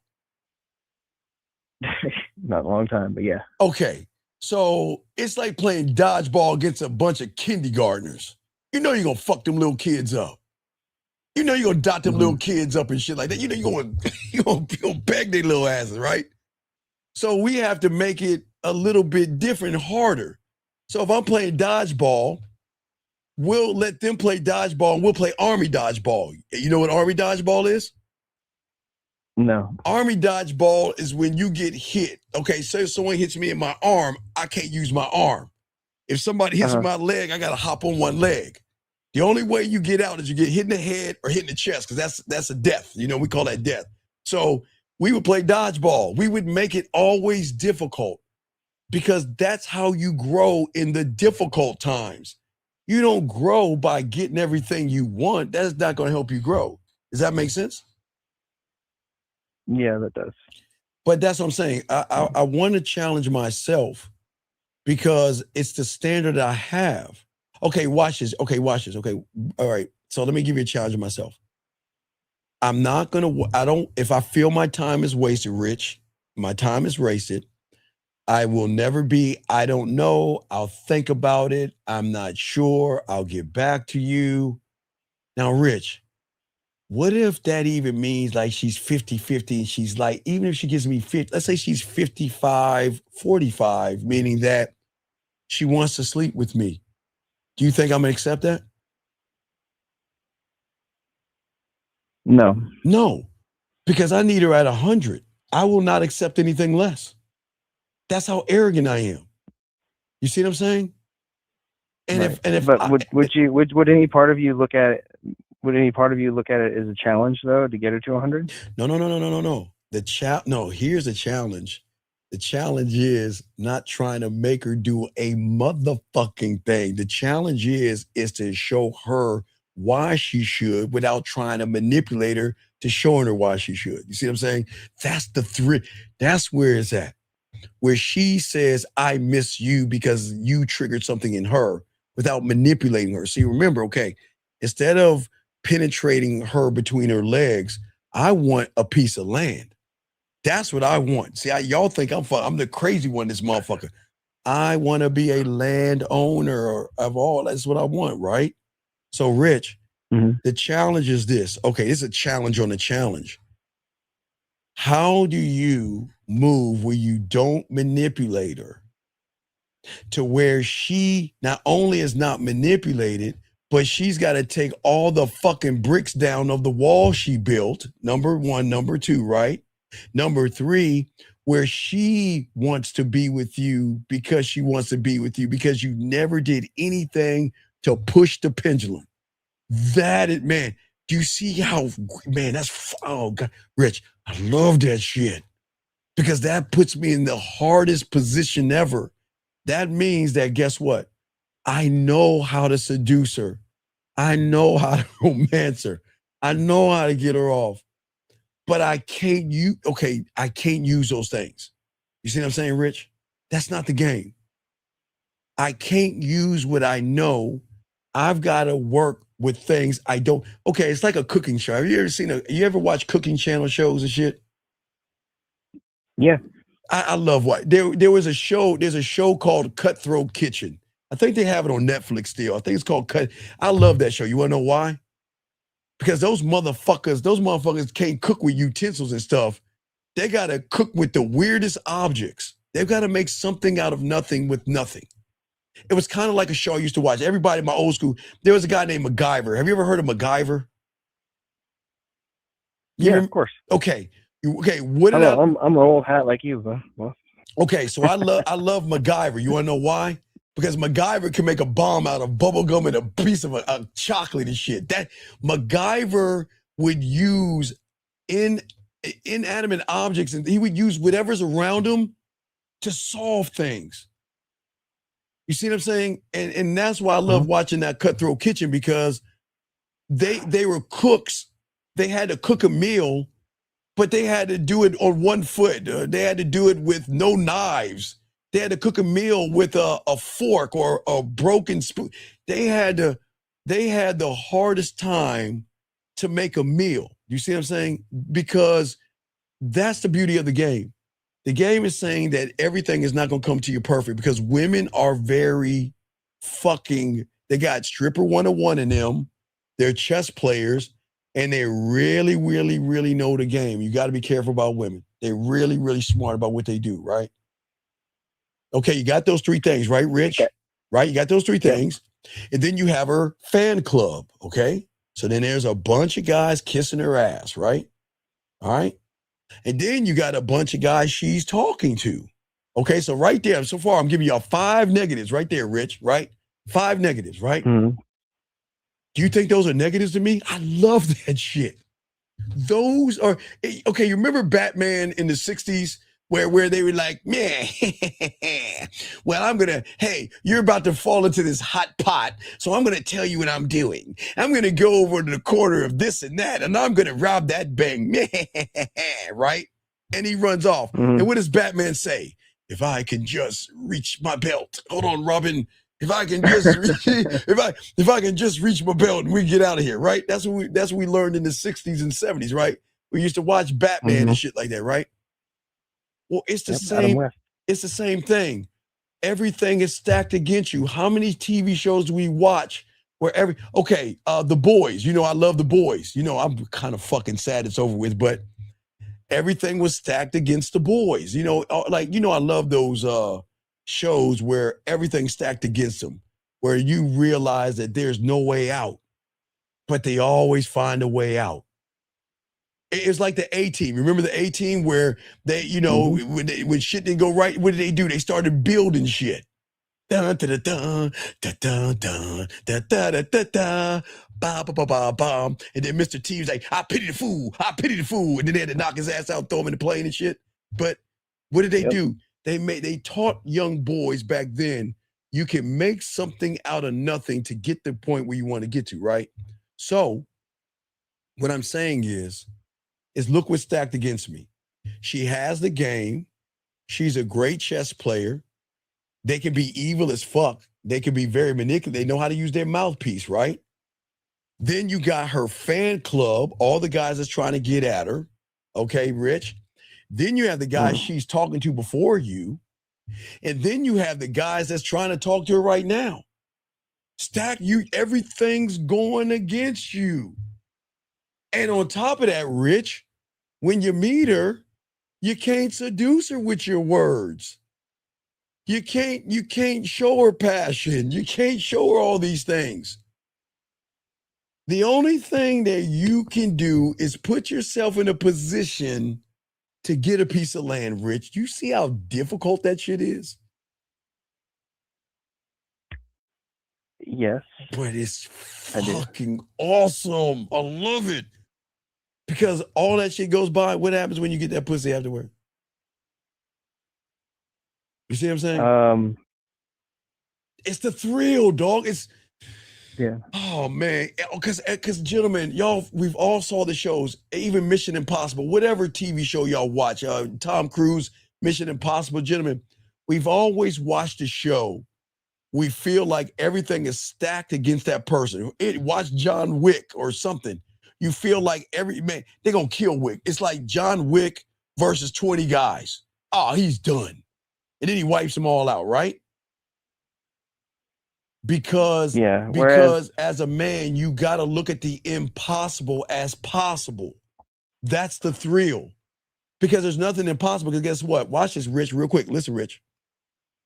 Not a long time, but yeah. Okay. So it's like playing dodgeball against a bunch of kindergartners. You're going to fuck them little kids up. You're going to dot them little kids up and shit like that. You're going to peg their little asses, right? So we have to make it a little bit different, harder. So if I'm playing dodgeball, we'll let them play dodgeball and we'll play army dodgeball. You know what army dodgeball is? No. Army dodgeball is when you get hit. Okay, so if someone hits me in my arm, I can't use my arm. If somebody hits my leg, I got to hop on one leg. The only way you get out is you get hit in the head or hit in the chest, because that's a death. We call that death. So we would play dodgeball. We would make it always difficult because that's how you grow in the difficult times. You don't grow by getting everything you want. That's not going to help you grow. Does that make sense? Yeah, that does. But that's what I'm saying. I want to challenge myself because it's the standard I have. Okay, watch this. Okay, all right. So let me give you a challenge of myself. I'm not going to, if I feel my time is wasted, Rich, my time is wasted, I will never be, I don't know, I'll think about it, I'm not sure, I'll get back to you. Now, Rich, what if that even means like she's 50-50 and she's like, even if she gives me 50, let's say she's 55-45, meaning that she wants to sleep with me. Do you think I'm going to accept that? No. No, because I need her at 100. I will not accept anything less. That's how arrogant I am. You see what I'm saying? And Right. if would any part of you look at it? Would any part of you look at it as a challenge though to get her to 100? No. Here's the challenge. The challenge is not trying to make her do a motherfucking thing. The challenge is to show her why she should without trying to manipulate her to showing her why she should. You see what I'm saying? That's the thrill. That's where it's at. Where she says, I miss you because you triggered something in her without manipulating her. See, remember, okay, instead of penetrating her between her legs, I want a piece of land. That's what I want. See, y'all think I'm the crazy one, this motherfucker. I want to be a landowner of all. That's what I want, right? So, Rich, the challenge is this. Okay, it's a challenge on a challenge. How do you move where you don't manipulate her to where she not only is not manipulated, but she's got to take all the fucking bricks down of the wall she built, number one. Number two, right? Number three, where she wants to be with you because she wants to be with you because you never did anything to push the pendulum. Man, do you see how, man, oh God, Rich, I love that shit because that puts me in the hardest position ever. That means that, guess what? I know how to seduce her. I know how to romance her. I know how to get her off. But I can't use those things. You see what I'm saying, Rich? That's not the game. I can't use what I know. I've got to work with things I don't. Okay, it's like a cooking show. Have you ever watched cooking channel shows and shit? Yeah. I love what there was a show. There's a show called Cutthroat Kitchen. I think they have it on Netflix still. I think it's called Cut. I love that show. You want to know why? Because those motherfuckers can't cook with utensils and stuff. They got to cook with the weirdest objects. They've got to make something out of nothing with nothing. It was kind of like a show I used to watch. Everybody in my old school, there was a guy named MacGyver. Have you ever heard of MacGyver? Of course. Okay. What did I'm an old hat like you, bro. Well. Okay, so I love MacGyver. You want to know why? Because MacGyver can make a bomb out of bubble gum and a piece of a chocolate and shit. That MacGyver would use inanimate objects, and he would use whatever's around him to solve things. You see what I'm saying? And that's why I love watching that Cutthroat Kitchen, because they were cooks. They had to cook a meal, but they had to do it on one foot. They had to do it with no knives. They had to cook a meal with a fork or a broken spoon. They had the hardest time to make a meal. You see what I'm saying? Because that's the beauty of the game. The game is saying that everything is not going to come to you perfect, because women are very they got stripper 101 in them. They're chess players, and they really, really, really know the game. You got to be careful about women. They're really, really smart about what they do, right? Okay, you got those three things, right, Rich? Right? You got those three things. And then you have her fan club, okay? So then there's a bunch of guys kissing her ass, right? All right? And then you got a bunch of guys she's talking to. Okay, so right there, so far I'm giving y'all 5 negatives right there, Rich, right? 5 negatives, right? Mm-hmm. Do you think those are negatives to me? I love that shit. Those are, okay, you remember Batman in the 60s where they were like, man, well, hey, you're about to fall into this hot pot, so I'm going to tell you what I'm doing. I'm going to go over to the corner of this and that, and I'm going to rob that bank, right? And he runs off. And what does Batman say? If I can just reach my belt. Hold on, Robin. If I can just if I can just reach my belt and we get out of here, right? That's what we learned in the 60s and 70s, right? We used to watch Batman and shit like that, right? Well, it's the same. It's the same thing. Everything is stacked against you. How many TV shows do we watch where The Boys, I love The Boys. I'm kind of fucking sad it's over with, but everything was stacked against The Boys. I love those shows where everything's stacked against them, where you realize that there's no way out, but they always find a way out. It's like the A-Team. Remember the A-Team where they, you know, when shit didn't go right, what did they do? They started building shit. Dun, da, da, dun, da, dun, dun, da, da, da, da, da, ba, ba, ba, ba, bum. And then Mr. T was like, I pity the fool. I pity the fool. And then they had to knock his ass out, throw him in the plane and shit. But what did they do? They taught young boys back then, you can make something out of nothing to get the point where you want to get to, right? So what I'm saying is look what's stacked against me. She has the game. She's a great chess player. They can be evil as fuck. They can be very manipulative. They know how to use their mouthpiece, right? Then you got her fan club, all the guys that's trying to get at her. Okay, Rich. Then you have the guys she's talking to before you. And then you have the guys that's trying to talk to her right now. Stack, everything's going against you. And on top of that, Rich, when you meet her, you can't seduce her with your words. You can't show her passion. You can't show her all these things. The only thing that you can do is put yourself in a position to get a piece of land, Rich. You see how difficult that shit is? Yes. But it's fucking awesome. I love it. Because all that shit goes by. What happens when you get that pussy afterward? You see what I'm saying? It's the thrill, dog. Oh man, because gentlemen, y'all, we've all saw the shows, even Mission Impossible, whatever TV show y'all watch, Tom Cruise, Mission Impossible, gentlemen, we've always watched the show. We feel like everything is stacked against that person. Watch John Wick or something. You feel like they're gonna kill Wick. It's like John Wick versus 20 guys. Oh, he's done. And then he wipes them all out, right? Because as a man, you got to look at the impossible as possible. That's the thrill. Because there's nothing impossible. Because guess what? Watch this, Rich, real quick. Listen, Rich.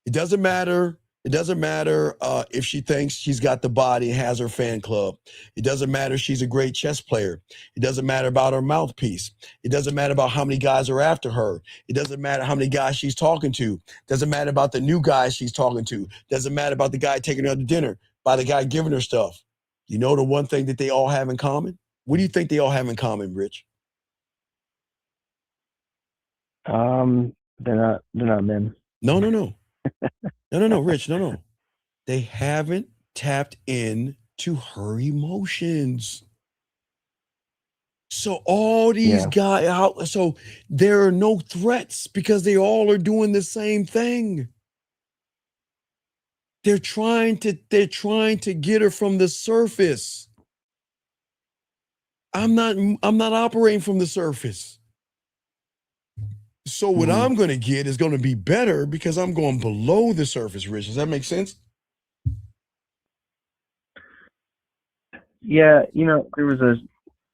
It doesn't matter. It doesn't matter if she thinks she's got the body and has her fan club. It doesn't matter if she's a great chess player. It doesn't matter about her mouthpiece. It doesn't matter about how many guys are after her. It doesn't matter how many guys she's talking to. It doesn't matter about the new guys she's talking to. It doesn't matter about the guy taking her to dinner, by the guy giving her stuff. You know the one thing that they all have in common? What do you think they all have in common, Rich? They're not men. No, Rich, no. They haven't tapped in to her emotions. So all these guys, so there are no threats because they all are doing the same thing. They're trying to get her from the surface. I'm not operating from the surface. So what I'm going to get is going to be better because I'm going below the surface, Rich. Does that make sense? Yeah, there was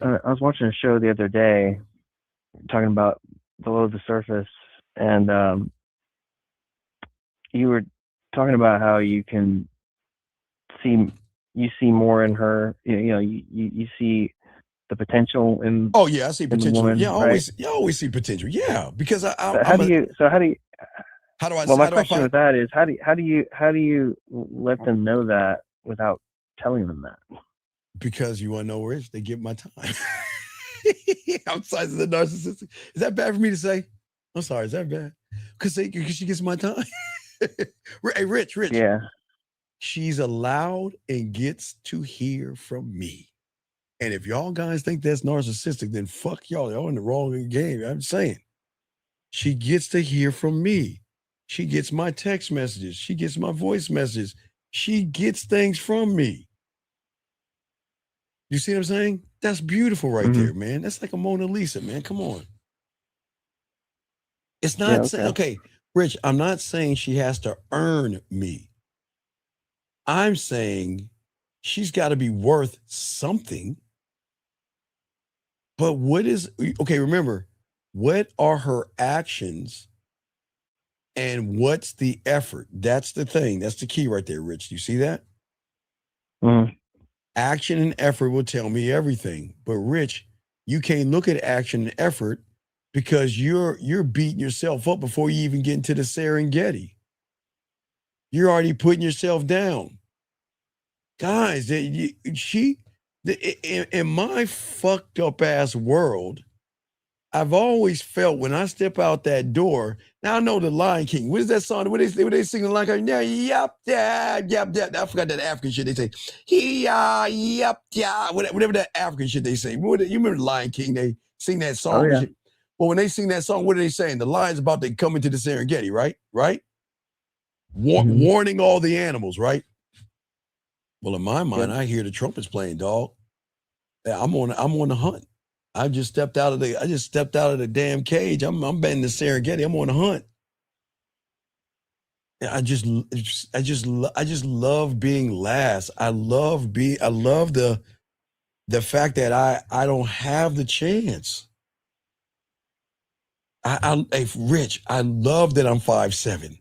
I was watching a show the other day talking about below the surface, and you were talking about how you can see more in her. You see the potential in. Oh yeah, I see potential. Woman, yeah, right? you always see potential. Yeah, because how do you? Well, my question with that is how do you let them know that without telling them that? Because you want to know where they get my time. I'm sorry, is that narcissistic? Is that bad for me to say? I'm sorry, is that bad? Because she gets my time. Hey, Rich. Yeah. She's allowed and gets to hear from me. And if y'all guys think that's narcissistic, then fuck y'all. Y'all in the wrong game. I'm saying. She gets to hear from me. She gets my text messages. She gets my voice messages. She gets things from me. You see what I'm saying? That's beautiful right there, man. That's like a Mona Lisa, man. Come on. It's not saying, okay, Rich, I'm not saying she has to earn me. I'm saying she's got to be worth something. But remember, what are her actions and what's the effort? That's the thing. That's the key right there, Rich. Do you see that? Action and effort will tell me everything. But Rich, you can't look at action and effort because you're beating yourself up before you even get into the Serengeti. You're already putting yourself down. Guys, in my fucked up ass world, I've always felt when I step out that door. Now I know the Lion King. What is that song? What they sing the Lion King? Yeah, yep, yep. I forgot that African shit they say. Yep, yeah. Whatever that African shit they say. You remember the Lion King? They sing that song. Oh, yeah. Well, when they sing that song, what are they saying? The lion's about to come into the Serengeti, right? Right? Warning all the animals, right? Well, in my mind, I hear the trumpets playing, dog. I'm on the hunt. I just stepped out of the damn cage. I'm bending the Serengeti. I'm on the hunt. I just love being last. I love the fact that I don't have the chance. Hey, Rich, I love that I'm 5'7".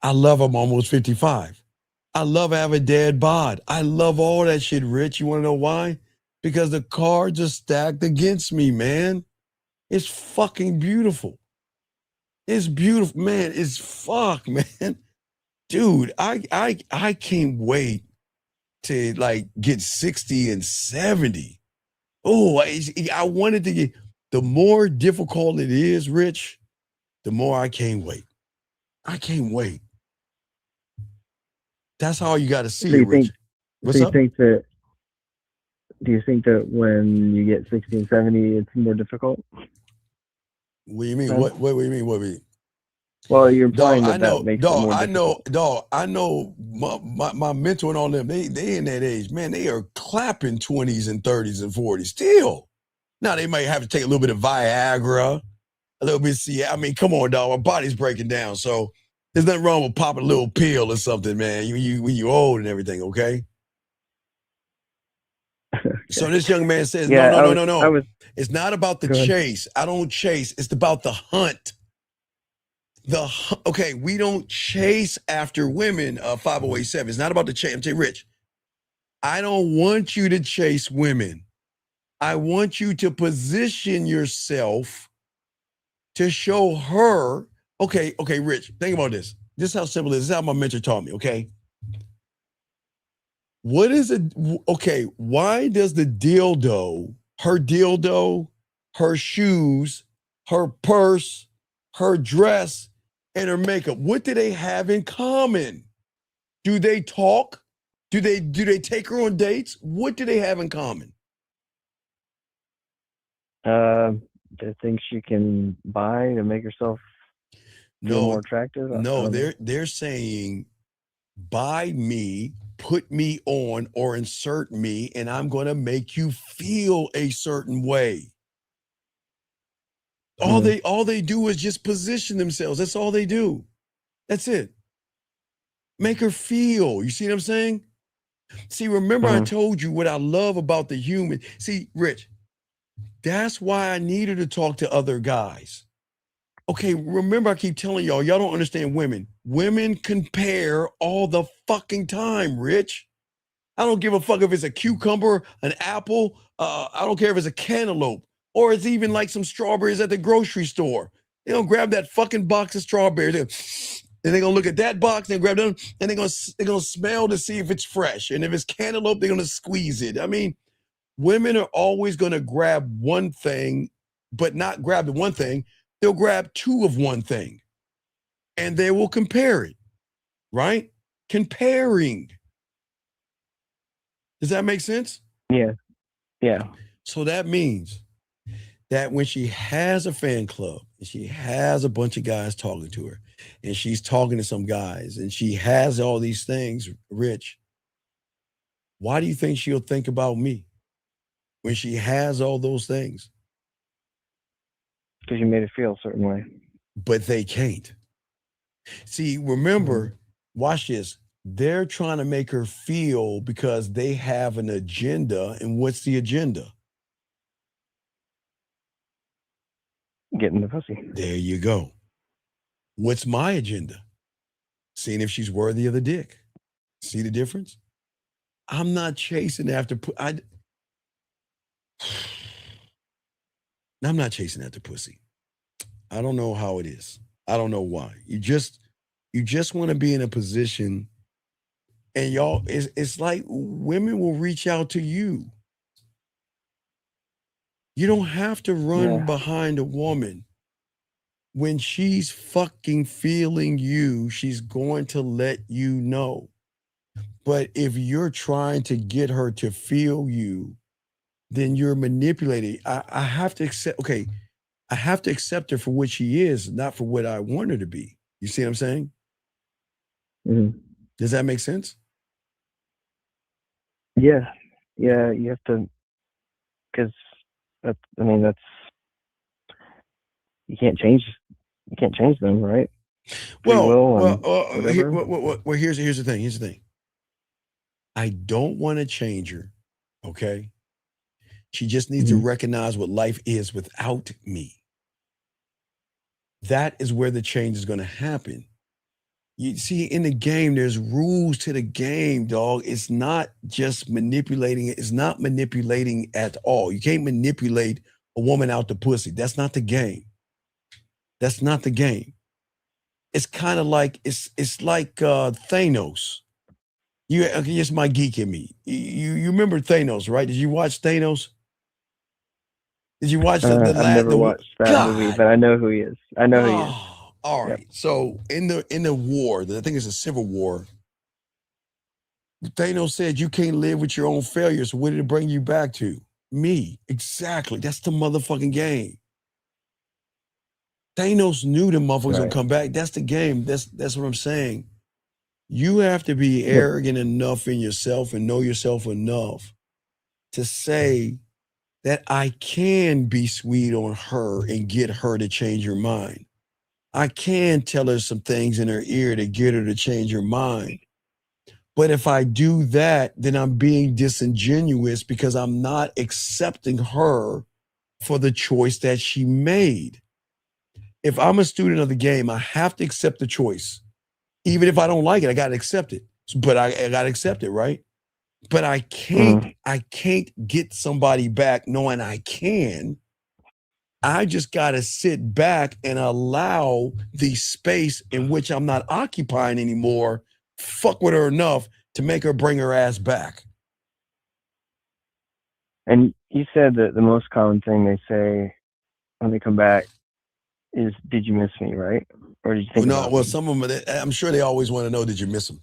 I love I'm almost 55. I love I have a dead bod. I love all that shit, Rich. You want to know why? Because the cards are stacked against me, man. It's fucking beautiful. It's beautiful, man. It's fuck, man. Dude, I can't wait to like get 60 and 70. Oh, I wanted to get, the more difficult it is, Rich, the more I can't wait. I can't wait. That's how you got to see it, Rich. What's up? Do you think that when you get 60 and 70, it's more difficult? What do you mean? What do you mean? What do you mean? Well, you're implying that makes it more difficult. I know my mentor and all them, they in that age, man, they are clapping 20s and 30s and 40s still. Now they might have to take a little bit of Viagra, a little bit. I mean, come on, dog. My body's breaking down. So there's nothing wrong with popping a little pill or something, man. When you old and everything, okay? So this young man says, no. It's not about the chase. I don't chase. It's about the hunt. Okay, we don't chase after women, 5087. It's not about the chase. I'm saying, Rich, I don't want you to chase women. I want you to position yourself to show her. Okay, Rich, think about this. This is how simple it is. This is how my mentor taught me, okay? What is it? Okay, why does the dildo, her shoes, her purse, her dress, and her makeup, what do they have in common? Do they talk? Do they take her on dates? What do they have in common? The things you can buy to make yourself feel more attractive? No, they're saying, buy me, put me on, or insert me, and I'm going to make you feel a certain way. All they do is just position themselves. That's all they do. That's it. Make her feel. You see what I'm saying? See, remember I told you what I love about the human. See, Rich, that's why I needed to talk to other guys. Okay, remember I keep telling y'all don't understand women. Women compare all the fucking time, Rich. I don't give a fuck if it's a cucumber, an apple, I don't care if it's a cantaloupe, or it's even like some strawberries at the grocery store. They don't grab that fucking box of strawberries. Then they're gonna look at that box and grab them, and they're gonna smell to see if it's fresh. And if it's cantaloupe, they're gonna squeeze it. I mean, women are always gonna grab one thing, but not grab the one thing. They'll grab two of one thing, and they will compare it, right? Comparing. Does that make sense? Yeah. So that means that when she has a fan club and she has a bunch of guys talking to her and she's talking to some guys and she has all these things, Rich, why do you think she'll think about me when she has all those things? Because you made it feel a certain way. But they can't. See, remember, watch this. They're trying to make her feel because they have an agenda. And what's the agenda? Getting the pussy. There you go. What's my agenda? Seeing if she's worthy of the dick. See the difference? I'm not chasing after. I'm not chasing after pussy. I don't know how it is. I don't know why. You just want to be in a position, and y'all, it's like women will reach out to you. You don't have to run behind a woman. When she's fucking feeling you, she's going to let you know. But if you're trying to get her to feel you, then you're manipulating. I have to accept, okay, I have to accept her for what she is, not for what I want her to be. You see what I'm saying? Mm-hmm. Does that make sense? Yeah, you have to, because that's you can't change them, right? Free will and whatever. Here's the thing. Here's the thing. I don't want to change her. Okay. She just needs to recognize what life is without me. That is where the change is going to happen. You see, in the game, there's rules to the game, dog. It's not just manipulating. It's not manipulating at all. You can't manipulate a woman out the pussy. That's not the game. That's not the game. It's kind of like, it's like Thanos. It's my geek in me. You remember Thanos, right? Did you watch Thanos? Did you watch the I've never watched that movie, but I know who he is. I know who he is. All right. Yep. So in the war, I think it's a civil war, Thanos said, you can't live with your own failures. So what did it bring you back to? Me. Exactly. That's the motherfucking game. Thanos knew the motherfuckers gonna come back. That's the game. That's what I'm saying. You have to be arrogant enough in yourself and know yourself enough to say that I can be sweet on her and get her to change her mind. I can tell her some things in her ear to get her to change her mind. But if I do that, then I'm being disingenuous because I'm not accepting her for the choice that she made. If I'm a student of the game, I have to accept the choice. Even if I don't like it, I got to accept it. But I got to accept it, right? But I can't get somebody back knowing I can. I just got to sit back and allow the space in which I'm not occupying anymore, fuck with her enough to make her bring her ass back. And you said that the most common thing they say when they come back is, did you miss me, right? Or did you think about me? Some of them, I'm sure they always want to know, did you miss them?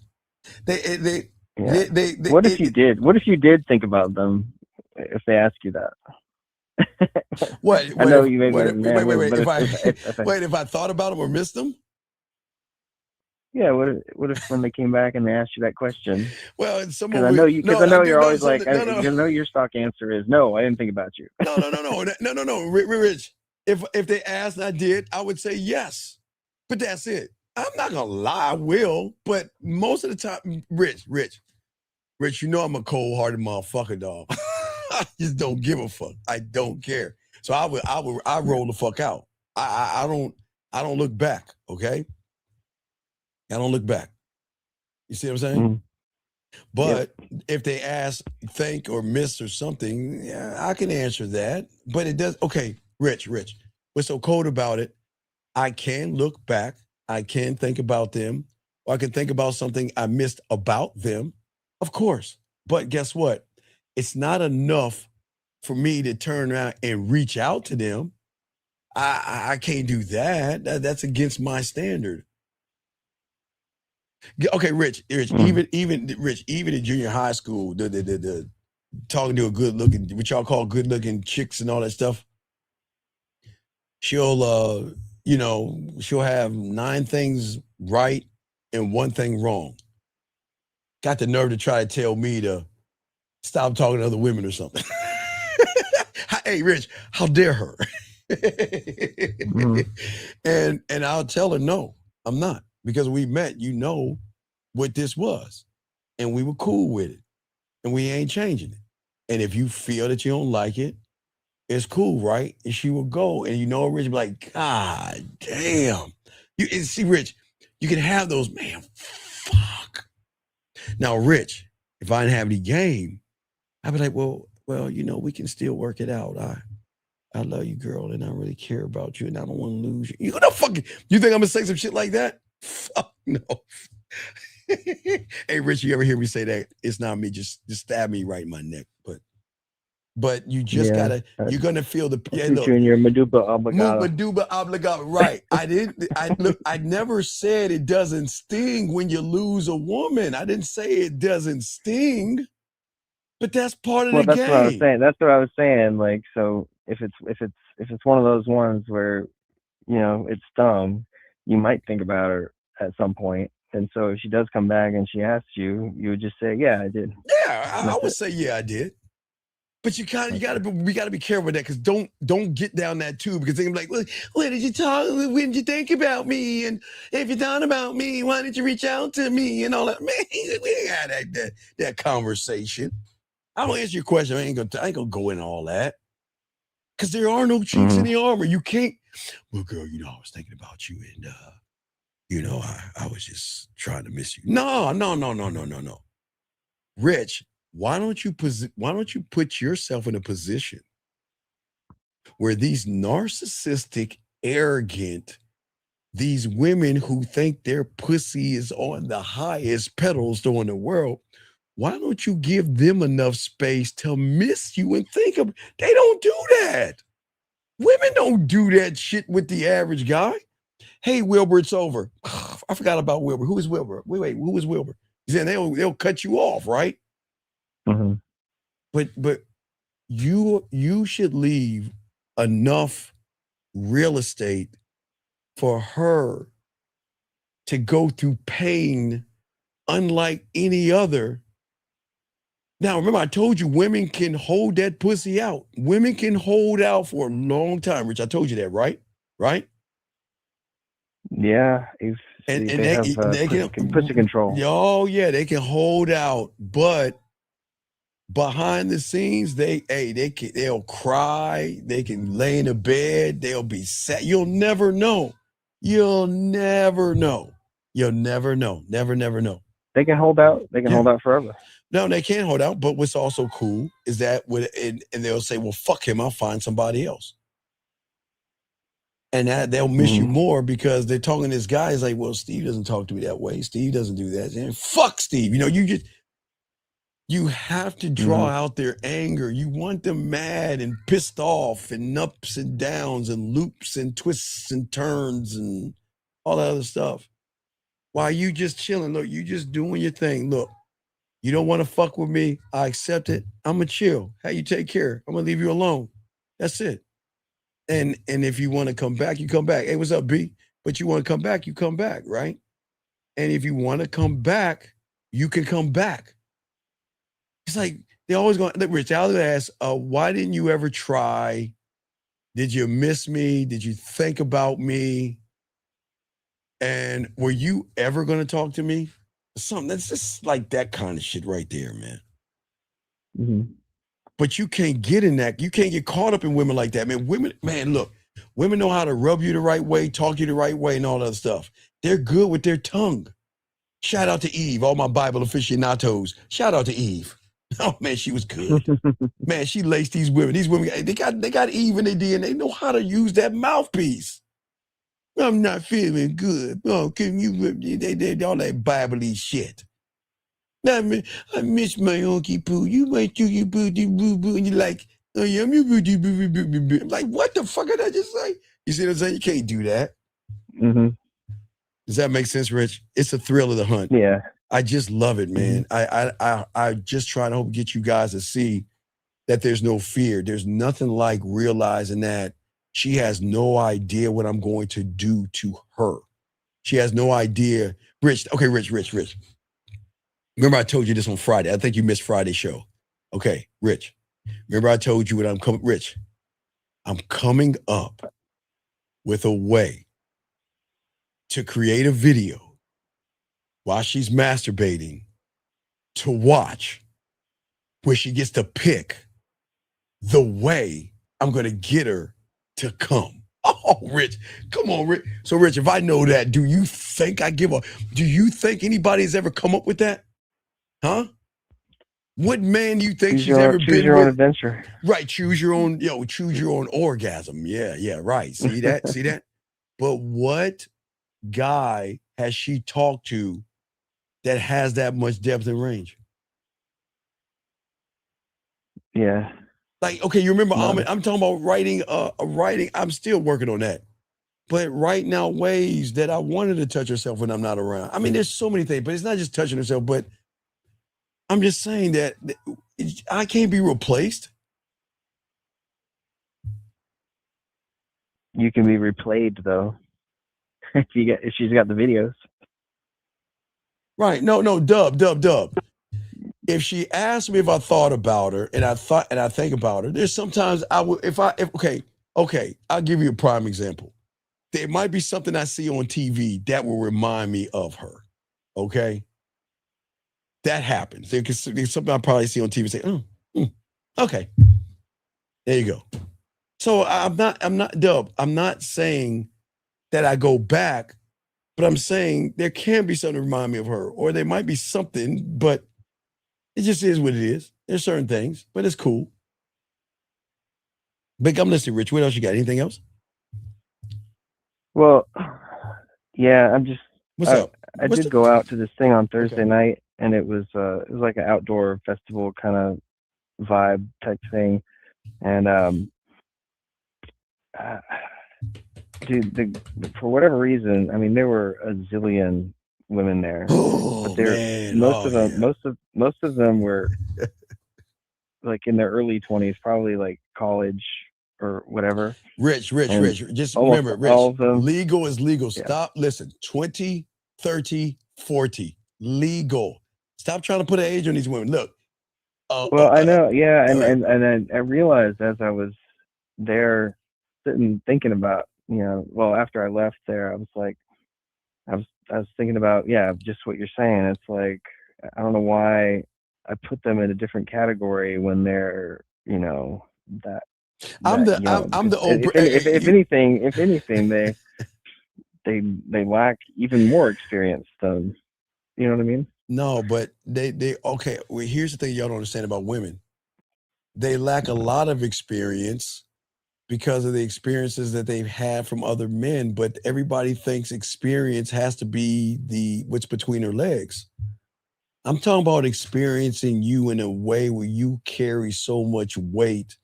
What if you did? What if you did think about them if they ask you that? What? I know you may wait. If I thought about them or missed them? Yeah. What if when they came back and they asked you that question? Well, because I know you're always like, I know your stock answer is no. I didn't think about you. No, Rich. If they asked and I did, I would say yes. But that's it. I'm not gonna lie, I will. But most of the time, Rich, you know I'm a cold-hearted motherfucker, dog. I just don't give a fuck. I don't care. So I roll the fuck out. I don't look back. Okay. I don't look back. You see what I'm saying? Mm-hmm. But if they ask, think, or miss or something, yeah, I can answer that. But it does. Okay, Rich, what's so cold about it? I can look back. I can think about them, or I can think about something I missed about them, of course. But guess what? It's not enough for me to turn around and reach out to them. I can't do that. That's against my standard. Okay, Rich, even in junior high school, the talking to a good looking, what y'all call good looking chicks and all that stuff, she'll she'll have 9 things right and 1 thing wrong. Got the nerve to try to tell me to stop talking to other women or something. Hey, Rich, how dare her? And I'll tell her, no, I'm not. Because we met, what this was. And we were cool with it. And we ain't changing it. And if you feel that you don't like it, it's cool, right? And she will go. And Rich will be like, God damn. See, Rich, you can have those, man, fuck. Now, Rich, if I didn't have any game, I'd be like, well, we can still work it out. I love you, girl, and I really care about you, and I don't want to lose you. You gonna fucking? You think I'm gonna say some shit like that? Fuck no. Hey, Rich, you ever hear me say that? It's not me. Just stab me right in my neck. But you just gotta. You're gonna feel the. Shoot you in your medulla oblongata. Medulla oblongata. Right. I never said it doesn't sting when you lose a woman. I didn't say it doesn't sting. But that's part of the game. What I was saying. That's what I was saying. Like, so if it's one of those ones where, it's stung, you might think about her at some point. And so if she does come back and she asks you, you would just say, "Yeah, I did." Yeah, I would say, "Yeah, I did." But we gotta be careful with that, because don't get down that tube, because they're like, "Well, where did you talk? When did you think about me? And if you thought about me, why didn't you reach out to me?" And all that. Man, we ain't had that conversation. I don't answer your question. I ain't gonna go into all that, because there are no chinks in the armor. You can't. Well, girl, I was thinking about you, and I was just trying to miss you. No. Rich, why don't you put yourself in a position where these narcissistic, arrogant, these women who think their pussy is on the highest pedestal in the world, why don't you give them enough space to miss you and think of? They don't do that. Women don't do that shit with the average guy. Hey, Wilbur, it's over. I forgot about Wilbur. Who is Wilbur? Wait, who is Wilbur? Then they'll cut you off, right? Mm-hmm. But you should leave enough real estate for her to go through pain unlike any other. Now, remember, I told you women can hold that pussy out. Women can hold out for a long time, Rich. I told you that, right? Right? Yeah. They can pussy control. Oh, yeah, they can hold out, but behind the scenes, they'll cry. They can lay in a bed. They'll be sad. You'll never know. You'll never know. You'll never know. Never know. They can hold out. They can hold out forever. No, they can't hold out. But what's also cool is that and they'll say, "Well, fuck him. I'll find somebody else." And that they'll miss you more, because they're talking to this guy. He's like, "Well, Steve doesn't talk to me that way. Steve doesn't do that." And fuck Steve. You have to draw out their anger. You want them mad and pissed off and ups and downs and loops and twists and turns and all that other stuff. While you just chilling, look, you just doing your thing. Look, you don't want to fuck with me. I accept it. I'm going to chill. How you take care? I'm going to leave you alone. That's it. And if you want to come back, you come back. Hey, what's up, B? But you want to come back, you come back, right? And if you want to come back, you can come back. It's like they always go, Rich, I always ask, why didn't you ever try? Did you miss me? Did you think about me? And were you ever going to talk to me? Something that's just like that kind of shit right there, man. Mm-hmm. But you can't get in that. You can't get caught up in women like that, man. Look, women know how to rub you the right way, talk you the right way, and all that stuff. They're good with their tongue. Shout out to Eve, all my Bible aficionados. Shout out to Eve. Oh man, she was good. Man, she laced these women. These women, they got Eve in their DNA. They know how to use that mouthpiece. I'm not feeling good. Oh, can you? They all that Bible-y shit. I miss my Unky Poo. You might do your booty boo boo, and you're like, oh yeah, I'm your booty boo boo boo boo. I'm like, what the fuck did I just say? You see what I'm saying? You can't do that. Mm-hmm. Does that make sense, Rich? It's a thrill of the hunt. Yeah. I just love it, man. I just try to hope get you guys to see that there's no fear. There's nothing like realizing that she has no idea what I'm going to do to her. She has no idea. Rich. Remember I told you this on Friday. I think you missed Friday's show. Okay, Rich. Remember I told you when I'm coming, Rich, I'm coming up with a way to create a video while she's masturbating to watch, where she gets to pick the way I'm going to get her to come. Oh, Rich, come on, Rich. So, Rich, if I know that, do you think anybody's ever come up with that? Huh? What man you think choose she's your ever own, choose been your with? own adventure. Right, choose your own, choose your own orgasm. Yeah, right. See that? See that? But what guy has she talked to that has that much depth and range? Yeah. Like, okay, you remember None. I'm talking about writing, I'm still working on that. But right now, ways that I wanted to touch herself when I'm not around. I mean, there's so many things, but it's not just touching herself, but I'm just saying that I can't be replaced. You can be replayed though. if she's got the videos. Right. No, dub. If she asked me if I thought about her and I think about her, there's sometimes I would, okay, I'll give you a prime example. There might be something I see on TV that will remind me of her. Okay. That happens. There's something I probably see on TV and say, okay. There you go. So I'm not saying that I go back, but I'm saying there can be something to remind me of her, or there might be something, but it just is what it is. There's certain things, but it's cool. Big, I'm listening, Rich. What else you got? Anything else? Well, yeah, I'm just. What's up? I did go out to this thing on Thursday night, and it was like an outdoor festival kind of vibe type thing, and dude, for whatever reason, I mean, there were a zillion women there, but most of them were like in their early 20s, probably like college or whatever. Rich. Just remember, Rich, legal is legal. Yeah. Stop, listen, 20, 30, 40, legal. Stop trying to put an age on these women. Look. Well, I know, yeah, and then I realized as I was there sitting thinking about, well, after I left there, I was like, I was thinking about, just what you're saying. It's like, I don't know why I put them in a different category when they're, that I'm young. the old. If anything, they lack even more experience than, you know what I mean? No, but they okay. Well, here's the thing y'all don't understand about women. They lack a lot of experience because of the experiences that they've had from other men, but everybody thinks experience has to be what's between her legs. I'm talking about experiencing you in a way where you carry so much weight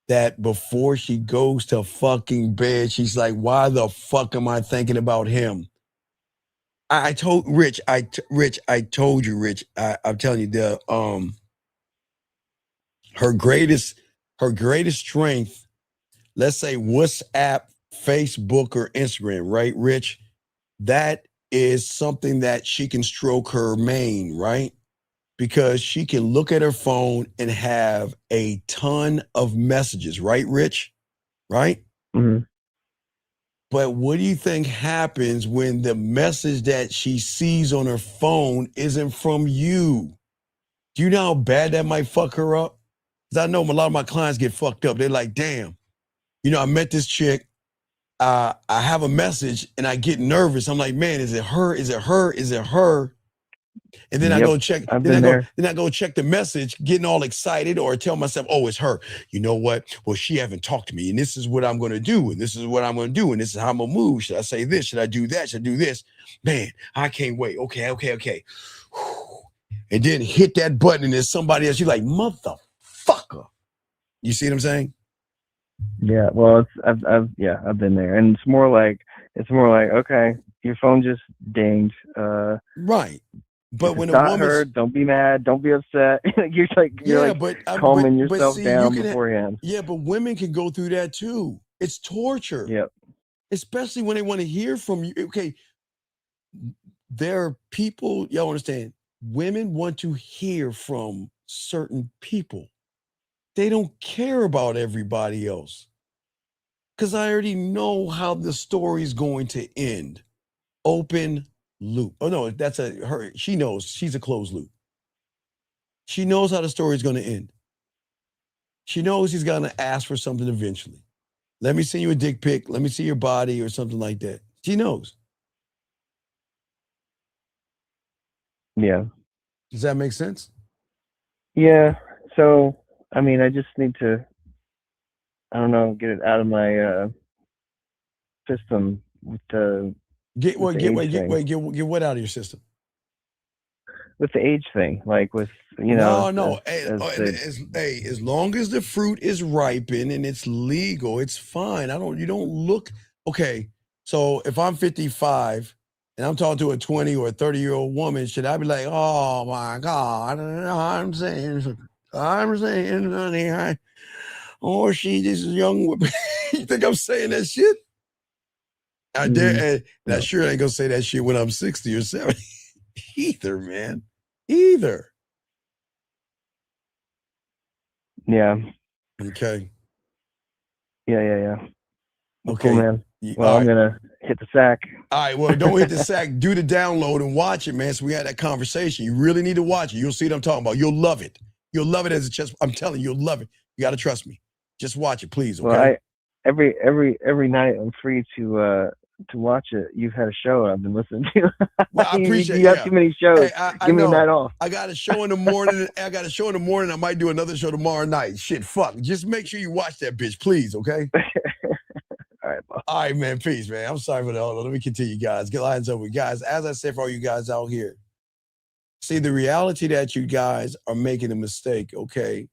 that before she goes to fucking bed, she's like, why the fuck am I thinking about him? I told Rich, I'm telling you, her greatest strength, let's say WhatsApp, Facebook, or Instagram, right, Rich? That is something that she can stroke her mane, right? Because she can look at her phone and have a ton of messages, right, Rich? Right? Mm-hmm. But what do you think happens when the message that she sees on her phone isn't from you? Do you know how bad that might fuck her up? Because I know a lot of my clients get fucked up. They're like, damn, I met this chick. I have a message and I get nervous. I'm like, man, is it her? Is it her? Is it her? And then I go check. Then I go check the message, getting all excited, or tell myself, "Oh, it's her." You know what? Well, she haven't talked to me, and this is what I'm going to do, and this is what I'm going to do, and this is how I'm gonna move. Should I say this? Should I do that? Should I do this? Man, I can't wait. Okay. And then hit that button, and there's somebody else. You're like, motherfucker. You see what I'm saying? Yeah. Well, I've been there, and it's more like, okay, your phone just dinged. Right. But when it's not her, don't be mad, don't be upset. you're calming yourself down beforehand. Yeah, but women can go through that too. It's torture. Yep. Especially when they want to hear from you. Okay. There are people, y'all understand, women want to hear from certain people. They don't care about everybody else. Because I already know how the story's going to end. Open loop. Oh no, that's her. She knows she's a closed loop. She knows how the story is going to end. She knows he's going to ask for something eventually. Let me send you a dick pic. Let me see your body or something like that. She knows. Yeah. Does that make sense? Yeah. So, I mean, I just need to, I don't know, get it out of my system with the Get with what? the Get age what? thing. Get what out of your system? With the age thing, like with No. As long as the fruit is ripened and it's legal, it's fine. You don't look okay. So if I'm 55 and I'm talking to a 20 or a 30-year-old woman, should I be like, oh my God, I'm saying, honey, she this is young woman. You think I'm saying that shit? I dare, and I sure ain't gonna say that shit when I'm 60 or 70. Either, man. Either. Yeah. Okay. Yeah. Well, Okay. cool, man. Well, all I'm right. gonna hit the sack. All right, well, don't hit the sack. Do the download and watch it, man. So we had that conversation. You really need to watch it. You'll see what I'm talking about. You'll love it. You'll love it as a chess. I'm telling you, you'll love it. You got to trust me. Just watch it, please. Okay. Well, every night I'm free to watch it. You've had a show I've been listening to. Well, I appreciate. You got too many shows. Hey, I Give me a know. night off. I got a show in the morning. I might do another show tomorrow night. Shit, fuck. Just make sure you watch that bitch, please. Okay. All right, boss. All right, man. Peace, man. I'm sorry for that. Let me continue, guys. Get lines over, guys. As I said for all you guys out here, see, the reality that you guys are making a mistake, okay,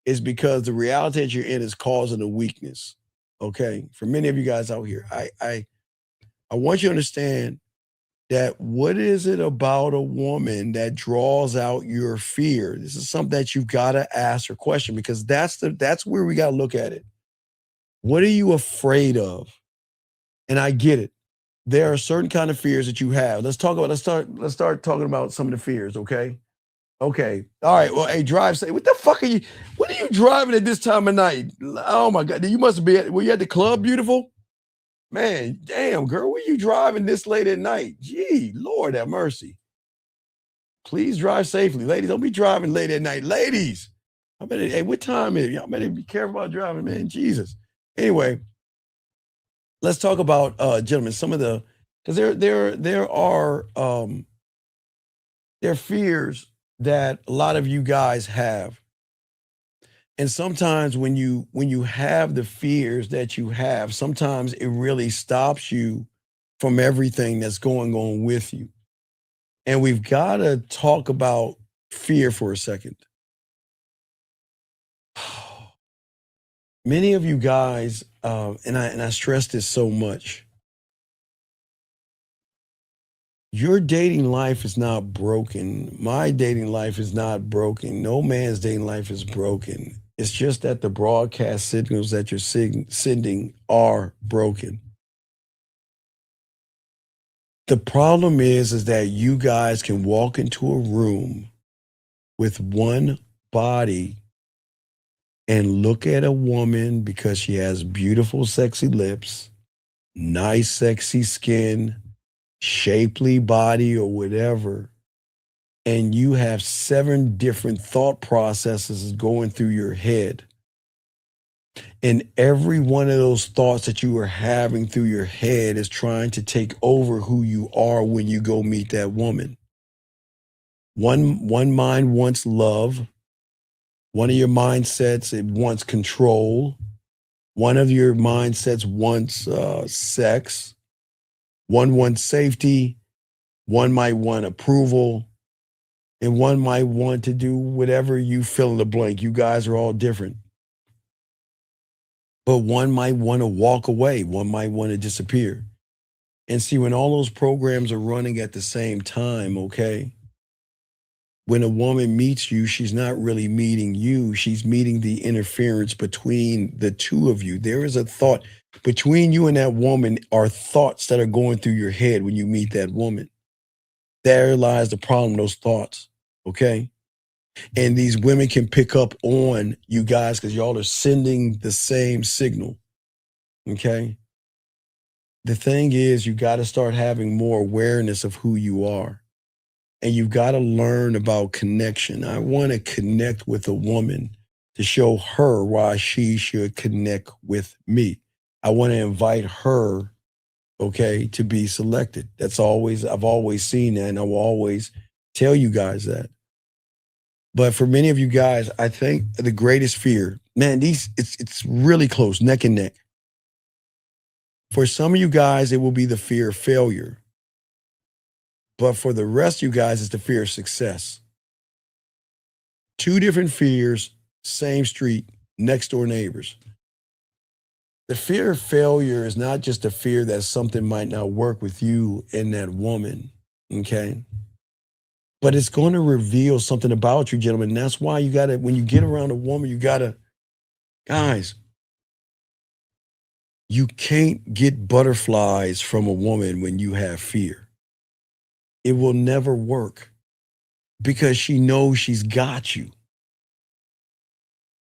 is because the reality that you're in is causing a weakness. Okay, for many of you guys out here, I want you to understand that what is it about a woman that draws out your fear? This is something that you've got to ask or question, because that's where we got to look at it. What are you afraid of? And I get it. There are certain kind of fears that you have. Let's start talking about some of the fears, okay? Okay. All right. Well, hey, drive safe. What the fuck are you? What are you driving at this time of night? Oh my God. You must be were you at the club, beautiful? Man, damn, girl, where you driving this late at night? Gee, Lord have mercy. Please drive safely. Ladies, don't be driving late at night. Ladies, hey, what time is it? Y'all better be careful about driving, man. Jesus. Anyway, let's talk about gentlemen, some of the, because there are fears that a lot of you guys have. And sometimes when you have the fears that you have, sometimes it really stops you from everything that's going on with you. And we've got to talk about fear for a second. Many of you guys, and I stress this so much, your dating life is not broken. My dating life is not broken. No man's dating life is broken. It's just that the broadcast signals that you're sending are broken. The problem is that you guys can walk into a room with one body and look at a woman because she has beautiful, sexy lips, nice, sexy skin, shapely body or whatever, and you have 7 different thought processes going through your head. And every one of those thoughts that you are having through your head is trying to take over who you are when you go meet that woman. One mind wants love. One of your mindsets, it wants control. One of your mindsets wants sex. One wants safety. One might want approval. And one might want to do whatever you fill in the blank. You guys are all different. But one might want to walk away. One might want to disappear. And see, when all those programs are running at the same time, okay, when a woman meets you, she's not really meeting you. She's meeting the interference between the two of you. There is a thought between you and that woman, are thoughts that are going through your head when you meet that woman. There lies the problem, those thoughts, okay? And these women can pick up on you guys because y'all are sending the same signal, okay? The thing is, you got to start having more awareness of who you are. And you've got to learn about connection. I want to connect with a woman to show her why she should connect with me. I want to invite her, okay, to be selected. I've always seen that, and I will always tell you guys that. But for many of you guys, I think the greatest fear, man, it's really close, neck and neck. For some of you guys, it will be the fear of failure. But for the rest of you guys, it's the fear of success. Two different fears, same street, next door neighbors. The fear of failure is not just a fear that something might not work with you and that woman, okay? But it's going to reveal something about you, gentlemen. And that's why you got to, when you get around a woman, you got to, guys, you can't get butterflies from a woman when you have fear. It will never work because she knows she's got you.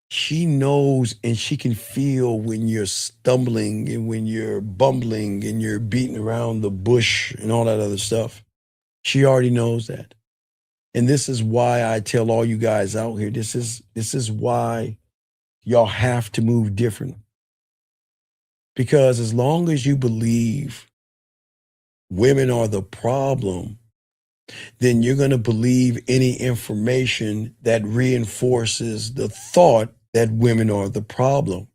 She knows and she can feel when you're stumbling and when you're bumbling and you're beating around the bush and all that other stuff. She already knows that. And this is why I tell all you guys out here, this is why y'all have to move different. Because as long as you believe women are the problem, then you're going to believe any information that reinforces the thought that women are the problem.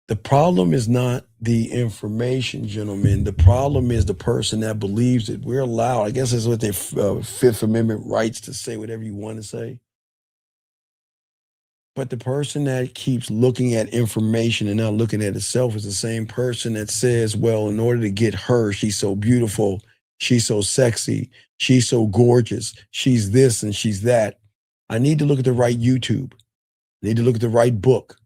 The problem is not the information, gentlemen. The problem is the person that believes it. We're allowed, I guess that's what their Fifth Amendment rights to say whatever you want to say. But the person that keeps looking at information and not looking at itself is the same person that says, well, in order to get her, she's so beautiful, she's so sexy, she's so gorgeous, she's this and she's that. I need to look at the right YouTube. I need to look at the right book.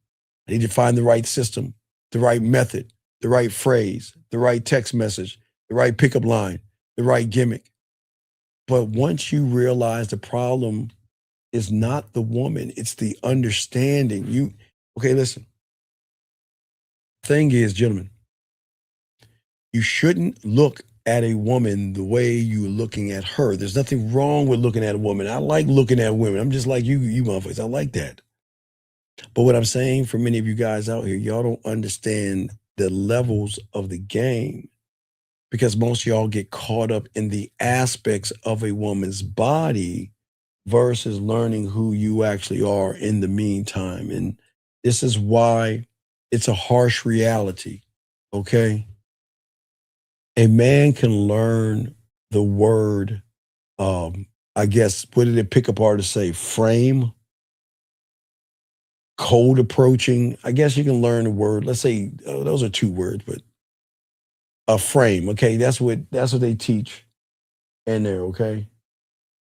I need to find the right system, the right method, the right phrase, the right text message, the right pickup line, the right gimmick. But once you realize the problem is not the woman, it's the understanding. Okay, listen. Thing is, gentlemen, you shouldn't look at a woman the way you're looking at her. There's nothing wrong with looking at a woman. I like looking at women. I'm just like you motherfuckers. I like that. But what I'm saying for many of you guys out here, y'all don't understand the levels of the game because most of y'all get caught up in the aspects of a woman's body versus learning who you actually are in the meantime. And this is why it's a harsh reality, okay? A man can learn the word, I guess, what did the pickup artist say? Frame? Cold approaching. I guess you can learn the word. Let's say those are two words, but a frame. Okay, that's what they teach in there. Okay.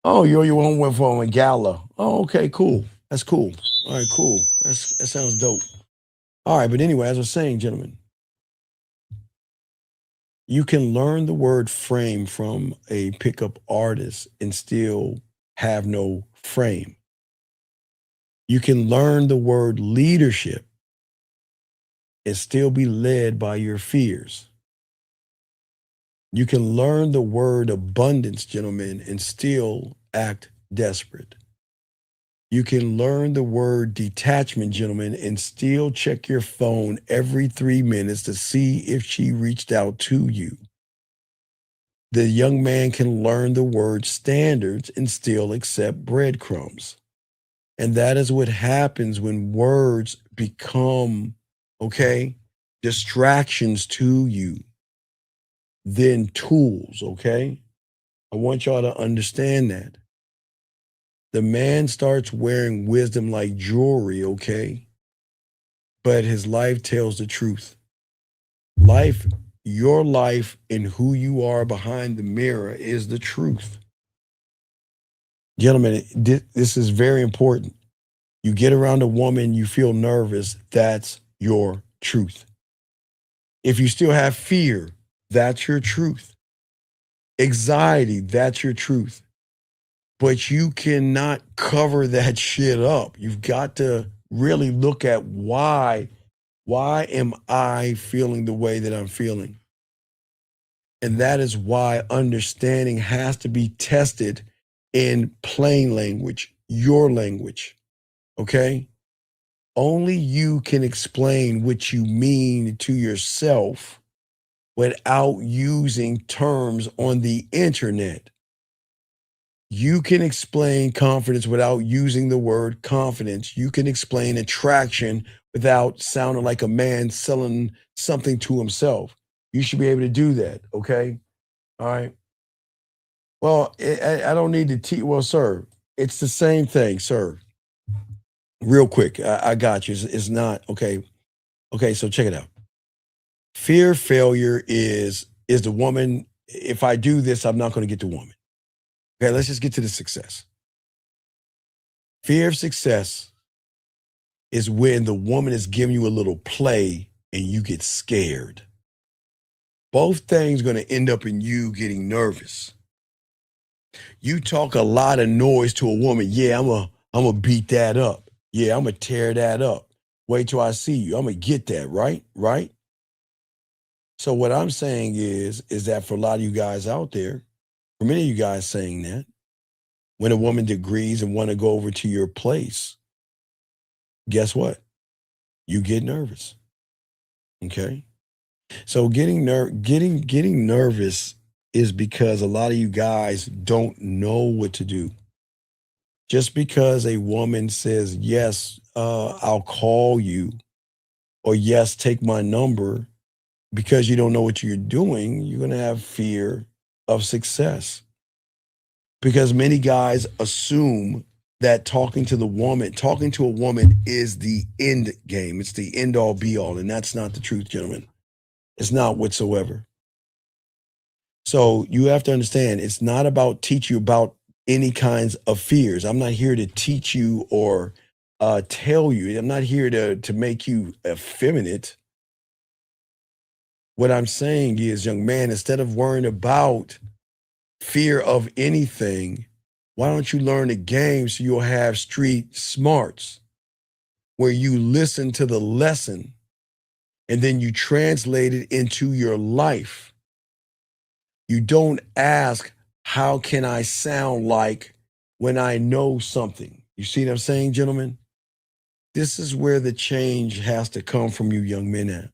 Oh, you're your one went from a gala. Oh, okay, cool. That's cool. All right, cool. That sounds dope. All right, but anyway, as I was saying, gentlemen, you can learn the word frame from a pickup artist and still have no frame. You can learn the word leadership and still be led by your fears. You can learn the word abundance, gentlemen, and still act desperate. You can learn the word detachment, gentlemen, and still check your phone every 3 minutes to see if she reached out to you. The young man can learn the word standards and still accept breadcrumbs. And that is what happens when words become, okay, distractions to you, then tools, okay? I want y'all to understand that. The man starts wearing wisdom like jewelry, okay? But his life tells the truth. Life, your life and who you are behind the mirror is the truth. Gentlemen, this is very important. You get around a woman, you feel nervous, that's your truth. If you still have fear, that's your truth. Anxiety, that's your truth. But you cannot cover that shit up. You've got to really look at why am I feeling the way that I'm feeling? And that is why understanding has to be tested in plain language, your language, okay? Only you can explain what you mean to yourself without using terms on the internet. You can explain confidence without using the word confidence. You can explain attraction without sounding like a man selling something to himself. You should be able to do that, okay? All right. Well, I don't need to teach. Well, sir, it's the same thing, sir. Real quick, I got you. It's not, okay. Okay, so check it out. Fear of failure is the woman, if I do this, I'm not going to get the woman. Okay, let's just get to the success. Fear of success is when the woman is giving you a little play and you get scared. Both things going to end up in you getting nervous. You talk a lot of noise to a woman. Yeah, I'm gonna beat that up. Yeah, I'm gonna tear that up. Wait till I see you. I'm gonna get that, right? Right? So what I'm saying is that for a lot of you guys out there, for many of you guys saying that, when a woman agrees and want to go over to your place, guess what? You get nervous. Okay? So getting nervous is because a lot of you guys don't know what to do. Just because a woman says, yes, I'll call you, or yes, take my number, because you don't know what you're doing, you're going to have fear of success. Because many guys assume that talking to a woman is the end game. It's the end all be all. And that's not the truth, gentlemen. It's not whatsoever. So you have to understand, it's not about teach you about any kinds of fears. I'm not here to teach you or tell you. I'm not here to make you effeminate. What I'm saying is, young man, instead of worrying about fear of anything, why don't you learn the game so you'll have street smarts where you listen to the lesson and then you translate it into your life. You don't ask, how can I sound like when I know something? You see what I'm saying, gentlemen? This is where the change has to come from you young men at.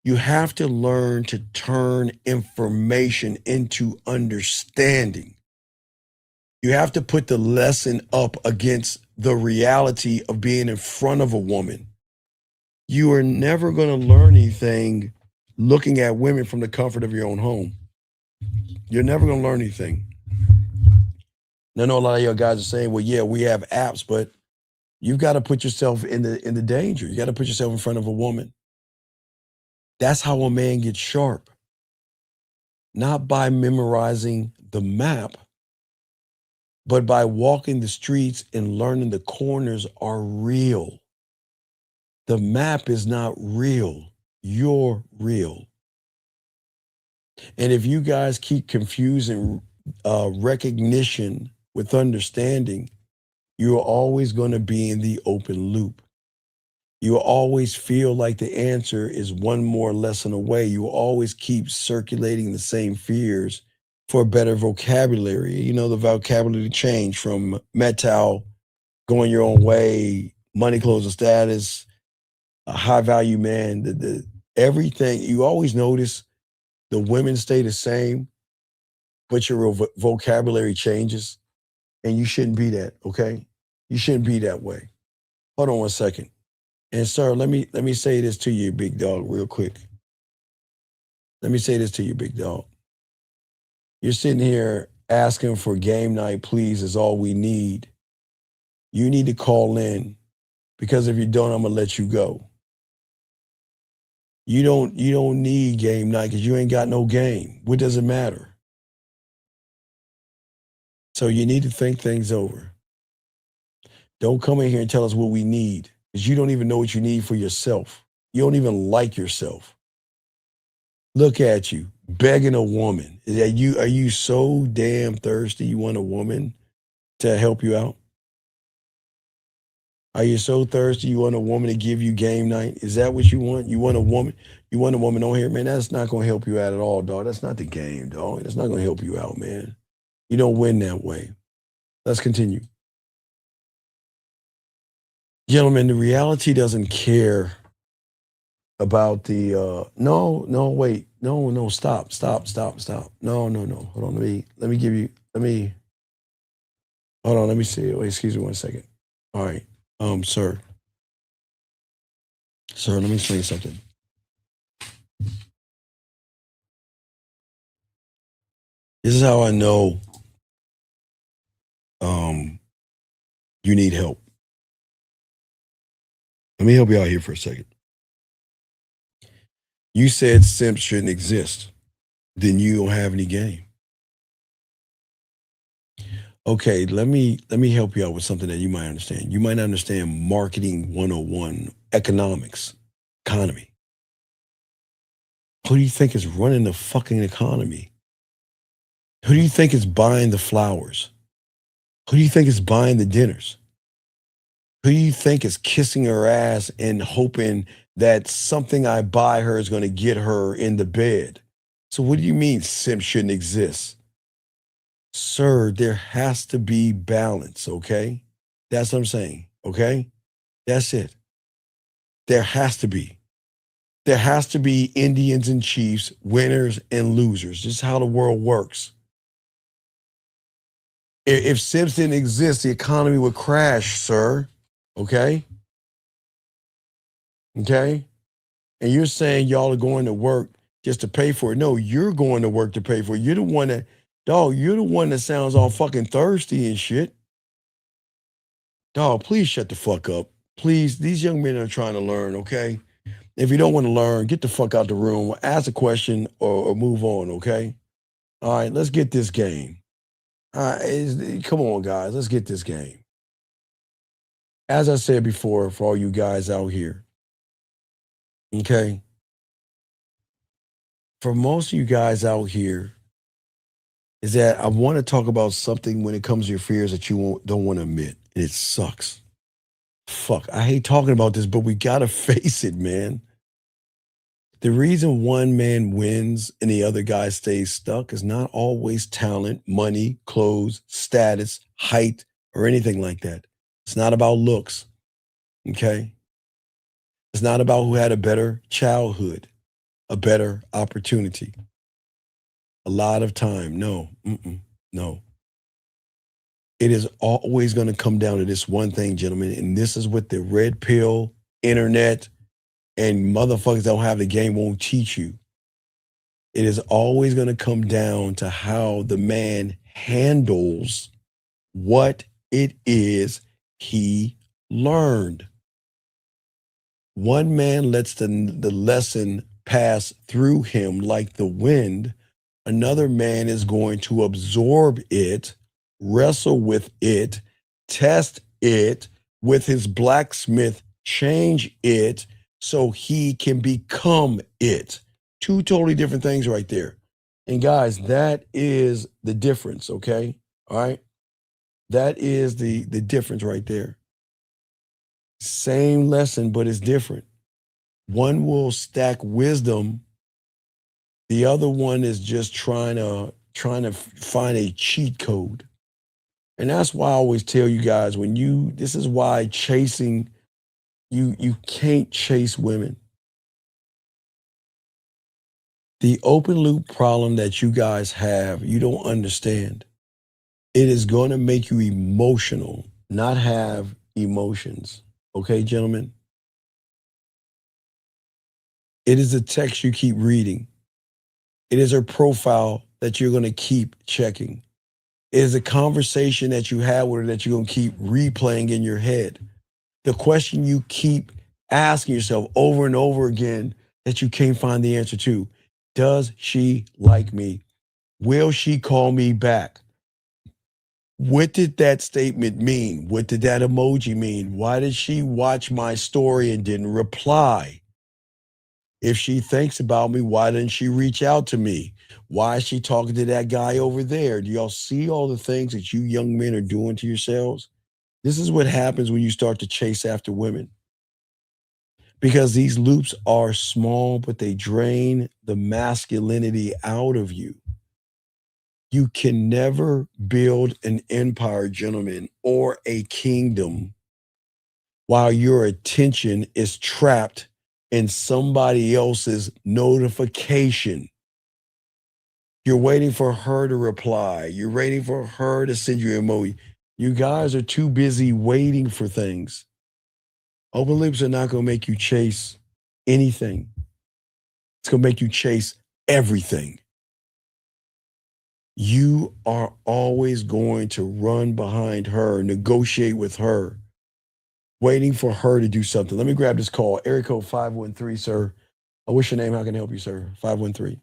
You have to learn to turn information into understanding. You have to put the lesson up against the reality of being in front of a woman. You are never going to learn anything looking at women from the comfort of your own home. You're never going to learn anything. I know a lot of your guys are saying, well, yeah, we have apps, but you've got to put yourself in the danger. You got to put yourself in front of a woman. That's how a man gets sharp. Not by memorizing the map, but by walking the streets and learning the corners are real. The map is not real. You're real. And if you guys keep confusing recognition with understanding, you're always going to be in the open loop. You always feel like the answer is one more lesson away. You always keep circulating the same fears for a better vocabulary. You know, the vocabulary change from metal, going your own way, money, clothes, and status, a high value man, the everything. You always notice the women stay the same, but your vocabulary changes, and you shouldn't be that, okay? You shouldn't be that way. Hold on one second. And sir, let me say this to you, big dog, real quick. Let me say this to you, big dog. You're sitting here asking for game night, please, is all we need. You need to call in, because if you don't, I'm gonna let you go. You don't need game night because you ain't got no game. What does it matter? So you need to think things over. Don't come in here and tell us what we need, because you don't even know what you need for yourself. You don't even like yourself. Look at you, begging a woman. Are you so damn thirsty you want a woman to help you out? Are you so thirsty you want a woman to give you game night? Is that what you want? You want a woman on here? Man, that's not going to help you out at all, dog. That's not the game, dog. That's not going to help you out, man. You don't win that way. Let's continue. Gentlemen, the reality doesn't care about the, wait, stop. No. Hold on, let me give you, hold on, let me see. Wait, excuse me 1 second. All right. Sir, let me explain something. This is how I know you need help. Let me help you out here for a second. You said simps shouldn't exist. Then you don't have any game. Okay, let me help you out with something that you might understand. You might not understand marketing 101, economics, economy. Who do you think is running the fucking economy? Who do you think is buying the flowers? Who do you think is buying the dinners? Who do you think is kissing her ass and hoping that something I buy her is going to get her in the bed? So what do you mean simp shouldn't exist? Sir, there has to be balance, okay? That's what I'm saying, okay? That's it. There has to be. There has to be Indians and chiefs, winners and losers. This is how the world works. If simps didn't exist, the economy would crash, sir. Okay? Okay? And you're saying y'all are going to work just to pay for it. No, you're going to work to pay for it. You're the one that sounds all fucking thirsty and shit. Dog, please shut the fuck up. Please, these young men are trying to learn, okay? If you don't want to learn, get the fuck out the room, ask a question or move on, okay? All right, let's get this game. Come on, guys, let's get this game. As I said before, for all you guys out here, okay? For most of you guys out here, is that I want to talk about something when it comes to your fears that you don't want to admit, and it sucks. Fuck, I hate talking about this, but we gotta face it, man. The reason one man wins and the other guy stays stuck is not always talent, money, clothes, status, height, or anything like that. It's not about looks, okay? It's not about who had a better childhood, a better opportunity. A lot of time, no. It is always going to come down to this one thing, gentlemen, and this is what the red pill, internet, and motherfuckers that don't have the game won't teach you. It is always going to come down to how the man handles what it is he learned. One man lets the lesson pass through him like the wind. Another man is going to absorb it, wrestle with it, test it with his blacksmith, change it so he can become it. Two totally different things right there. And guys, that is the difference, okay? All right? That is the difference right there. Same lesson, but it's different. One will stack wisdom. The other one is just trying to find a cheat code. And that's why I always tell you guys, this is why chasing, you can't chase women. The open loop problem that you guys have, you don't understand. It is going to make you emotional, not have emotions. Okay, gentlemen? It is a text you keep reading. It is a profile that you're going to keep checking. It is a conversation that you have with her that you're going to keep replaying in your head. The question you keep asking yourself over and over again that you can't find the answer to. Does she like me? Will she call me back? What did that statement mean? What did that emoji mean? Why did she watch my story and didn't reply? If she thinks about me, why didn't she reach out to me? Why is she talking to that guy over there? Do y'all see all the things that you young men are doing to yourselves? This is what happens when you start to chase after women. Because these loops are small, but they drain the masculinity out of you. You can never build an empire, gentlemen, or a kingdom while your attention is trapped in somebody else's notification. You're waiting for her to reply. You're waiting for her to send you an emoji. You guys are too busy waiting for things. Open loops are not going to make you chase anything. It's going to make you chase everything. You are always going to run behind her, negotiate with her, waiting for her to do something. Let me grab this call. Area code 513, sir. What's your name? How can I help you, sir? 513.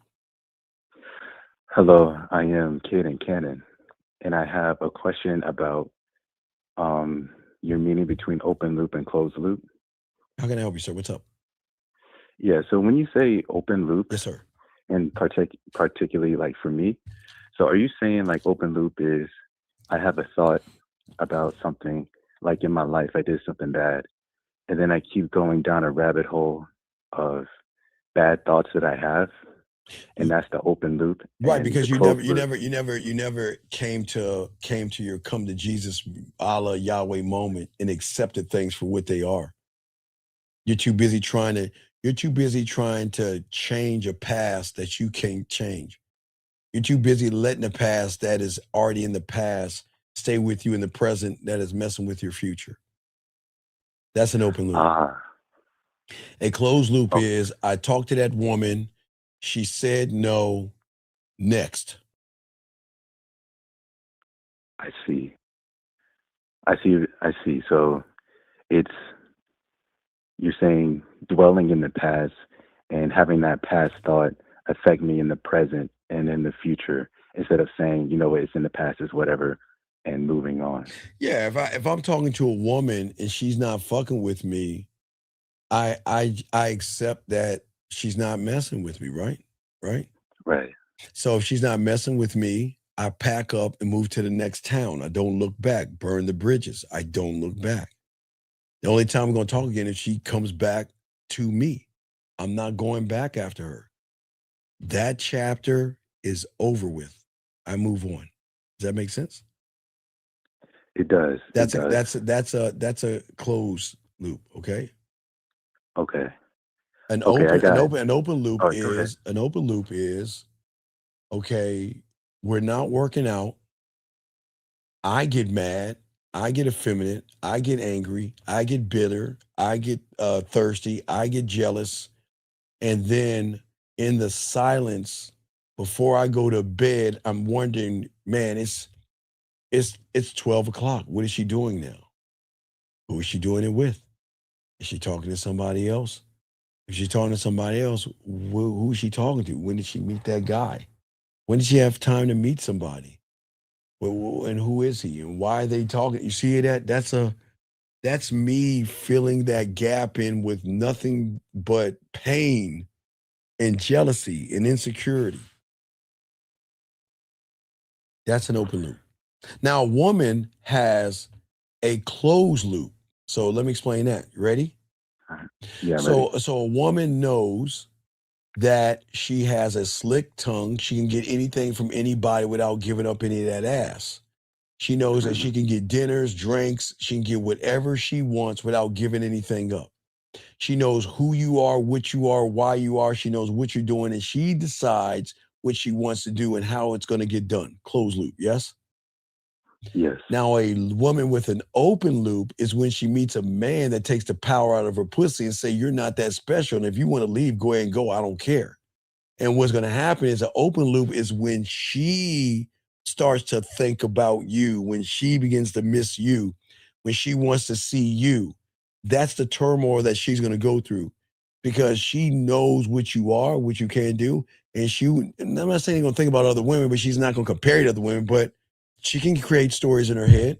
Hello, I am Caden Cannon, and I have a question about your meaning between open loop and closed loop. How can I help you, sir? What's up? Yeah, so when you say open loop, yes, sir, and particularly like for me, so are you saying like open loop is I have a thought about something, like in my life I did something bad, and then I keep going down a rabbit hole of bad thoughts that I have, and that's the open loop. Right, and because the you closed never loop- came to your come to Jesus, Allah Yahweh moment and accepted things for what they are. You're too busy trying to change a past that you can't change. You're too busy letting the past that is already in the past stay with you in the present that is messing with your future. That's an open loop. A closed loop is I talked to that woman, she said no, next. I see. So it's, you're saying dwelling in the past and having that past thought affect me in the present and in the future, instead of saying, you know, it's in the past, is whatever, and moving on. Yeah, if I'm talking to a woman and she's not fucking with me, I accept that she's not messing with me, right? Right. So if she's not messing with me, I pack up and move to the next town. I don't look back, burn the bridges. I don't look back. The only time we're going to talk again is she comes back to me. I'm not going back after her. That chapter is over with. I move on. Does that make sense? It does. That's a closed loop, okay? Okay. An Okay, open loop All right, go ahead. is okay, we're not working out. I get mad, I get effeminate, I get angry, I get bitter, I get thirsty, I get jealous, and then in the silence before I go to bed, I'm wondering, man, it's 12 o'clock. What is she doing now? Who is she doing it with? Is she talking to somebody else? If she's talking to somebody else, who is she talking to? When did she meet that guy? When did she have time to meet somebody? And who is he? And why are they talking? You see that? That's me filling that gap in with nothing but pain and jealousy and insecurity. That's an open loop. Now, a woman has a closed loop. So let me explain that. You ready? Yeah. So a woman knows that she has a slick tongue. She can get anything from anybody without giving up any of that ass. She knows that she can get dinners, drinks. She can get whatever she wants without giving anything up. She knows who you are, what you are, why you are. She knows what you're doing, and she decides what she wants to do and how it's going to get done. Closed loop, yes? Yes. Now, a woman with an open loop is when she meets a man that takes the power out of her pussy and say, you're not that special. And if you want to leave, go ahead and go. I don't care. And what's going to happen is an open loop is when she starts to think about you, when she begins to miss you, when she wants to see you. That's the turmoil that she's going to go through because she knows what you are, what you can do. And I'm not saying she's going to think about other women, but she's not going to compare you to other women, but she can create stories in her head.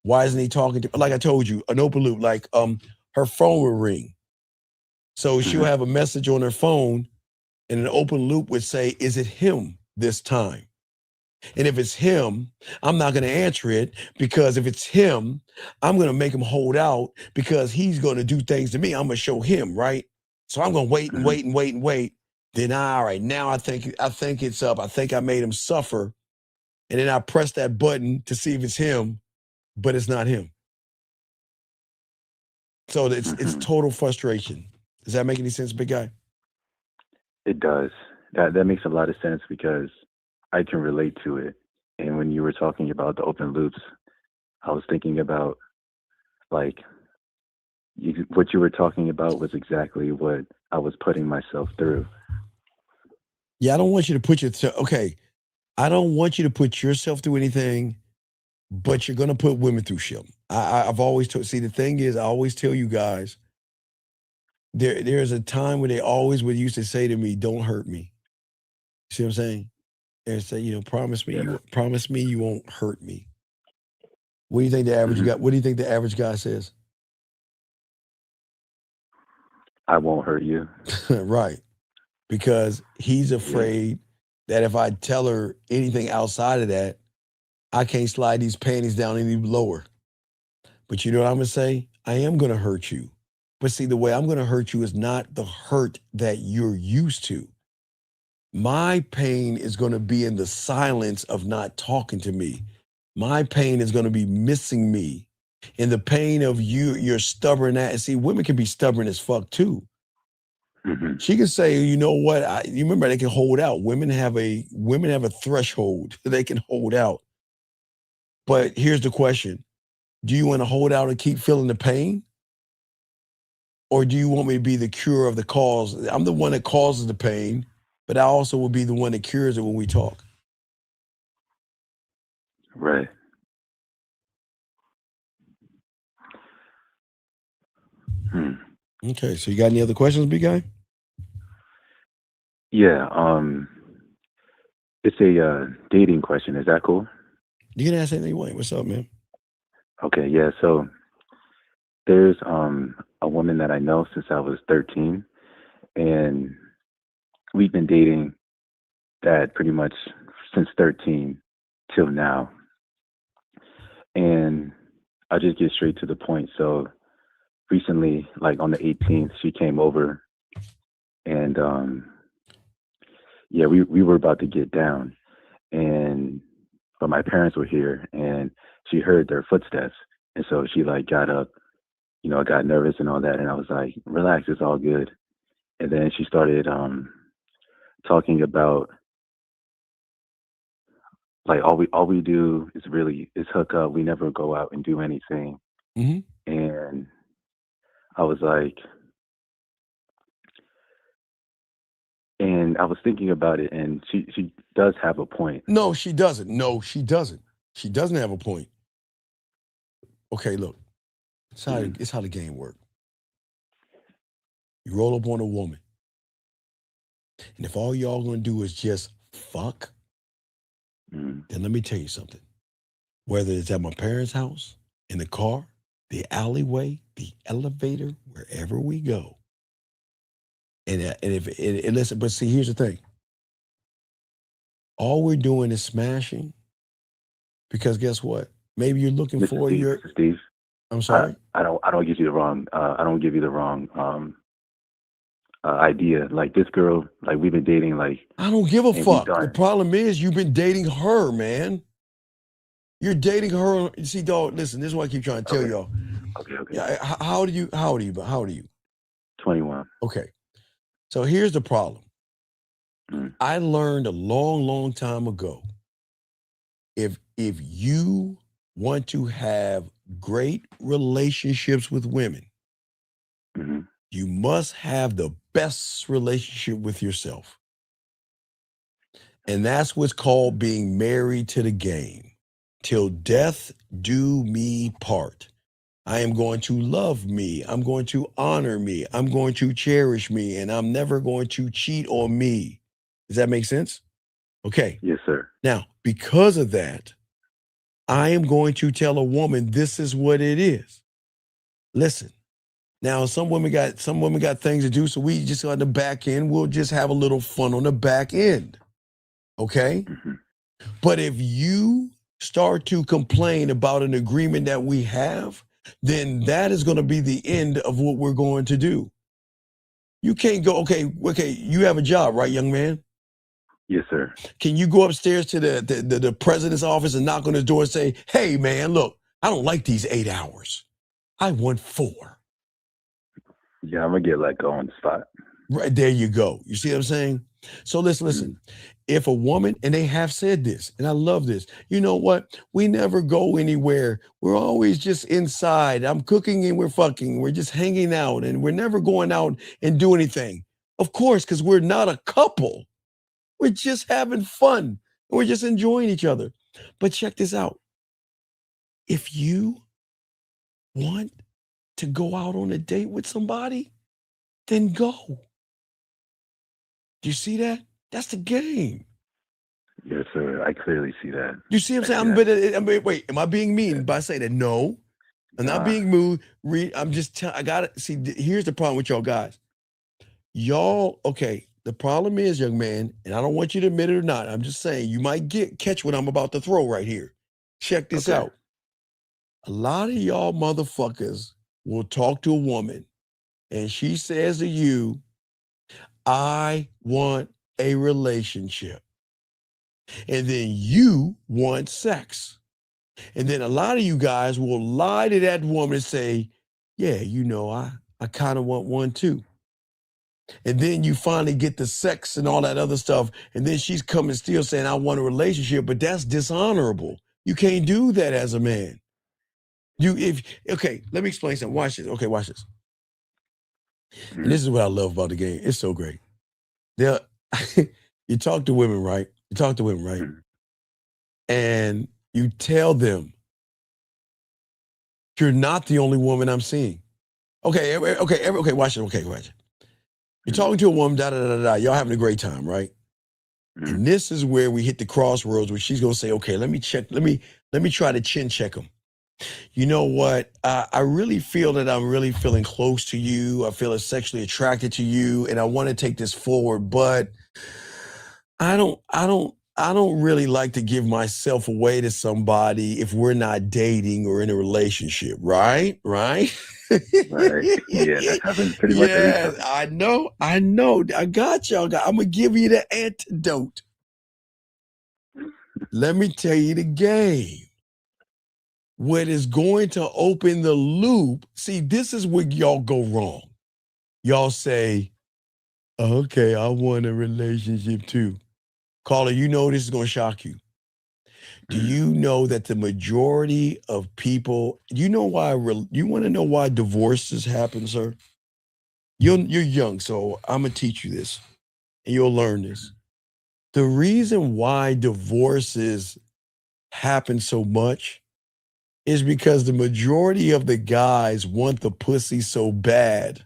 Why isn't he talking to, like I told you, an open loop, like her phone will ring. So she'll have a message on her phone and an open loop would say, is it him this time? And if it's him, I'm not going to answer it because if it's him, I'm going to make him hold out because he's going to do things to me. I'm going to show him, right? So I'm going to wait and wait and wait and wait. Then, all right, now I think it's up. I think I made him suffer. And then I press that button to see if it's him, but it's not him. So it's total frustration. Does that make any sense, big guy? It does. That makes a lot of sense because I can relate to it. And when you were talking about the open loops, I was thinking about like what you were talking about was exactly what I was putting myself through. Yeah, I don't want you to put yourself. Okay, I don't want you to put yourself through anything, but you're gonna put women through shit. I've always told. See, the thing is, I always tell you guys. There's a time where they always would used to say to me, "Don't hurt me." See what I'm saying? And say, promise me, you won't hurt me. What do you think the average guy? What do you think the average guy says? I won't hurt you. Right, because he's afraid that if I tell her anything outside of that, I can't slide these panties down any lower. But you know what I'm gonna say? I am gonna hurt you. But see, the way I'm gonna hurt you is not the hurt that you're used to. My pain is gonna be in the silence of not talking to me. My pain is gonna be missing me. In the pain of you're stubborn at. And see, women can be stubborn as fuck too. She can say, you know what? You remember they can hold out. Women have a threshold they can hold out. But here's the question: do you want to hold out and keep feeling the pain, or do you want me to be the cure of the cause? I'm the one that causes the pain, but I also will be the one that cures it when we talk. Right. Okay, so you got any other questions, big guy? Yeah. It's a dating question. Is that cool? You can ask anything you want. What's up, man? Okay. Yeah. So there's a woman that I know since I was 13, and we've been dating that pretty much since 13 till now. And I'll just get straight to the point. So recently, like on the 18th, she came over, and we were about to get down, but my parents were here, and she heard their footsteps, and so she like got up, got nervous and all that, and I was like, relax, it's all good. And then she started talking about like all we do is hook up. We never go out and do anything. And I was like, and I was thinking about it, and she does have a point. No, she doesn't. She doesn't have a point. Okay, look, it's how the game works. You roll up on a woman, and if all y'all gonna do is just fuck, then let me tell you something. Whether it's at my parents' house, in the car, the alleyway, the elevator, wherever we go, and listen, but see, here's the thing. All we're doing is smashing, because guess what? Maybe you're looking Mr. for Steve, Mr. Steve. I'm sorry. I don't give you the wrong. I don't give you the wrong idea. Like this girl, like we've been dating. Like I don't give a fuck. The problem is you've been dating her, man. You're dating her. You see, dog. Listen, this is what I keep trying to tell y'all. Okay. Yeah. How old are you? How old are you? 21. Okay. So here's the problem. I learned a long time ago. If you want to have great relationships with women, you must have the best relationship with yourself. And that's what's called being married to the game. Till death do me part. I am going to love me. I'm going to honor me. I'm going to cherish me. And I'm never going to cheat on me. Does that make sense? Okay. Yes, sir. Now, because of that, I am going to tell a woman this is what it is. Listen. Now, some women got things to do, so we just on the back end, we'll just have a little fun on the back end. Okay? But if you start to complain about an agreement that we have, then that is going to be the end of what we're going to do. You can't go, okay, you have a job, right, young man? Yes, sir. Can you go upstairs to the president's office and knock on his door and say, hey, man, look, I don't like these 8 hours. I want 4. Yeah, I'm going to get let go on the spot. Right, there you go. You see what I'm saying? So listen, if a woman, and they have said this, and I love this, you know what? We never go anywhere. We're always just inside. I'm cooking and we're fucking. We're just hanging out and we're never going out and do anything. Of course, because we're not a couple. We're just having fun. We're just enjoying each other. But check this out. If you want to go out on a date with somebody, then go. Do you see that? That's the game. Yes, sir. I clearly see that. You see what I'm saying? Wait, am I being mean by saying that? No, I'm not being mean. I'm just I got to see. Here's the problem with y'all guys. Y'all, okay, the problem is, young man, and I don't want you to admit it or not. I'm just saying you might catch what I'm about to throw right here. Check this out. A lot of y'all motherfuckers will talk to a woman and she says to you, I want a relationship. And then you want sex. And then a lot of you guys will lie to that woman and say, yeah, you know, I kind of want one too. And then you finally get the sex and all that other stuff. And then she's coming still saying, I want a relationship, but that's dishonorable. You can't do that as a man. Okay, let me explain something. Watch this. Okay, watch this. And this is what I love about the game. It's so great. You talk to women, right? And you tell them, you're not the only woman I'm seeing. Okay, watch it. Okay, watch it. You're talking to a woman, y'all having a great time, right? And this is where we hit the crossroads where she's gonna say, okay, let me try to chin check them. You know what? I really feel that I'm really feeling close to you. I feel sexually attracted to you, and I want to take this forward, but I don't really like to give myself away to somebody if we're not dating or in a relationship, right? Right. Yeah, that happens pretty much every time. I know. I got y'all. I'm gonna give you the antidote. Let me tell you the game. What is going to open the loop? See, this is where y'all go wrong. Y'all say, okay, I want a relationship too. Caller, you know this is going to shock you. Do you know that the majority of people, you want to know why divorces happen, sir? You're young, so I'm going to teach you this, and you'll learn this. The reason why divorces happen so much is because the majority of the guys want the pussy so bad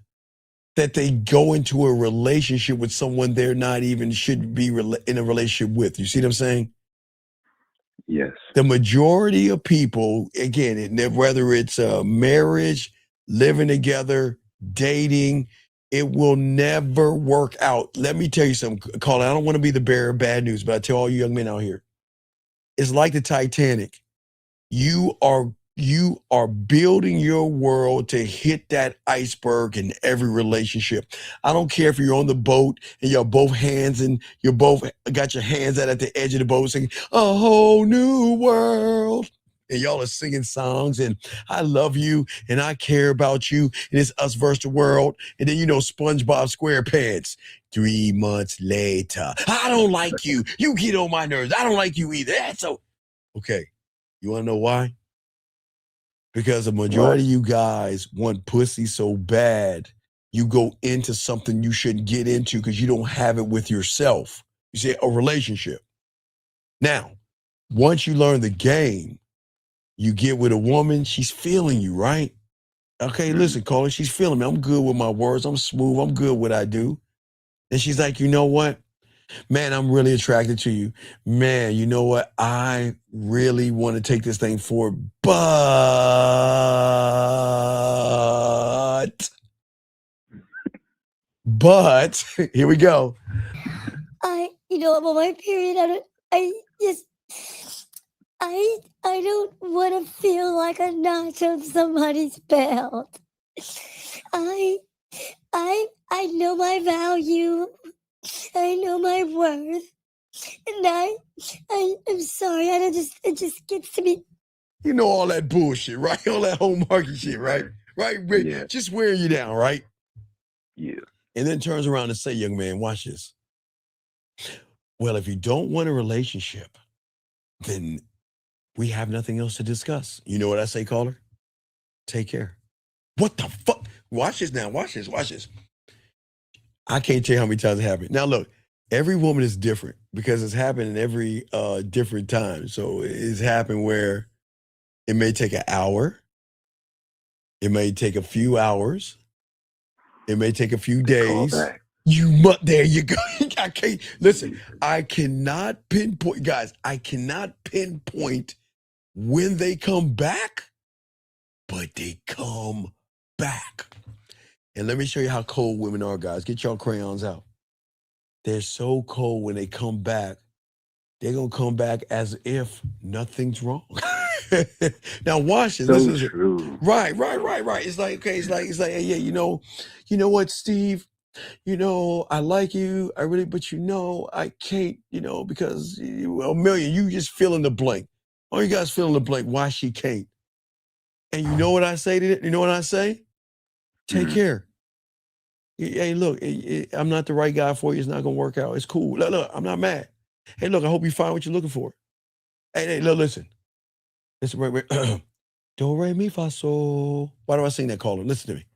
that they go into a relationship with someone they're not even should be in a relationship with. You see what I'm saying? Yes. The majority of people, again, whether it's a marriage, living together, dating, it will never work out. Let me tell you something, Colin, I don't want to be the bearer of bad news, but I tell all you young men out here, it's like the Titanic. You are building your world to hit that iceberg in every relationship. I don't care if you're on the boat and you're both hands and you both got your hands out at the edge of the boat singing a whole new world. And y'all are singing songs and I love you and I care about you and it's us versus the world. And then, SpongeBob SquarePants. 3 months later, I don't like you. You get on my nerves. I don't like you either. That's so okay. You want to know why? Because the majority of you guys want pussy so bad, you go into something you shouldn't get into because you don't have it with yourself. You see, a relationship. Now, once you learn the game, you get with a woman, she's feeling you, right? Okay, listen, caller, she's feeling me. I'm good with my words. I'm smooth. I'm good with what I do. And she's like, you know what? Man, I'm really attracted to you. Man, you know what? I really want to take this thing forward, but here we go. I'm on my period. I don't want to feel like a notch on somebody's belt. I know my value. I know my worth, and I'm sorry. It just gets to me. You know all that bullshit, right? All that home market shit, right? Right? Yeah. Just wearing you down, right? Yeah. And then turns around and say, young man, watch this. Well, if you don't want a relationship, then we have nothing else to discuss. You know what I say, caller? Take care. What the fuck? Watch this now. Watch this. Watch this. I can't tell you how many times it happened. Now, look, every woman is different because it's happened in every different time. So it's happened where it may take an hour. It may take a few hours. It may take a few days. There you go. I can't listen. I cannot pinpoint, guys. I cannot pinpoint when they come back, but they come back. And let me show you how cold women are, guys. Get y'all crayons out. They're so cold when they come back. They're gonna come back as if nothing's wrong. Now watch this. This is true. Right. It's like, okay, it's like, hey, yeah, you know what, Steve? I like you, but I can't, because Amelia, you just fill in the blank. All you guys fill in the blank why she can't. And you know what I say to it? You know what I say? Take care. Hey, look, I'm not the right guy for you. It's not gonna work out. It's cool. Look, I'm not mad. Hey, look, I hope you find what you're looking for. Hey, look, listen. Listen, wait. Do, re, mi, fa, sol. Why do I sing that, caller? Listen to me.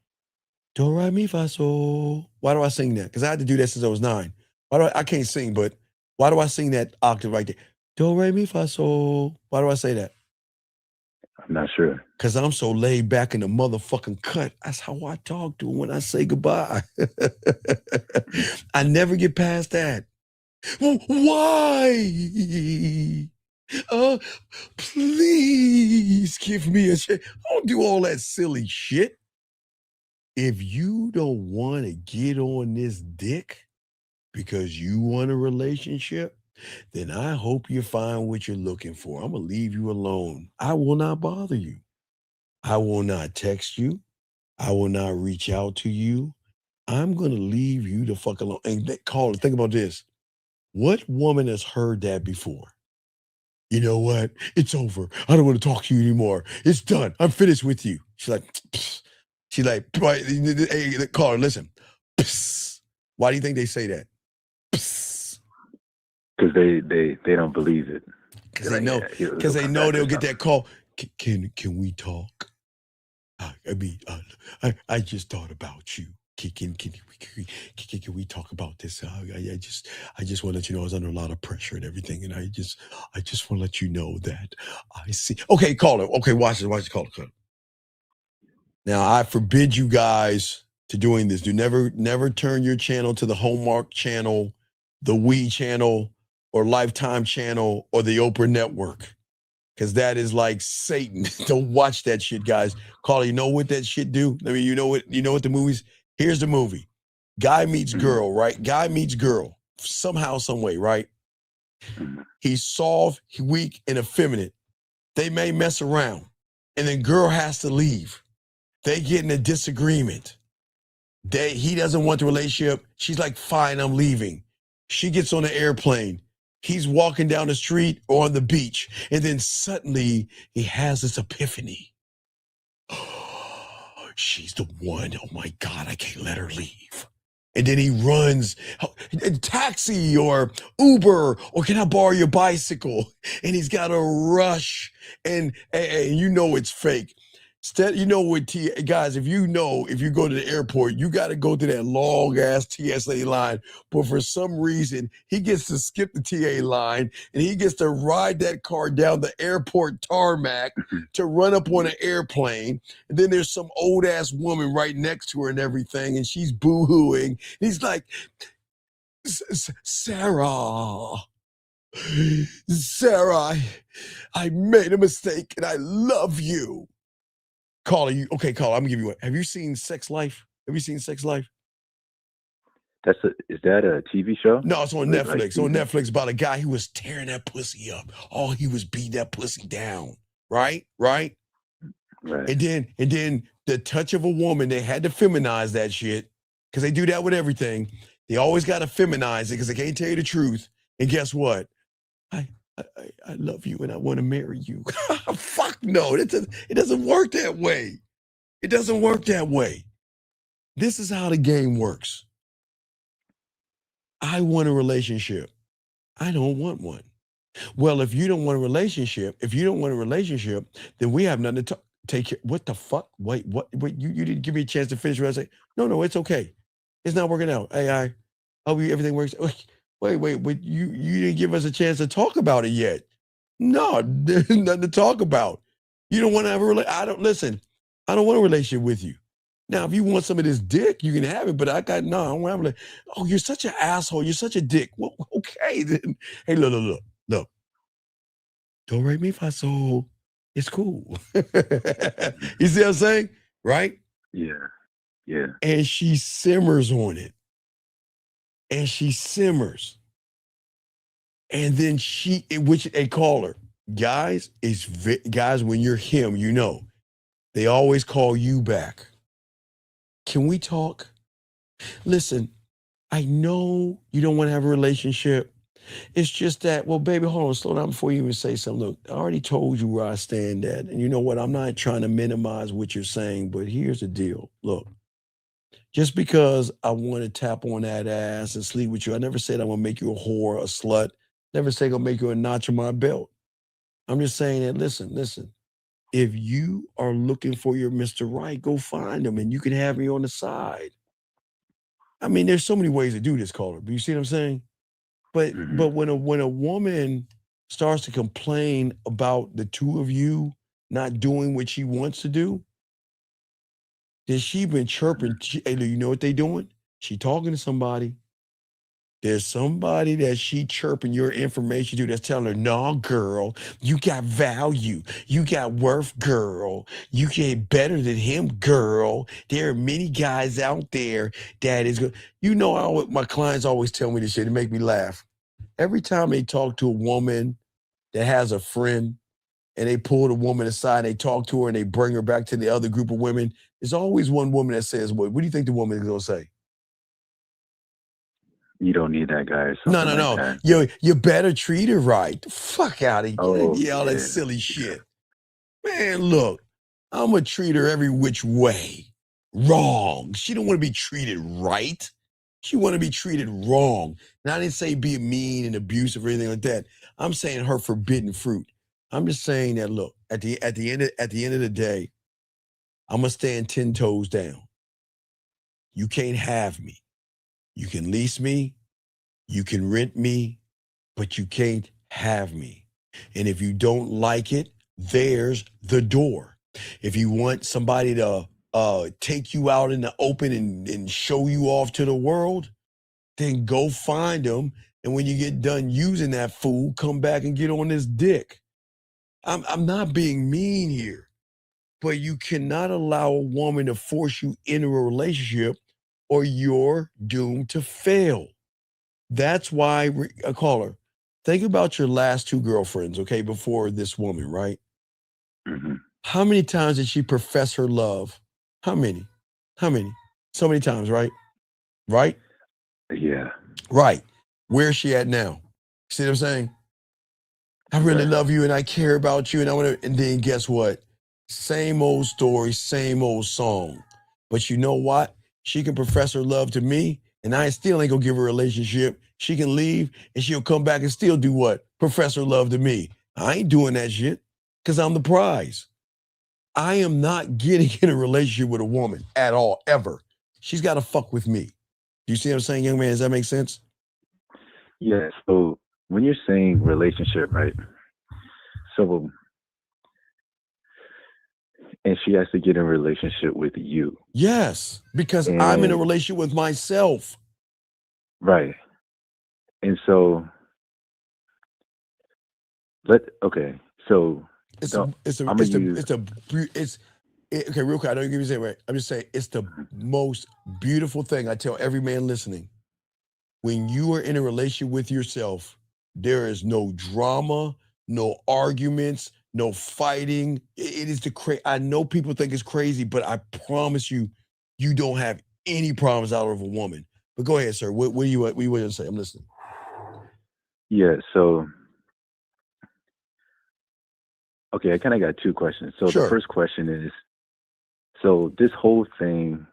Do, re, mi, fa, sol. Why do I sing that? Because I had to do that since I was 9. I can't sing, but why do I sing that octave right there? Do, re, mi, fa, sol. Why do I say that? I'm not sure. Because I'm so laid back in the motherfucking cut. That's how I talk to him when I say goodbye. I never get past that. Why? Please give me a chance. Don't do all that silly shit. If you don't want to get on this dick because you want a relationship, then I hope you find what you're looking for. I'm going to leave you alone. I will not bother you. I will not text you. I will not reach out to you. I'm going to leave you the fuck alone. And call it. Think about this. What woman has heard that before? You know what? It's over. I don't want to talk to you anymore. It's done. I'm finished with you. She's like, psst. She's like, hey, caller, listen. Psst. Why do you think they say that? Because they don't believe it. Because they know they'll get that call. Can we talk? I just thought about you. Can we talk about this? I just want to let you know I was under a lot of pressure and everything, and I just want to let you know that I see. Okay, caller. Okay, watch this. Caller. Now I forbid you guys to doing this. Do never turn your channel to the Hallmark channel, the We channel, or Lifetime channel, or the Oprah Network, because that is like Satan. Don't watch that shit, guys. Caller, you know what that shit do? I mean, you know what the movies. Here's the movie. Guy meets girl, right? Guy meets girl somehow, some way, right? He's soft, weak, and effeminate. They may mess around, and then girl has to leave. They get in a disagreement. He doesn't want the relationship. She's like, fine, I'm leaving. She gets on the airplane. He's walking down the street or on the beach, and then suddenly he has this epiphany. She's the one. Oh my God, I can't let her leave. And then he runs, taxi or Uber, or can I borrow your bicycle? And he's got to rush, and you know it's fake. Guys, if you go to the airport, you got to go through that long ass TSA line. But for some reason, he gets to skip the TA line, and he gets to ride that car down the airport tarmac to run up on an airplane. And then there's some old ass woman right next to her and everything, and she's boo-hooing. He's like, Sarah, I made a mistake, and I love you. Caller, I'm gonna give you one. Have you seen Sex Life? Is that a TV show? No, it's on Netflix. It's on Netflix about a guy who was tearing that pussy up. Oh, he was beating that pussy down. Right. And then the touch of a woman, they had to feminize that shit, because they do that with everything. They always got to feminize it because they can't tell you the truth. And guess what? I love you and I want to marry you. Fuck no, it doesn't work that way. It doesn't work that way. This is how the game works. I want a relationship. I don't want one. Well, if you don't want a relationship, then we have nothing to take care. What the fuck? Wait, what? Wait, you didn't give me a chance to finish. I say, no, it's okay. It's not working out. Hey, everything works. Wait, you didn't give us a chance to talk about it yet. No, there's nothing to talk about. You don't want to have I don't want a relationship with you. Now, if you want some of this dick, you can have it, but I don't want to have oh, you're such an asshole. You're such a dick. Well, okay, then. Hey, look. Do re mi fa sol. It's cool. You see what I'm saying? Right? Yeah. And she simmers on it. And she simmers. And then which they call her. Guys, guys, when you're him, you know, they always call you back. Can we talk? Listen, I know you don't want to have a relationship. It's just that, well, baby, hold on, slow down before you even say something. Look, I already told you where I stand at. And you know what? I'm not trying to minimize what you're saying, but here's the deal. Look, just because I want to tap on that ass and sleep with you, I never said I'm going to make you a whore, a slut. Never say I'm going to make you a notch on my belt. I'm just saying that, listen. If you are looking for your Mr. Right, go find him and you can have me on the side. I mean, there's so many ways to do this, caller. But you see what I'm saying? But when a woman starts to complain about the two of you not doing what she wants to do, then she been chirping. Hey, you know what they doing? She talking to somebody. There's somebody that she chirping your information to that's telling her, no, girl, you got value. You got worth, girl. You get better than him, girl. There are many guys out there that is good. You know, my clients always tell me this shit. It make me laugh. Every time they talk to a woman that has a friend and they pull the woman aside, they talk to her and they bring her back to the other group of women, there's always one woman that says, what do you think the woman is going to say? You don't need that guy or something No. like that. You better treat her right. Fuck out of here. Oh, All that silly shit. Man, look, I'm going to treat her every which way. Wrong. She don't want to be treated right. She want to be treated wrong. And I didn't say be mean and abusive or anything like that. I'm saying her forbidden fruit. I'm just saying that, look, at the end of the day, I'm going to stand 10 toes down. You can't have me. You can lease me, you can rent me, but you can't have me. And if you don't like it, there's the door. If you want somebody to take you out in the open and show you off to the world, then go find them. And when you get done using that fool, come back and get on this dick. I'm not being mean here, but you cannot allow a woman to force you into a relationship or you're doomed to fail. That's why I call her. Think about your last two girlfriends, okay, before this woman, right? How many times did she profess her love? How many? So many times, right? Right? Yeah. Right. Where's she at now? See what I'm saying? I really love you and I care about you and I want to, and then guess what? Same old story, same old song. But you know what? She can profess her love to me and I still ain't gonna give her a relationship. She can leave and she'll come back and still do what? Profess her love to me. I ain't doing that shit because I'm the prize. I am not getting in a relationship with a woman at all, ever. She's got to fuck with me. Do you see what I'm saying, young man? Does that make sense? Yeah. So when you're saying relationship, right? So, and she has to get in a relationship with you. Yes, because I'm in a relationship with myself. Right. And so, so okay, real quick. I don't give you say right. I'm just saying it's the most beautiful thing. I tell every man listening. When you are in a relationship with yourself, there is no drama, no arguments, no fighting. It is I know people think it's crazy, but I promise you, you don't have any problems out of a woman. But go ahead, sir. What do you want to say? I'm listening. Yeah. So, okay, I kind of got two questions. So Sure. The first question is, so this whole thing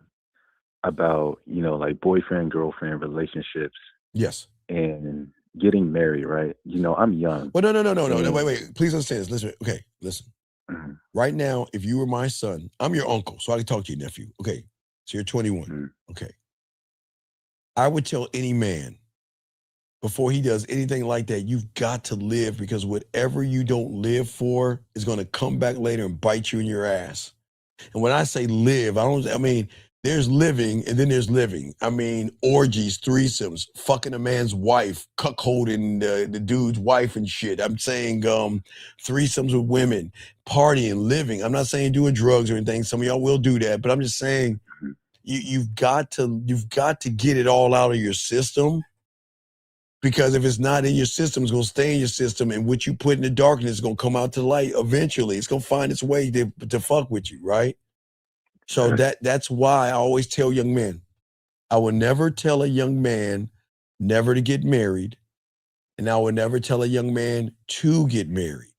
about, like boyfriend, girlfriend relationships. Yes. And, getting married, right? You know, I'm young. Well, no. and- Wait. Please understand this. Listen. Okay, listen. Right now, if you were my son, I'm your uncle, so I can talk to your nephew. Okay, so you're 21. Okay. I would tell any man before he does anything like that, you've got to live, because whatever you don't live for is going to come back later and bite you in your ass. And when I say live, I mean, there's living and then there's living. I mean, orgies, threesomes, fucking a man's wife, cuckolding the dude's wife and shit. I'm saying threesomes with women, partying, living. I'm not saying doing drugs or anything. Some of y'all will do that, but I'm just saying you've got to get it all out of your system. Because if it's not in your system, it's going to stay in your system. And what you put in the darkness is going to come out to light eventually. It's going to find its way to fuck with you, right? So that's why I always tell young men, I will never tell a young man never to get married. And I will never tell a young man to get married.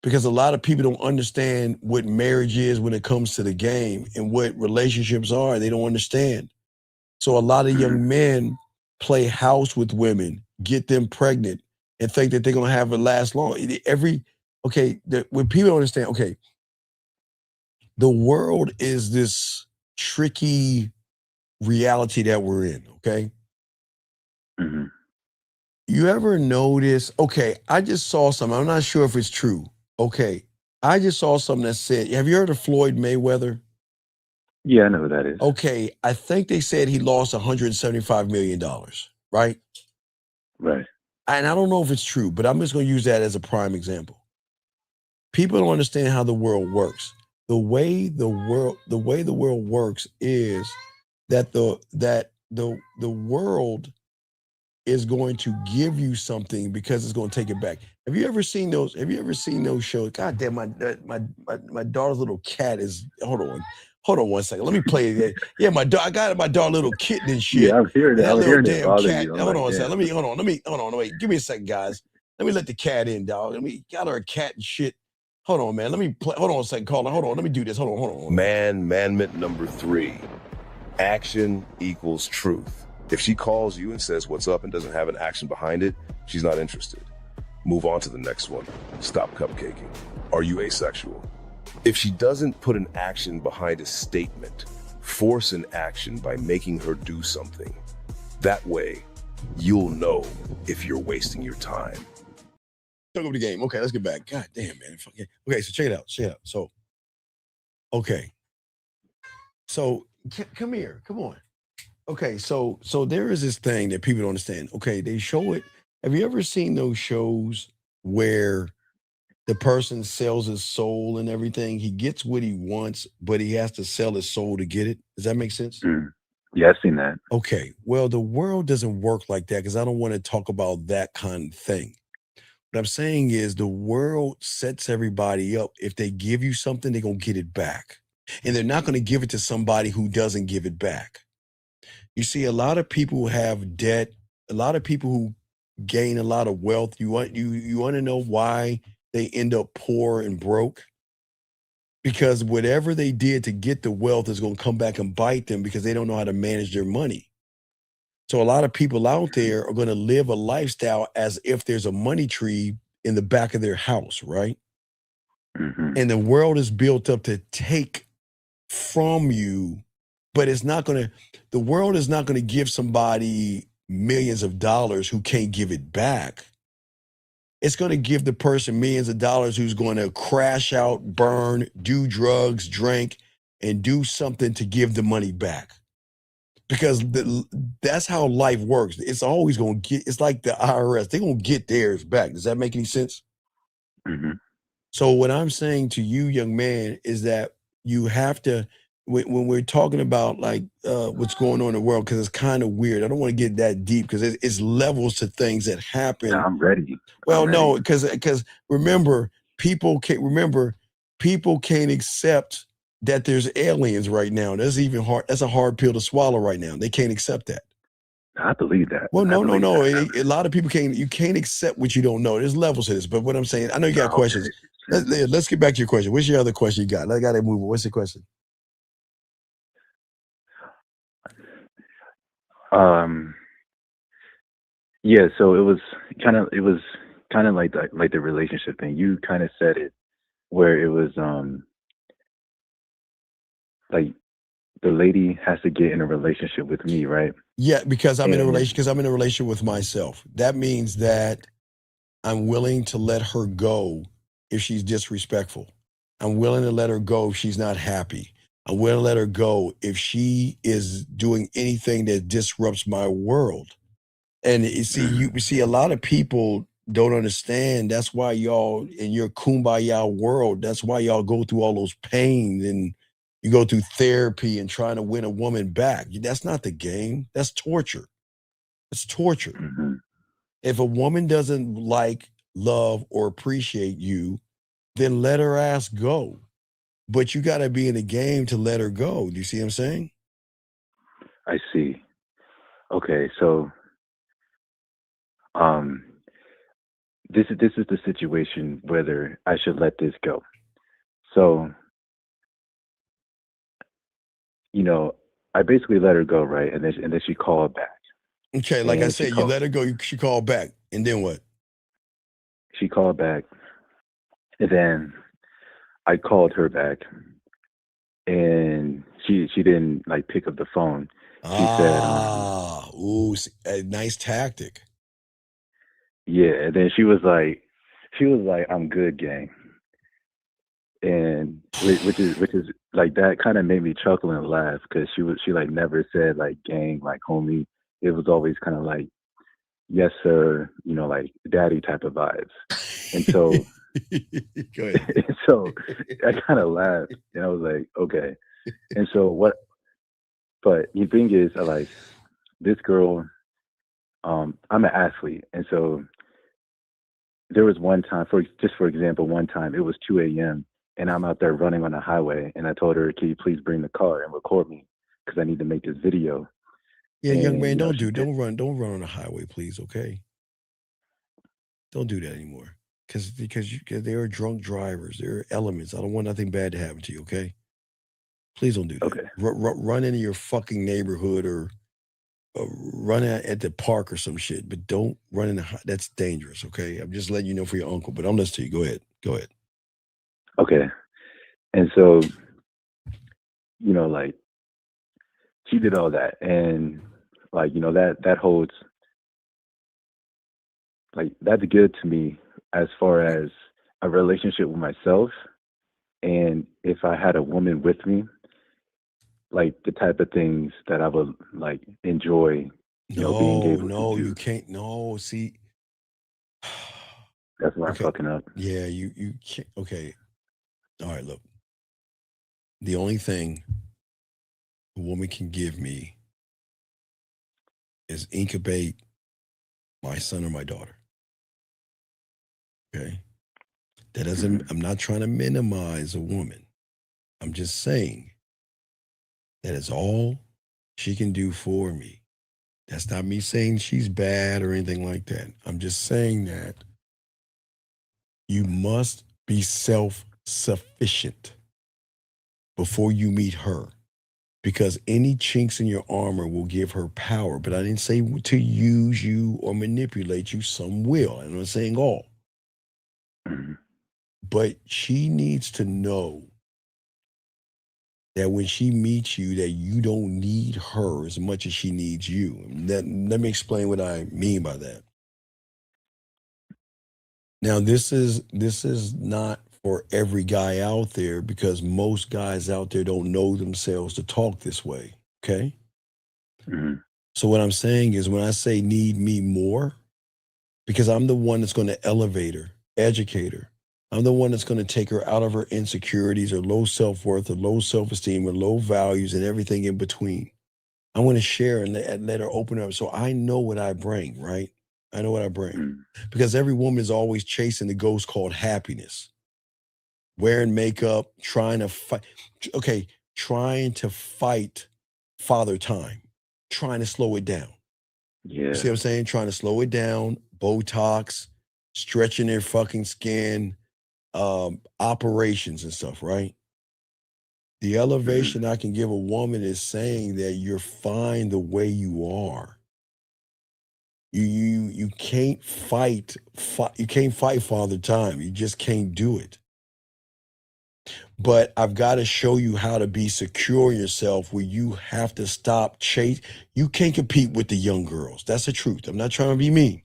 Because a lot of people don't understand what marriage is when it comes to the game and what relationships are. They don't understand. So a lot of young men play house with women, get them pregnant, and think that they're going to have it last long. When people understand, okay, the world is this tricky reality that we're in, okay? You ever notice, okay, I just saw something, I'm not sure if it's true, okay, I just saw something that said, have you heard of Floyd Mayweather? Yeah, I know who that is. Okay, I think they said he lost $175 million, right? Right. And I don't know if it's true, but I'm just going to use that as a prime example. People don't understand how the world works. The way the world works is that the world is going to give you something because it's going to take it back. Have you ever seen those shows? God damn, my daughter's little cat is. Hold on one second. Let me play it. Yeah, I got my dog, little kitten and shit. Yeah, I'm hearing And it. that I'm little hearing it damn bother cat. you. I'm Hold like, on a second. damn. Hold on. Wait. Give me a second, guys. Let me let the cat in, dog. Got her a cat and shit. Hold on, man. Let me play. Hold on a second, caller. Hold on. Let me do this. Hold on. Manment number 3. Action equals truth. If she calls you and says what's up and doesn't have an action behind it, she's not interested. Move on to the next one. Stop cupcaking. Are you asexual? If she doesn't put an action behind a statement, force an action by making her do something. That way, you'll know if you're wasting your time. Took over the game. Okay, let's get back. God damn, man. Okay, so check it out. So, okay. So, come here. Come on. Okay, so there is this thing that people don't understand. Okay, they show it. Have you ever seen those shows where the person sells his soul and everything? He gets what he wants, but he has to sell his soul to get it. Does that make sense? Yeah, I've seen that. Okay, well, the world doesn't work like that because I don't want to talk about that kind of thing. What I'm saying is the world sets everybody up. If they give you something, they're going to get it back. And they're not going to give it to somebody who doesn't give it back. You see, a lot of people who have debt, a lot of people who gain a lot of wealth. You want to know why they end up poor and broke? Because whatever they did to get the wealth is going to come back and bite them because they don't know how to manage their money. So a lot of people out there are going to live a lifestyle as if there's a money tree in the back of their house, right? And the world is built up to take from you, but the world is not going to give somebody millions of dollars who can't give it back. It's going to give the person millions of dollars who's going to crash out, burn, do drugs, drink, and do something to give the money back. Because that's how life works. It's always going to it's like the IRS. They're going to get theirs back. Does that make any sense? So what I'm saying to you, young man, is that you have to, when we're talking about like what's going on in the world, because it's kind of weird. I don't want to get that deep because it's levels to things that happen. No, I'm ready. Well, no, because remember, people can't accept that there's aliens right now. That's a hard pill to swallow right now. They can't accept that. I believe that. Well, no. A lot of people can't accept what you don't know. There's levels to this. But what I'm saying, I know you got questions. Let's get back to your question. What's your other question you got? I got to move on. What's the question? Yeah, so it was kind of like the relationship thing. You kind of said it where it was like the lady has to get in a relationship with me, right? Yeah, because I'm in a And relation. Because I'm in a relationship with myself. That means that I'm willing to let her go if she's disrespectful. I'm willing to let her go if she's not happy. I'm willing to let her go if she is doing anything that disrupts my world. And you see, a lot of people don't understand. That's why y'all in your kumbaya world, that's why y'all go through all those pains and you go through therapy and trying to win a woman back. That's not the game. That's torture. It's torture. If a woman doesn't like, love, or appreciate you, then let her ass go. But you got to be in the game to let her go. Do you see what I'm saying? I see. Okay, so this is the situation whether I should let this go. So, I basically let her go, right? And then she called back. Okay, like I And she said, you called, let her go. She called back, and then what? she called back, and then I called her back, and she didn't like pick up the phone. She said, A nice tactic. yeah, and then she was like, I'm good, gang. And which is like that kind of made me chuckle and laugh because she like never said like gang, like homie. It was always kind of like yes sir, like daddy type of vibes. And so Go ahead. and so I kind of laughed and I was like okay. And so but the thing is like this girl, I'm an athlete, and so there was one time, for example, one time it was 2 a.m. and I'm out there running on the highway, and I told her, "Can you please bring the car and record me because I need to make this video." Yeah, young And man, don't she did. run on the highway, please. Okay, don't do that anymore. Because there are drunk drivers, there are elements. I don't want nothing bad to happen to you. Okay, please don't do that. Okay. Run into your fucking neighborhood or run at the park or some shit, but don't run in the. That's dangerous. Okay, I'm just letting you know for your uncle, but I'm listening to you. Go ahead. Go ahead. Okay. And so, like she did all that, and like that holds like that's good to me as far as a relationship with myself. And if I had a woman with me, like the type of things that I would like enjoy, being able to do. You can't. No, see, That's where I'm fucking up. yeah, you can't. Okay, all right. Look, the only thing a woman can give me is incubate my son or my daughter. Okay, that doesn't. I'm not trying to minimize a woman. I'm just saying that is all she can do for me. That's not me saying she's bad or anything like that. I'm just saying that you must be self-sufficient before you meet her, because any chinks in your armor will give her power. But I didn't say to use you or manipulate you. Some will. I'm not saying all. But she needs to know that when she meets you, that you don't need her as much as she needs you. Let me explain what I mean by that. Now, this is not for every guy out there, because most guys out there don't know themselves to talk this way. Okay. So what I'm saying is, when I say need me more, because I'm the one that's going to elevate her, educate her. I'm the one that's going to take her out of her insecurities or low self-worth or low self-esteem or low values and everything in between. I want to share and let her open up. So I know what I bring, right? I know what I bring. Because every woman is always chasing the ghost called happiness. Wearing makeup, trying to fight. Okay, trying to fight father time. Trying to slow it down. Yeah. You see what I'm saying? Trying to slow it down, Botox, stretching their fucking skin, operations and stuff, right? The elevation I can give a woman is saying that you're fine the way you are. You can't fight. You can't fight Father Time. You just can't do it. But I've got to show you how to be secure in yourself, where you have to stop chase. You can't compete with the young girls. That's the truth. I'm not trying to be mean.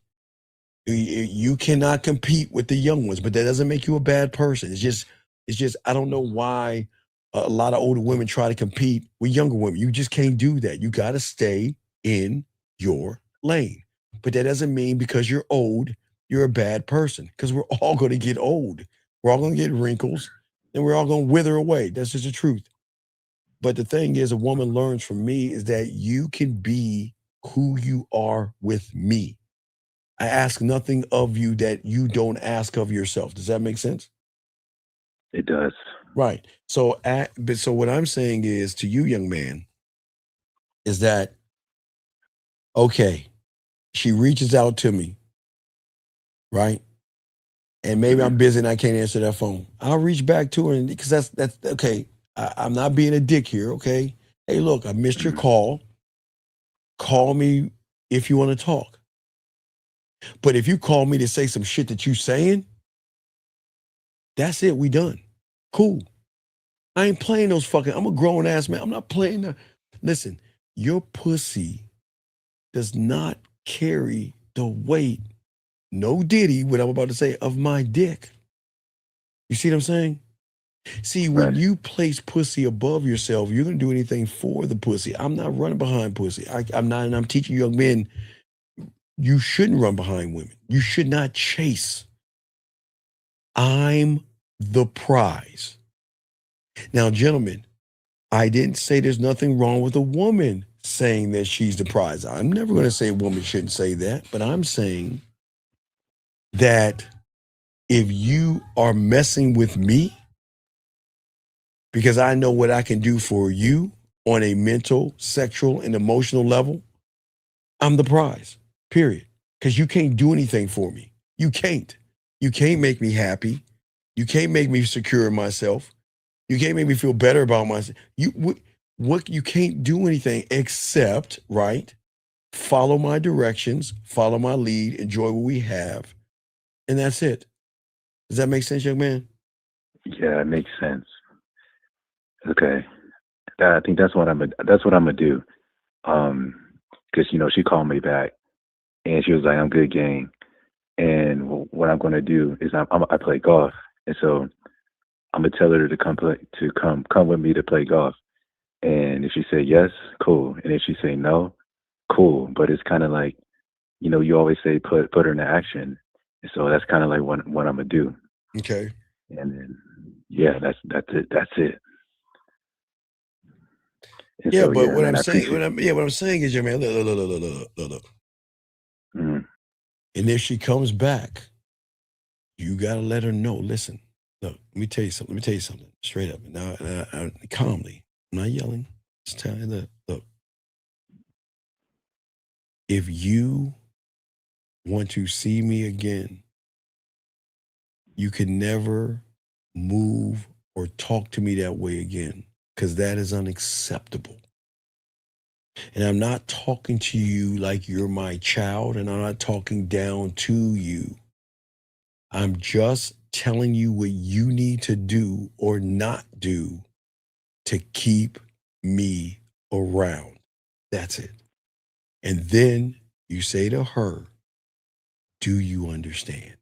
You cannot compete with the young ones, but that doesn't make you a bad person. It's just I don't know why a lot of older women try to compete with younger women. You just can't do that. You got to stay in your lane. But that doesn't mean because you're old, you're a bad person, because we're all going to get old. We're all going to get wrinkles, and we're all going to wither away. That's just the truth. But the thing is, a woman learns from me is that you can be who you are with me. I ask nothing of you that you don't ask of yourself. Does that make sense? It does. Right. So what I'm saying is to you, young man, is that, okay, she reaches out to me, right? And maybe I'm busy and I can't answer that phone. I'll reach back to her, because that's okay. I'm not being a dick here, okay? Hey, look, I missed your call. Call me if you want to talk. But if you call me to say some shit that you saying, that's it. We done. Cool. I ain't playing those fucking. I'm a grown ass man. I'm not playing the. Listen, your pussy does not carry the weight, no diddy, what I'm about to say, of my dick. You see what I'm saying? See, when you place pussy above yourself, you're gonna do anything for the pussy. I'm not running behind pussy. I'm not, and I'm teaching young men. You shouldn't run behind women. You should not chase. I'm the prize. Now, gentlemen, I didn't say there's nothing wrong with a woman saying that she's the prize. I'm never going to say a woman shouldn't say that, but I'm saying that if you are messing with me, because I know what I can do for you on a mental, sexual, and emotional level, I'm the prize, period. Because you can't do anything for me. You can't. You can't make me happy. You can't make me secure in myself. You can't make me feel better about myself. You can't do anything except, right, follow my directions, follow my lead, enjoy what we have, and that's it. Does that make sense, young man? Yeah, it makes sense. Okay, I think that's what I'm gonna do. Because she called me back, and she was like, "I'm good, gang." And what I'm gonna do is I play golf, and so I'm gonna tell her to come with me to play golf. And if she say yes, cool. And if she say no, cool. But it's kind of like, you always say put her into action. And so that's kind of like what I'm gonna do. Okay. And then that's it. That's it. And yeah, so, but what man, I'm saying, what I'm saying is, young man, look. Mm-hmm. And if she comes back, you gotta let her know. Listen, look, let me tell you something straight up. Now, calmly. I'm not yelling. Just telling you that, look, if you want to see me again, you can never move or talk to me that way again, because that is unacceptable. And I'm not talking to you like you're my child, and I'm not talking down to you. I'm just telling you what you need to do or not do to keep me around. That's it. And then you say to her, do you understand?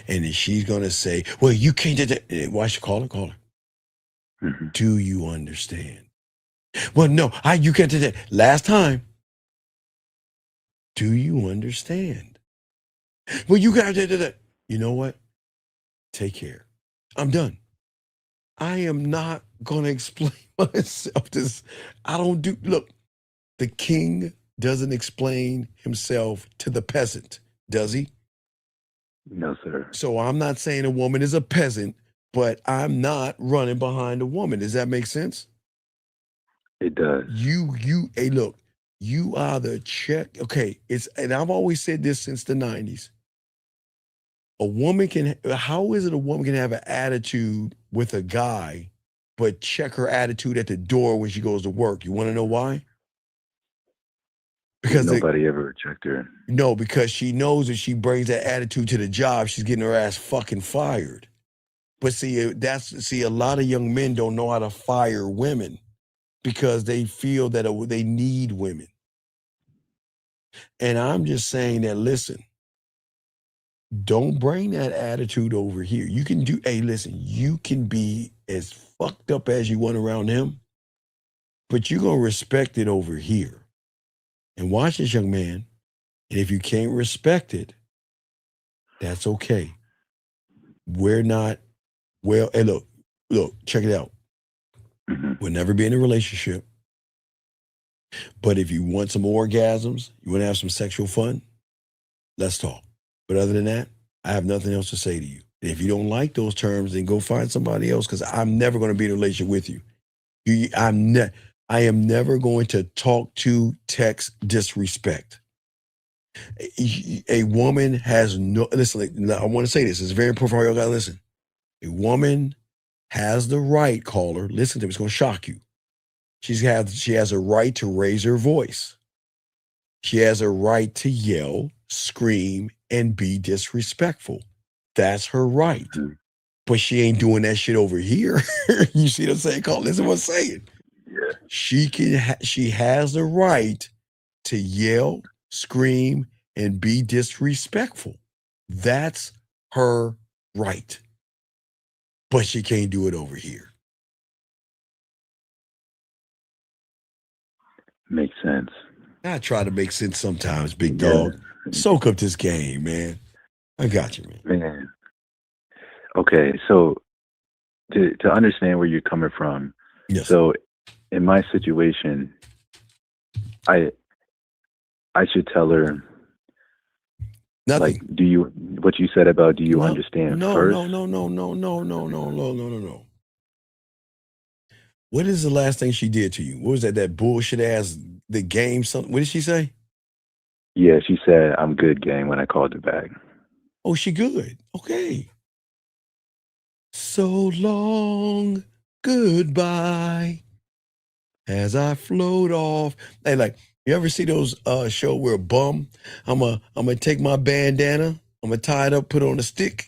And then she's going to say, well, you can't do that. Why should call her? Mm-hmm. Do you understand? Well, no, you can't do that. Last time. Do you understand? Well, you got to do that. You know what? Take care. I'm done. I am not going to explain myself. Look, the king doesn't explain himself to the peasant, does he? No, sir. So I'm not saying a woman is a peasant, but I'm not running behind a woman. Does that make sense? It does. Hey, look, you either check, okay, and I've always said this since the 90s. How is it a woman can have an attitude with a guy, but check her attitude at the door when she goes to work? You want to know why? Because nobody ever rejected her. No, because she knows if she brings that attitude to the job, she's getting her ass fucking fired. But see, a lot of young men don't know how to fire women because they feel that they need women. And I'm just saying that, listen, don't bring that attitude over here. You can you can be as fucked up as you want around him, but you're going to respect it over here. And watch this, young man. And if you can't respect it, that's okay. We're not, hey, look, check it out. We'll never be in a relationship. But if you want some orgasms, you want to have some sexual fun, let's talk. But other than that, I have nothing else to say to you. And if you don't like those terms, then go find somebody else, because I'm never going to be in a relationship with you. I am never going to talk to, text, disrespect. A woman has no, listen, I want to say this. It's very important for y'all got to listen. A woman has the right, caller, listen to me, it's going to shock you. She has a right to raise her voice. She has a right to yell, scream, and be disrespectful. That's her right. But she ain't doing that shit over here. You see what I'm saying? Call, listen to what I'm saying. Yeah. She has the right to yell, scream, and be disrespectful. That's her right. But she can't do it over here. Makes sense. I try to make sense sometimes, big dog. Soak up this game, man. I got you, man. Man. Okay, so to understand where you're coming from, yes. So in my situation, I should tell her nothing. Like, what you said about do you understand first? No. What is the last thing she did to you? What was that bullshit ass, the game, something? What did she say? Yeah, she said, I'm good, gang, when I called her back. Oh, she good. Okay. So long, goodbye, as I float off. Hey, like, you ever see those show where a bum, I'm gonna take my bandana, I'm gonna tie it up, put it on a stick,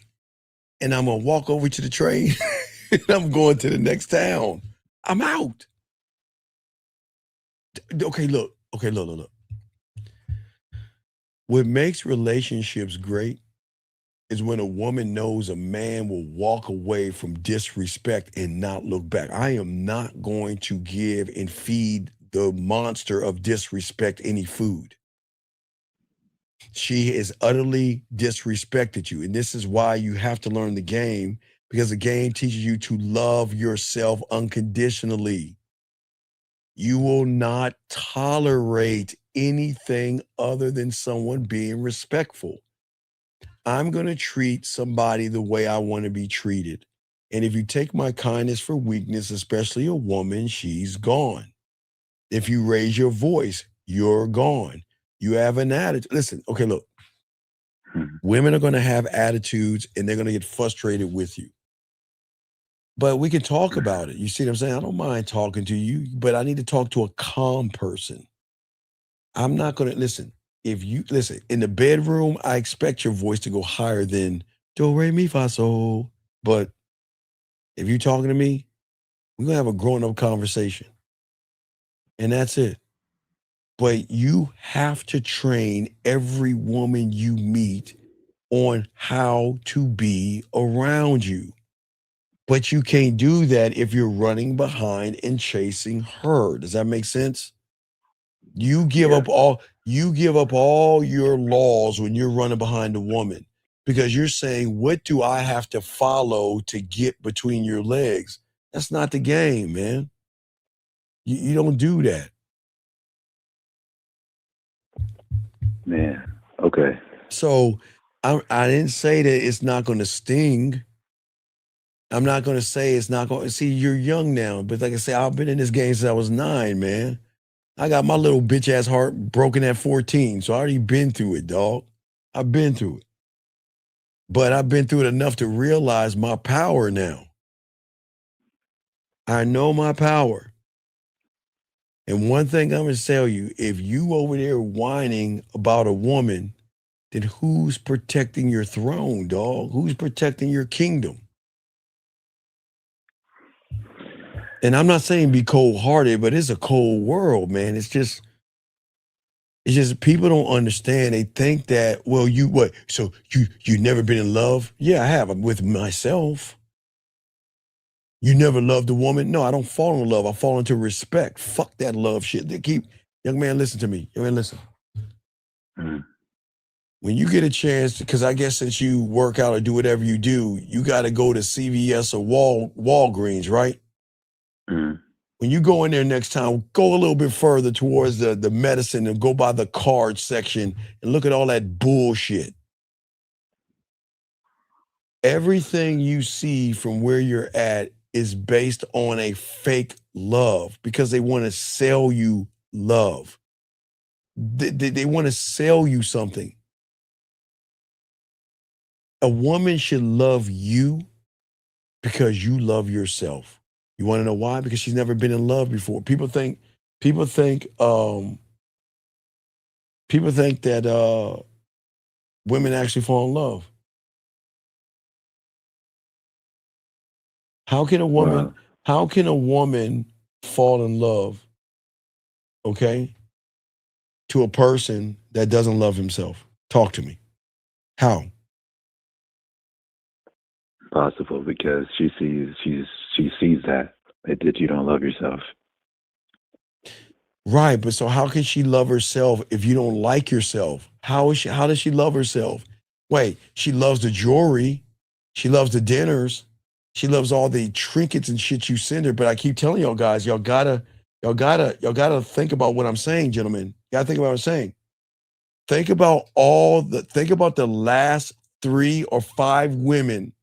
and I'm gonna walk over to the train, and I'm going to the next town. I'm out. Okay, look. What makes relationships great is when a woman knows a man will walk away from disrespect and not look back. I am not going to give and feed the monster of disrespect any food. She has utterly disrespected you. And this is why you have to learn the game, because the game teaches you to love yourself unconditionally. You will not tolerate anything other than someone being respectful. I'm going to treat somebody the way I want to be treated. And if you take my kindness for weakness, especially a woman, she's gone. If you raise your voice, you're gone. You have an attitude. Listen, okay, look. Women are going to have attitudes and they're going to get frustrated with you. But we can talk about it. You see what I'm saying? I don't mind talking to you, but I need to talk to a calm person. I'm not going to listen. If you listen in the bedroom, I expect your voice to go higher than do, re, mi, fa, sol. But if you're talking to me, we're going to have a grown up conversation. And that's it. But you have to train every woman you meet on how to be around you. But you can't do that if you're running behind and chasing her. Does that make sense? You give up all your laws when you're running behind a woman, because you're saying, what do I have to follow to get between your legs? That's not the game, man. You don't do that. Man, okay. So I didn't say that it's not going to sting. I'm not going to say it's not going to. See, you're young now, but like I say, I've been in this game since I was 9, man. I got my little bitch ass heart broken at 14, so I already been through it, dog. I've been through it. But I've been through it enough to realize my power now. I know my power. And one thing I'm gonna tell you, if you over there whining about a woman, then who's protecting your throne, dog? Who's protecting your kingdom? And I'm not saying be cold-hearted, but it's a cold world, man. It's just people don't understand. They think that, well, you what? So you never been in love? Yeah, I have. I'm with myself. You never loved a woman? No, I don't fall in love. I fall into respect. Fuck that love shit. Young man, listen to me. Young man, listen. When you get a chance, because I guess since you work out or do whatever you do, you got to go to CVS or Walgreens, right? When you go in there next time, go a little bit further towards the medicine and go by the card section and look at all that bullshit. Everything you see from where you're at is based on a fake love because they want to sell you love. They want to sell you something. A woman should love you because you love yourself. You want to know why? Because she's never been in love before. People think that women actually fall in love. How can a woman fall in love, okay, to a person that doesn't love himself? Talk to me. How? Possible because she sees that you don't love yourself. Right, but so how can she love herself if you don't like yourself? How does she love herself? Wait, she loves the jewelry, she loves the dinners, she loves all the trinkets and shit you send her. But I keep telling y'all guys, y'all gotta think about what I'm saying, gentlemen. You gotta think about what I'm saying. Think about the last 3 or 5 women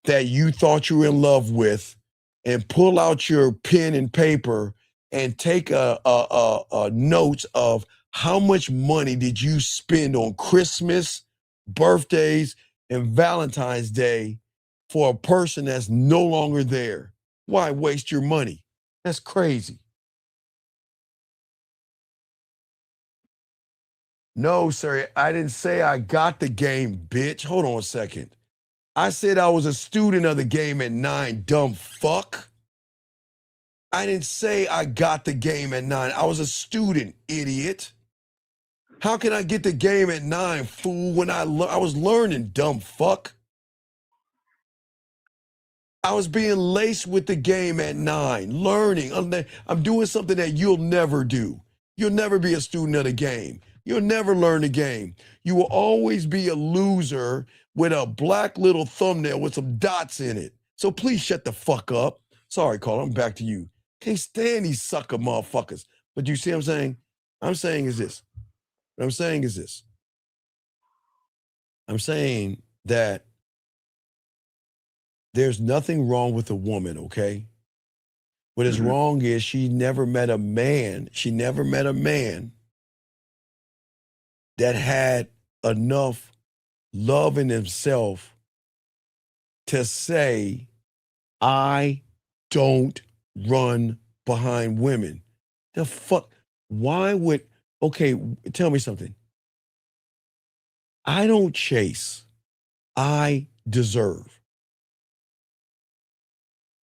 that you thought you were in love with, and pull out your pen and paper and take a notes of how much money did you spend on Christmas, birthdays, and Valentine's Day for a person that's no longer there. Why waste your money? That's crazy. No, sir, I didn't say I got the game, bitch. Hold on a second. I said I was a student of the game at 9, dumb fuck. I didn't say I got the game at 9. I was a student, idiot. How can I get the game at 9, fool, when I was learning, dumb fuck? I was being laced with the game at 9, learning. I'm doing something that you'll never do. You'll never be a student of the game. You'll never learn the game. You will always be a loser with a black little thumbnail with some dots in it. So please shut the fuck up. Sorry, Carl, I'm back to you. Can't stand these sucker motherfuckers. But you see what I'm saying? I'm saying is this. I'm saying that there's nothing wrong with a woman, okay? What is wrong is she never met a man that had enough love in himself to say, I don't run behind women. The fuck? Okay, tell me something. I don't chase. I deserve.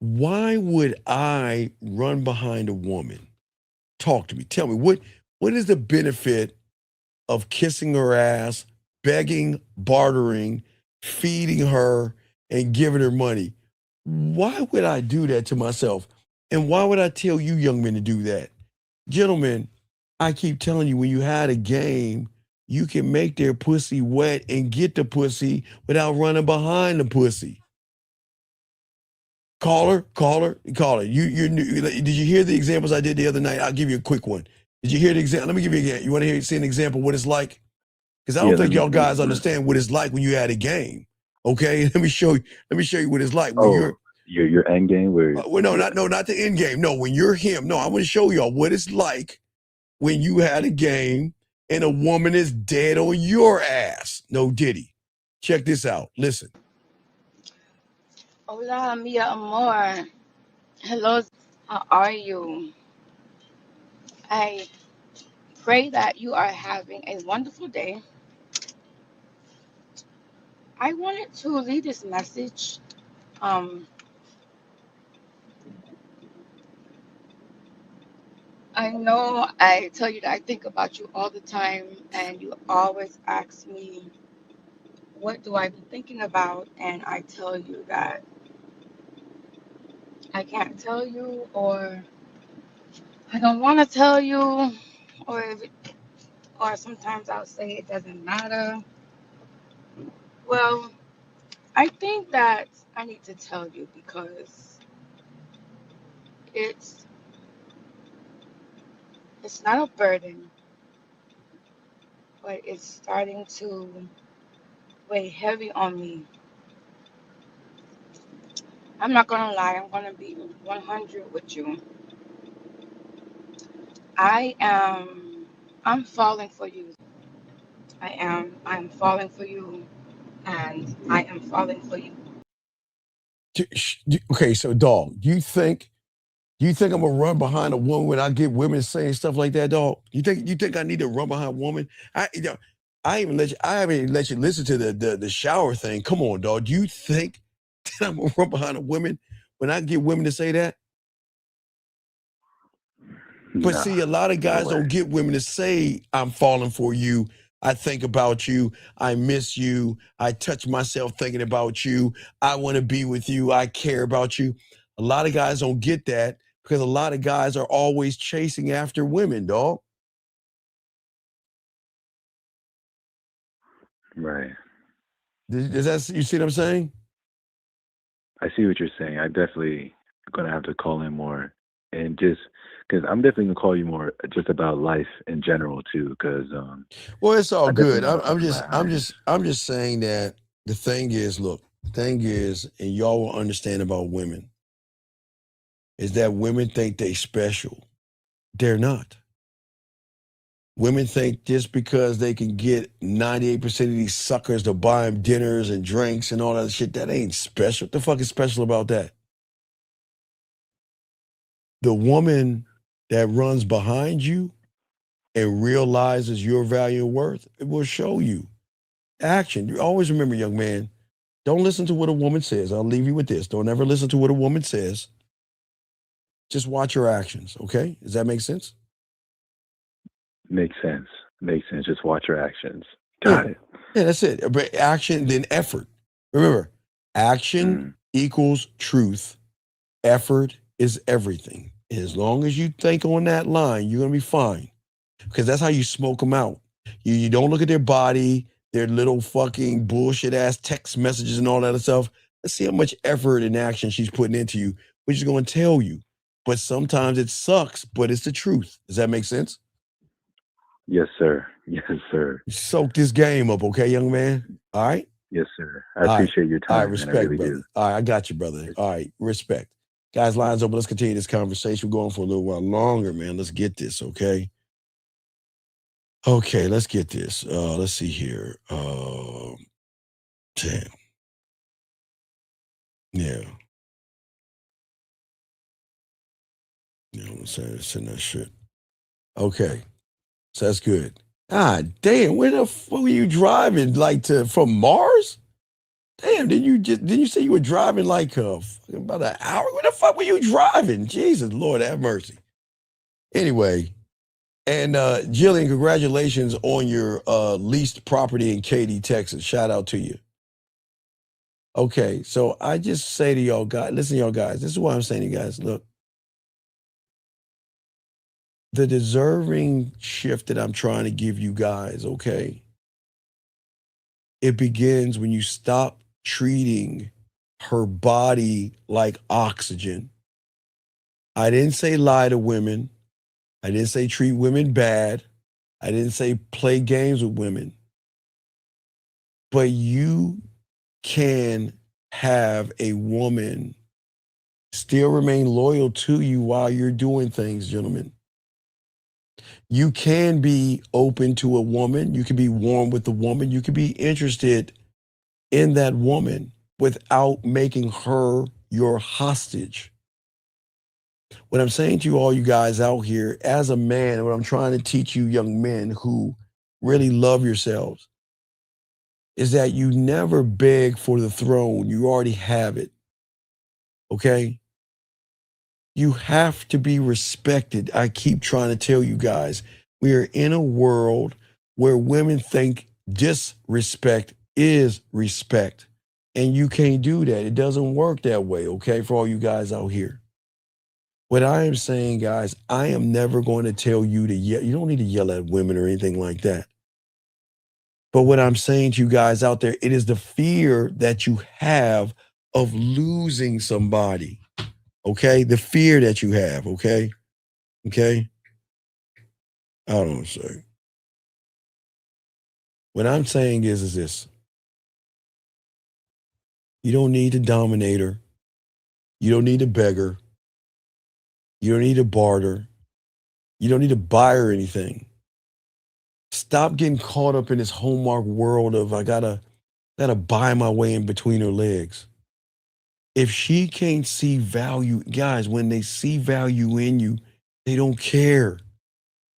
Why would I run behind a woman? Talk to me. Tell me, what is the benefit of kissing her ass, begging, bartering, feeding her, and giving her money? Why would I do that to myself? And why would I tell you young men to do that? Gentlemen, I keep telling you, when you had a game, you can make their pussy wet and get the pussy without running behind the pussy. Caller. Did you hear the examples I did the other night? I'll give you a quick one. Did you hear the example? Let me give you again. You want to see an example of what it's like? Because I don't think y'all guys understand what it's like when you had a game. Okay, let me show you what it's like when your end game where not the end game. No, when you're him. No, I want to show y'all what it's like when you had a game and a woman is dead on your ass. No Diddy. Check this out. Listen. Hola, mi amor. Hello, how are you? I pray that you are having a wonderful day. I wanted to leave this message. I know I tell you that I think about you all the time, and you always ask me, what do I be thinking about? And I tell you that I can't tell you, or I don't want to tell you, or or sometimes I'll say it doesn't matter. Well, I think that I need to tell you because it's it's not a burden, but it's starting to weigh heavy on me. I'm not gonna lie, I'm gonna be 100 with you. I am I'm falling for you. I'm falling for you, and I am falling for you. Okay, so dog, do you think I'm gonna run behind a woman when I get women saying stuff like that, dog? You think I need to run behind a woman? I haven't even let you listen to the shower thing. Come on, dog. Do you think that I'm gonna run behind a woman when I get women to say that? But Nah, see, a lot of no guys way. don't get women to say, I'm falling for you. I think about you. I miss you. I touch myself thinking about you. I want to be with you. I care about you. A lot of guys don't get that because a lot of guys are always chasing after women, dog. Right. Does that, you see what I'm saying? I see what you're saying. I definitely gonna have to call in more, and just because I'm definitely gonna call you more just about life in general too. Because Well, it's all I definitely good. want I'm, to I'm open just, my I'm eyes. just, I'm just saying that the thing is, look, the thing is, and y'all will understand about women, is that women think they special. They're not. Women think just because they can get 98% of these suckers to buy them dinners and drinks and all that shit, that ain't special. What the fuck is special about that? The woman that runs behind you and realizes your value and worth, it will show you. Action. You always remember, young man, don't listen to what a woman says. I'll leave you with this. Don't ever listen to what a woman says. Just watch your actions, okay? Does that make sense? Makes sense. Makes sense. Just watch your actions. Yeah. Got it. Yeah, that's it. But action, then effort. Remember, action equals truth. Effort is everything. As long as you think on that line, you're going to be fine. Because that's how you smoke them out. You don't look at their body, their little fucking bullshit ass text messages and all that other stuff. Let's see how much effort and action she's putting into you, which is going to tell you. But sometimes it sucks, but it's the truth. Does that make sense? Yes, sir. Yes, sir. Soak this game up, okay, young man? All right? Yes, sir. I All right. appreciate your All right, time, man. I respect, really brother. do. All right, I got you, brother. All right, respect. Guys, lines open. Let's continue this conversation. We're going for a little while longer, man. Let's get this, okay? Okay, let's get this. Let's see here. Damn. Yeah. I'm saying that shit. Okay. So that's good. God damn, where the fuck were you driving? Like from Mars? Damn, didn't you say you were driving like about an hour? Where the fuck were you driving? Jesus, Lord have mercy. Anyway, and Jillian, congratulations on your leased property in Katy, Texas. Shout out to you. Okay, so I just say to y'all guys, listen, y'all guys, this is what I'm saying to you guys. Look, the deserving shift that I'm trying to give you guys, okay, it begins when you stop treating her body like oxygen. I didn't say lie to women. I didn't say treat women bad. I didn't say play games with women. But you can have a woman still remain loyal to you while you're doing things, gentlemen. You can be open to a woman. You can be warm with the woman. You can be interested in that woman without making her your hostage. What I'm saying to you, all you guys out here, as a man, what I'm trying to teach you young men who really love yourselves is that you never beg for the throne. You already have it. Okay? You have to be respected. I keep trying to tell you guys, we are in a world where women think disrespect is respect. And you can't do that. It doesn't work that way, okay, for all you guys out here. What I am saying, guys, I am never going to tell you to yell. You don't need to yell at women or anything like that. But what I'm saying to you guys out there, it is the fear that you have of losing somebody. Okay? The fear that you have, okay? Okay? I don't know, sir. What I'm saying is this. You don't need to dominate her. You don't need to beg her. You don't need to barter. You don't need to buy her anything. Stop getting caught up in this Hallmark world of I gotta buy my way in between her legs. If she can't see value, guys, when they see value in you, they don't care.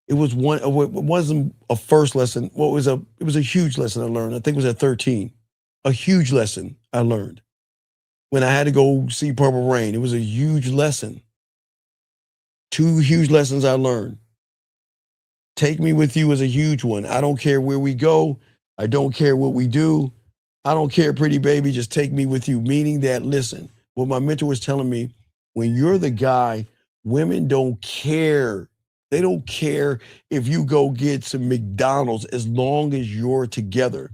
It was it wasn't a first lesson. It was a huge lesson I learned. I think it was at 13. A huge lesson I learned. When I had to go see Purple Rain, it was a huge lesson. 2 huge lessons I learned. Take me with you was a huge one. I don't care where we go. I don't care what we do. I don't care, pretty baby, just take me with you. Meaning that, listen, what my mentor was telling me, when you're the guy, women don't care. They don't care if you go get some McDonald's as long as you're together.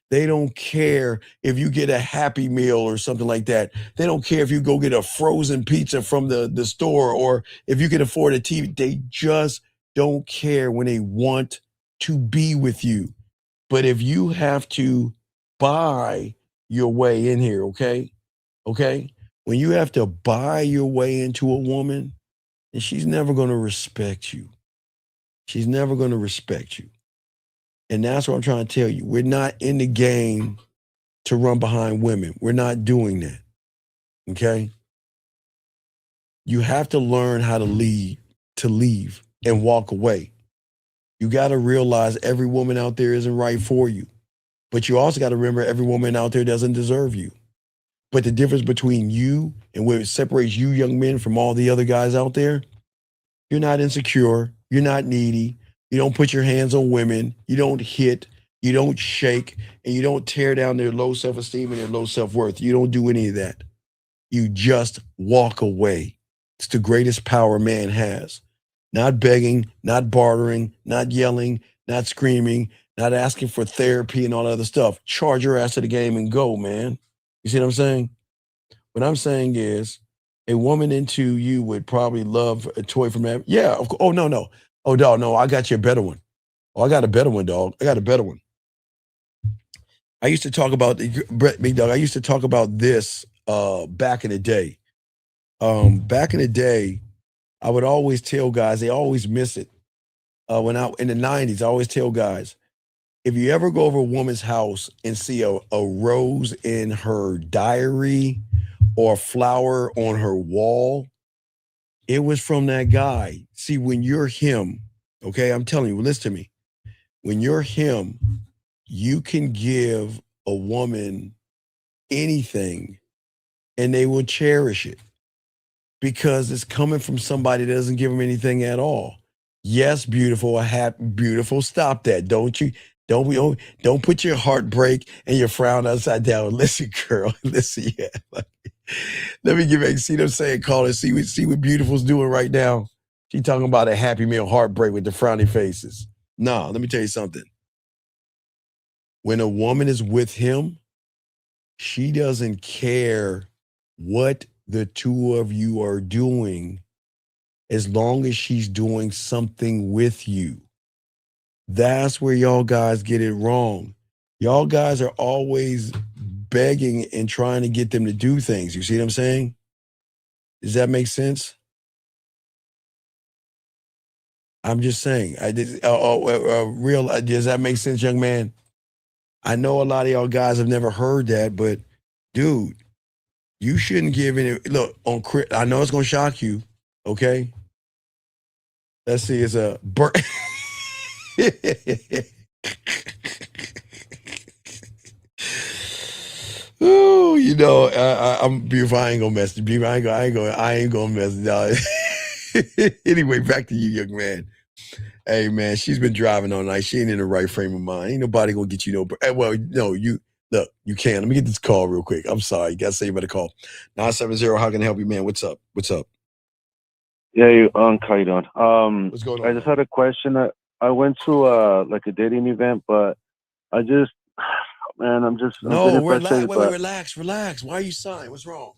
They don't care if you get a Happy Meal or something like that. They don't care if you go get a frozen pizza from the store or if you can afford a TV. They just don't care when they want to be with you. But if you have to buy your way in here, okay? Okay? When you have to buy your way into a woman, then she's never going to respect you. She's never going to respect you. And that's what I'm trying to tell you. We're not in the game to run behind women. We're not doing that. Okay? You have to learn how to leave and walk away. You got to realize every woman out there isn't right for you. But you also got to remember every woman out there doesn't deserve you. But the difference between you and what separates you young men from all the other guys out there, you're not insecure. You're not needy. You don't put your hands on women. You don't hit. You don't shake. And you don't tear down their low self-esteem and their low self-worth. You don't do any of that. You just walk away. It's the greatest power man has. Not begging, not bartering, not yelling, not screaming, not asking for therapy and all that other stuff. Charge your ass to the game and go, man. You see what I'm saying? What I'm saying is a woman into you would probably love a toy from that. Yeah. Oh, no. Oh, dog, no, I got you a better one. Oh, I got a better one, dog. I got a better one. I used to talk about, big dog, I used to talk about this back in the day. Back in the day, I would always tell guys, they always miss it. When I in the 90s, I always tell guys, if you ever go over a woman's house and see a rose in her diary or a flower on her wall, it was from that guy. See, when you're him, okay, I'm telling you, listen to me. When you're him, you can give a woman anything and they will cherish it because it's coming from somebody that doesn't give them anything at all. Yes, beautiful, beautiful. Stop that. Don't put your heartbreak and your frown upside down. Listen, girl, listen, yeah. Let me give back. See what I'm saying? Call her. See what Beautiful's doing right now. She talking about a Happy Meal heartbreak with the frowny faces. No, let me tell you something. When a woman is with him, she doesn't care what the two of you are doing as long as she's doing something with you. That's where y'all guys get it wrong. Y'all guys are always begging and trying to get them to do things. You see what I'm saying? Does that make sense? I'm just saying. Does that make sense, young man? I know a lot of y'all guys have never heard that, but dude, you shouldn't give any. Look, I know it's gonna shock you. Okay. Let's see. It's a Oh, you know, I'm beautiful. I ain't gonna mess. Beautiful. I ain't gonna mess. No. Anyway, back to you, young man. Hey, man, she's been driving all night. She ain't in the right frame of mind. Ain't nobody gonna get you no. Well, no, you look. You can. Let me get this call real quick. I'm sorry. You gotta say you better call 970. How can I help you, man? What's up? What's up? Yeah, how you doing? What's going on? I just had a question. I went to like a dating event, but I just, man, I'm No, getting relax. frustrated. Wait, relax. Why are you sighing? What's wrong?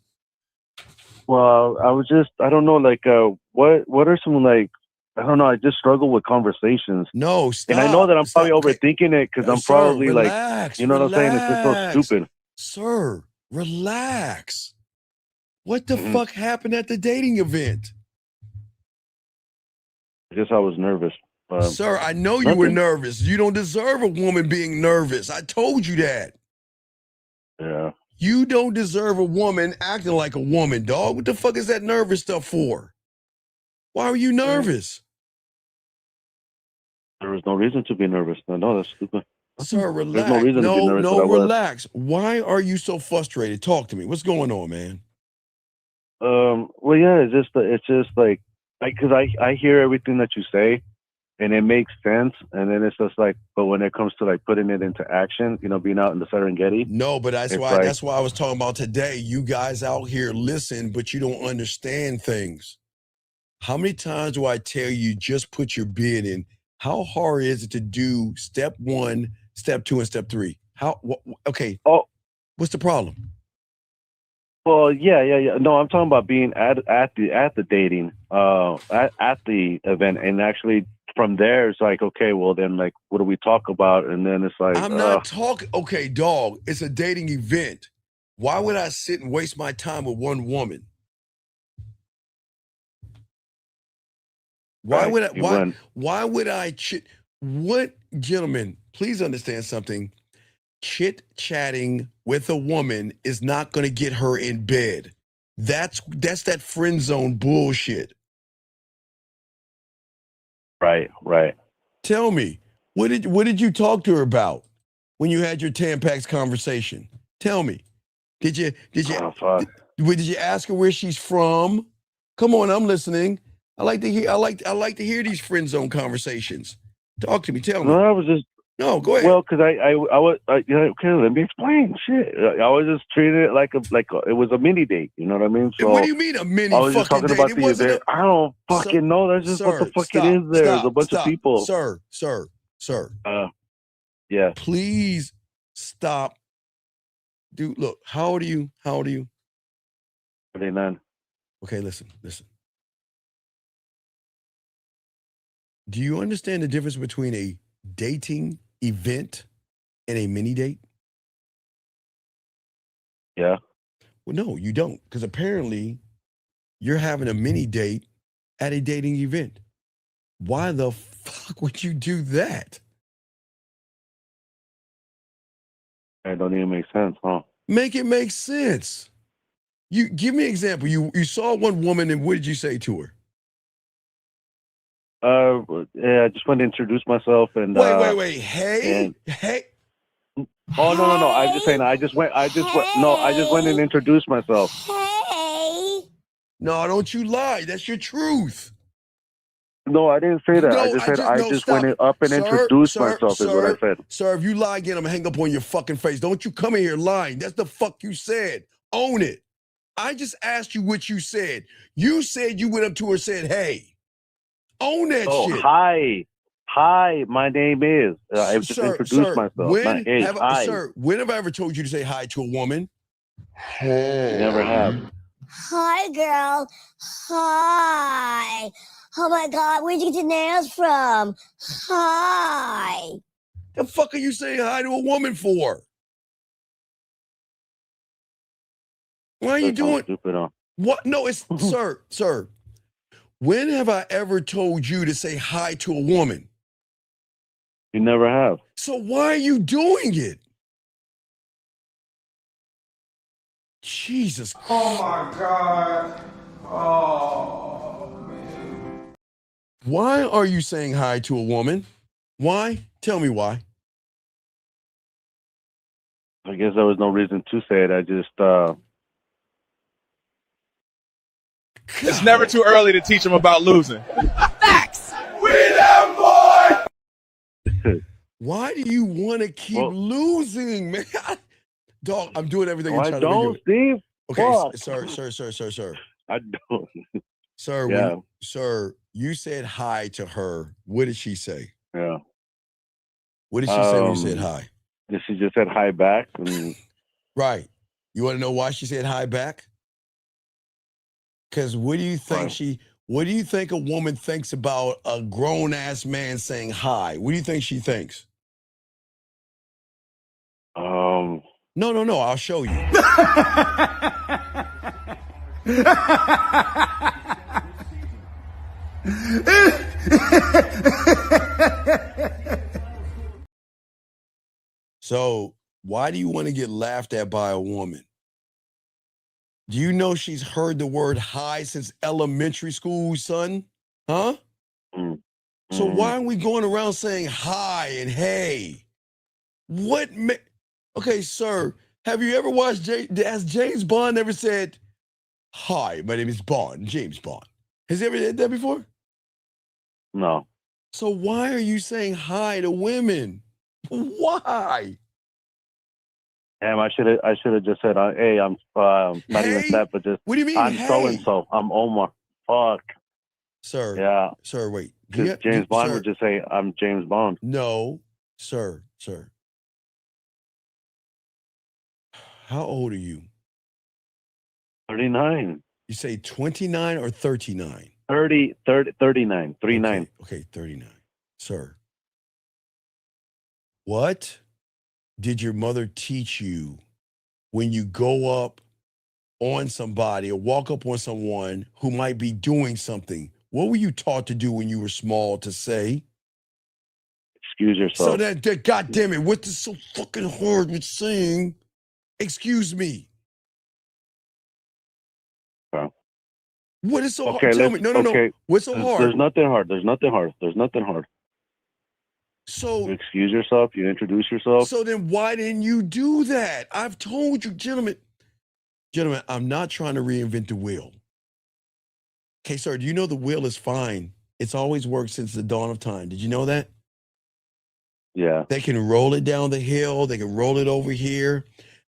Well, I don't know, like, what are some, like, I don't know, I just struggle with conversations. No, stop. And I know that I'm probably overthinking it because I'm Sir, probably relax, like, you know what I'm saying? It's just so relax. stupid. Sir, relax. What the Mm-hmm. fuck happened at the dating event? I guess I was nervous. Sir, I know you were nervous. You don't deserve a woman being nervous. I told you that. Yeah. You don't deserve a woman acting like a woman, dog. What the fuck is that nervous stuff for? Why are you nervous? There was no reason to be nervous. No, that's stupid. Sir, relax. There's no reason to be nervous. No, relax. Why are you so frustrated? Talk to me. What's going on, man? Well, yeah, it's just like, because I hear everything that you say, and it makes sense, and then it's just like, but when it comes to like putting it into action, you know, being out in the Serengeti. No, but that's why I was talking about today. You guys out here listen, but you don't understand things. How many times do I tell you just put your bid in? How hard is it to do step 1, step 2, and step 3? Okay. Oh, what's the problem? Well, yeah. No, I'm talking about being at the dating, at the event, and actually from there it's like, okay, well then, like, what do we talk about? And then it's like, I'm not talking. Okay, dog. It's a dating event. Why would I sit and waste my time with one woman? Why would I? Why would I? What, gentlemen? Please understand something. Chit-chatting with a woman is not going to get her in bed. That's that friend zone bullshit. Right. Tell me, what did you talk to her about when you had your Tampax conversation? Tell me, did you ask her where she's from? Come on, I'm listening. I like to hear these friend zone conversations. Talk to me. Tell me. No, I was just. No, go ahead. Well, because I was, okay, let me explain. Shit, I was just treating it like it was a mini date. You know what I mean? So what do you mean a mini? I was just talking about the event. I don't fucking know. That's just what the fuck it is. There's a bunch of people. Sir. Yeah. Please stop. Dude, look. How old are you? 29. Okay, listen. Do you understand the difference between a dating event and a mini date? Yeah. Well, no, you don't, because apparently you're having a mini date at a dating event. Why the fuck would you do that? It don't even make sense, huh? Make it make sense. You give me an example. You saw one woman, and what did you say to her? Yeah, I just wanted to introduce myself and wait. Hey. Oh no. I just went and introduced myself. Hey. No, don't you lie. That's your truth. No, I didn't say that. No, I just said I just went up and introduced myself is what I said. Sir, if you lie again, I'm gonna hang up on your fucking face. Don't you come in here lying. That's the fuck you said. Own it. I just asked you what you said. You said you went up to her and said, hey. Own that shit. Hi, my name is. I just introduced myself. When have I ever told you to say hi to a woman? Hey. Never have. Hi, girl. Hi. Oh my God, where'd you get your nails from? Hi. The fuck are you saying hi to a woman for? Why are you doing? Stupid, huh? What? No, it's sir. When have I ever told you to say hi to a woman? You never have. So why are you doing it? Jesus Christ. Oh my God. Oh. Why are you saying hi to a woman? Why? Tell me why. I guess there was no reason to say it. I just It's never too early to teach them about losing. Facts. We them boy. Why do you want to keep losing, man? Dog, I'm doing everything I to try don't, to make it. Steve. Okay, Fuck. sir. I don't. Sir, Yeah. sir, you said hi to her. What did she say? Yeah. What did she say when you said hi? She just said hi back. And Right. You want to know why she said hi back? Because what do you think what do you think a woman thinks about a grown-ass man saying hi? What do you think she thinks? No, I'll show you. So why do you want to get laughed at by a woman? Do you know she's heard the word hi since elementary school, son? Huh? So why are we going around saying hi and hey? Okay, sir, have you ever watched has James Bond ever said, hi, my name is Bond, James Bond? Has he ever did that before? No. So why are you saying hi to women? Why? Damn, I should have just said, hey, I'm not even that, but just what do you mean? I'm Hey? so and so. I'm Omar. Fuck. Sir. Yeah. Sir, wait. Because James Bond would just say, I'm James Bond. No, sir. How old are you? 39. You say 29 or 39? 39. 39. Okay, 39. Sir, what did your mother teach you when you go up on somebody or walk up on someone who might be doing something? What were you taught to do when you were small to say? Excuse yourself. So that God damn it, what's so fucking hard with saying, excuse me? What is so hard? Tell me. No. What's so hard? There's nothing hard. There's nothing hard. So you excuse yourself. You introduce yourself. So then why didn't you do that? I've told you, gentlemen, I'm not trying to reinvent the wheel. Okay, sir, do you know the wheel is fine? It's always worked since the dawn of time. Did you know that? Yeah. They can roll it down the hill. They can roll it over here.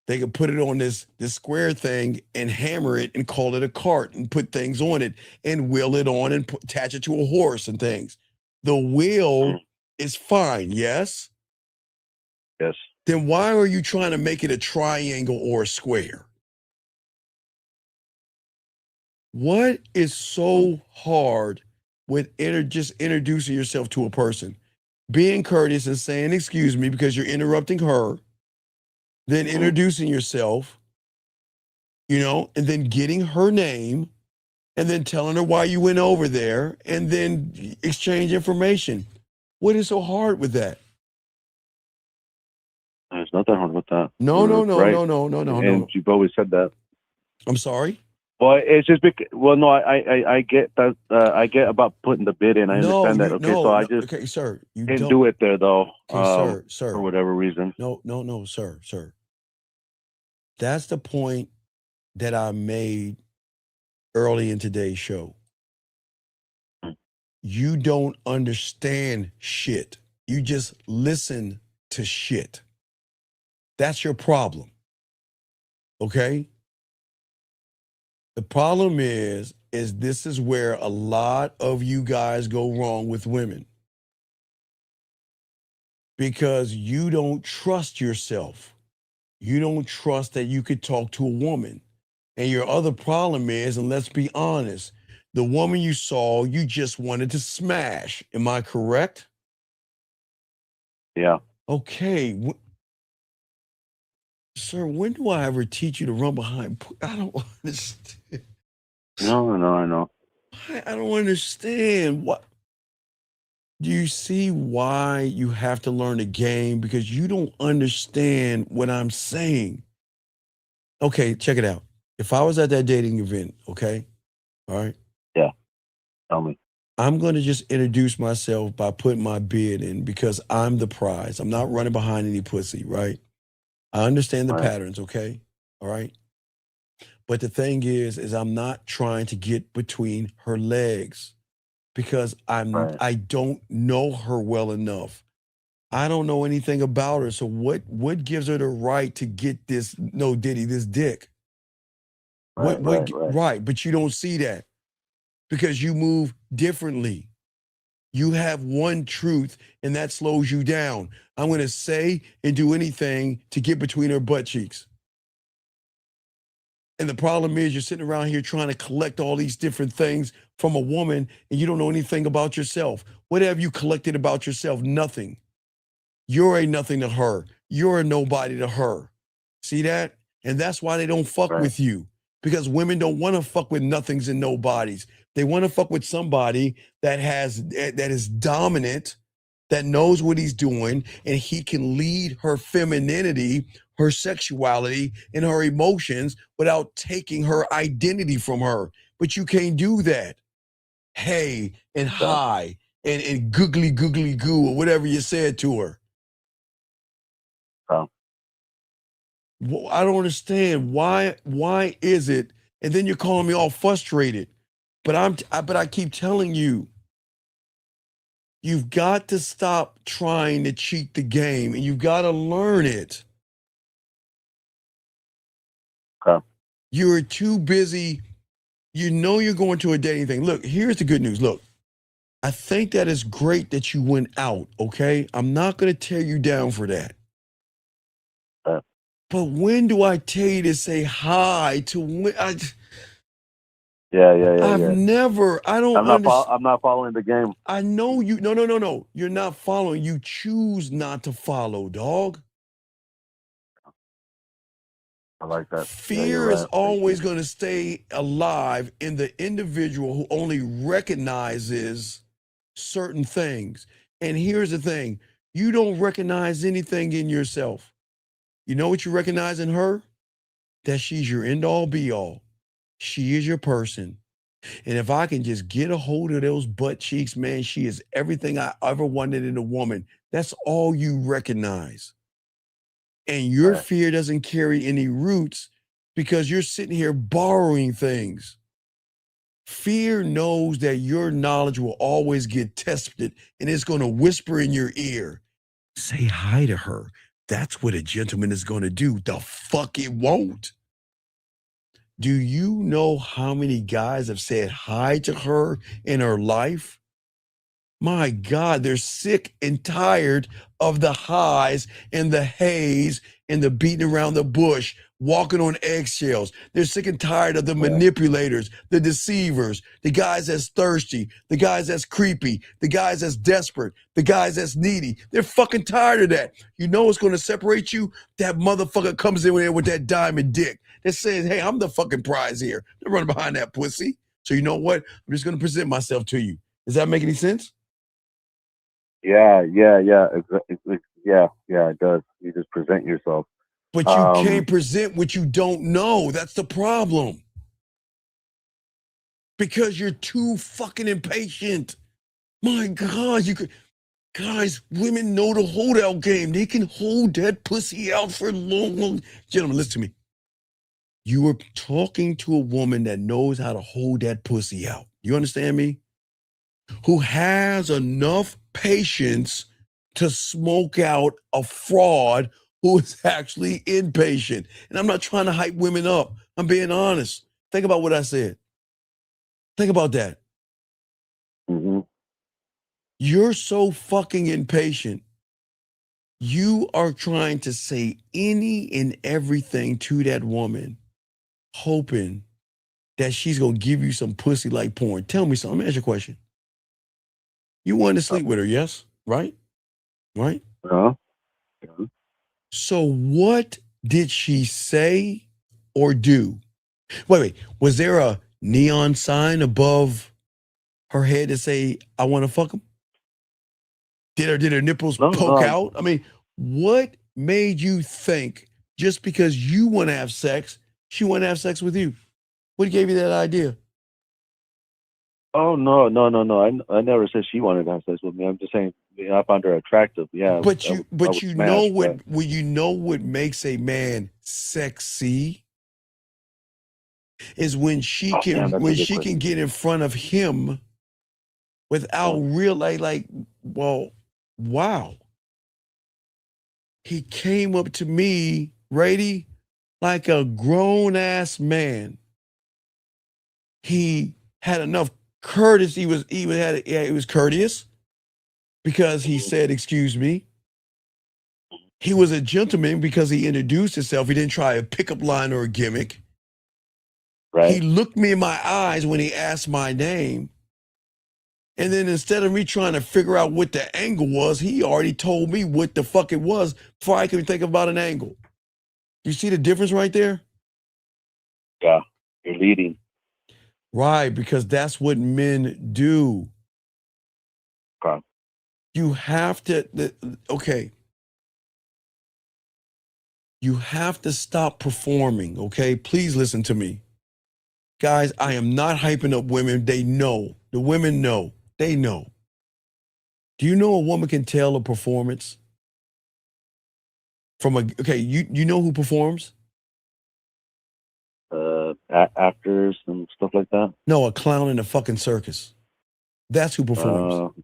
They can put it on this square thing and hammer it and call it a cart and put things on it and wheel it on and attach it to a horse and things. The wheel is fine, yes? Yes. Then why are you trying to make it a triangle or a square? What is so hard with just introducing yourself to a person? Being courteous and saying, excuse me, because you're interrupting her, then introducing yourself, and then getting her name, and then telling her why you went over there, and then exchange information. What is so hard with that? There's nothing hard with that. No. And you've always said that. I'm sorry? Well, it's just because, no, I get that. I get about putting the bid in. I understand that. Okay, so I just okay, sir, you didn't do it there though. Okay, sir, for whatever reason. No, sir. That's the point that I made early in today's show. You don't understand shit. You just listen to shit. That's your problem. Okay? The problem is this is where a lot of you guys go wrong with women. Because you don't trust yourself. You don't trust that you could talk to a woman. And your other problem is, and let's be honest, the woman you saw, you just wanted to smash. Am I correct? Yeah. Okay. Sir, when do I ever teach you to run behind? I don't understand. No, I know. I don't understand. What? Do you see why you have to learn the game? Because you don't understand what I'm saying. Okay, check it out. If I was at that dating event, okay? All right? Yeah. Tell me. I'm going to just introduce myself by putting my bid in because I'm the prize. I'm not running behind any pussy, right? I understand the patterns, okay? All right? But the thing is I'm not trying to get between her legs because I don't know her well enough. I don't know anything about her. So what gives her the right to get this this dick? Right, but you don't see that because you move differently. You have one truth and that slows you down. I'm going to say and do anything to get between her butt cheeks. And the problem is you're sitting around here trying to collect all these different things from a woman and you don't know anything about yourself. What have you collected about yourself? Nothing. You're a nothing to her. You're a nobody to her. See that? And that's why they don't fuck with you. Because women don't want to fuck with nothings and nobodies. They want to fuck with somebody that is dominant, that knows what he's doing, and he can lead her femininity, her sexuality, and her emotions without taking her identity from her. But you can't do that. Hey and hi and googly googly goo or whatever you said to her. Well, I don't understand why is it? And then you're calling me all frustrated. But I keep telling you, you've got to stop trying to cheat the game and you've got to learn it. You're too busy. You know you're going to a dating thing. Look, here's the good news. Look, I think that it's great that you went out, okay? I'm not going to tear you down for that. But when do I tell you to say hi to when? I've never, I don't understand. I'm not following the game. I know you, no. You're not following. You choose not to follow, dog. I like that. Fear is always going to stay alive in the individual who only recognizes certain things. And here's the thing. You don't recognize anything in yourself. You know what you recognize in her? That she's your end all be all. She is your person. And if I can just get a hold of those butt cheeks, man, she is everything I ever wanted in a woman. That's all you recognize. And your fear doesn't carry any roots because you're sitting here borrowing things. Fear knows that your knowledge will always get tested and it's going to whisper in your ear. Say hi to her. That's what a gentleman is going to do. The fuck it won't. Do you know how many guys have said hi to her in her life? My God, they're sick and tired of the highs and the haze and the beating around the bush, walking on eggshells. They're sick and tired of the manipulators, the deceivers, the guys that's thirsty, the guys that's creepy, the guys that's desperate, the guys that's needy. They're fucking tired of that. You know what's going to separate you? That motherfucker comes in there with that diamond dick that says, hey, I'm the fucking prize here. They're running behind that pussy. So you know what? I'm just going to present myself to you. Does that make any sense? Yeah, it does. You just present yourself. But you can't present what you don't know. That's the problem. Because you're too fucking impatient. My God, guys, women know the holdout game. They can hold that pussy out for long. Gentlemen, listen to me. You are talking to a woman that knows how to hold that pussy out. You understand me? Who has enough patience to smoke out a fraud who is actually impatient. And I'm not trying to hype women up. I'm being honest. Think about what I said. Think about that. Mm-hmm. You're so fucking impatient. You are trying to say any and everything to that woman, hoping that she's going to give you some pussy like porn. Tell me something. Let me ask you a question. You wanted to sleep with her, yes? Right? Right? So what did she say or do? Wait. Was there a neon sign above her head to say, I want to fuck him? Did her nipples poke out? I mean, what made you think just because you want to have sex, she want to have sex with you? What gave you that idea? Oh no. I never said she wanted to have sex with me. I'm just saying, I found her attractive. Yeah, But I you would smash. But know what makes a man sexy is when she damn, that's a good can question. get in front of him without like, well, wow. He came up to me, Rady, like a grown ass man. He had enough courtesy. He was courteous because he said, "Excuse me." He was a gentleman because he introduced himself. He didn't try a pickup line or a gimmick. Right. He looked me in my eyes when he asked my name. And then instead of me trying to figure out what the angle was, he already told me what the fuck it was before I could think about an angle. You see the difference right there? Yeah, you're leading. Right, because that's what men do. Okay. You have to, okay. You have to stop performing, okay? Please listen to me. Guys, I am not hyping up women. They know. The women know. They know. Do you know a woman can tell a performance from okay, you know who performs? Actors and stuff like that. No, a clown in a fucking circus. That's who performs.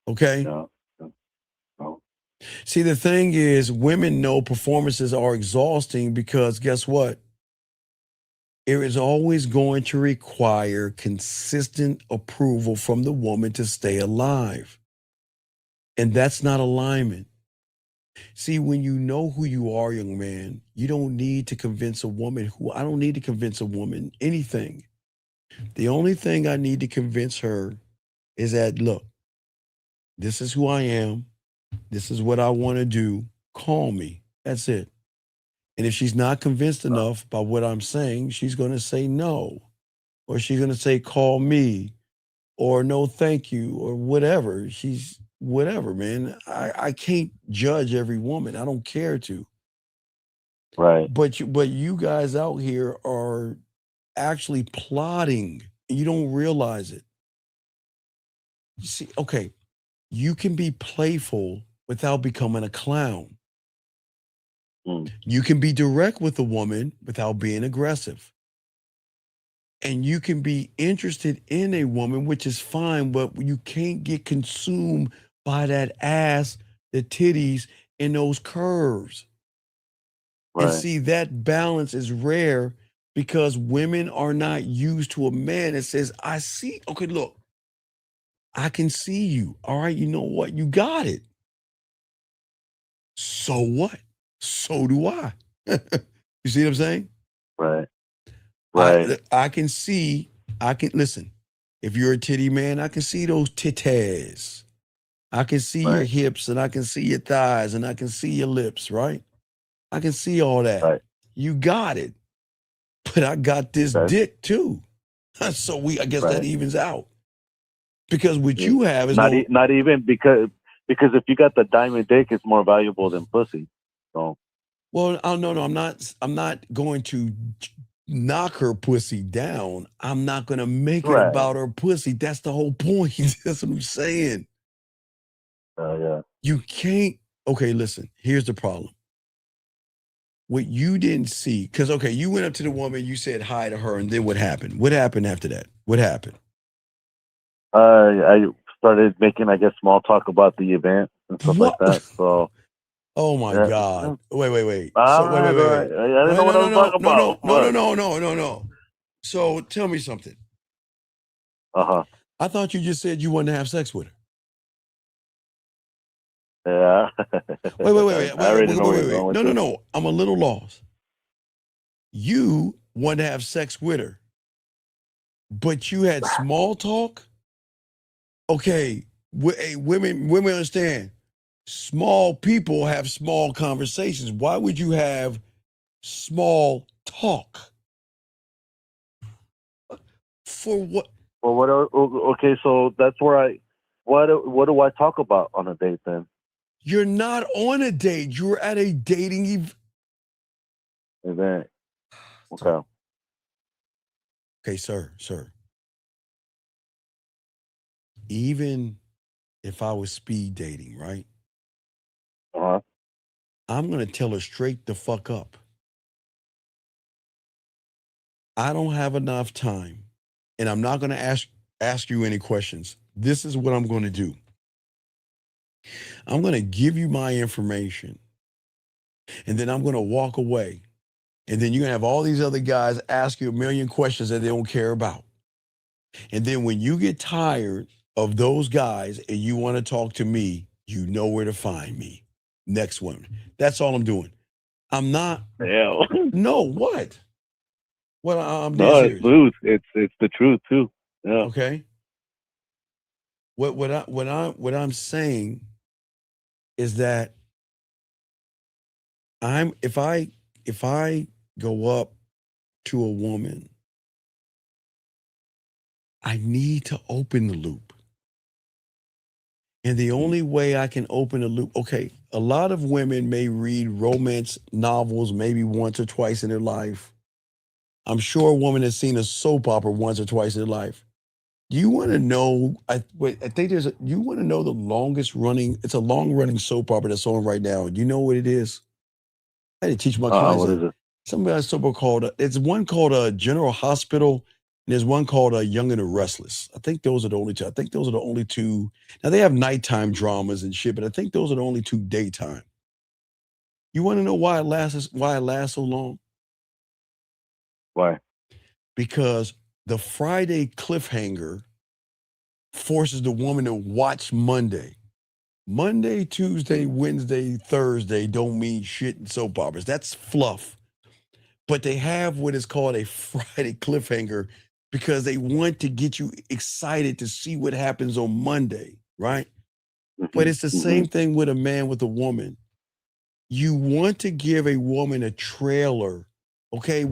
Okay? Yeah. Oh. See, the thing is, women know performances are exhausting because guess what? It is always going to require consistent approval from the woman to stay alive. And that's not alignment. See, when you know who you are, young man, you don't need to convince a woman I don't need to convince a woman anything. The only thing I need to convince her is that, look, this is who I am. This is what I want to do. Call me. That's it. And if she's not convinced enough by what I'm saying, she's going to say no. Or she's going to say, call me. Or no, thank you. Or whatever. She's whatever, man. I can't judge every woman. I don't care to. Right. But you guys out here are actually plotting. You don't realize it. You see, okay, you can be playful without becoming a clown. You can be direct with a woman without being aggressive. And you can be interested in a woman, which is fine, but you can't get consumed by that ass, the titties, and those curves. Right. And see, that balance is rare because women are not used to a man that says, I see, okay, look, I can see you. All right, you know what? You got it. So what? So do I. You see what I'm saying? Right. Right. I can see, listen, if you're a titty man, I can see those titties. I can see your hips and I can see your thighs and I can see your lips, right? I can see all that. Right. You got it. But I got this dick too. So I guess that evens out. Because what you have is not even because if you got the diamond dick, it's more valuable than pussy. So. Well, no, I'm not going to knock her pussy down. I'm not going to make it about her pussy. That's the whole point. That's what I'm saying. Yeah. You can't. Okay, listen. Here's the problem. What you didn't see, because okay, you went up to the woman, you said hi to her, and then what happened? What happened after that? What happened? I started making, I guess, small talk about the event and stuff like that. So. Oh my God! Wait. Wait. So wait. I didn't know what I was talking about. No. So tell me something. I thought you just said you wanted to have sex with her. Yeah. Wait. No. I'm a little lost. You wanted to have sex with her, but you had small talk? Okay, women understand. Small people have small conversations. Why would you have small talk? For what? Well, what? Okay, so that's where what do I talk about on a date then? You're not on a date. You're at a dating event. Okay. Okay, sir. even if I was speed dating, right? Uh-huh. I'm gonna tell her straight the fuck up. I don't have enough time, and I'm not gonna ask you any questions. This is what I'm gonna do. I'm gonna give you my information, and then I'm gonna walk away. And then you're gonna have all these other guys ask you a million questions that they don't care about. And then when you get tired of those guys and you want to talk to me, you know where to find me. Next one. That's all I'm doing. I'm not. Hell. No, what? Well, I'm dead No, serious. it's blues. It's the truth too. Yeah. Okay. What I'm saying is that if I go up to a woman, I need to open the loop. And the only way I can open a loop, okay, a lot of women may read romance novels maybe once or twice in their life. I'm sure a woman has seen a soap opera once or twice in their life. Do you want to know? You want to know the longest running? It's a long running soap opera that's on right now. Do you know what it is? I had to teach my clients. What is it? Some soap opera called. It's one called General Hospital. And there's one called Young and the Restless. I think those are the only two. I think those are the only two. Now they have nighttime dramas and shit, but I think those are the only two daytime. You want to know why it lasts so long? Why? Because the Friday cliffhanger forces the woman to watch Monday. Monday, Tuesday, Wednesday, Thursday don't mean shit in soap operas. That's fluff. But they have what is called a Friday cliffhanger because they want to get you excited to see what happens on Monday, right? But it's the same thing with a man with a woman. You want to give a woman a trailer, okay?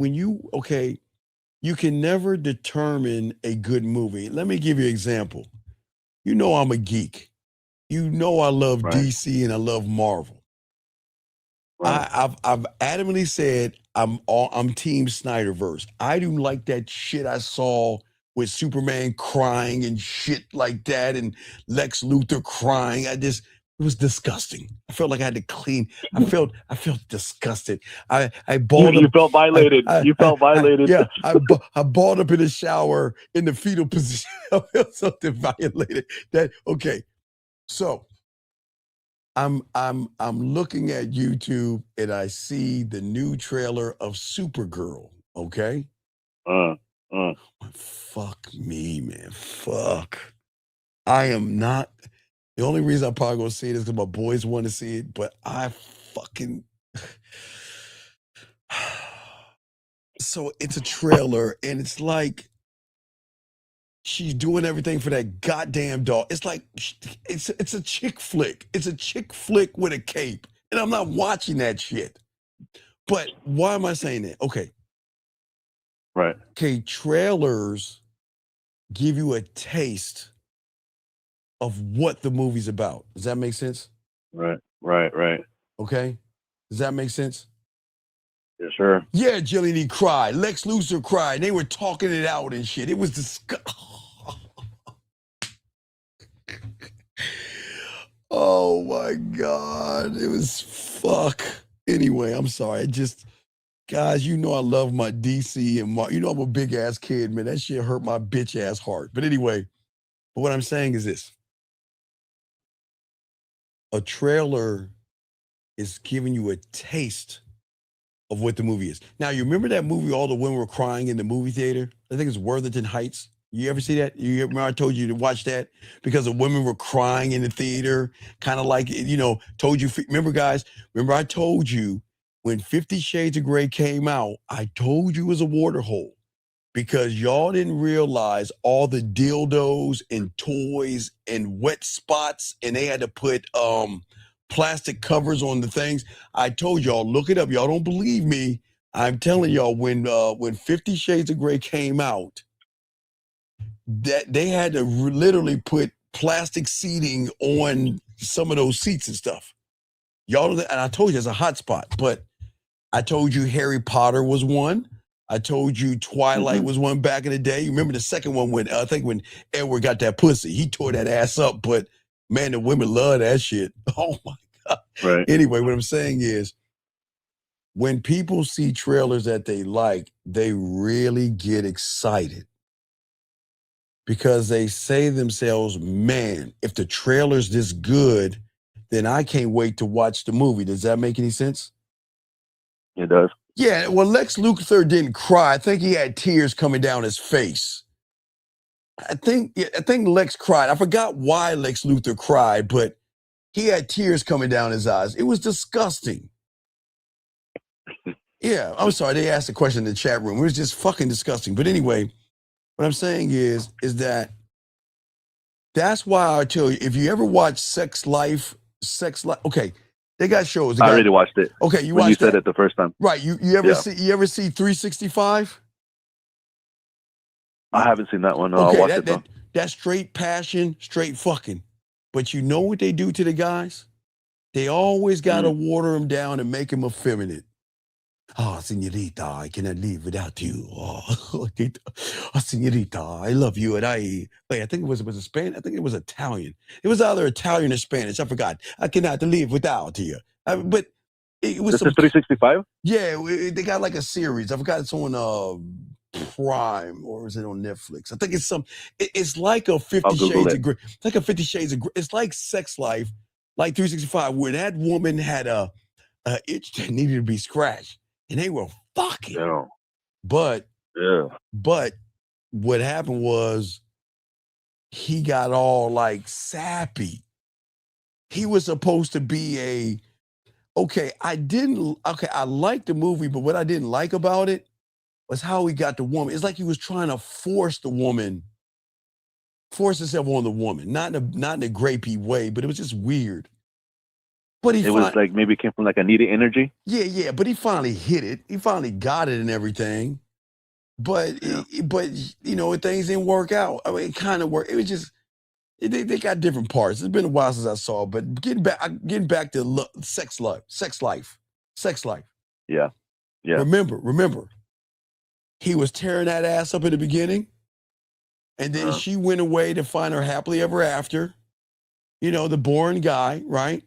You can never determine a good movie. Let me give you an example. You know I'm a geek. You know I love DC and I love Marvel. I've adamantly said I'm Team Snyderverse. I do like that shit I saw with Superman crying and shit like that, and Lex Luthor crying. It was disgusting. I felt like I had to clean. I felt disgusted. I balled up. You felt violated. You felt violated. I balled up in the shower in the fetal position. I felt something violated. So I'm looking at YouTube and I see the new trailer of Supergirl. Okay. Fuck me, man. Fuck. I am not. The only reason I'm probably gonna see it is because my boys want to see it, but I fucking. So it's a trailer and it's like she's doing everything for that goddamn dog. It's like it's a chick flick. It's a chick flick with a cape, and I'm not watching that shit. But why am I saying that? Okay. Right. Okay, trailers give you a taste of what the movie's about. Does that make sense? Right. Okay. Does that make sense? Yes, sir. Yeah, Jillian cried. Lex Luthor cried. They were talking it out and shit. It was disgusting. Oh my God. It was fuck. Anyway, I'm sorry. Guys, you know I love my DC and I'm a big ass kid, man. That shit hurt my bitch ass heart. But anyway, what I'm saying is this. A trailer is giving you a taste of what the movie is. Now, you remember that movie all the women were crying in the movie theater? I think it's Worthington Heights. You ever see that? You remember I told you to watch that because the women were crying in the theater, kind of like, told you. Remember, guys, I told you when 50 Shades of Grey came out, I told you it was a water hole because y'all didn't realize all the dildos and toys and wet spots, and they had to put plastic covers on the things. I told y'all, look it up. Y'all don't believe me. I'm telling y'all, when 50 Shades of Grey came out, that they had to literally put plastic seating on some of those seats and stuff. Y'all, and I told you it's a hot spot, but I told you Harry Potter was one. I told you Twilight was one back in the day. You remember the second one when I think when Edward got that pussy, he tore that ass up. But man, the women love that shit. Oh my God. Right. Anyway, what I'm saying is, when people see trailers that they like, they really get excited because they say to themselves, man, if the trailer's this good, then I can't wait to watch the movie. Does that make any sense? It does. Yeah, well, Lex Luthor didn't cry. I think he had tears coming down his face. I think Lex cried. I forgot why Lex Luthor cried, but he had tears coming down his eyes. It was disgusting. Yeah, I'm sorry. They asked a question in the chat room. It was just fucking disgusting. But anyway, what I'm saying is that that's why I tell you, if you ever watch Sex Life, okay, they got shows. I already watched it. Okay, you when watched you said that? it the first time. Right. You ever see 365? I haven't seen that one. No, Okay, I'll watch it though. that's straight passion, straight fucking. But you know what they do to the guys? They always got to water them down and make them effeminate. Oh, señorita, I cannot live without you. Oh, señorita, I love you. And I think it was Spanish. I think it was Italian. It was either Italian or Spanish. I forgot. I cannot live without you. But it was This is 365? Yeah, they got like a series. I forgot it's on Prime or is it on Netflix? I think it's it's like a 50 Shades of Grey. It's like a 50 Shades of Grey. It's like Sex Life, like 365, where that woman had a itch that needed to be scratched. And they were fucking. Yeah. But what happened was he got all like sappy. He was supposed to be I liked the movie, but what I didn't like about it was how he got the woman. It's like he was trying to force himself on the woman. Not in a grapey way, but it was just weird. But it was like maybe it came from like a needy energy. Yeah, but he finally hit it. He finally got it and everything. But things didn't work out. I mean, it kind of worked. It was just they got different parts. It's been a while since I saw, but getting back to sex life. Yeah. Remember, he was tearing that ass up in the beginning, and then she went away to find her happily ever after. The boring guy, right?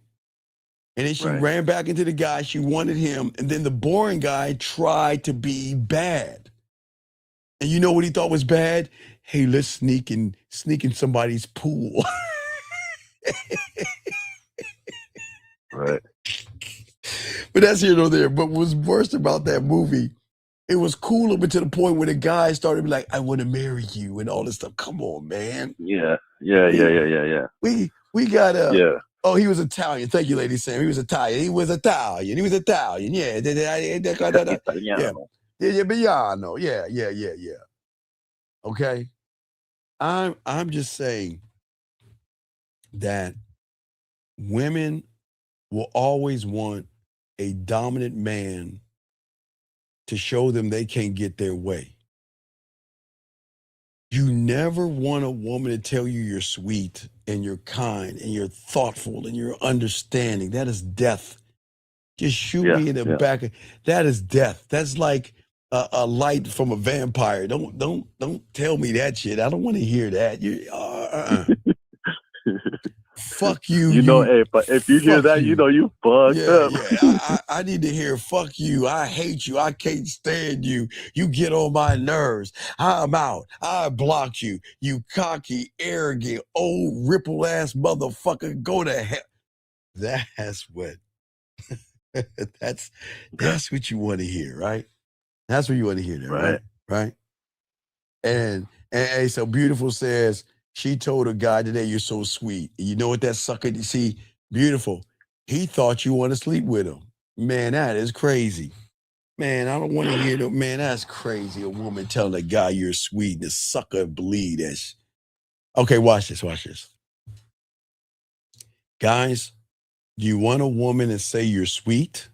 And then she ran back into the guy. She wanted him. And then the boring guy tried to be bad. And you know what he thought was bad? Hey, let's sneak in somebody's pool. Right. But that's here nor there. But what's worse about that movie, it was cool up until the point where the guy started to be like, I want to marry you and all this stuff. Come on, man. Yeah. We got Yeah. Oh, he was Italian. Thank you, Lady Sam. He was Italian. Yeah. Italiano. Yeah. Okay. I'm just saying that women will always want a dominant man to show them they can't get their way. You never want a woman to tell you you're sweet and you're kind and you're thoughtful and you're understanding. That is death. Just shoot me in the back. That is death. That's like a light from a vampire. Don't tell me that shit. I don't want to hear that. Fuck you. But if you hear that, you fucked up. Yeah. I need to hear fuck you. I hate you. I can't stand you. You get on my nerves. I'm out. I blocked you. You cocky, arrogant, old ripple ass motherfucker. Go to hell. That's what that's what you want to hear, right? That's what you want to hear there, right? And so Beautiful says, she told a guy today, you're so sweet. And you know what that sucker, see, Beautiful, he thought you want to sleep with him. Man, that is crazy. Man, I don't want to hear that. Man, that's crazy. A woman telling a guy you're sweet, the sucker believe that. Okay, watch this. Guys, do you want a woman to say you're sweet?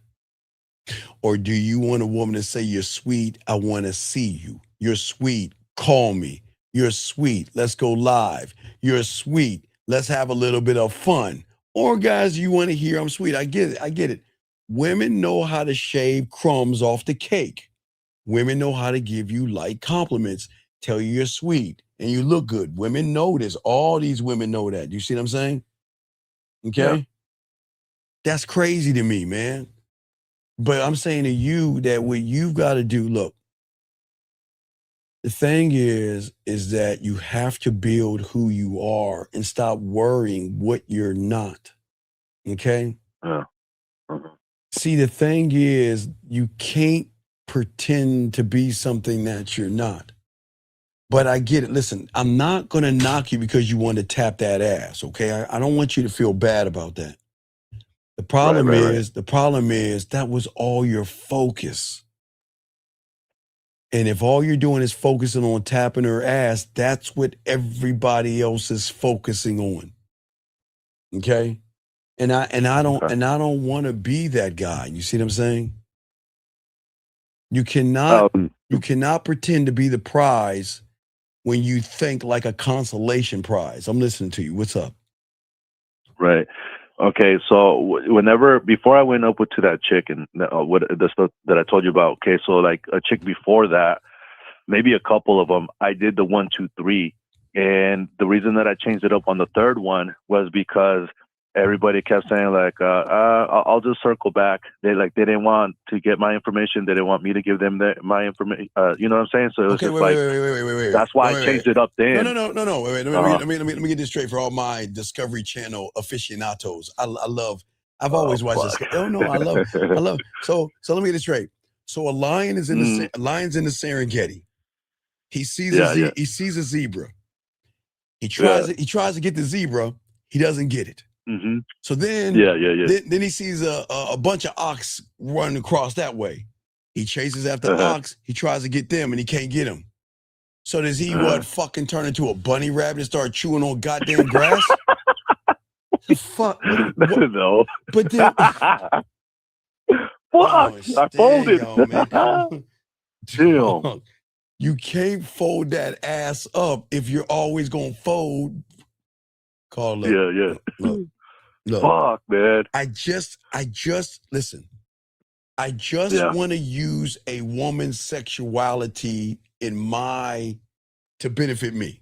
Or do you want a woman to say you're sweet? I want to see you. You're sweet. Call me. You're sweet. Let's go live. You're sweet. Let's have a little bit of fun. Or guys, you want to hear I'm sweet. I get it. Women know how to shave crumbs off the cake. Women know how to give you light compliments, tell you you're sweet and you look good. Women know this. All these women know that. You see what I'm saying? Okay? Yeah. That's crazy to me, man. But I'm saying to you that what you've got to do, look, the thing is that you have to build who you are and stop worrying what you're not. Okay? Yeah. See, the thing is, you can't pretend to be something that you're not. But I get it. Listen, I'm not going to knock you because you want to tap that ass, okay? I don't want you to feel bad about that. The problem is that was all your focus. And if all you're doing is focusing on tapping her ass, that's what everybody else is focusing on. Okay? And I don't want to be that guy. You see what I'm saying? You cannot pretend to be the prize when you think like a consolation prize. I'm listening to you. What's up? Right. Okay. So before I went up to that chick and the stuff that I told you about. Okay. So like a chick before that, maybe a couple of them, I did the 1, 2, 3. And the reason that I changed it up on the third one was because everybody kept saying like, I'll just circle back. They didn't want to get my information. They didn't want me to give them my information. You know what I'm saying? So it was wait. That's why I changed it up then. No. Wait. Let me get this straight for all my Discovery Channel aficionados. I've always watched this. Oh no, I love. So let me get this straight. So a lion is in the Serengeti. He sees he sees a zebra. He tries to get the zebra. He doesn't get it. Mm-hmm. So then, then he sees a bunch of ox running across that way. He chases after ox. He tries to get them, and he can't get them. So does he fucking turn into a bunny rabbit and start chewing on goddamn grass? Fuck. No. But then, fuck! I folded. Damn. You can't fold that ass up if you're always gonna fold. Call up. Look. Fuck, man. I just listen. I just want to use a woman's sexuality to benefit me.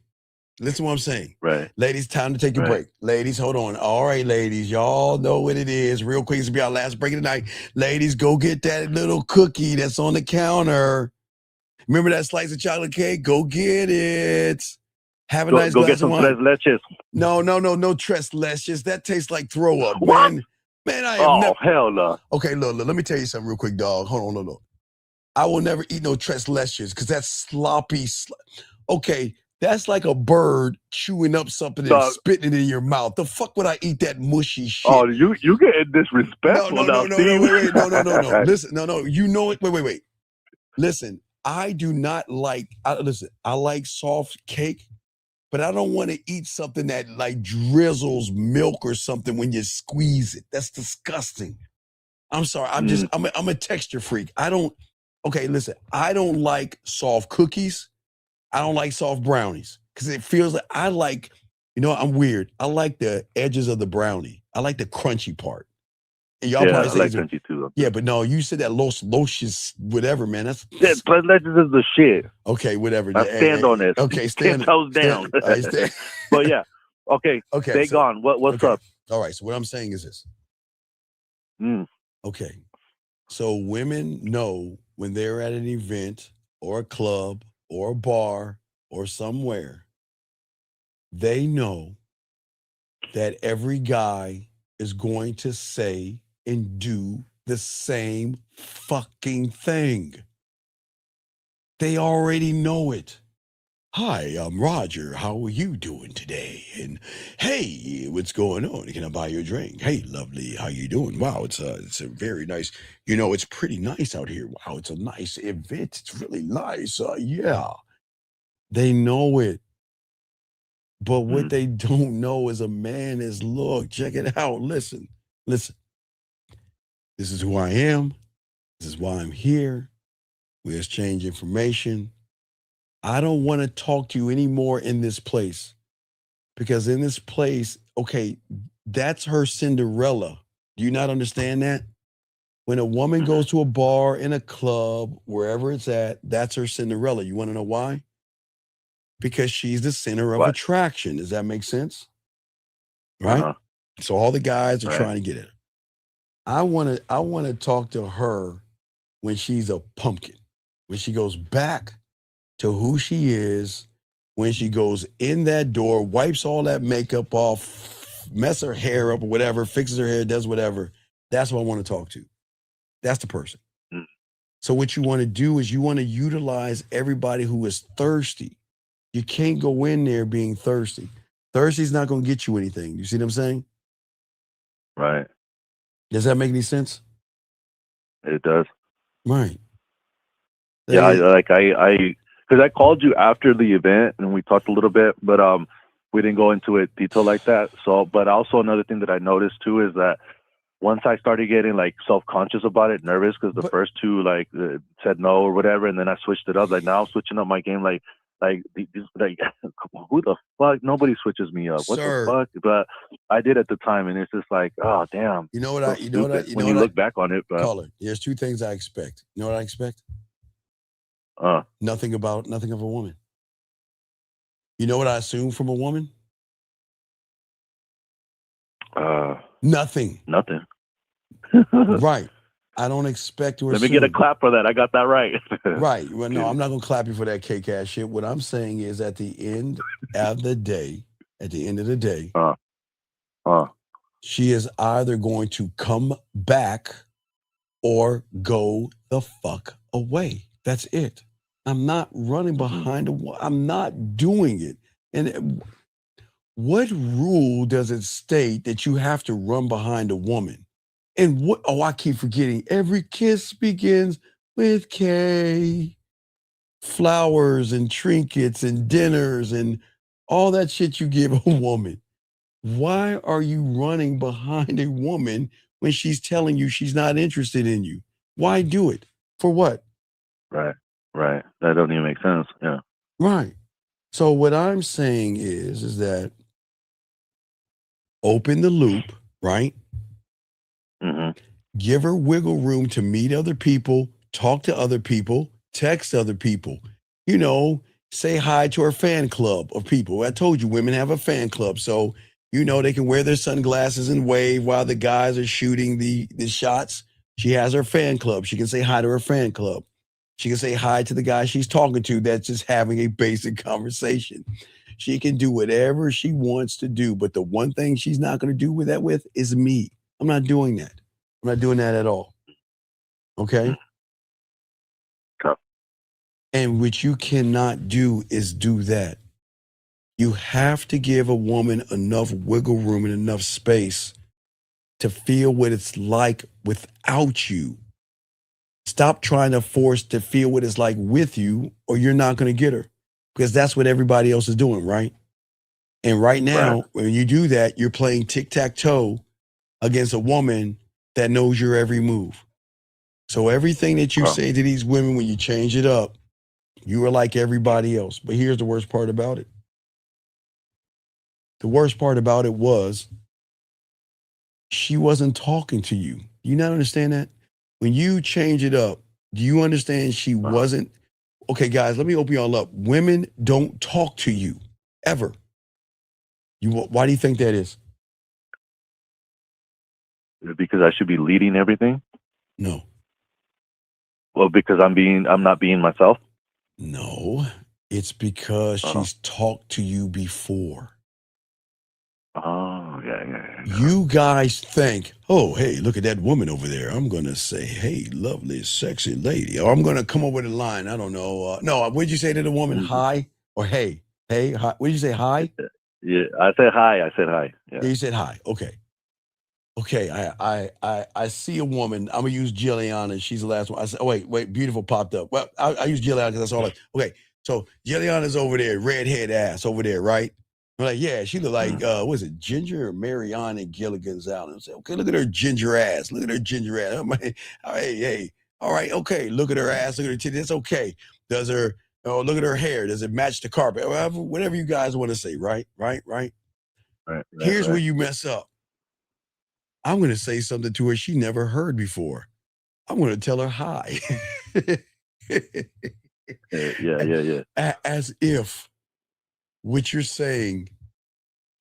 Listen to what I'm saying. Right. Ladies, time to take a break. Ladies, hold on. All right, ladies, y'all know what it is. Real quick, this will be our last break of the night. Ladies, go get that little cookie that's on the counter. Remember that slice of chocolate cake? Go get it. Have a nice glass of wine. Go get some tres leches. No tres leches. That tastes like throw up. What? Man, I am never. Hell no. Okay, look, let me tell you something real quick, dog. Hold on, look. I will never eat no tres leches because that's sloppy. Okay, that's like a bird chewing up something and spitting it in your mouth. The fuck would I eat that mushy shit? Oh, you getting disrespectful now, Steve. Wait. No. Listen, no. You know it. Wait. Listen, I do not like, I like soft cake, but I don't want to eat something that like drizzles milk or something when you squeeze it. That's disgusting. I'm sorry. I'm a texture freak. I don't like soft cookies. I don't like soft brownies because it feels like I'm weird. I like the edges of the brownie. I like the crunchy part. And y'all probably say I like crunchy too. Yeah, but no, you said that Los whatever, man. That's tres leches is the shit. Okay, whatever. I stand on it. Okay, 10 toes down. But yeah, okay. Stay gone. What's up? All right. So what I'm saying is this. Okay. So women know when they're at an event or a club or a bar or somewhere, they know that every guy is going to say and do the same fucking thing. They already know it. Hi, I'm Roger. How are you doing today? And hey, what's going on? Can I buy you a drink? Hey, lovely. How you doing? Wow, it's a very nice. It's pretty nice out here. Wow, it's a nice event. It's really nice. Yeah, they know it. But what they don't know is a man is, look, check it out. Listen. This is who I am. This is why I'm here. We exchange information. I don't want to talk to you anymore in this place because in this place, okay, that's her Cinderella. Do you not understand that? When a woman goes to a bar, in a club, wherever it's at, that's her Cinderella. You want to know why? Because she's the center of attraction. Does that make sense? Right? So all the guys are trying to get it. I want to talk to her when she's a pumpkin, when she goes back to who she is, when she goes in that door, wipes all that makeup off, mess her hair up or whatever, fixes her hair, does whatever. That's what I want to talk to. That's the person. So what you want to do is you want to utilize everybody who is thirsty. You can't go in there being thirsty. Thirsty's not going to get you anything. You see what I'm saying? Right. Does that make any sense? It does. Right. Yeah, because I called you after the event and we talked a little bit, but we didn't go into it detail like that. So, but also another thing that I noticed too is that once I started getting like self-conscious about it, nervous, because the first two said no or whatever, and then I switched it up. Like now I'm switching up my game. Like who the fuck? Nobody switches me up. What the fuck? But I did at the time, and it's just like, oh damn. You know what when you look back on it, but caller, there's two things I expect. You know what I expect? Nothing of a woman. You know what I assume from a woman? Nothing. Nothing. Right. I don't expect to Let assume. me get a clap for that. I got that right. Right. Well, no, I'm not gonna clap you for that cake ass shit. What I'm saying is at the end of the day, she is either going to come back or go the fuck away. That's it. I'm not running behind I'm not doing it. And what rule does it state that you have to run behind a woman? And what, I keep forgetting. Every kiss begins with K. Flowers and trinkets and dinners and all that shit you give a woman. Why are you running behind a woman when she's telling you she's not interested in you? Why do it? For what? Right. That doesn't even make sense. Yeah. Right. So what I'm saying is that open the loop, right? Give her wiggle room to meet other people, talk to other people, text other people, say hi to her fan club of people. I told you women have a fan club. So, they can wear their sunglasses and wave while the guys are shooting the shots. She has her fan club. She can say hi to her fan club. She can say hi to the guy she's talking to that's just having a basic conversation. She can do whatever she wants to do. But the one thing she's not going to do with is me. I'm not doing that. I'm not doing that at all. Okay? And what you cannot do is do that. You have to give a woman enough wiggle room and enough space to feel what it's like without you. Stop trying to force to feel what it's like with you, or you're not going to get her, because that's what everybody else is doing, right? And right now, when you do that, you're playing tic-tac-toe against a woman that knows your every move. So everything that you say to these women, when you change it up, you are like everybody else. But here's the worst part about it. The worst part about it was she wasn't talking to you. You not understand that? When you change it up, do you understand she wasn't? Okay, guys, let me open y'all up. Women don't talk to you, ever. Why do you think that is? Because I should be leading everything? No. Well, because I'm not being myself? No, it's because she's talked to you before. Oh, yeah. You guys think, oh, hey, look at that woman over there. I'm going to say, hey, lovely, sexy lady. Or I'm going to come up with a line. I don't know. No, what did you say to the woman? Hi or hey? Hey, hi. What did you say? Hi? Yeah, I said hi. Yeah. You said hi. Okay. I see a woman. I'm going to use Jilliana. She's the last one. I said, oh, wait, beautiful popped up. Well, I use Jilliana because that's all. Okay, so Jilliana's over there, redhead ass over there, right? I'm like, yeah, she look like, was it Ginger or Mariana Gilligan's out? And I said, okay, look at her ginger ass. Look at her ginger ass. I'm like, hey, all right, okay. Look at her ass. Look at her titties. That's okay. Look at her hair. Does it match the carpet? Whatever you guys want to say, right? Here's where you mess up. I'm going to say something to her she never heard before. I'm going to tell her hi. Yeah. As if what you're saying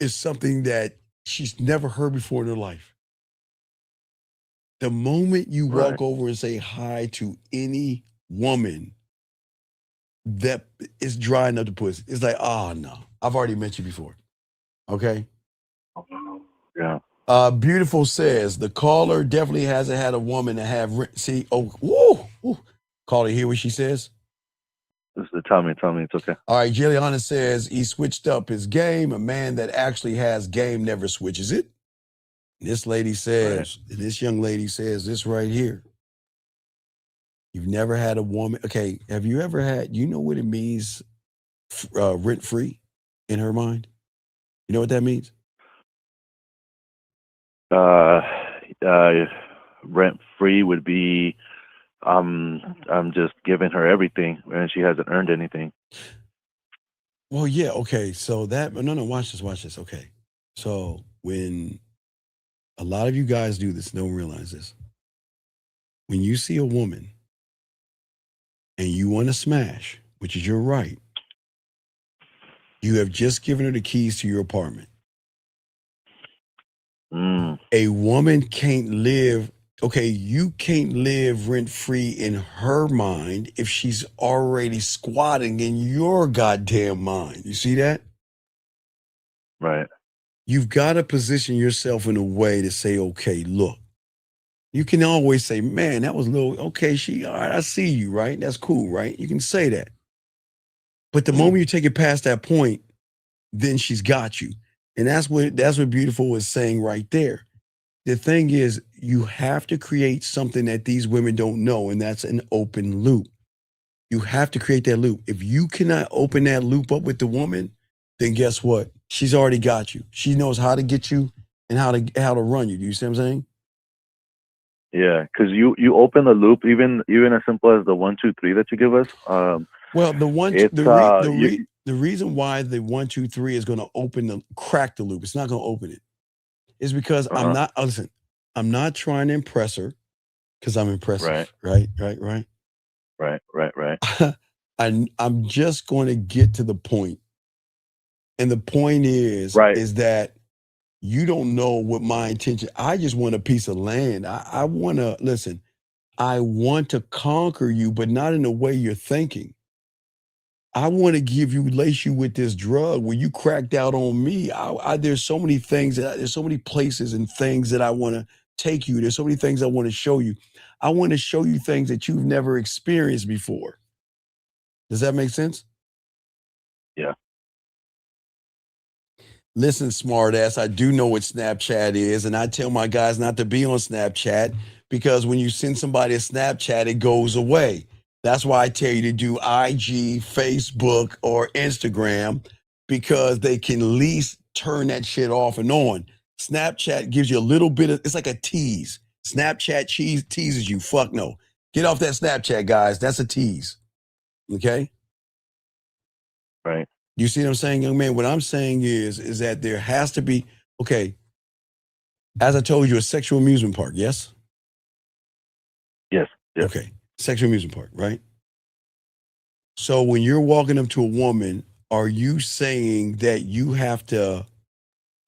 is something that she's never heard before in her life. The moment you walk over and say hi to any woman that is drying up the pussy, it's like, oh no, I've already met you before. Okay. Yeah. Beautiful says the caller definitely hasn't had a woman that have caller, hear what she says? Tell me, it's okay. All right, Juliana says he switched up his game. A man that actually has game never switches it. This lady says, this young lady says this right here. You've never had a woman. Okay, have you ever had, you know what it means rent free in her mind? You know what that means? Rent free would be I'm just giving her everything and she hasn't earned anything. Well, yeah, okay. So that no, watch this. Okay. So when a lot of you guys do this, don't realize this. When you see a woman and you want to smash, which is your right, you have just given her the keys to your apartment. A woman can't live, okay, you can't live rent-free in her mind if she's already squatting in your goddamn mind. You see that? Right. You've got to position yourself in a way to say, okay, look, you can always say, man, that was a little, okay, all right, I see you, right? That's cool, right? You can say that. But the moment you take it past that point, then she's got you. And that's what Beautiful is saying right there. The thing is, you have to create something that these women don't know, and that's an open loop. You have to create that loop. If you cannot open that loop up with the woman, then guess what? She's already got you. She knows how to get you and how to run you. Do you see what I'm saying? Yeah, because you open the loop, even as simple as the 1, 2, 3 that you give us. Well, the reason why the 1, 2, 3 is going to crack the loop, it's not going to open it, is because I'm not trying to impress her, because I'm impressive. Right. I'm just going to get to the point. And the point is that you don't know what my intention. I just want a piece of land. I want to listen. I want to conquer you, but not in the way you're thinking. I want to lace you with this drug where you cracked out on me. There's so many things there's so many places and things that I want to take you. There's so many things I want to show you. I want to show you things that you've never experienced before. Does that make sense? Yeah. Listen, smart ass, I do know what Snapchat is, and I tell my guys not to be on Snapchat because when you send somebody a Snapchat, it goes away. That's why I tell you to do IG, Facebook, or Instagram, because they can at least turn that shit off and on. Snapchat gives you a little bit of, it's like a tease. Snapchat teases you. Fuck no. Get off that Snapchat, guys. That's a tease. Okay? Right. You see what I'm saying, young man? What I'm saying is that there has to be, okay, as I told you, a sexual amusement park, yes? Yes. Okay, sexual amusement park, right? So when you're walking up to a woman, are you saying that you have to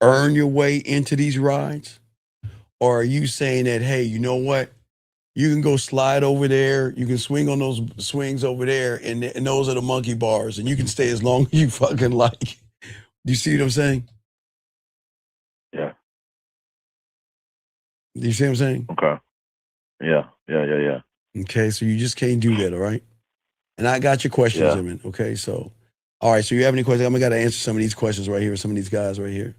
earn your way into these rides? Or are you saying that, hey, you know what? You can go slide over there. You can swing on those swings over there, and those are the monkey bars, and you can stay as long as you fucking like. Do you see what I'm saying? Yeah. Do you see what I'm saying? Okay. Yeah. Okay, so you just can't do that, all right? And I got your questions, man. Okay, so, all right, so you have any questions? I'm going to answer some of these questions right here, some of these guys right here.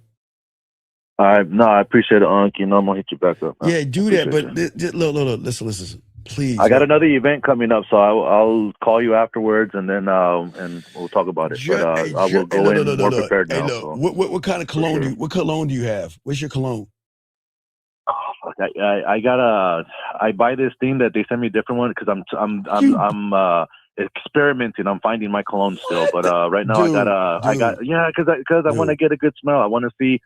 All right. No, I appreciate it, Unc. You know I'm going to hit you back up. Yeah, do that, but look, listen, please. I got another event coming up, so I'll call you afterwards, and then and we'll talk about it. But I will go in more prepared now. So. What kind of cologne what cologne do you have? What's your cologne? I buy this thing that they send me a different one because I'm experimenting. I'm finding my cologne still, but right now Dude, because I want to get a good smell. I want to see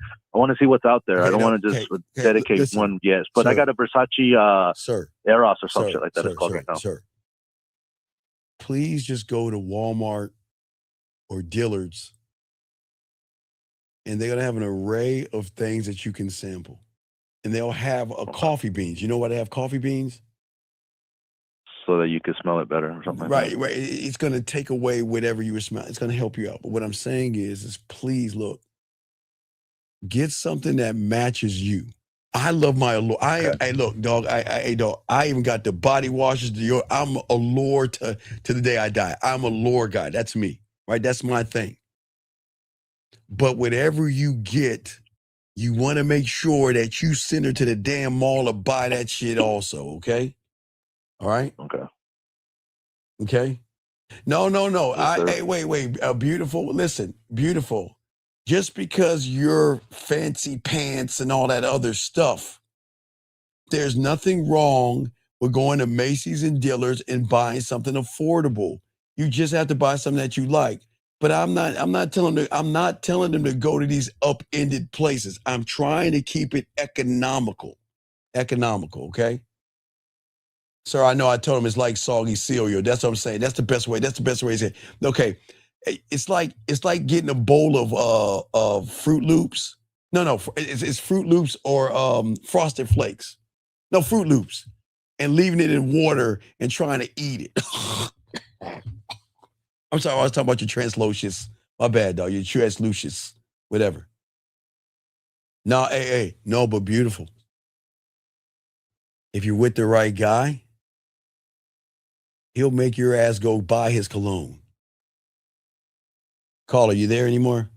what's out there. I don't want to just dedicate listen, one. Yes, but sir, I got a Versace sir, Eros or some sir, shit like that. sir, It's called sir, right now. sir. Please just go to Walmart or Dillard's, and they're gonna have an array of things that you can sample, and they'll have coffee beans. You know why they have coffee beans? So that you can smell it better or something like that. Right. It's going to take away whatever you were smelling. It's going to help you out. But what I'm saying is please look, get something that matches you. I love my allure. Hey, look, dog. I even got the body washes. I'm allure to the day I die. I'm a lure guy. That's me. Right. That's my thing. But whatever you get, you want to make sure that you send her to the damn mall to buy that shit also. Okay. All right. Okay. No. Yes, Hey, wait. Beautiful. Listen, beautiful. Just because you're fancy pants and all that other stuff, there's nothing wrong with going to Macy's and Dillard's and buying something affordable. You just have to buy something that you like. But I'm not telling them to go to these upended places. I'm trying to keep it economical. Okay? Sir, I know I told him it's like soggy cereal. That's what I'm saying. That's the best way. That's the best way to say it. Okay. It's like getting a bowl of Fruit Loops. No. It's Fruit Loops or Frosted Flakes. No, Fruit Loops. And leaving it in water and trying to eat it. I'm sorry, I was talking about your translucious. My bad, dog. Your translucious. Whatever. No, hey. No, but beautiful. If you're with the right guy, he'll make your ass go buy his cologne. Caller, you there anymore?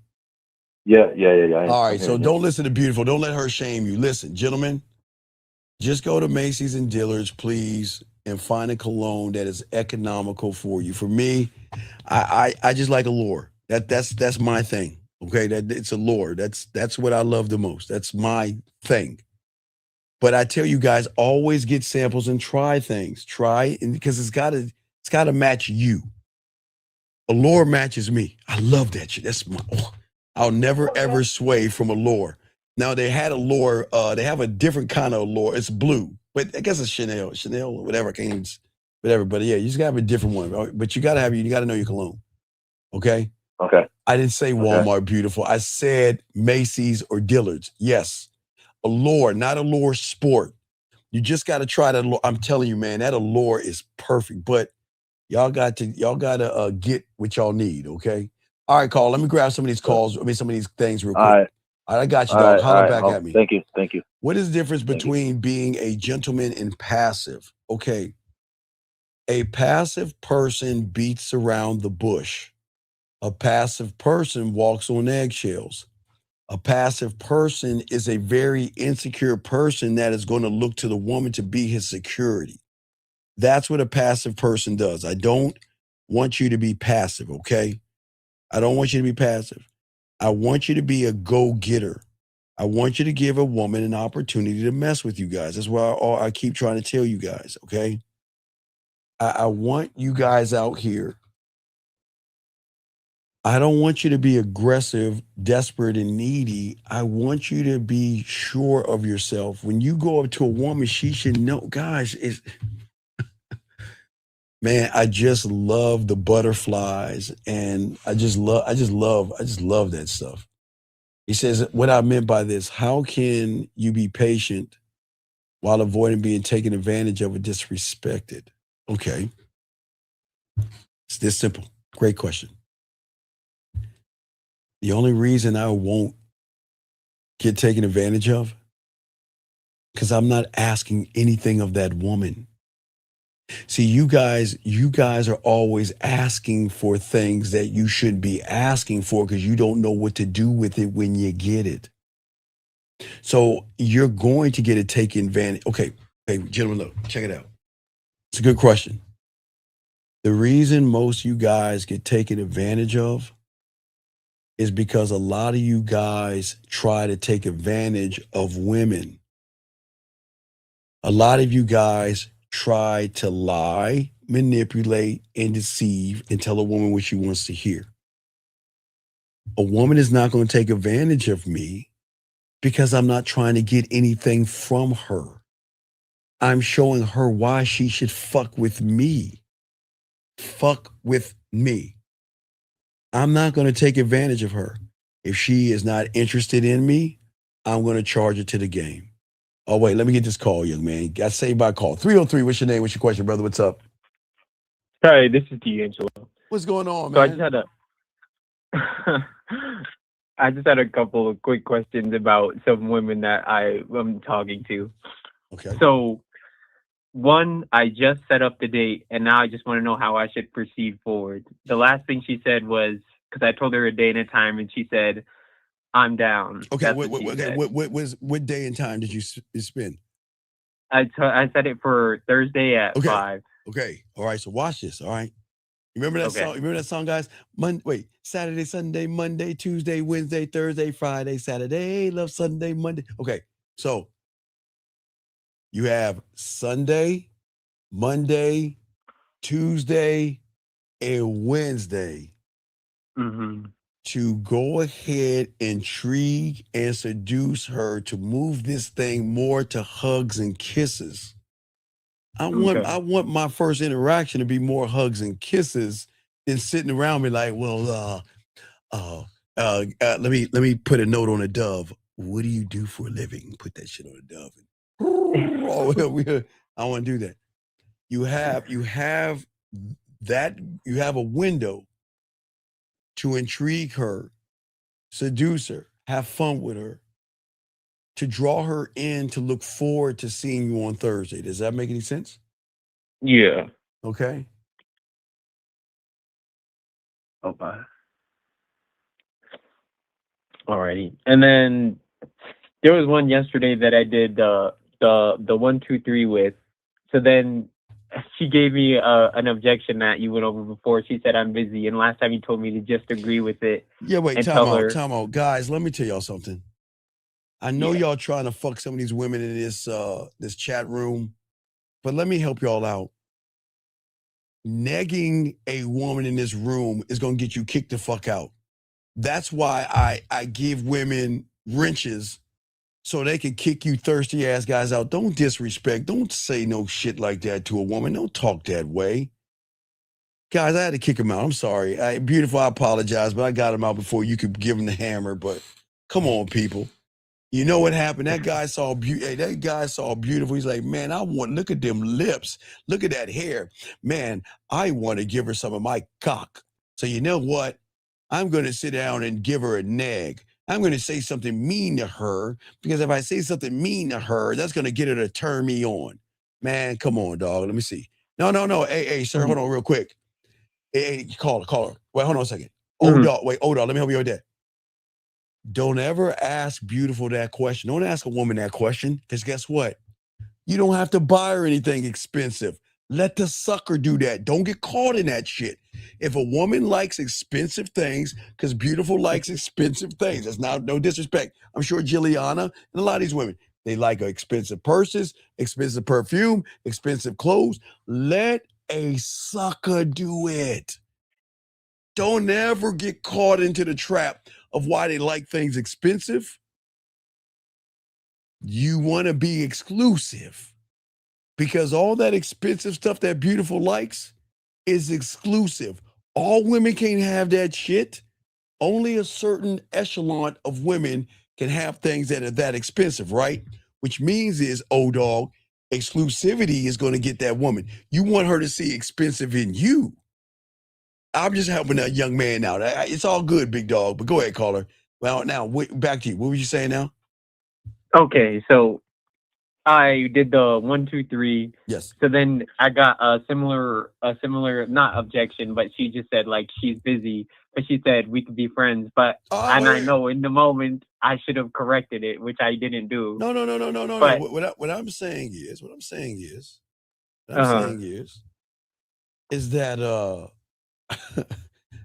Yeah. All right, so don't listen to beautiful. Don't let her shame you. Listen, gentlemen, just go to Macy's and Dillard's, please, and find a cologne that is economical for you. For me, I just like allure. That's my thing. Okay, that it's allure. That's what I love the most. That's my thing. But I tell you guys, always get samples and try things. Because it's gotta match you. Allure matches me. I love that shit. I'll never ever sway from allure. Now they had allure, they have a different kind of allure. It's blue, but I guess it's Chanel or whatever. Whatever. But yeah, you just gotta have a different one. But you gotta know your cologne. Okay? Okay. I didn't say Walmart beautiful. I said Macy's or Dillard's. Yes. Allure, not Allure Sport. You just got to try that allure. I'm telling you, man, that allure is perfect. But y'all got to get what y'all need, okay? All right, Carl, let me grab some of these calls. Some of these things real quick. All right, I got you, dog. Holler back at me. Thank you. What is the difference between being a gentleman and passive? Okay. A passive person beats around the bush. A passive person walks on eggshells. A passive person is a very insecure person that is going to look to the woman to be his security. That's what a passive person does. I don't want you to be passive, okay? I don't want you to be passive. I want you to be a go-getter. I want you to give a woman an opportunity to mess with you guys. That's why I keep trying to tell you guys, okay? I want you guys out here. I don't want you to be aggressive, desperate, and needy. I want you to be sure of yourself. When you go up to a woman, she should know, gosh, man, I just love the butterflies, and I just love that stuff. He says, what I meant by this, how can you be patient while avoiding being taken advantage of or disrespected? Okay. It's this simple. Great question. The only reason I won't get taken advantage of, because I'm not asking anything of that woman. See, you guys are always asking for things that you shouldn't be asking for because you don't know what to do with it when you get it. So you're going to get it taken advantage. Okay, hey, gentlemen, look, check it out. It's a good question. The reason most of you guys get taken advantage of is because a lot of you guys try to take advantage of women. A lot of you guys try to lie, manipulate, and deceive and tell a woman what she wants to hear. A woman is not going to take advantage of me because I'm not trying to get anything from her. I'm showing her why she should fuck with me. Fuck with me. I'm not going to take advantage of her. If she is not interested in me, I'm going to charge her to the game. Oh, wait, let me get this call, young man. Got saved by a call. 303, what's your name? What's your question, brother? What's up? Hi, this is D'Angelo. What's going on, So man? I just had a couple of quick questions about some women that I'm talking to. Okay. So, one, I just set up the date, and now I just want to know how I should proceed forward. The last thing she said was, because I told her a day and a time, and she said, "I'm down." Okay, That's what, what she what, said. what day and time did you spend? I set it for Thursday at 5. Okay. All right. So watch this. All right. You remember that song? You remember that song, guys? Saturday, Sunday, Monday, Tuesday, Wednesday, Thursday, Friday, Saturday, love Sunday, Monday. Okay. So you have Sunday, Monday, Tuesday, and Wednesday to go ahead, intrigue, and seduce her to move this thing more to hugs and kisses. I want my first interaction to be more hugs and kisses than sitting around me like, well, let me put a note on a dove. What do you do for a living? Put that shit on a dove. I want to do that. You have a window to intrigue her, seduce her, have fun with her, to draw her in to look forward to seeing you on Thursday. Does that make any sense? Yeah. Okay. Okay. Alrighty. And then there was one yesterday that I did the 1, 2, 3 with. So then she gave me an objection that you went over before. She said I'm busy, and last time you told me to just agree with it. Yeah, wait, and time tell out. Guys, let me tell y'all something. I know y'all trying to fuck some of these women in this chat room, but let me help y'all out. Negging a woman in this room is going to get you kicked the fuck out. That's why I give women wrenches so they can kick you thirsty ass guys out. Don't disrespect. Don't say no shit like that to a woman. Don't talk that way. Guys, I had to kick him out. I'm sorry. Beautiful, I apologize, but I got him out before you could give him the hammer. But come on, people. You know what happened? That guy saw beautiful. He's like, man, look at them lips. Look at that hair. Man, I want to give her some of my cock. So you know what? I'm going to sit down and give her a nag. I'm going to say something mean to her, because if I say something mean to her, that's going to get her to turn me on. Man, come on, dog. Let me see. No. Hey, sir, hold on real quick. Hey, call her. Wait, hold on a second. Dog, let me help you with that. Don't ever ask beautiful that question. Don't ask a woman that question, because guess what? You don't have to buy her anything expensive. Let the sucker do that. Don't get caught in that shit. If a woman likes expensive things, because beautiful likes expensive things, that's no disrespect. I'm sure Juliana and a lot of these women, they like expensive purses, expensive perfume, expensive clothes. Let a sucker do it. Don't ever get caught into the trap of why they like things expensive. You want to be exclusive, because all that expensive stuff that beautiful likes is exclusive. All women can't have that shit. Only a certain echelon of women can have things that are that expensive, right? Which means dog, exclusivity is going to get that woman. You want her to see expensive in you. I'm just helping that young man out. It's all good, big dog, but go ahead, caller. Well, now, back to you. What were you saying now? Okay, so I did the 1, 2, 3. Yes. So then I got a similar, not objection, but she just said like she's busy, but she said we could be friends. But I know in the moment I should have corrected it, which I didn't do. No. But, What I'm saying is that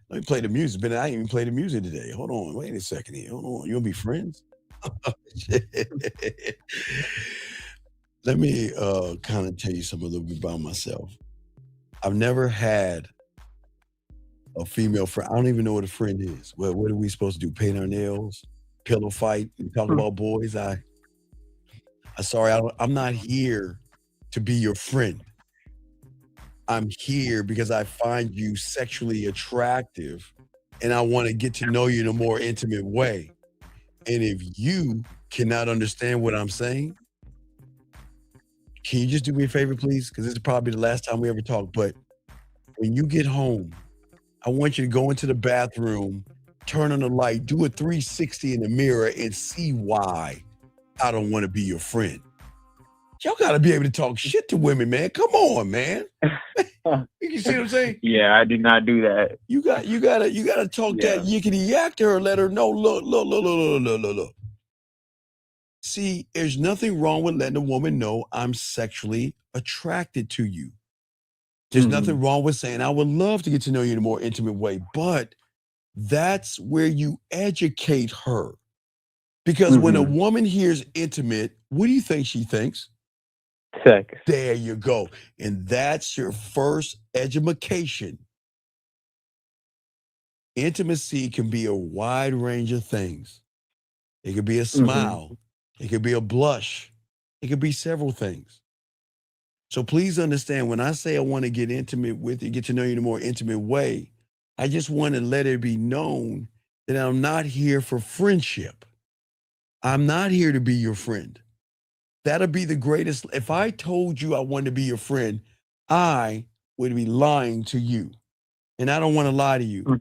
let me play the music. But I didn't even play the music today. Hold on, wait a second here. Hold on, you wanna be friends? Let me kind of tell you something a little bit about myself. I've never had a female friend. I don't even know what a friend is. What are we supposed to do? Paint our nails, pillow fight, and talk about boys? I'm sorry. I'm not here to be your friend. I'm here because I find you sexually attractive and I want to get to know you in a more intimate way. And if you cannot understand what I'm saying, can you just do me a favor, please? Because this is probably the last time we ever talk. But when you get home, I want you to go into the bathroom, turn on the light, do a 360 in the mirror, and see why I don't want to be your friend. Y'all got to be able to talk shit to women, man. Come on, man. You see what I'm saying? Yeah, I did not do that. You gotta talk that yickety yak to her. Let her know. Look. See, there's nothing wrong with letting a woman know I'm sexually attracted to you. There's nothing wrong with saying I would love to get to know you in a more intimate way, but that's where you educate her. Because when a woman hears intimate, what do you think she thinks? Sex. There you go. And that's your first education. Intimacy can be a wide range of things. It could be a smile. It could be a blush. It could be several things. So please understand, when I say I want to get intimate with you, get to know you in a more intimate way, I just want to let it be known that I'm not here for friendship. I'm not here to be your friend. That'll be the greatest. If I told you I wanted to be your friend, I would be lying to you. And I don't want to lie to you.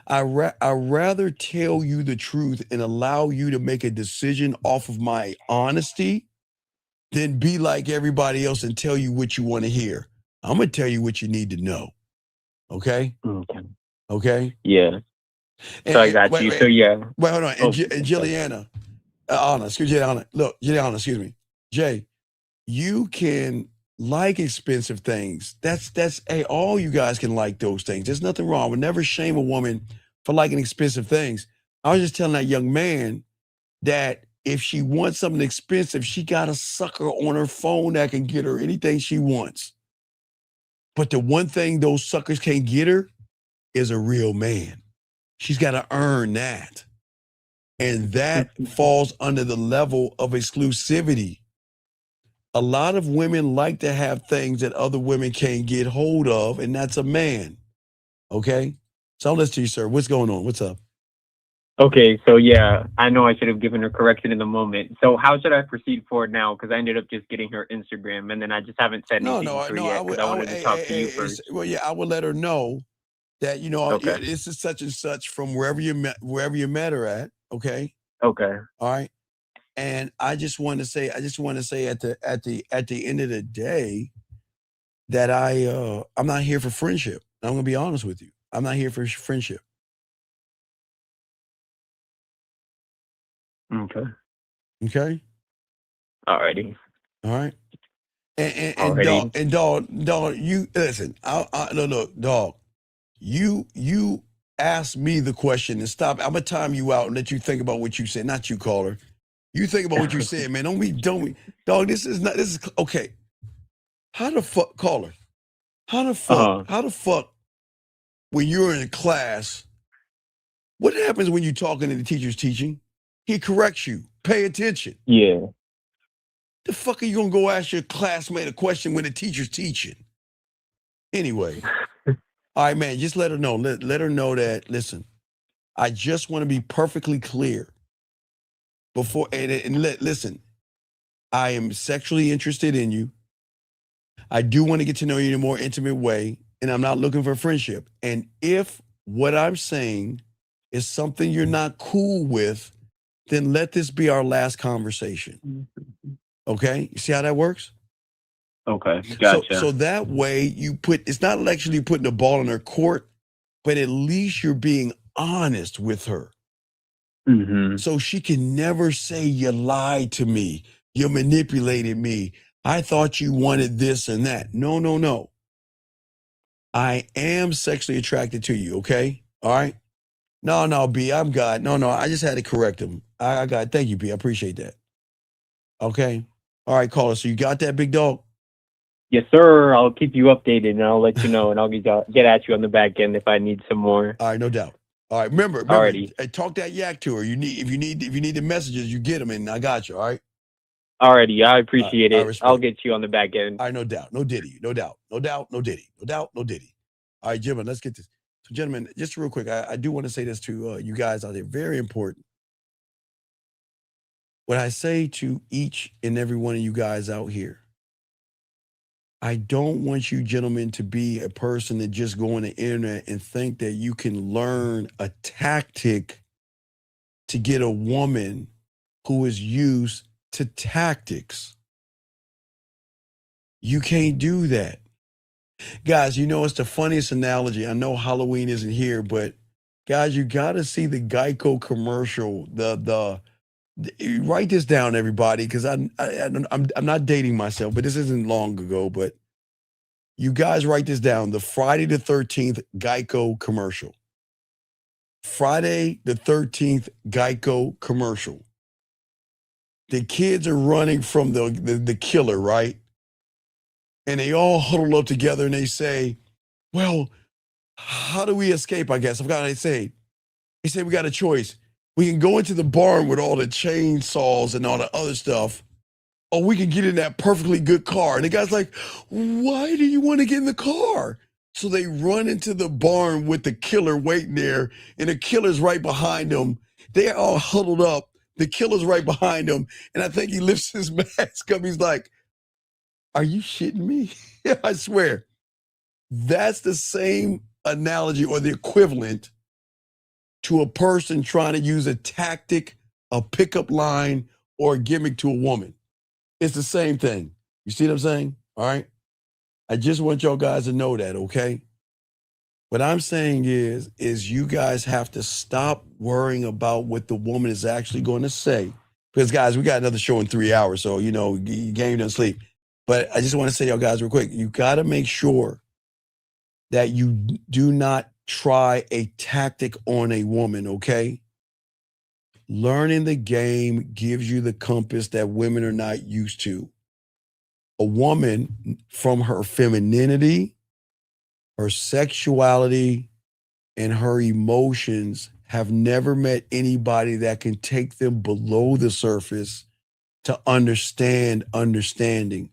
I'd rather tell you the truth and allow you to make a decision off of my honesty than be like everybody else and tell you what you want to hear. I'm going to tell you what you need to know. Okay? Okay? Yeah. So I got you. So yeah. Wait, hold on. And Juliana, Juliana, excuse me. Jay, you can like expensive things. Hey, all you guys can like those things. There's nothing wrong. I would never shame a woman for liking expensive things. I was just telling that young man that if she wants something expensive, she got a sucker on her phone that can get her anything she wants. But the one thing those suckers can't get her is a real man. She's got to earn that. And that falls under the level of exclusivity. A lot of women like to have things that other women can't get hold of, and that's a man. Okay? So I'll listen to you, sir. What's going on? What's up? Okay, so yeah, I know I should have given her correction in the moment. So how should I proceed forward now? Because I ended up just getting her Instagram, and then I just haven't said anything to her yet because I wanted to talk to you first. Well, yeah, I would let her know that, this is such and such from wherever you met her at. Okay? Okay. All right? And I just want to say at the end of the day that I'm not here for friendship. I'm gonna be honest with you. I'm not here for friendship. Okay. Okay. Alrighty. All right. And dog, you listen. Look, dog. You ask me the question and stop. I'm gonna time you out and let you think about what you said. Not you, caller. You think about what you said, man. Don't we, dog, this is okay. How the fuck, caller? How the fuck, when you're in class, what happens when you're talking and the teacher's teaching? He corrects you. Pay attention. Yeah. The fuck are you gonna go ask your classmate a question when the teacher's teaching? Anyway, all right, man, just let her know. Let her know that, listen, I just want to be perfectly clear. Listen, I am sexually interested in you. I do want to get to know you in a more intimate way, and I'm not looking for friendship. And if what I'm saying is something you're not cool with, then let this be our last conversation. Okay? You see how that works? Okay, gotcha. So that way it's not actually putting the ball in her court, but at least you're being honest with her. So she can never say you lied to me, you manipulated me, I thought you wanted this and that. No. I am sexually attracted to you, okay? All right? No, B, I'm God. No, I just had to correct him. I got it. Thank you, B. I appreciate that. Okay? All right, caller. So you got that, big dog? Yes, sir. I'll keep you updated, and I'll let you know, and I'll get at you on the back end if I need some more. All right, no doubt. All right, remember, Alrighty. talk that yak to her. If you need the messages, you get them, and I got you. All right. Alrighty, I appreciate it. respect I'll get you on the back end. All right, no doubt, no diddy, no doubt, no doubt, no diddy, no doubt, no diddy. All right, gentlemen, let's get this. So, gentlemen, just real quick, I do want to say this to you guys out there. Very important. What I say to each and every one of you guys out here, I don't want you gentlemen to be a person that just go on the internet and think that you can learn a tactic to get a woman who is used to tactics. You can't do that. Guys, you know, it's the funniest analogy. I know Halloween isn't here, but guys, you got to see the Geico commercial. Write this down, everybody, because I'm not dating myself, but this isn't long ago. But you guys write this down: the Friday the 13th Geico commercial. Friday the 13th Geico commercial. The kids are running from the killer, right? And they all huddle up together and they say, well, how do we escape, I guess? I forgot what they say. They say we got a choice. We can go into the barn with all the chainsaws and all the other stuff, or we can get in that perfectly good car. And the guy's like, why do you want to get in the car? So they run into the barn with the killer waiting there, and the killer's right behind them. They're all huddled up. The killer's right behind them. And I think he lifts his mask up. He's like, are you shitting me? I swear. That's the same analogy or the equivalent to a person trying to use a tactic, a pickup line, or a gimmick to a woman. It's the same thing. You see what I'm saying? All right. I just want y'all guys to know that, okay? What I'm saying is you guys have to stop worrying about what the woman is actually going to say. Because, guys, we got another show in 3 hours, so, you know, your game doesn't sleep. But I just want to say, y'all guys, real quick, you got to make sure that you do not try a tactic on a woman, okay? Learning the game gives you the compass that women are not used to. A woman, from her femininity, her sexuality, and her emotions, have never met anybody that can take them below the surface to understand understanding.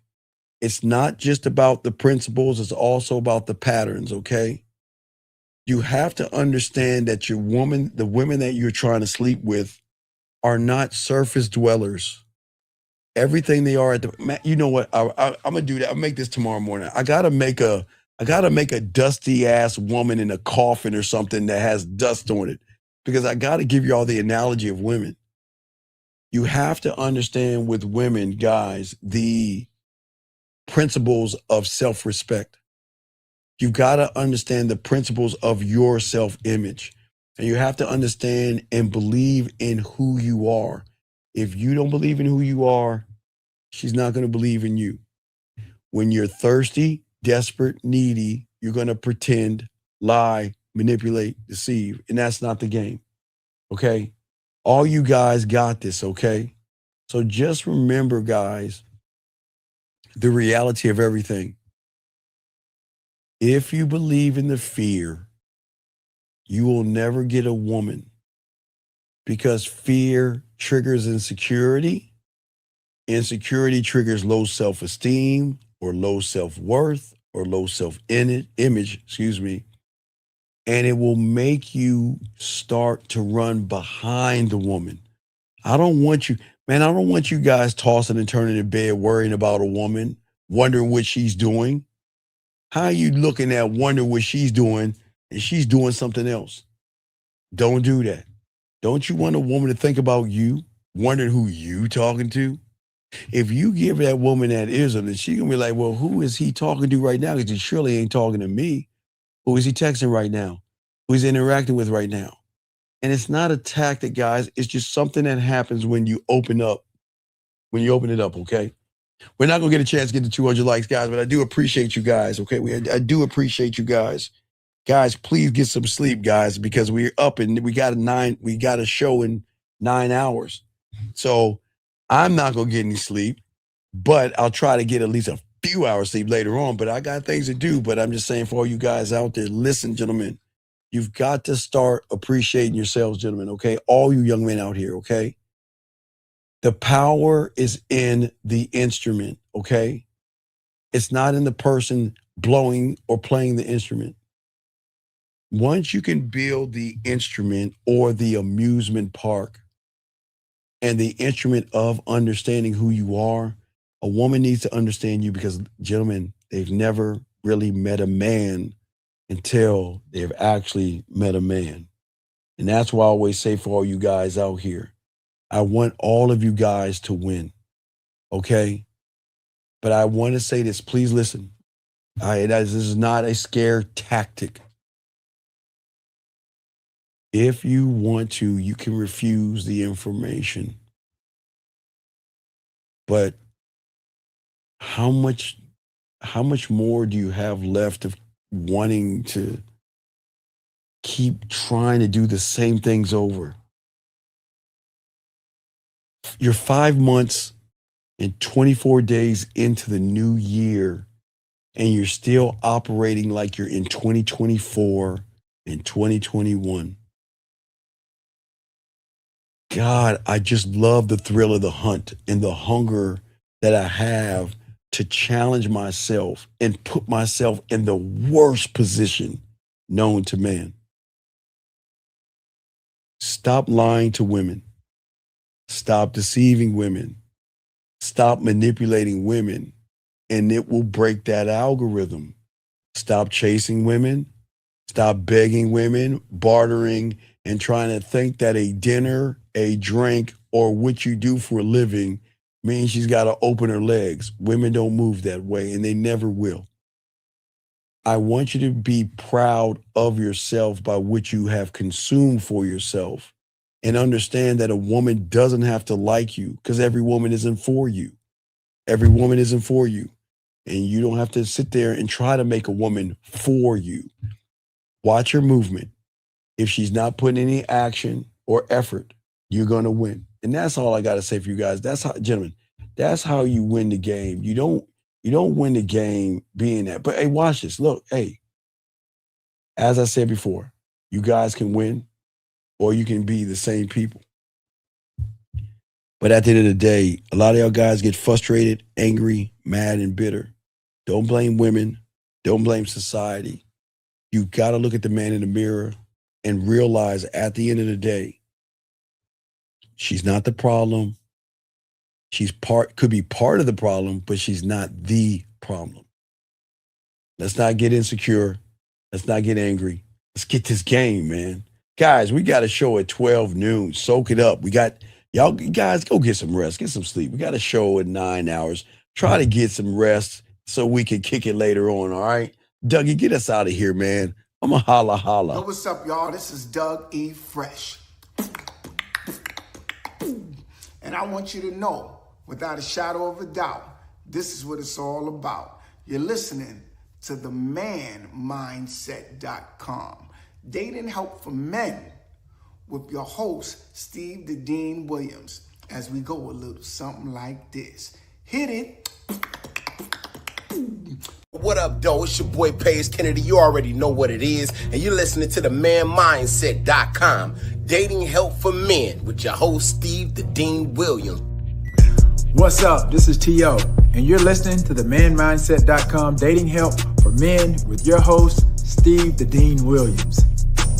It's not just about the principles, it's also about the patterns, okay? You have to understand that the women that you're trying to sleep with are not surface dwellers. Everything they are you know what? I'm gonna do that. I'll make this tomorrow morning. I gotta make a dusty ass woman in a coffin or something that has dust on it, because I gotta give you all the analogy of women. You have to understand with women, guys, the principles of self-respect. You've got to understand the principles of your self-image. And you have to understand and believe in who you are. If you don't believe in who you are, she's not going to believe in you. When you're thirsty, desperate, needy, you're going to pretend, lie, manipulate, deceive. And that's not the game. Okay? All you guys got this, okay? So just remember, guys, the reality of everything. If you believe in the fear, you will never get a woman, because fear triggers insecurity. Insecurity triggers low self-esteem or low self-worth or low self-image, and it will make you start to run behind the woman. I don't want you guys tossing and turning in bed worrying about a woman, wondering what she's doing. How are you looking at wondering what she's doing and she's doing something else? Don't do that. Don't you want a woman to think about you, wondering who you talking to? If you give that woman that ism, then she's going to be like, well, who is he talking to right now? Because he surely ain't talking to me. Who is he texting right now? Who is he interacting with right now? And it's not a tactic, guys. It's just something that happens when you open up. When you open it up, okay? We're not going to get a chance to get to 200 likes, guys, but I do appreciate you guys, okay? I do appreciate you guys. Guys, please get some sleep, guys, because we're up and we got a show in 9 hours. So I'm not going to get any sleep, but I'll try to get at least a few hours sleep later on, but I got things to do. But I'm just saying for all you guys out there, listen, gentlemen, you've got to start appreciating yourselves, gentlemen, okay? All you young men out here, okay? The power is in the instrument, okay? It's not in the person blowing or playing the instrument. Once you can build the instrument or the amusement park and the instrument of understanding who you are, a woman needs to understand you because, gentlemen, they've never really met a man until they've actually met a man. And that's why I always say for all you guys out here, I want all of you guys to win, okay? But I want to say this, please listen. This is not a scare tactic. If you want to, you can refuse the information. But how much more do you have left of wanting to keep trying to do the same things over? You're 5 months and 24 days into the new year, and you're still operating like you're in 2024 and 2021. God, I just love the thrill of the hunt and the hunger that I have to challenge myself and put myself in the worst position known to man. Stop lying to women. Stop deceiving women. Stop manipulating women, and it will break that algorithm. Stop chasing women. Stop begging women, bartering, and trying to think that a dinner, a drink, or what you do for a living means she's got to open her legs. Women don't move that way, and they never will. I want you to be proud of yourself by what you have consumed for yourself, and understand that a woman doesn't have to like you, because every woman isn't for you. Every woman isn't for you. And you don't have to sit there and try to make a woman for you. Watch her movement. If she's not putting any action or effort, you're going to win. And that's all I got to say for you guys. That's how, gentlemen, that's how you win the game. You don't win the game being that. But hey, watch this. Look, hey, as I said before, you guys can win or you can be the same people. But at the end of the day, a lot of y'all guys get frustrated, angry, mad, and bitter. Don't blame women. Don't blame society. You got to look at the man in the mirror and realize at the end of the day, she's not the problem. She's could be part of the problem, but she's not the problem. Let's not get insecure. Let's not get angry. Let's get this game, man. Guys, we got a show at 12 noon. Soak it up. Y'all guys, go get some rest. Get some sleep. We got a show at 9 hours. Try to get some rest so we can kick it later on, all right? Dougie, get us out of here, man. I'm a holla. Yo, what's up, y'all? This is Doug E. Fresh. And I want you to know, without a shadow of a doubt, this is what it's all about. You're listening to the manmindset.com. Dating help for men with your host, Steve the Dean Williams, as we go a little something like this. Hit it. What up, though? It's your boy, Paige Kennedy. You already know what it is. And you're listening to the manmindset.com. Dating help for men with your host, Steve the Dean Williams. What's up? This is T.O. And you're listening to the manmindset.com dating help for men with your host, Steve the Dean Williams.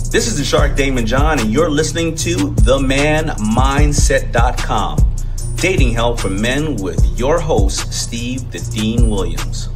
This is the Shark Damon John, and you're listening to themanmindset.com. Dating help for men with your host, Steve the Dean Williams.